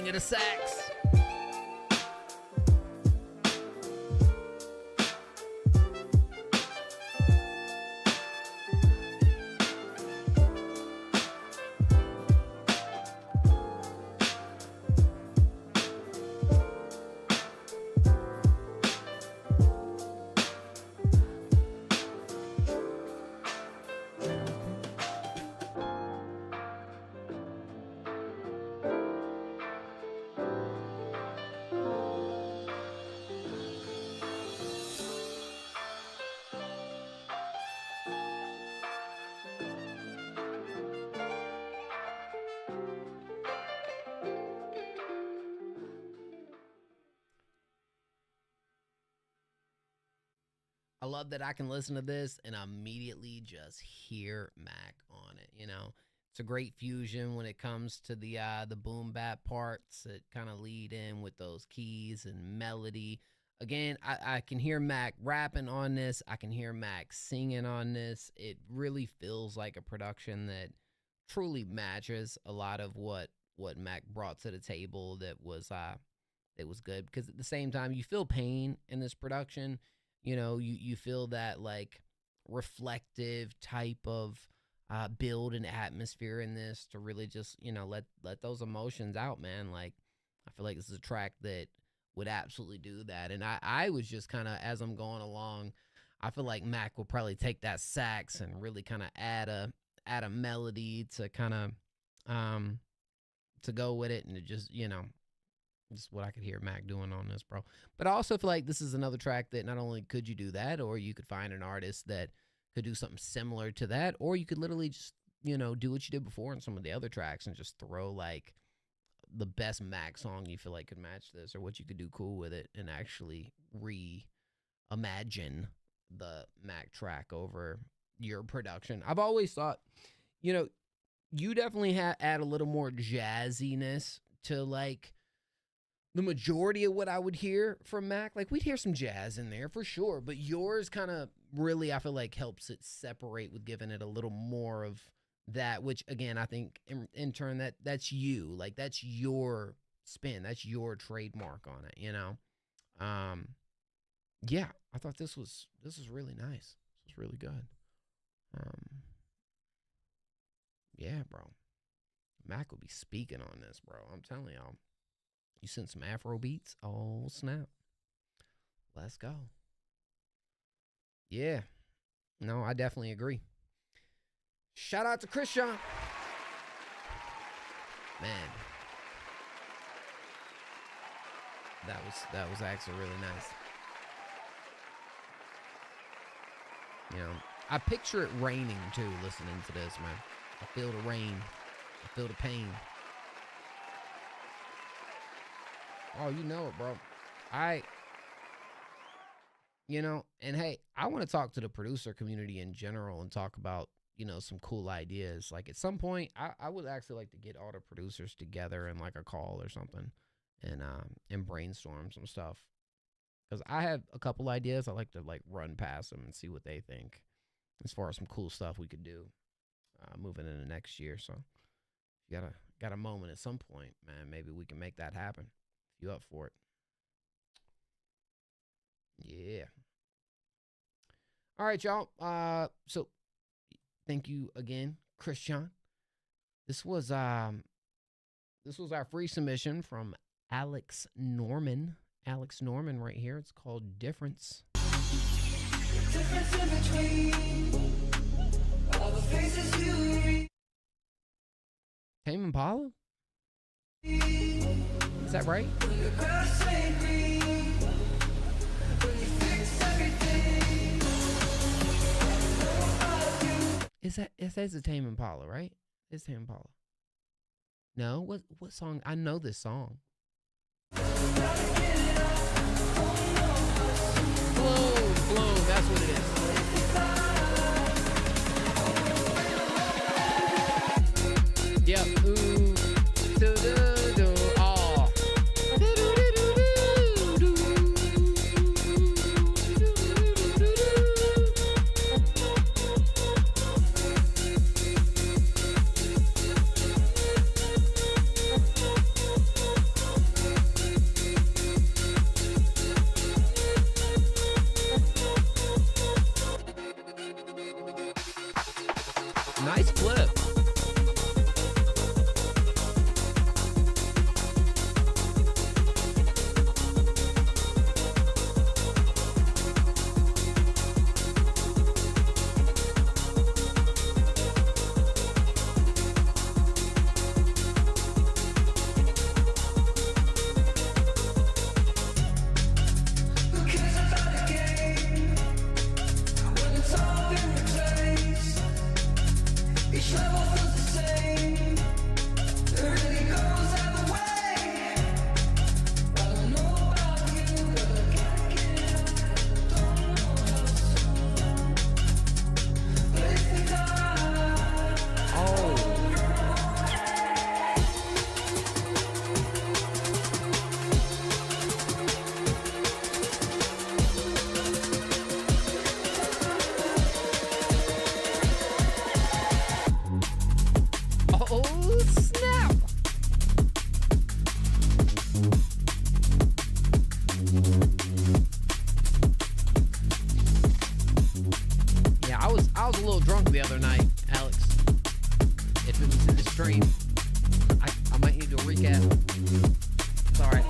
king of the sax. I love that I can listen to this and immediately just hear Mac on it. You know, it's a great fusion when it comes to the boom bap parts that kind of lead in with those keys and melody. Again, I can hear Mac rapping on this. I can hear Mac singing on this. It really feels like a production that truly matches a lot of what Mac brought to the table that was good. Because at the same time, you feel pain in this production. You know, you feel that like reflective type of build and atmosphere in this to really just, you know, let those emotions out, man. Like, I feel like this is a track that would absolutely do that. And I was just kind of, as I'm going along, I feel like Mac will probably take that sax and really kind of add a melody to kind of to go with it, and it just, you know, just what I could hear Mac doing on this, bro. But I also feel like this is another track that not only could you do that, or you could find an artist that could do something similar to that, or you could literally just, you know, do what you did before in some of the other tracks and just throw like the best Mac song you feel like could match this, or what you could do cool with it and actually reimagine the Mac track over your production. I've always thought, you know, you definitely add a little more jazziness to like the majority of what I would hear from Mac. Like, we'd hear some jazz in there for sure, but yours kind of really, I feel like, helps it separate with giving it a little more of that, which again, I think in turn that's you. Like, that's your spin. That's your trademark on it, you know? Yeah, I thought this was really nice. This was really good. Yeah, bro. Mac will be speaking on this, bro. I'm telling y'all. You sent some Afro beats? Oh, snap. Let's go. Yeah. No, I definitely agree. Shout out to Christian. Man. That was actually really nice. You know, I picture it raining too, listening to this, man. I feel the rain. I feel the pain. Oh, you know it, bro. You know, and hey, I want to talk to the producer community in general and talk about, you know, some cool ideas. Like, at some point, I would actually like to get all the producers together in like a call or something and brainstorm some stuff. Because I have a couple ideas I like to like run past them and see what they think as far as some cool stuff we could do moving into next year. So you got a moment at some point, man, maybe we can make that happen. If you up for it. Yeah. All right, y'all. So thank you again, Christian. This was our free submission from Alex Norman. Alex Norman right here. It's called Difference. Difference in between all the faces you read. Tame Impala? Is that right? It says a Tame Impala, right? It's Tame Impala. No? What song? I know this song. Bloom, that's what it is. Yep. Ooh. Do-do-do. Oh. Nice clip. Oh, snap. Yeah, I was a little drunk the other night, Alex. If it was in the stream, I might need to recap. It's all right.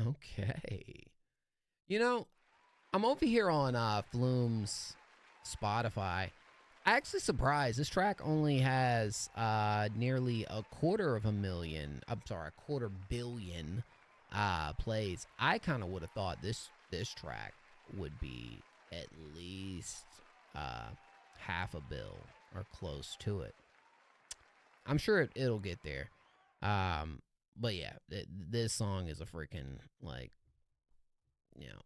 Okay. You know, I'm over here on Flume's Spotify. Actually surprised. This track only has nearly a quarter billion plays. I kind of would have thought this track would be at least half a bill or close to it. I'm sure it'll get there. But yeah, this song is a freaking, like, you know,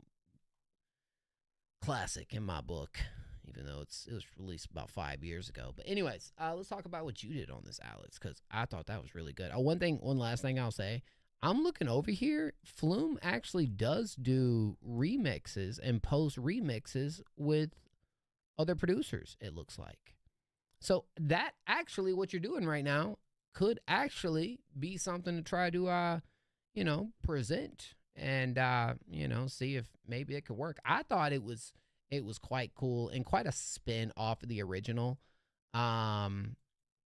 classic in my book, even though it was released about 5 years ago. But anyways, let's talk about what you did on this, Alex, because I thought that was really good. One last thing I'll say. I'm looking over here. Flume actually does do remixes and post remixes with other producers, it looks like. So that actually, what you're doing right now, could actually be something to try to, present and, see if maybe it could work. I thought it was quite cool and quite a spin off of the original. I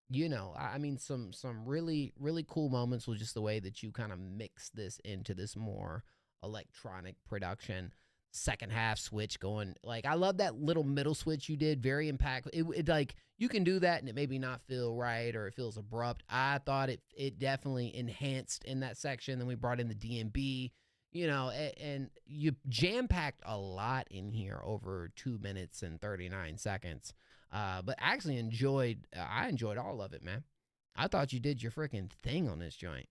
mean, some really, really cool moments with just the way that you kind of mix this into this more electronic production. Second half switch going, like, I love that little middle switch you did, very impactful. It like, you can do that and it maybe not feel right or it feels abrupt. I thought it definitely enhanced in that section. Then we brought in the DMB, and you jam-packed a lot in here over 2 minutes and 39 seconds. But actually I enjoyed all of it, man. I thought you did your freaking thing on this joint.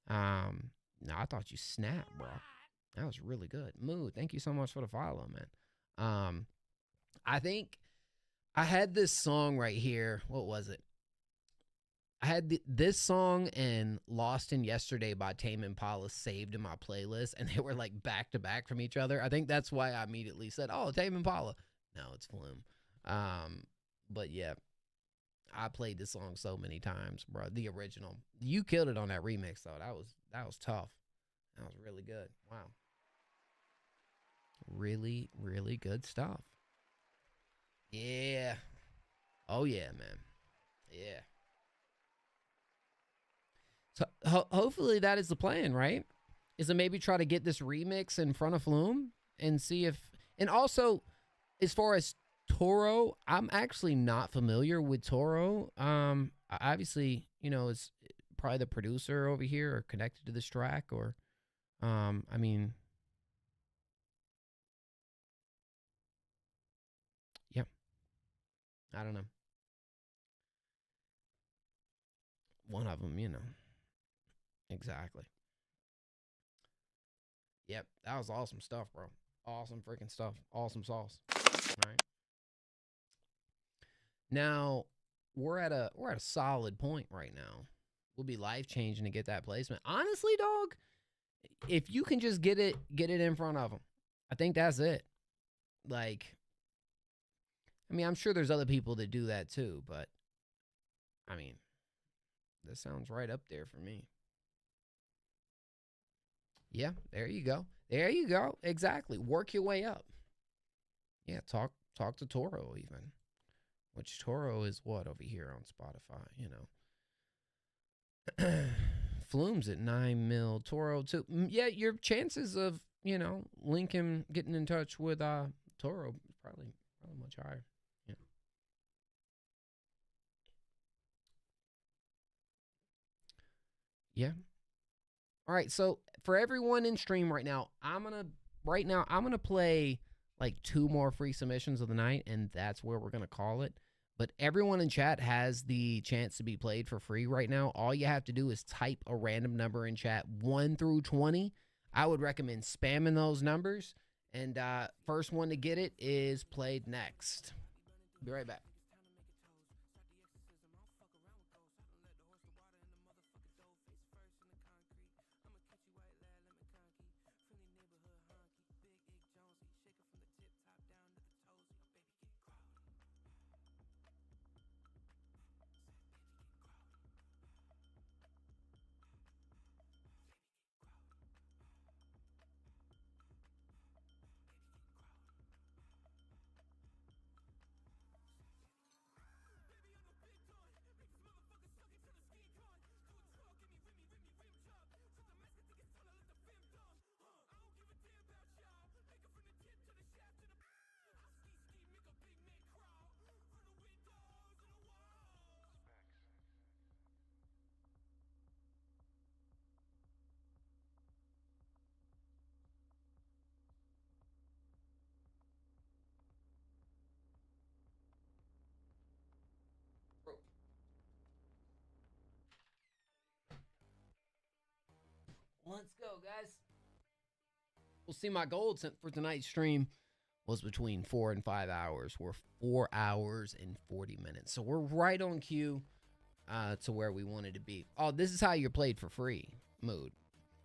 No, I thought you snapped, bro. That was really good. Mood, thank you so much for the follow, man. I think I had this song right here. What was it? I had this song and Lost in Yesterday by Tame Impala saved in my playlist, and they were like back to back from each other. I think that's why I immediately said, oh, Tame Impala. No, it's Flume. But yeah, I played this song so many times, bro. The original. You killed it on that remix, though. That was tough. That was really good. Wow. Really, really good stuff. Yeah. Oh, yeah, man. Yeah. So hopefully that is the plan, right? Is to maybe try to get this remix in front of Flume and see if... And also, as far as Toro, I'm actually not familiar with Toro. Obviously, is probably the producer over here or connected to this track or... I mean... I don't know. One of them, Exactly. Yep, that was awesome stuff, bro. Awesome freaking stuff. Awesome sauce. All right. Now, we're at a solid point right now. will be life-changing to get that placement. Honestly, dog, if you can just get it in front of them, I think that's it. Like, I mean, I'm sure there's other people that do that too, but I mean, this sounds right up there for me. Yeah, there you go. There you go. Exactly. Work your way up. Yeah, talk to Toro even. Which Toro is what over here on Spotify, you know. Flume's at 9 mil. Toro too. Yeah, your chances of, you know, Lincoln getting in touch with Toro is probably much higher. Yeah. Yeah. All right, so for everyone in stream right now, I'm gonna play like 2 more free submissions of the night, and that's where we're gonna call it. But everyone in chat has the chance to be played for free right now. All you have to do is type a random number in chat, 1 through 20. I would recommend spamming those numbers, and first one to get it is played next. Be right back. Let's go, guys. We'll see, my goal for tonight's stream was between 4 and 5 hours. We're 4 hours and 40 minutes. So we're right on cue to where we wanted to be. Oh, this is how you're played for free mood.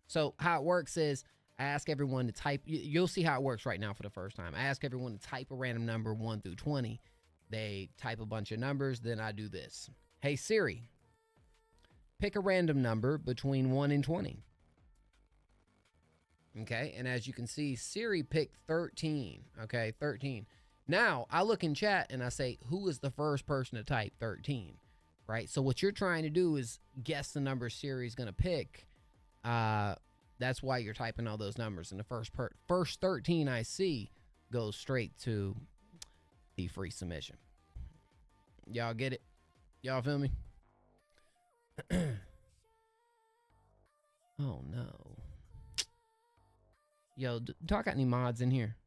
So how it works is I ask everyone to type. You'll see how it works right now for the first time. I ask everyone to type a random number 1 through 20. They type a bunch of numbers. Then I do this. Hey, Siri, pick a random number between 1 and 20. Okay, and as you can see, Siri picked 13. Okay, 13. Now, I look in chat and I say, who is the first person to type 13? Right? So what you're trying to do is guess the number Siri's going to pick. That's why you're typing all those numbers. And the first 13 I see goes straight to the free submission. Y'all get it? Y'all feel me? Oh, no. Yo, do I got any mods in here?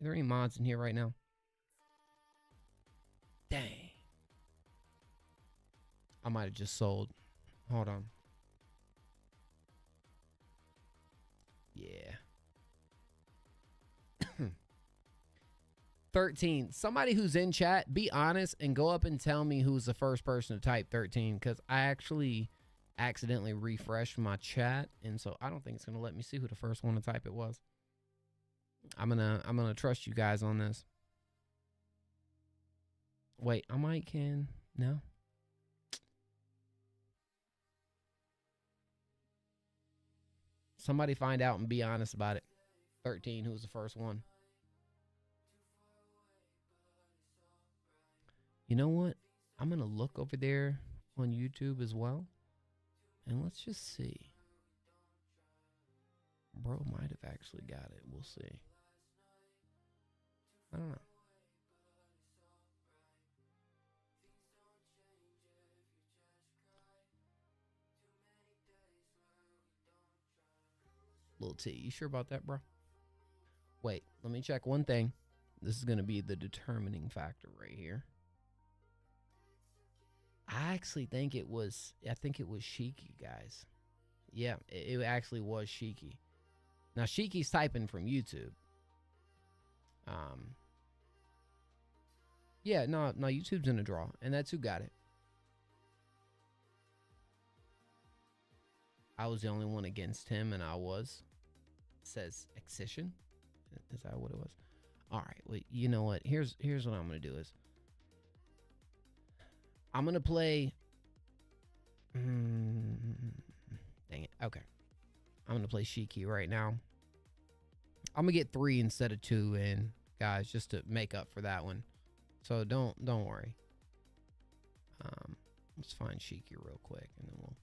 Are there any mods in here right now? Dang. I might have just sold. Hold on. Yeah. 13. Somebody who's in chat, be honest and go up and tell me who's the first person to type 13, because I actually accidentally refreshed my chat, and so I don't think it's gonna let me see who the first one to type it was. I'm gonna trust you guys on this. Wait, I might can. No. Somebody find out and be honest about it. 13, who was the first one? You know what? I'm gonna look over there on YouTube as well. And let's just see. Bro might have actually got it. We'll see. I don't know. Lil T, you sure about that, bro? Wait, let me check one thing. This is going to be the determining factor right here. I actually think it was, Shiki, guys. Yeah, it actually was Shiki. Now, Shiki's typing from YouTube. Yeah, no, YouTube's in a draw, and that's who got it. I was the only one against him, and I was. It says excision. Is that what it was? All right. Well, you know what? Here's what I'm gonna do is I'm gonna play. Dang it. Okay. I'm gonna play Shiki right now. I'm gonna get 3 instead of 2 in, guys, just to make up for that one. So don't worry. Let's find Shiki real quick, and then we'll.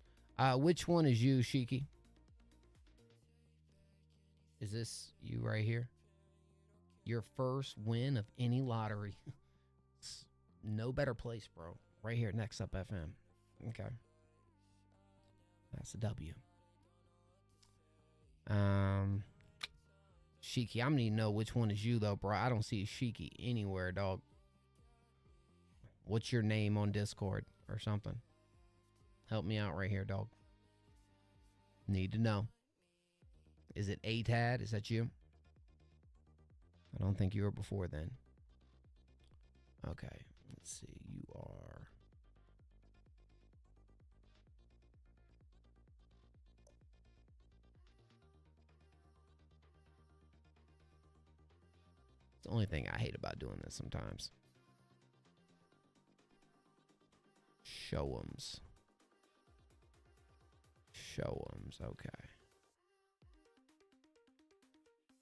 Which one is you, Shiki? Is this you right here? Your first win of any lottery. No better place, bro. Right here, Next Up FM. Okay. That's a W. Shiki, I'm gonna need to know which one is you, though, bro. I don't see Shiki anywhere, dog. What's your name on Discord or something? Help me out right here, dog. Need to know. Is it ATAD? Is that you? I don't think you were before then. Okay, let's see. You are... It's the only thing I hate about doing this sometimes. Show'ems. Show'ems, okay.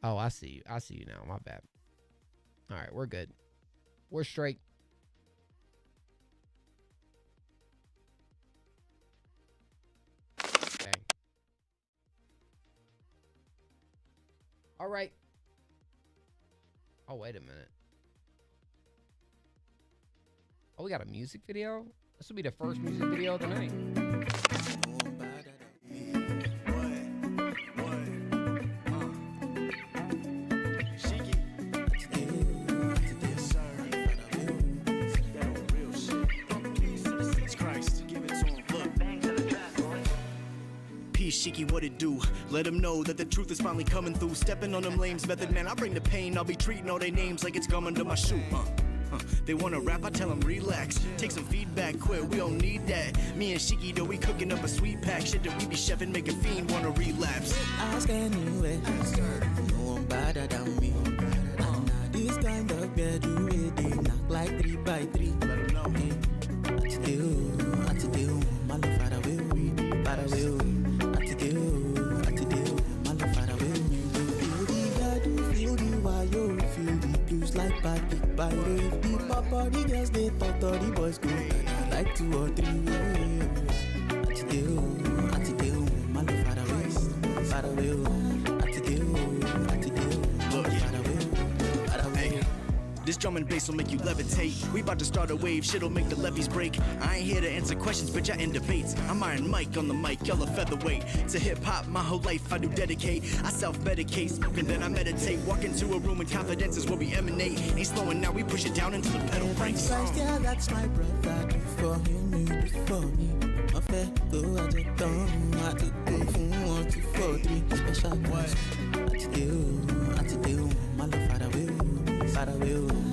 Oh, I see you. I see you now. My bad. All right, we're good. We're straight. Okay. All right. Oh, wait a minute. Oh, we got a music video? This will be the first music video of the night. Shiki, what it do? Let them know that the truth is finally coming through. Stepping on them lames, method man, I bring the pain. I'll be treating all their names like it's gum under my shoe. They wanna rap, I tell them relax. Take some feedback, quit, we don't need that. Me and Shiki, though, we cooking up a sweet pack. Shit that we be chefing, make a fiend wanna relapse. Ask anyway, no one better than me. This kind of bed, you it, they knock like 3 by 3. Let them know. I to do, my love far away, far away. Like party by the papa, the girls they talk to the boys go like 2 or 3. Ati my love far away, far away. Ati far away. This drum and bass will make you levitate. We about to start a wave, shit'll make the levees break. I ain't here to answer questions, bitch, I end debates. I'm Iron Mike on the mic, y'all a featherweight. To hip-hop, my whole life I do dedicate. I self-medicate, smoke and then I meditate. Walk into a room and confidence is where we emanate. Ain't slowing now, we push it down into the pedal breaks. Yeah, that's my brother, do for him, you do for me. My fair go, I just don't want to go from 1 to 4, 3. Special ones. Ati my love far away, far away.